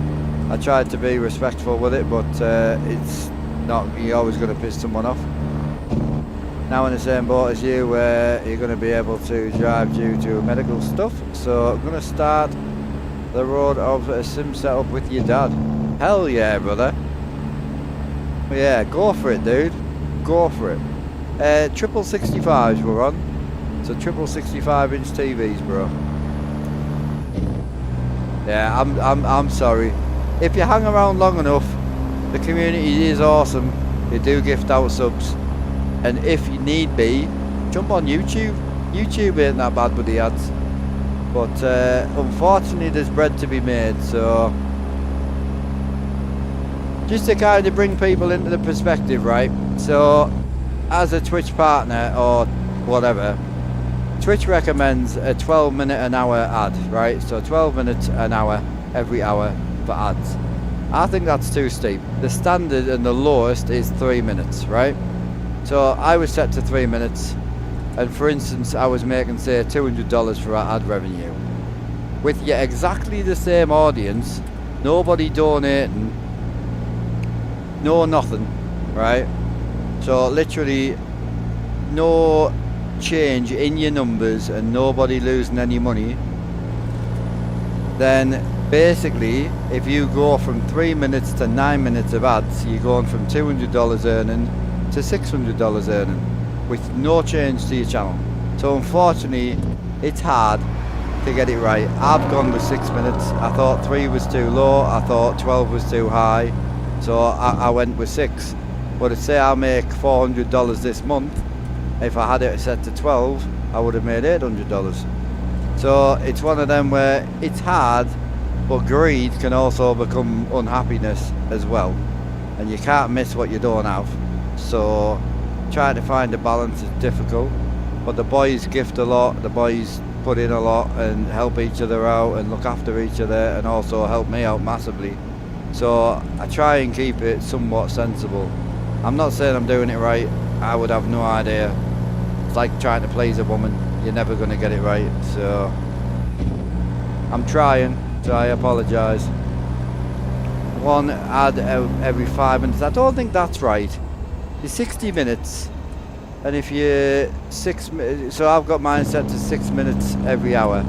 I tried to be respectful with it, but it's not, you're always going to piss someone off. Now in the same boat as you, you're going to be able to drive due to medical stuff. So I'm going to start the road of a sim setup with your dad. Hell yeah, brother. Yeah, go for it, dude. Go for it. 65s we're on. So 65-inch TVs, bro. Yeah, I'm sorry. If you hang around long enough, the community is awesome. They do gift out subs, and if you need be, jump on YouTube. YouTube ain't that bad with the ads, but unfortunately there's bread to be made. So just to kind of bring people into the perspective, right? So as a Twitch partner or whatever, Twitch recommends a 12-minute an hour ad, right? So 12 minutes an hour every hour for ads. I think that's too steep. The standard and the lowest is 3 minutes, right? So I was set to 3 minutes, and for instance I was making say $200 for our ad revenue. With yet exactly the same audience, nobody donating, no nothing, right? So literally no change in your numbers and nobody losing any money, then basically if you go from 3 minutes to 9 minutes of ads, you're going from $200 earning to $600 earning with no change to your channel. So unfortunately it's hard to get it right. I've gone with 6 minutes. I thought 3 was too low, I thought 12 was too high, so I went with 6. But to say I'll make $400 this month, if I had it set to 12, I would have made $800. So it's one of them where it's hard, but greed can also become unhappiness as well, and you can't miss what you don't have. So trying to find a balance is difficult, but the boys gift a lot, the boys put in a lot and help each other out and look after each other, and also help me out massively. So I try and keep it somewhat sensible. I'm not saying I'm doing it right, I would have no idea. It's like trying to please a woman, you're never going to get it right. So I'm trying, so I apologise. One ad every 5 minutes, I don't think that's right. It's 60 minutes, and if you so I've got mine set to 6 minutes every hour.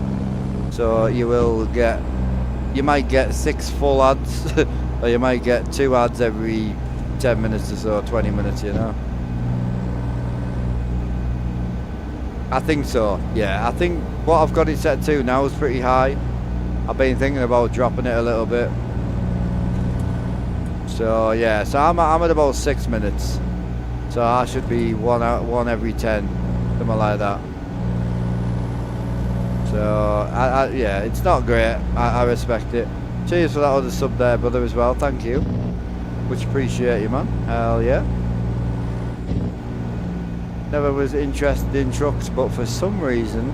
So you might get 6 full ads, or you might get 2 ads every 10 minutes or so, 20 minutes, you know. I think so, yeah. I think what I've got it set to now is pretty high. I've been thinking about dropping it a little bit. So yeah, so I'm at about 6 minutes. So I should be one every 10, something like that. So yeah, it's not great. I respect it. Cheers for that other sub there, brother, as well. Thank you. Much appreciate you, man. Hell yeah. Never was interested in trucks, but for some reason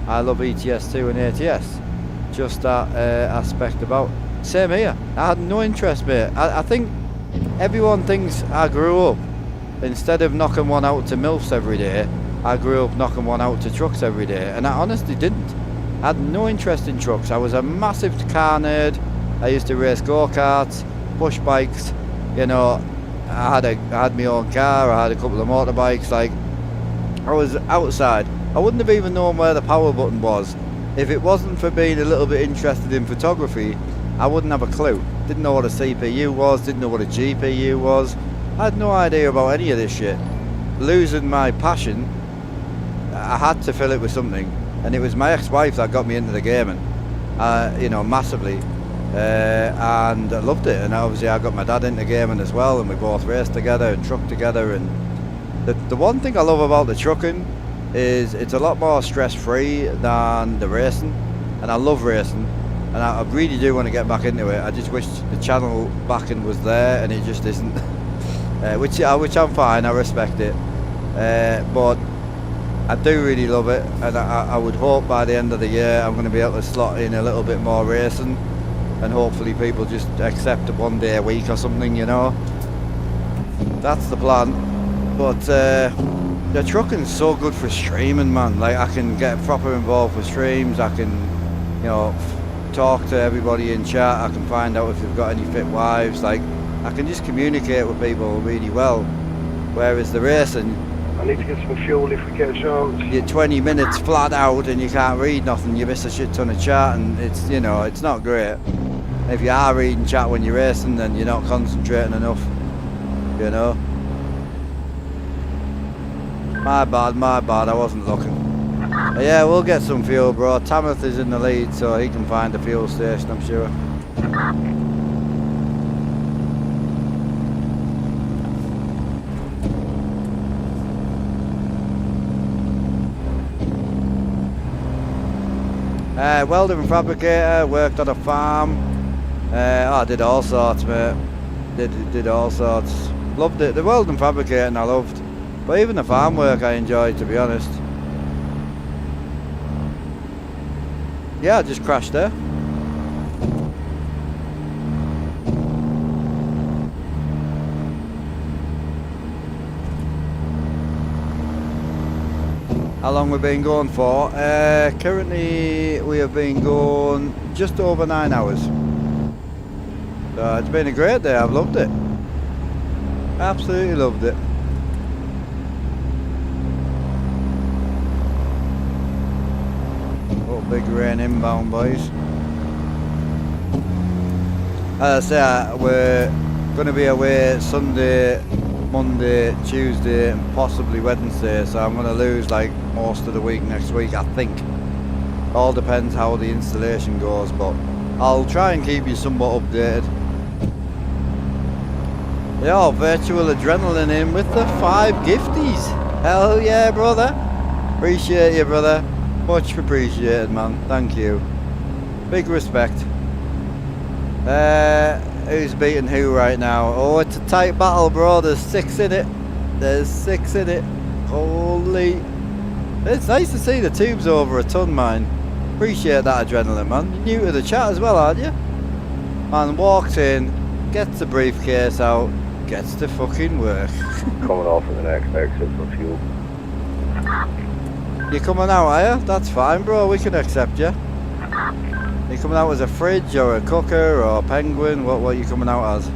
I love ETS2 and ATS. Just that aspect about. Same here. I had no interest, mate. I think everyone thinks I grew up, instead of knocking one out to MILFs every day, I grew up knocking one out to trucks every day, and I honestly didn't. I had no interest in trucks. I was a massive car nerd. I used to race go-karts, push bikes, you know. I had my own car, I had a couple of motorbikes. Like, I was outside. I wouldn't have even known where the power button was. If it wasn't for being a little bit interested in photography, I wouldn't have a clue. Didn't know what a CPU was, didn't know what a GPU was. I had no idea about any of this shit. Losing my passion, I had to fill it with something. And it was my ex-wife that got me into the gaming, you know, massively. And I loved it. And obviously I got my dad into gaming as well, and we both raced together and trucked together. And the one thing I love about the trucking is it's a lot more stress-free than the racing. And I love racing, and I really do want to get back into it. I just wish the channel backing was there, and it just isn't. Which I'm fine, I respect it. But I do really love it, and I would hope by the end of the year I'm going to be able to slot in a little bit more racing, and hopefully people just accept it 1 day a week or something, you know. That's the plan. But the trucking's so good for streaming, man. Like, I can get proper involved with streams. I can, you know, talk to everybody in chat. I can find out if they've got any fit wives. Like, I can just communicate with people really well. Whereas the racing, I need to get some fuel if we get a chance. you're 20 minutes flat out and you can't read nothing. You miss a shit ton of chat, and it's, you know, it's not great. If you are reading chat when you're racing, then you're not concentrating enough, you know. My bad, I wasn't looking. But yeah, we'll get some fuel, bro. Tamworth is in the lead, so he can find a fuel station, I'm sure. Welder and fabricator, worked on a farm. I did all sorts, mate. Did all sorts. Loved it. The welding and fabricating I loved. But even the farm work I enjoyed, to be honest. Yeah, I just crashed there. How long we've been going for? Currently we have been going just over 9 hours. So it's been a great day, I've loved it. Absolutely loved it. Oh, big rain inbound, boys. As I say, we're going to be away Sunday, Monday, Tuesday and possibly Wednesday, so I'm going to lose like most of the week next week, I think. All depends how the installation goes, but I'll try and keep you somewhat updated. Yo, virtual adrenaline in with the 5 gifties. Hell yeah, brother. Appreciate you, brother. Much appreciated, man. Thank you. Big respect. Who's beating who right now? Oh, it's a tight battle, bro. There's 6 in it. There's 6 in it. Holy. It's nice to see the tube's over a ton, man. Appreciate that adrenaline, man. You're new to the chat as well, aren't you? Man walks in, gets the briefcase out, gets to fucking work. Coming off at the next exit for fuel. You coming out, are you? That's fine, bro. We can accept you. You coming out as a fridge or a cooker or a penguin? What are you coming out as?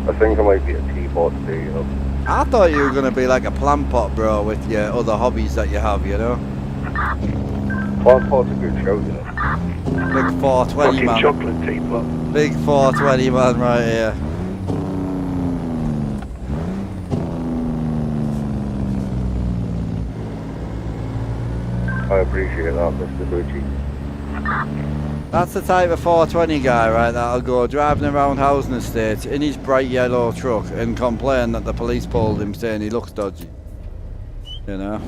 I think I might be a teapot today, you know. I thought you were going to be like a plant pot, bro, with your other hobbies that you have, you know? Plant pot's a good show, you know. Big 420, Fucking man. chocolate teapot. Big 420, man, right here. I appreciate that, Mr. Gucci. That's the type of 420 guy, right, that'll go driving around housing estates in his bright yellow truck and complain that the police pulled him saying he looks dodgy. You know?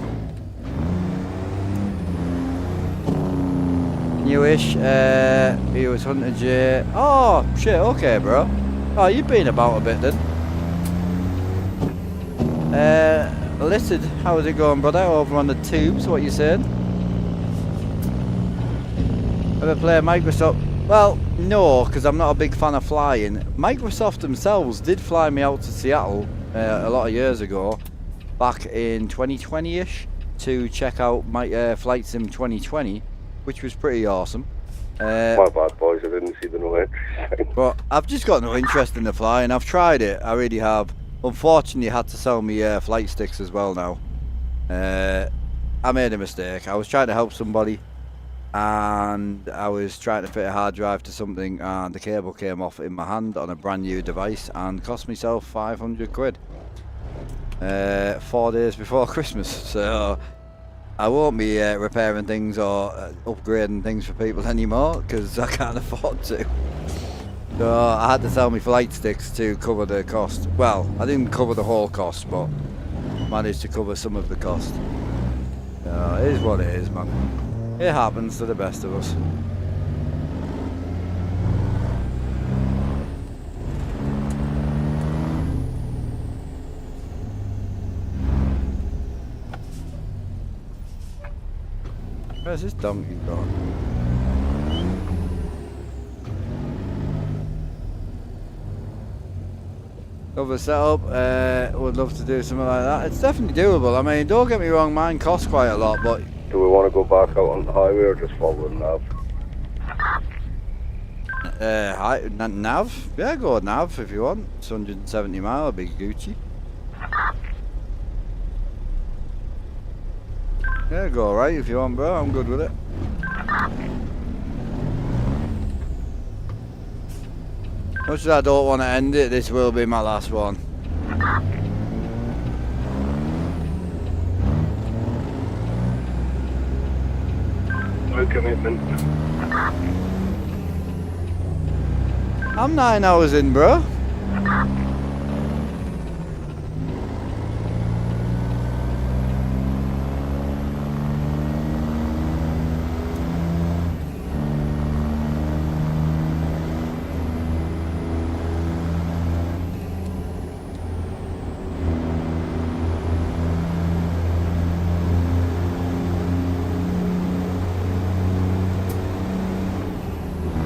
Newish, he was Hunter J. Oh, shit, okay, bro. Oh, you've been about a bit then. Listed, how's it going, brother? Over on the tubes, what you saying? Ever play Microsoft? Well, no, because I'm not a big fan of flying. Microsoft themselves did fly me out to Seattle a lot of years ago, back in 2020-ish, to check out my Flight Sim 2020, which was pretty awesome. My bad, boys. I didn't see the no entry. But I've just got no interest in the flying. I've tried it, I really have. Unfortunately, I had to sell me flight sticks as well now. I made a mistake. I was trying to help somebody, and I was trying to fit a hard drive to something, and the cable came off in my hand on a brand new device and cost myself 500 quid. 4 days before Christmas, so I won't be repairing things or upgrading things for people anymore because I can't afford to. So I had to sell me flight sticks to cover the cost. Well, I didn't cover the whole cost, but managed to cover some of the cost. So it is what it is, man. It happens to the best of us. Where's this donkey gone? Other setup, would love to do something like that. It's definitely doable. I mean, don't get me wrong, mine costs quite a lot, but... Do we want to go back out on the highway or just follow the nav? Nav? Yeah, go nav if you want. It's 170 mile, big Gucci. Yeah, go right if you want, bro. I'm good with it. Much as I don't want to end it, this will be my last one. No commitment. I'm 9 hours in, bro.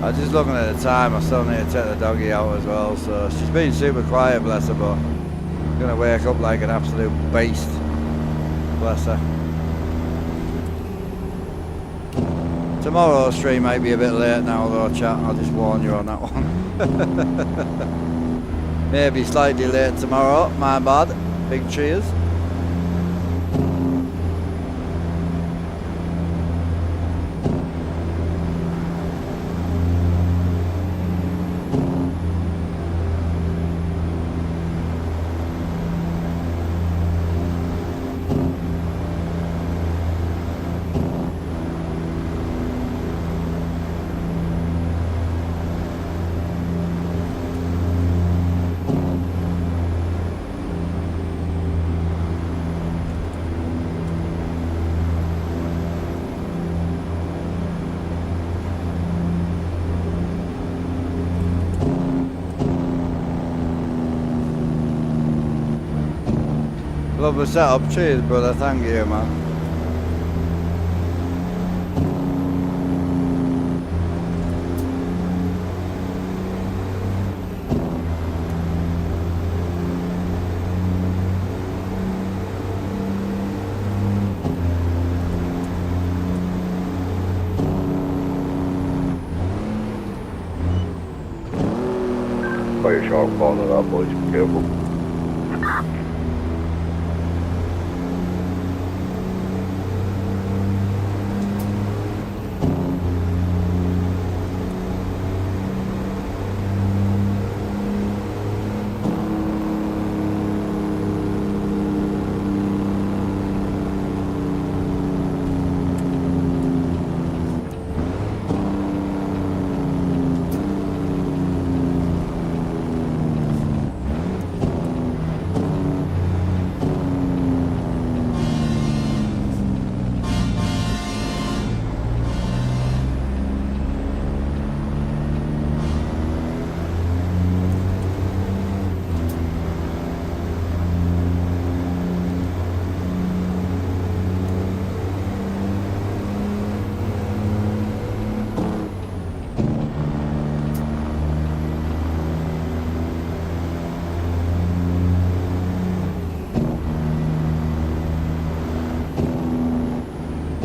I'm just looking at the time, I still need to take the doggy out as well, so she's been super quiet, bless her, but I'm gonna wake up like an absolute beast, bless her. Tomorrow's stream might be a bit late now though, chat, I'll just warn you on that one. Maybe slightly late tomorrow, my bad, big cheers. Love the setup, cheers brother, thank you man. Quite a sharp corner that, boys, be careful.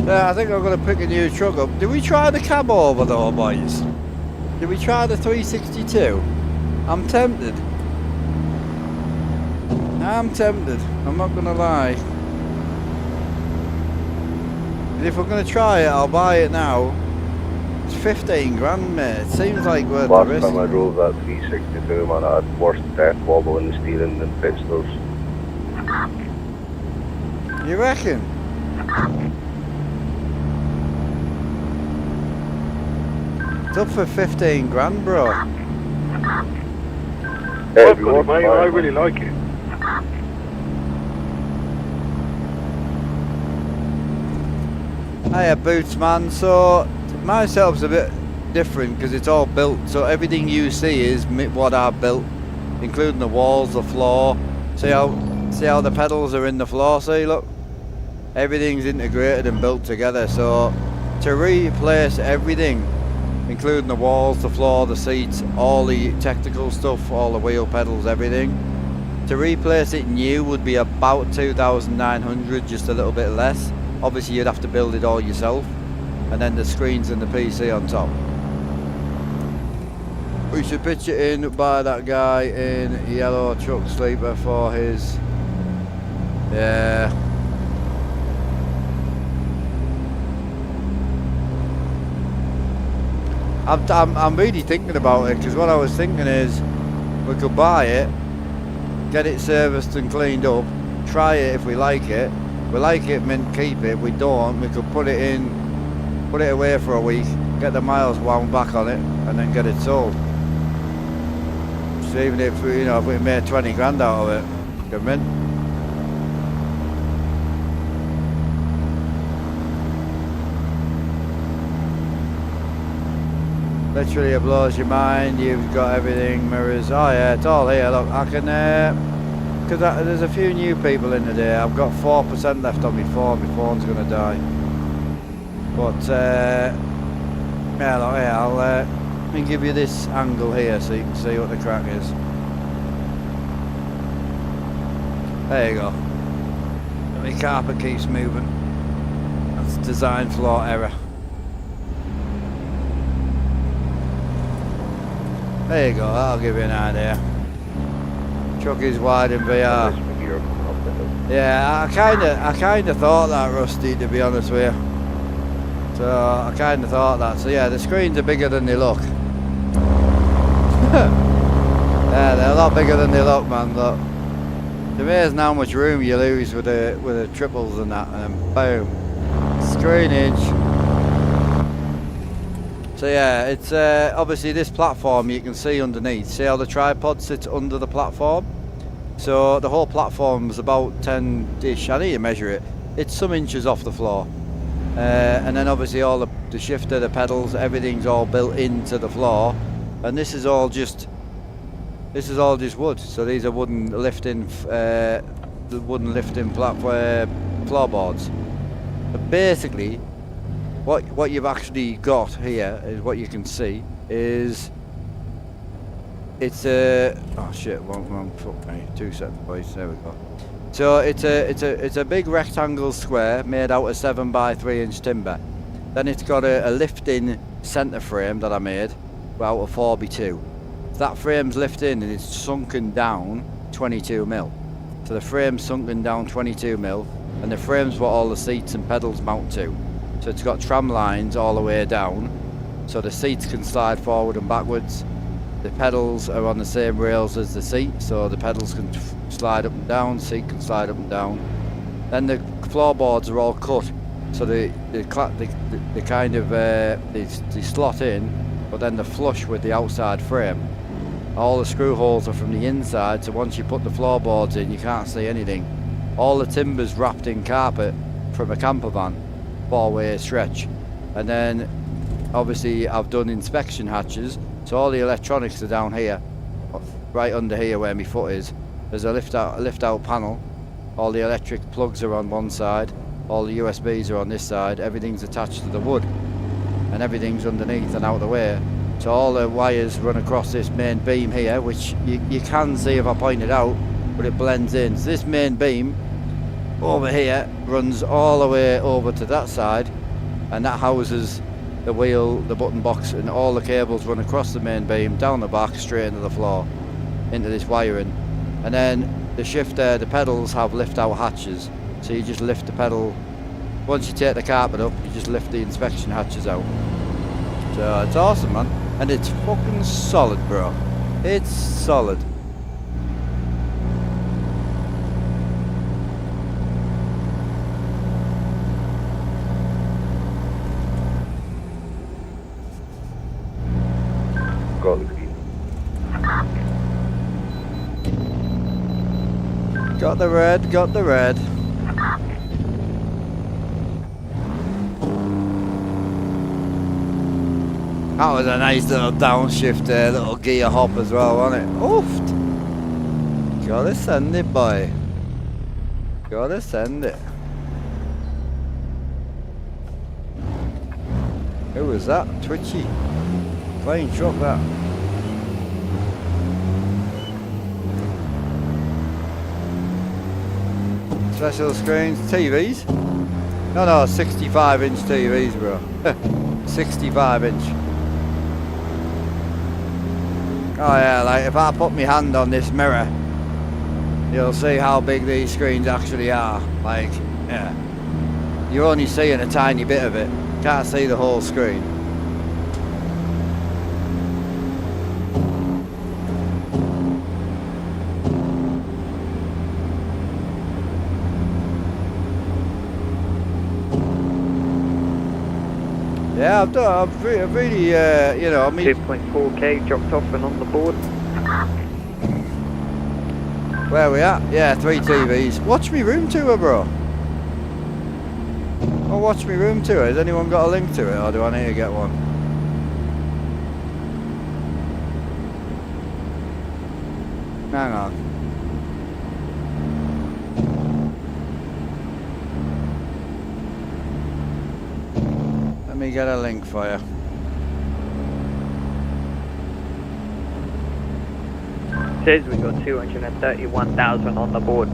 Yeah, I think I'm going to pick a new truck up. Did we try the cab over though, boys? Did we try the 362? I'm tempted. I'm tempted. I'm not going to lie. And if we're going to try it, I'll buy it now. It's 15 grand, mate. It seems like worth the Last risk. time I drove that 362, man, I had worse death wobble in the steering than pit stops. You reckon? It's up for 15 grand, bro. Hey, I've got it, mate. I really like it. Hiya, Boots, man. So my setup's a bit different because it's all built. So everything you see is what I've built, including the walls, the floor. See how the pedals are in the floor? See, look. Everything's integrated and built together. So to replace everything, including the walls, the floor, the seats, all the technical stuff, all the wheel pedals, everything, to replace it new would be about 2,900, just a little bit less. Obviously you'd have to build it all yourself, and then the screens and the PC on top. We should pitch it in by that guy in yellow truck sleeper for his, yeah. I'm really thinking about it, because what I was thinking is we could buy it, get it serviced and cleaned up, try it if we like it. If we like it, meant keep it. If we don't, we could put it in, put it away for a week, get the miles wound back on it, and then get it sold. So even if if we made 20 grand out of it, you know what I mean? Literally it blows your mind. You've got everything, mirrors. Oh yeah, it's all here. Look, I can, because there's a few new people in today. I've got 4% left on my phone. My phone's going to die. But, yeah, look, here, let me give you this angle here so you can see what the crack is. There you go. My carpet keeps moving. That's design flaw error. There you go, that'll give you an idea. Truck is wide in VR. Yeah, I kinda thought that, Rusty, to be honest with you. So I kinda thought that. So yeah, the screens are bigger than they look. Yeah, they're a lot bigger than they look, man. Look. It's amazing how much room you lose with the triples and that, and then boom. Screenage. So yeah, it's obviously this platform you can see underneath. See how the tripod sits under the platform? So the whole platform is about 10-ish, I need to measure it. It's some inches off the floor. And then obviously all the shifter, the pedals, everything's all built into the floor. And this is all just wood. So these are wooden lifting floorboards. But basically, what you've actually got here is what you can see is it's a oh shit, wrong fuck me, 2 seconds boys, there we go. So it's a big rectangle square made out of 7x3 inch timber. Then it's got a lift-in centre frame that I made out of 4x2. So that frame's lifted in and it's sunken down 22mm. So the frame's sunken down 22mm, and the frame's what all the seats and pedals mount to. So it's got tram lines all the way down, so the seats can slide forward and backwards. The pedals are on the same rails as the seat, so the pedals can slide up and down, seat can slide up and down. Then the floorboards are all cut, so they kind of they slot in, but then they're flush with the outside frame. All the screw holes are from the inside, so once you put the floorboards in, you can't see anything. All the timber's wrapped in carpet from a camper van. 4-way stretch, and then obviously I've done inspection hatches, so all the electronics are down here, right under here where my foot is. There's a lift out panel. All the electric plugs are on one side, all the USBs are on this side. Everything's attached to the wood, and everything's underneath and out of the way. So all the wires run across this main beam here, which you can see if I point it out, but it blends in. So this main beam over here runs all the way over to that side, and that houses the wheel, the button box, and all the cables run across the main beam, down the back, straight into the floor, into this wiring. And then the shifter, the pedals have lift out hatches, so you just lift the pedal. Once you take the carpet up, you just lift the inspection hatches out. So it's awesome, man, and it's fucking solid, bro. It's solid. Got the green. Got the red, got the red. That was a nice little downshift there, little gear hop as well, wasn't it? Oofed. Gotta send it, boy. Gotta send it. Who was that? Twitchy. Flying truck, that. Special screens, TVs? No, 65-inch TVs, bro. 65-inch. Oh yeah, like if I put my hand on this mirror, you'll see how big these screens actually are. Like, yeah. You're only seeing a tiny bit of it. Can't see the whole screen. Yeah, I've really, you know, I mean... 2.4k dropped off and on the board. Where we at? Yeah, 3 TVs. Watch me room tour, bro. Oh, watch me room tour. Has anyone got a link to it, or do I need to get one? Hang on. Let me get a link for you. Says we got 231,000 on the board.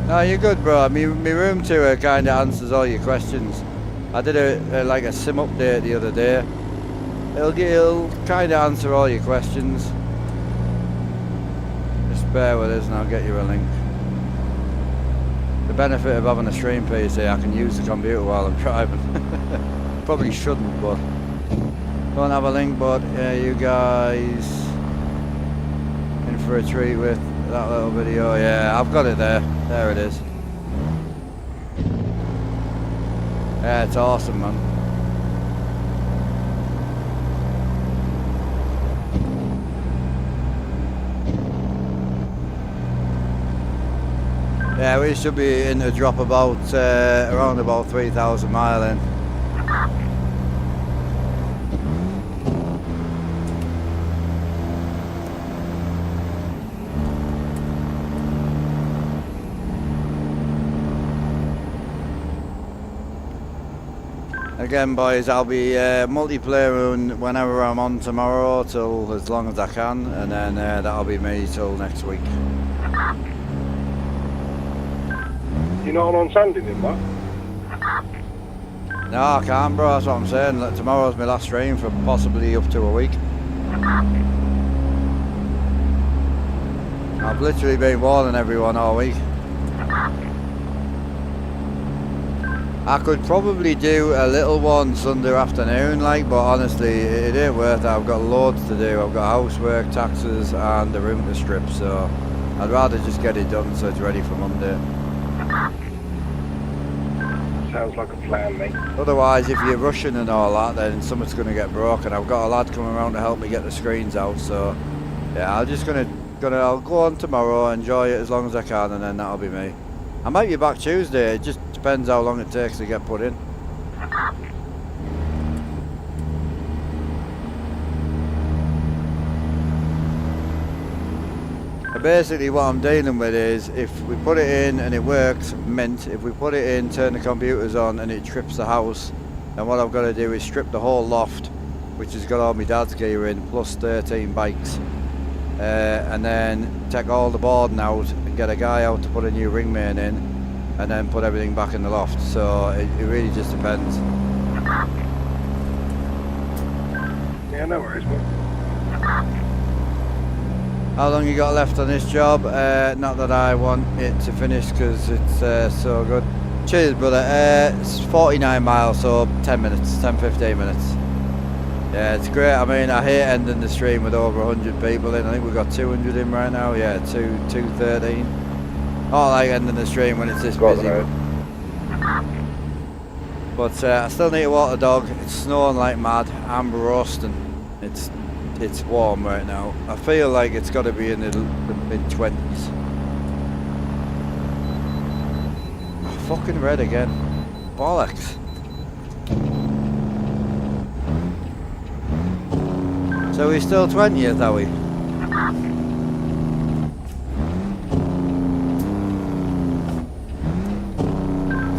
No, you're good, bro. My room tour kind of answers all your questions. I did like a sim update the other day. It'll kind of answer all your questions. Just bear with us and I'll get you a link. The benefit of having a stream PC, I can use the computer while I'm driving. Probably shouldn't, but don't have a link. But yeah, you guys in for a treat with that little video. Yeah, I've got it there. There it is. Yeah, it's awesome, man. Yeah, we should be in a drop about around about 3,000 mile in. Again, boys, I'll be multiplayer whenever I'm on tomorrow till as long as I can, and then that'll be me till next week. You're not on Sunday then, what? No, I can't, bro. That's what I'm saying. Like, tomorrow's my last stream for possibly up to a week. I've literally been warning everyone all week. I could probably do a little one Sunday afternoon, like, but honestly, it ain't worth it. I've got loads to do. I've got housework, taxes, and the room to strip, so I'd rather just get it done so it's ready for Monday. Sounds like a plan, mate. Otherwise, if you're rushing and all that, then something's going to get broken. I've got a lad coming around to help me get the screens out, so yeah, I'm just I'll go on tomorrow, enjoy it as long as I can, and then that'll be me. I might be back Tuesday. It just depends how long it takes to get put in. Basically what I'm dealing with is if we put it in and it works, mint. If we put it in, turn the computers on and it trips the house, then what I've got to do is strip the whole loft which has got all my dad's gear in, plus 13 bikes. And then take all the boarding out and get a guy out to put a new ring main in, and then put everything back in the loft. So it really just depends. Yeah, no worries, man. How long you got left on this job? Not that I want it to finish because it's so good. Cheers, brother. It's 49 miles, so 10 minutes, 10-15 minutes. Yeah, it's great. I mean, I hate ending the stream with over 100 people in. I think we've got 200 in right now. Yeah, 213. I like ending the stream when it's this busy. But I still need to walk the dog. It's snowing like mad. I'm roasting. It's warm right now. I feel like it's got to be in the mid-20s. Oh, fucking red again. Bollocks. So we're still 20th, are we?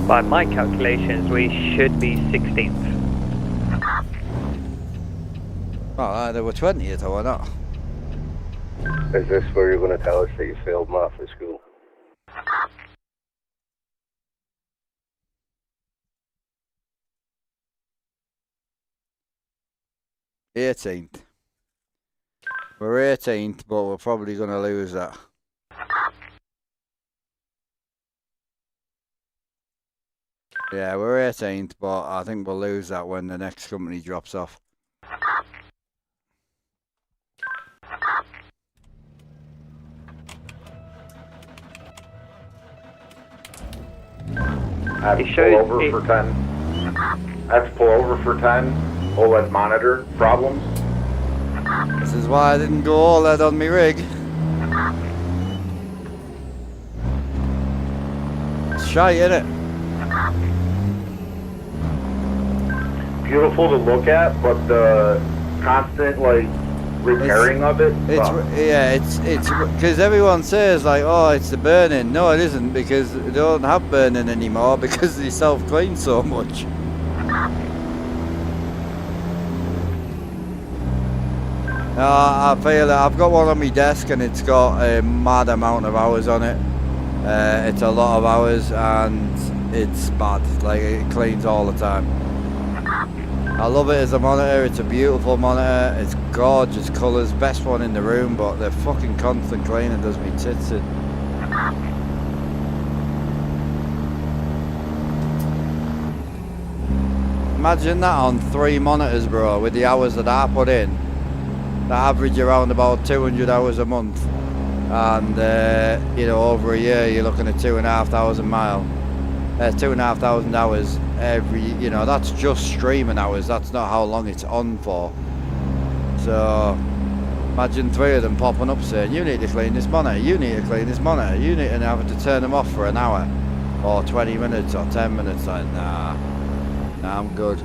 By my calculations, we should be 16th. Oh, they were 20th, or not? Is this where you're going to tell us that you failed math at school? The 18th. We're 18th, but we're probably going to lose that. Yeah, we're 18th, but I think we'll lose that when the next company drops off. I have to pull over for 10. I have to pull over for 10 OLED monitor problems. This is why I didn't go OLED on me rig. It's shite, innit? Beautiful to look at, but the constant like repairing of it. It's because everyone says like, oh, it's the burning. No, it isn't, because they don't have burning anymore because they self-clean so much. I feel that I've got one on my desk and it's got a mad amount of hours on it. It's a lot of hours and it's bad. Like, it cleans all the time. I love it as a monitor. It's a beautiful monitor. It's gorgeous colours. Best one in the room, but the fucking constant cleaning does me tits in. Imagine that on 3 monitors, bro, with the hours that I put in. That average around about 200 hours a month. And, you know, over a year, you're looking at 2,500 miles. 2,500 hours every, you know, that's just streaming hours. That's not how long it's on for. So imagine 3 of them popping up saying, you need to clean this monitor, you need to clean this monitor, you need to have to turn them off for an hour or 20 minutes or 10 minutes. Like, nah, I'm good.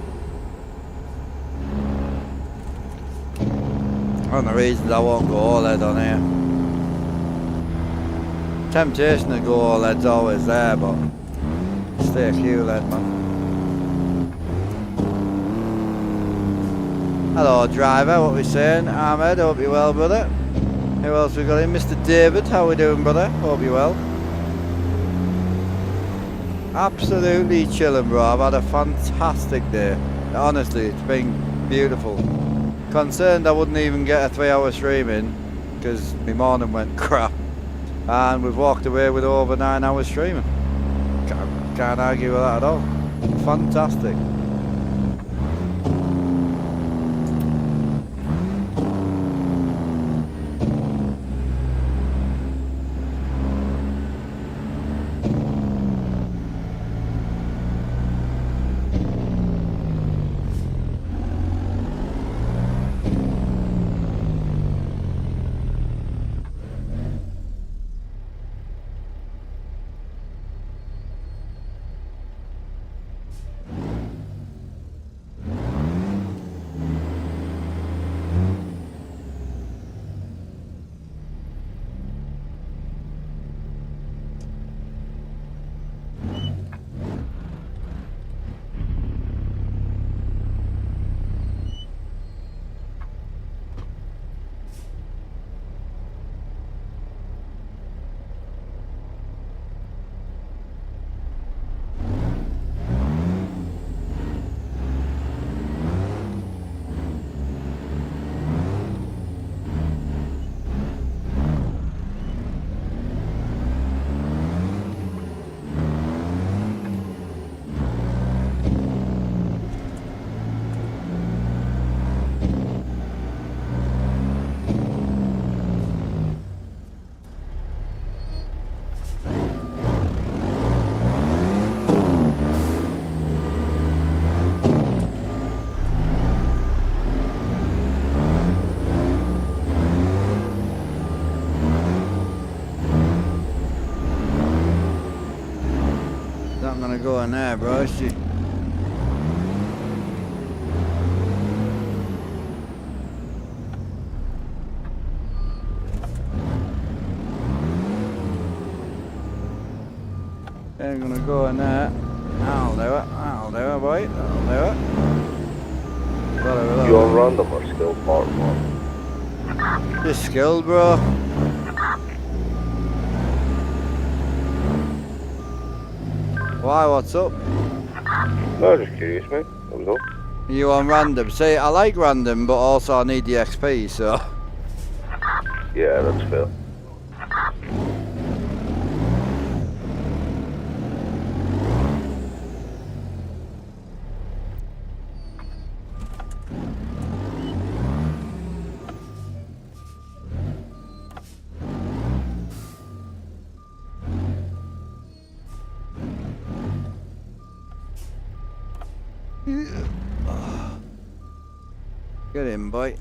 One of the reasons I won't go OLED on here. Temptation to go OLED's always there, but stay QLED, man. Hello, driver. What we saying? Ahmed, hope you're well, brother. Who else we got in? Mr. David, how we doing, brother? Hope you're well. Absolutely chilling, bro. I've had a fantastic day. Honestly, it's been beautiful. Concerned I wouldn't even get a 3-hour stream in because my morning went crap. And we've walked away with over 9 hours streaming. Can't argue with that at all. Fantastic. not gonna go in there, bro, is she? Ain't gonna go in there. I'll do it, boy. I'll do it. You on random or skill part, man? Just skilled, bro. Why, what's up? No, just curious, mate. That was all. You on random? See, I like random, but also I need the XP, so... Yeah, that's fair. Get in, boy.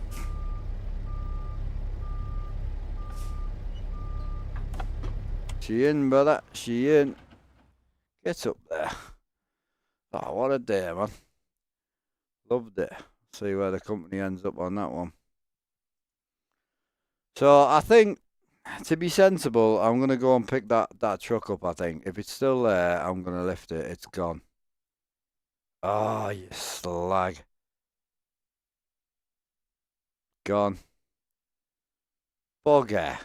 She in, brother. She in. Get up there. Oh, what a day, man. Loved it. See where the company ends up on that one. So, I think, to be sensible, I'm going to go and pick that truck up, I think. If it's still there, I'm going to lift it. It's gone. Oh, you slag. Gone. Bugger.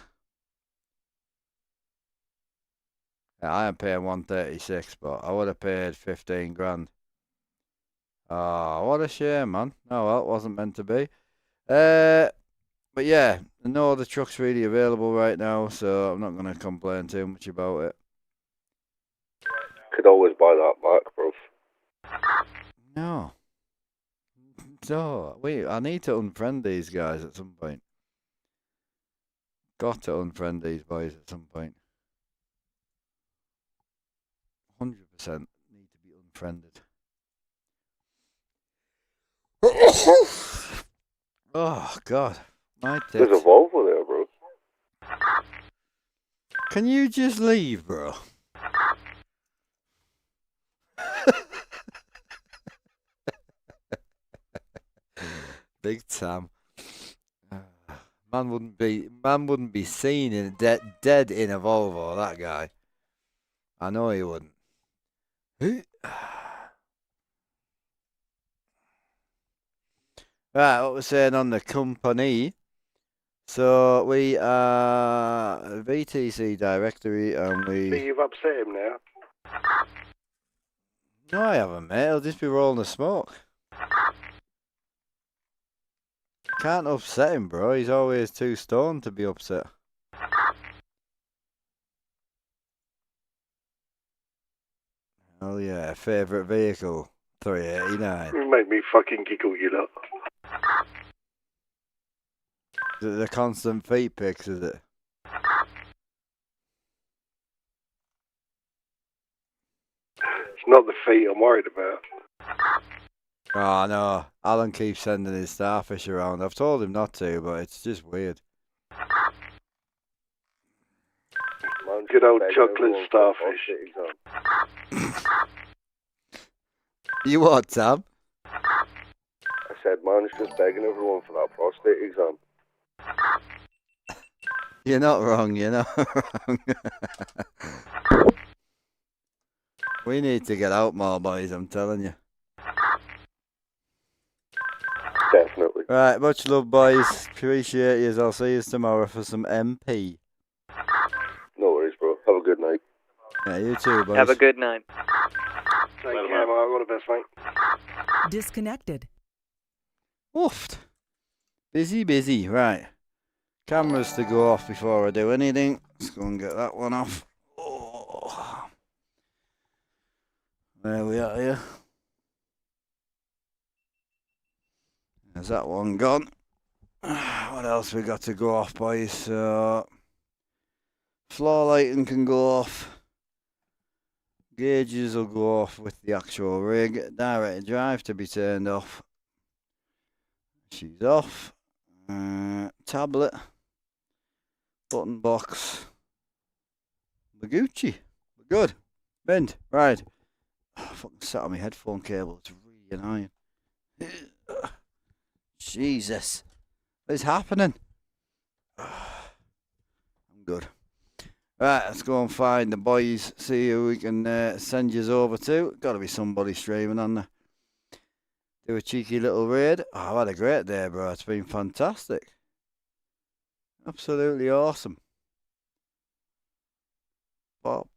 Yeah, I am paying 136, but I would have paid 15 grand. Oh, what a shame, man. Oh well, it wasn't meant to be. But yeah, no other truck's really available right now, so I'm not going to complain too much about it. Could always buy that back, bro. No. So, wait, I need to unfriend these guys at some point. Got to unfriend these boys at some point. 100% need to be unfriended. Oh, God. My There's tits. a Volvo there, bro. Can you just leave, bro? Big Sam. Man wouldn't be seen in dead in a Volvo, that guy. I know he wouldn't. Right, what we're saying on the company. So we are VTC directory and So we... you've upset him now. No, I haven't, mate. I'll just be rolling the smoke. Can't upset him, bro. He's always too stoned to be upset. Oh yeah, favourite vehicle, 389. You make me fucking giggle, you lot. Is it the constant feet pics, is it? It's not the feet I'm worried about. Oh no, Alan keeps sending his starfish around. I've told him not to, but it's just weird. Man, Good old begging chocolate everyone for a starfish. prostate exam. You what, Sam? I said, man's just begging everyone for that prostate exam. You're not wrong, you're not wrong. We need to get out more, boys, I'm telling you. Definitely. Right, much love, boys. Appreciate you. I'll see you tomorrow for some MP. No worries, bro. Have a good night. Yeah, you too, boys. Have a good night. Take care, mate. All the best, mate. Disconnected. Woofed. Busy. Right. Cameras to go off before I do anything. Let's go and get that one off. Oh. There we are here. There's that one gone. What else we got to go off, boys? So, floor lighting can go off. Gauges will go off with the actual rig. Direct drive to be turned off. She's off. Tablet. Button box. We're Gucci. We're good. Mint. Right. I fucking sat on my headphone cable. It's really annoying. Jesus. What is happening? I'm good. Right, let's go and find the boys. See who we can send yous over to. Gotta be somebody streaming on there. Do a cheeky little raid. Oh, I've had a great day, bro. It's been fantastic. Absolutely awesome. Bob.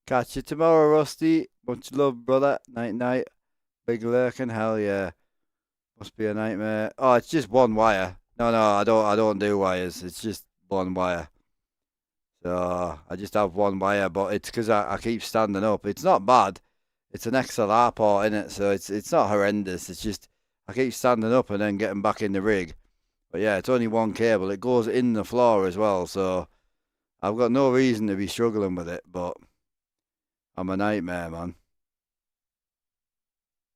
Catch you tomorrow, Rusty. Much love, brother. Night, night. Big lurking, hell yeah. Must be a nightmare. Oh, it's just one wire. No, I don't do wires. It's just one wire. So I just have one wire, but it's because I keep standing up. It's not bad. It's an XLR port in it, so it's not horrendous. It's just I keep standing up and then getting back in the rig. But yeah, it's only one cable. It goes in the floor as well, so I've got no reason to be struggling with it. But I'm a nightmare, man.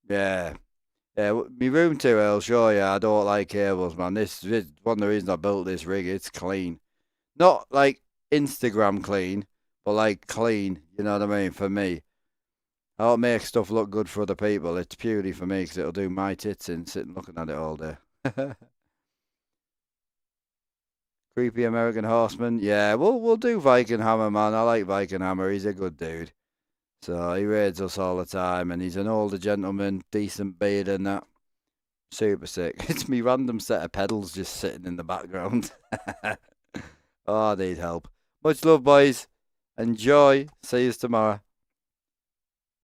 Yeah. Yeah, my room tour, I'll show you. I don't like cables, man. This is one of the reasons I built this rig. It's clean. Not like Instagram clean, but like clean. You know what I mean? For me. I don't make stuff look good for other people. It's purely for me because it'll do my tits in sitting looking at it all day. Creepy American Horseman. Yeah, we'll do Viking Hammer, man. I like Viking Hammer. He's a good dude. So he raids us all the time, and he's an older gentleman, decent beard and that. Super sick. It's me random set of pedals just sitting in the background. Oh, I need help. Much love, boys. Enjoy. See you tomorrow.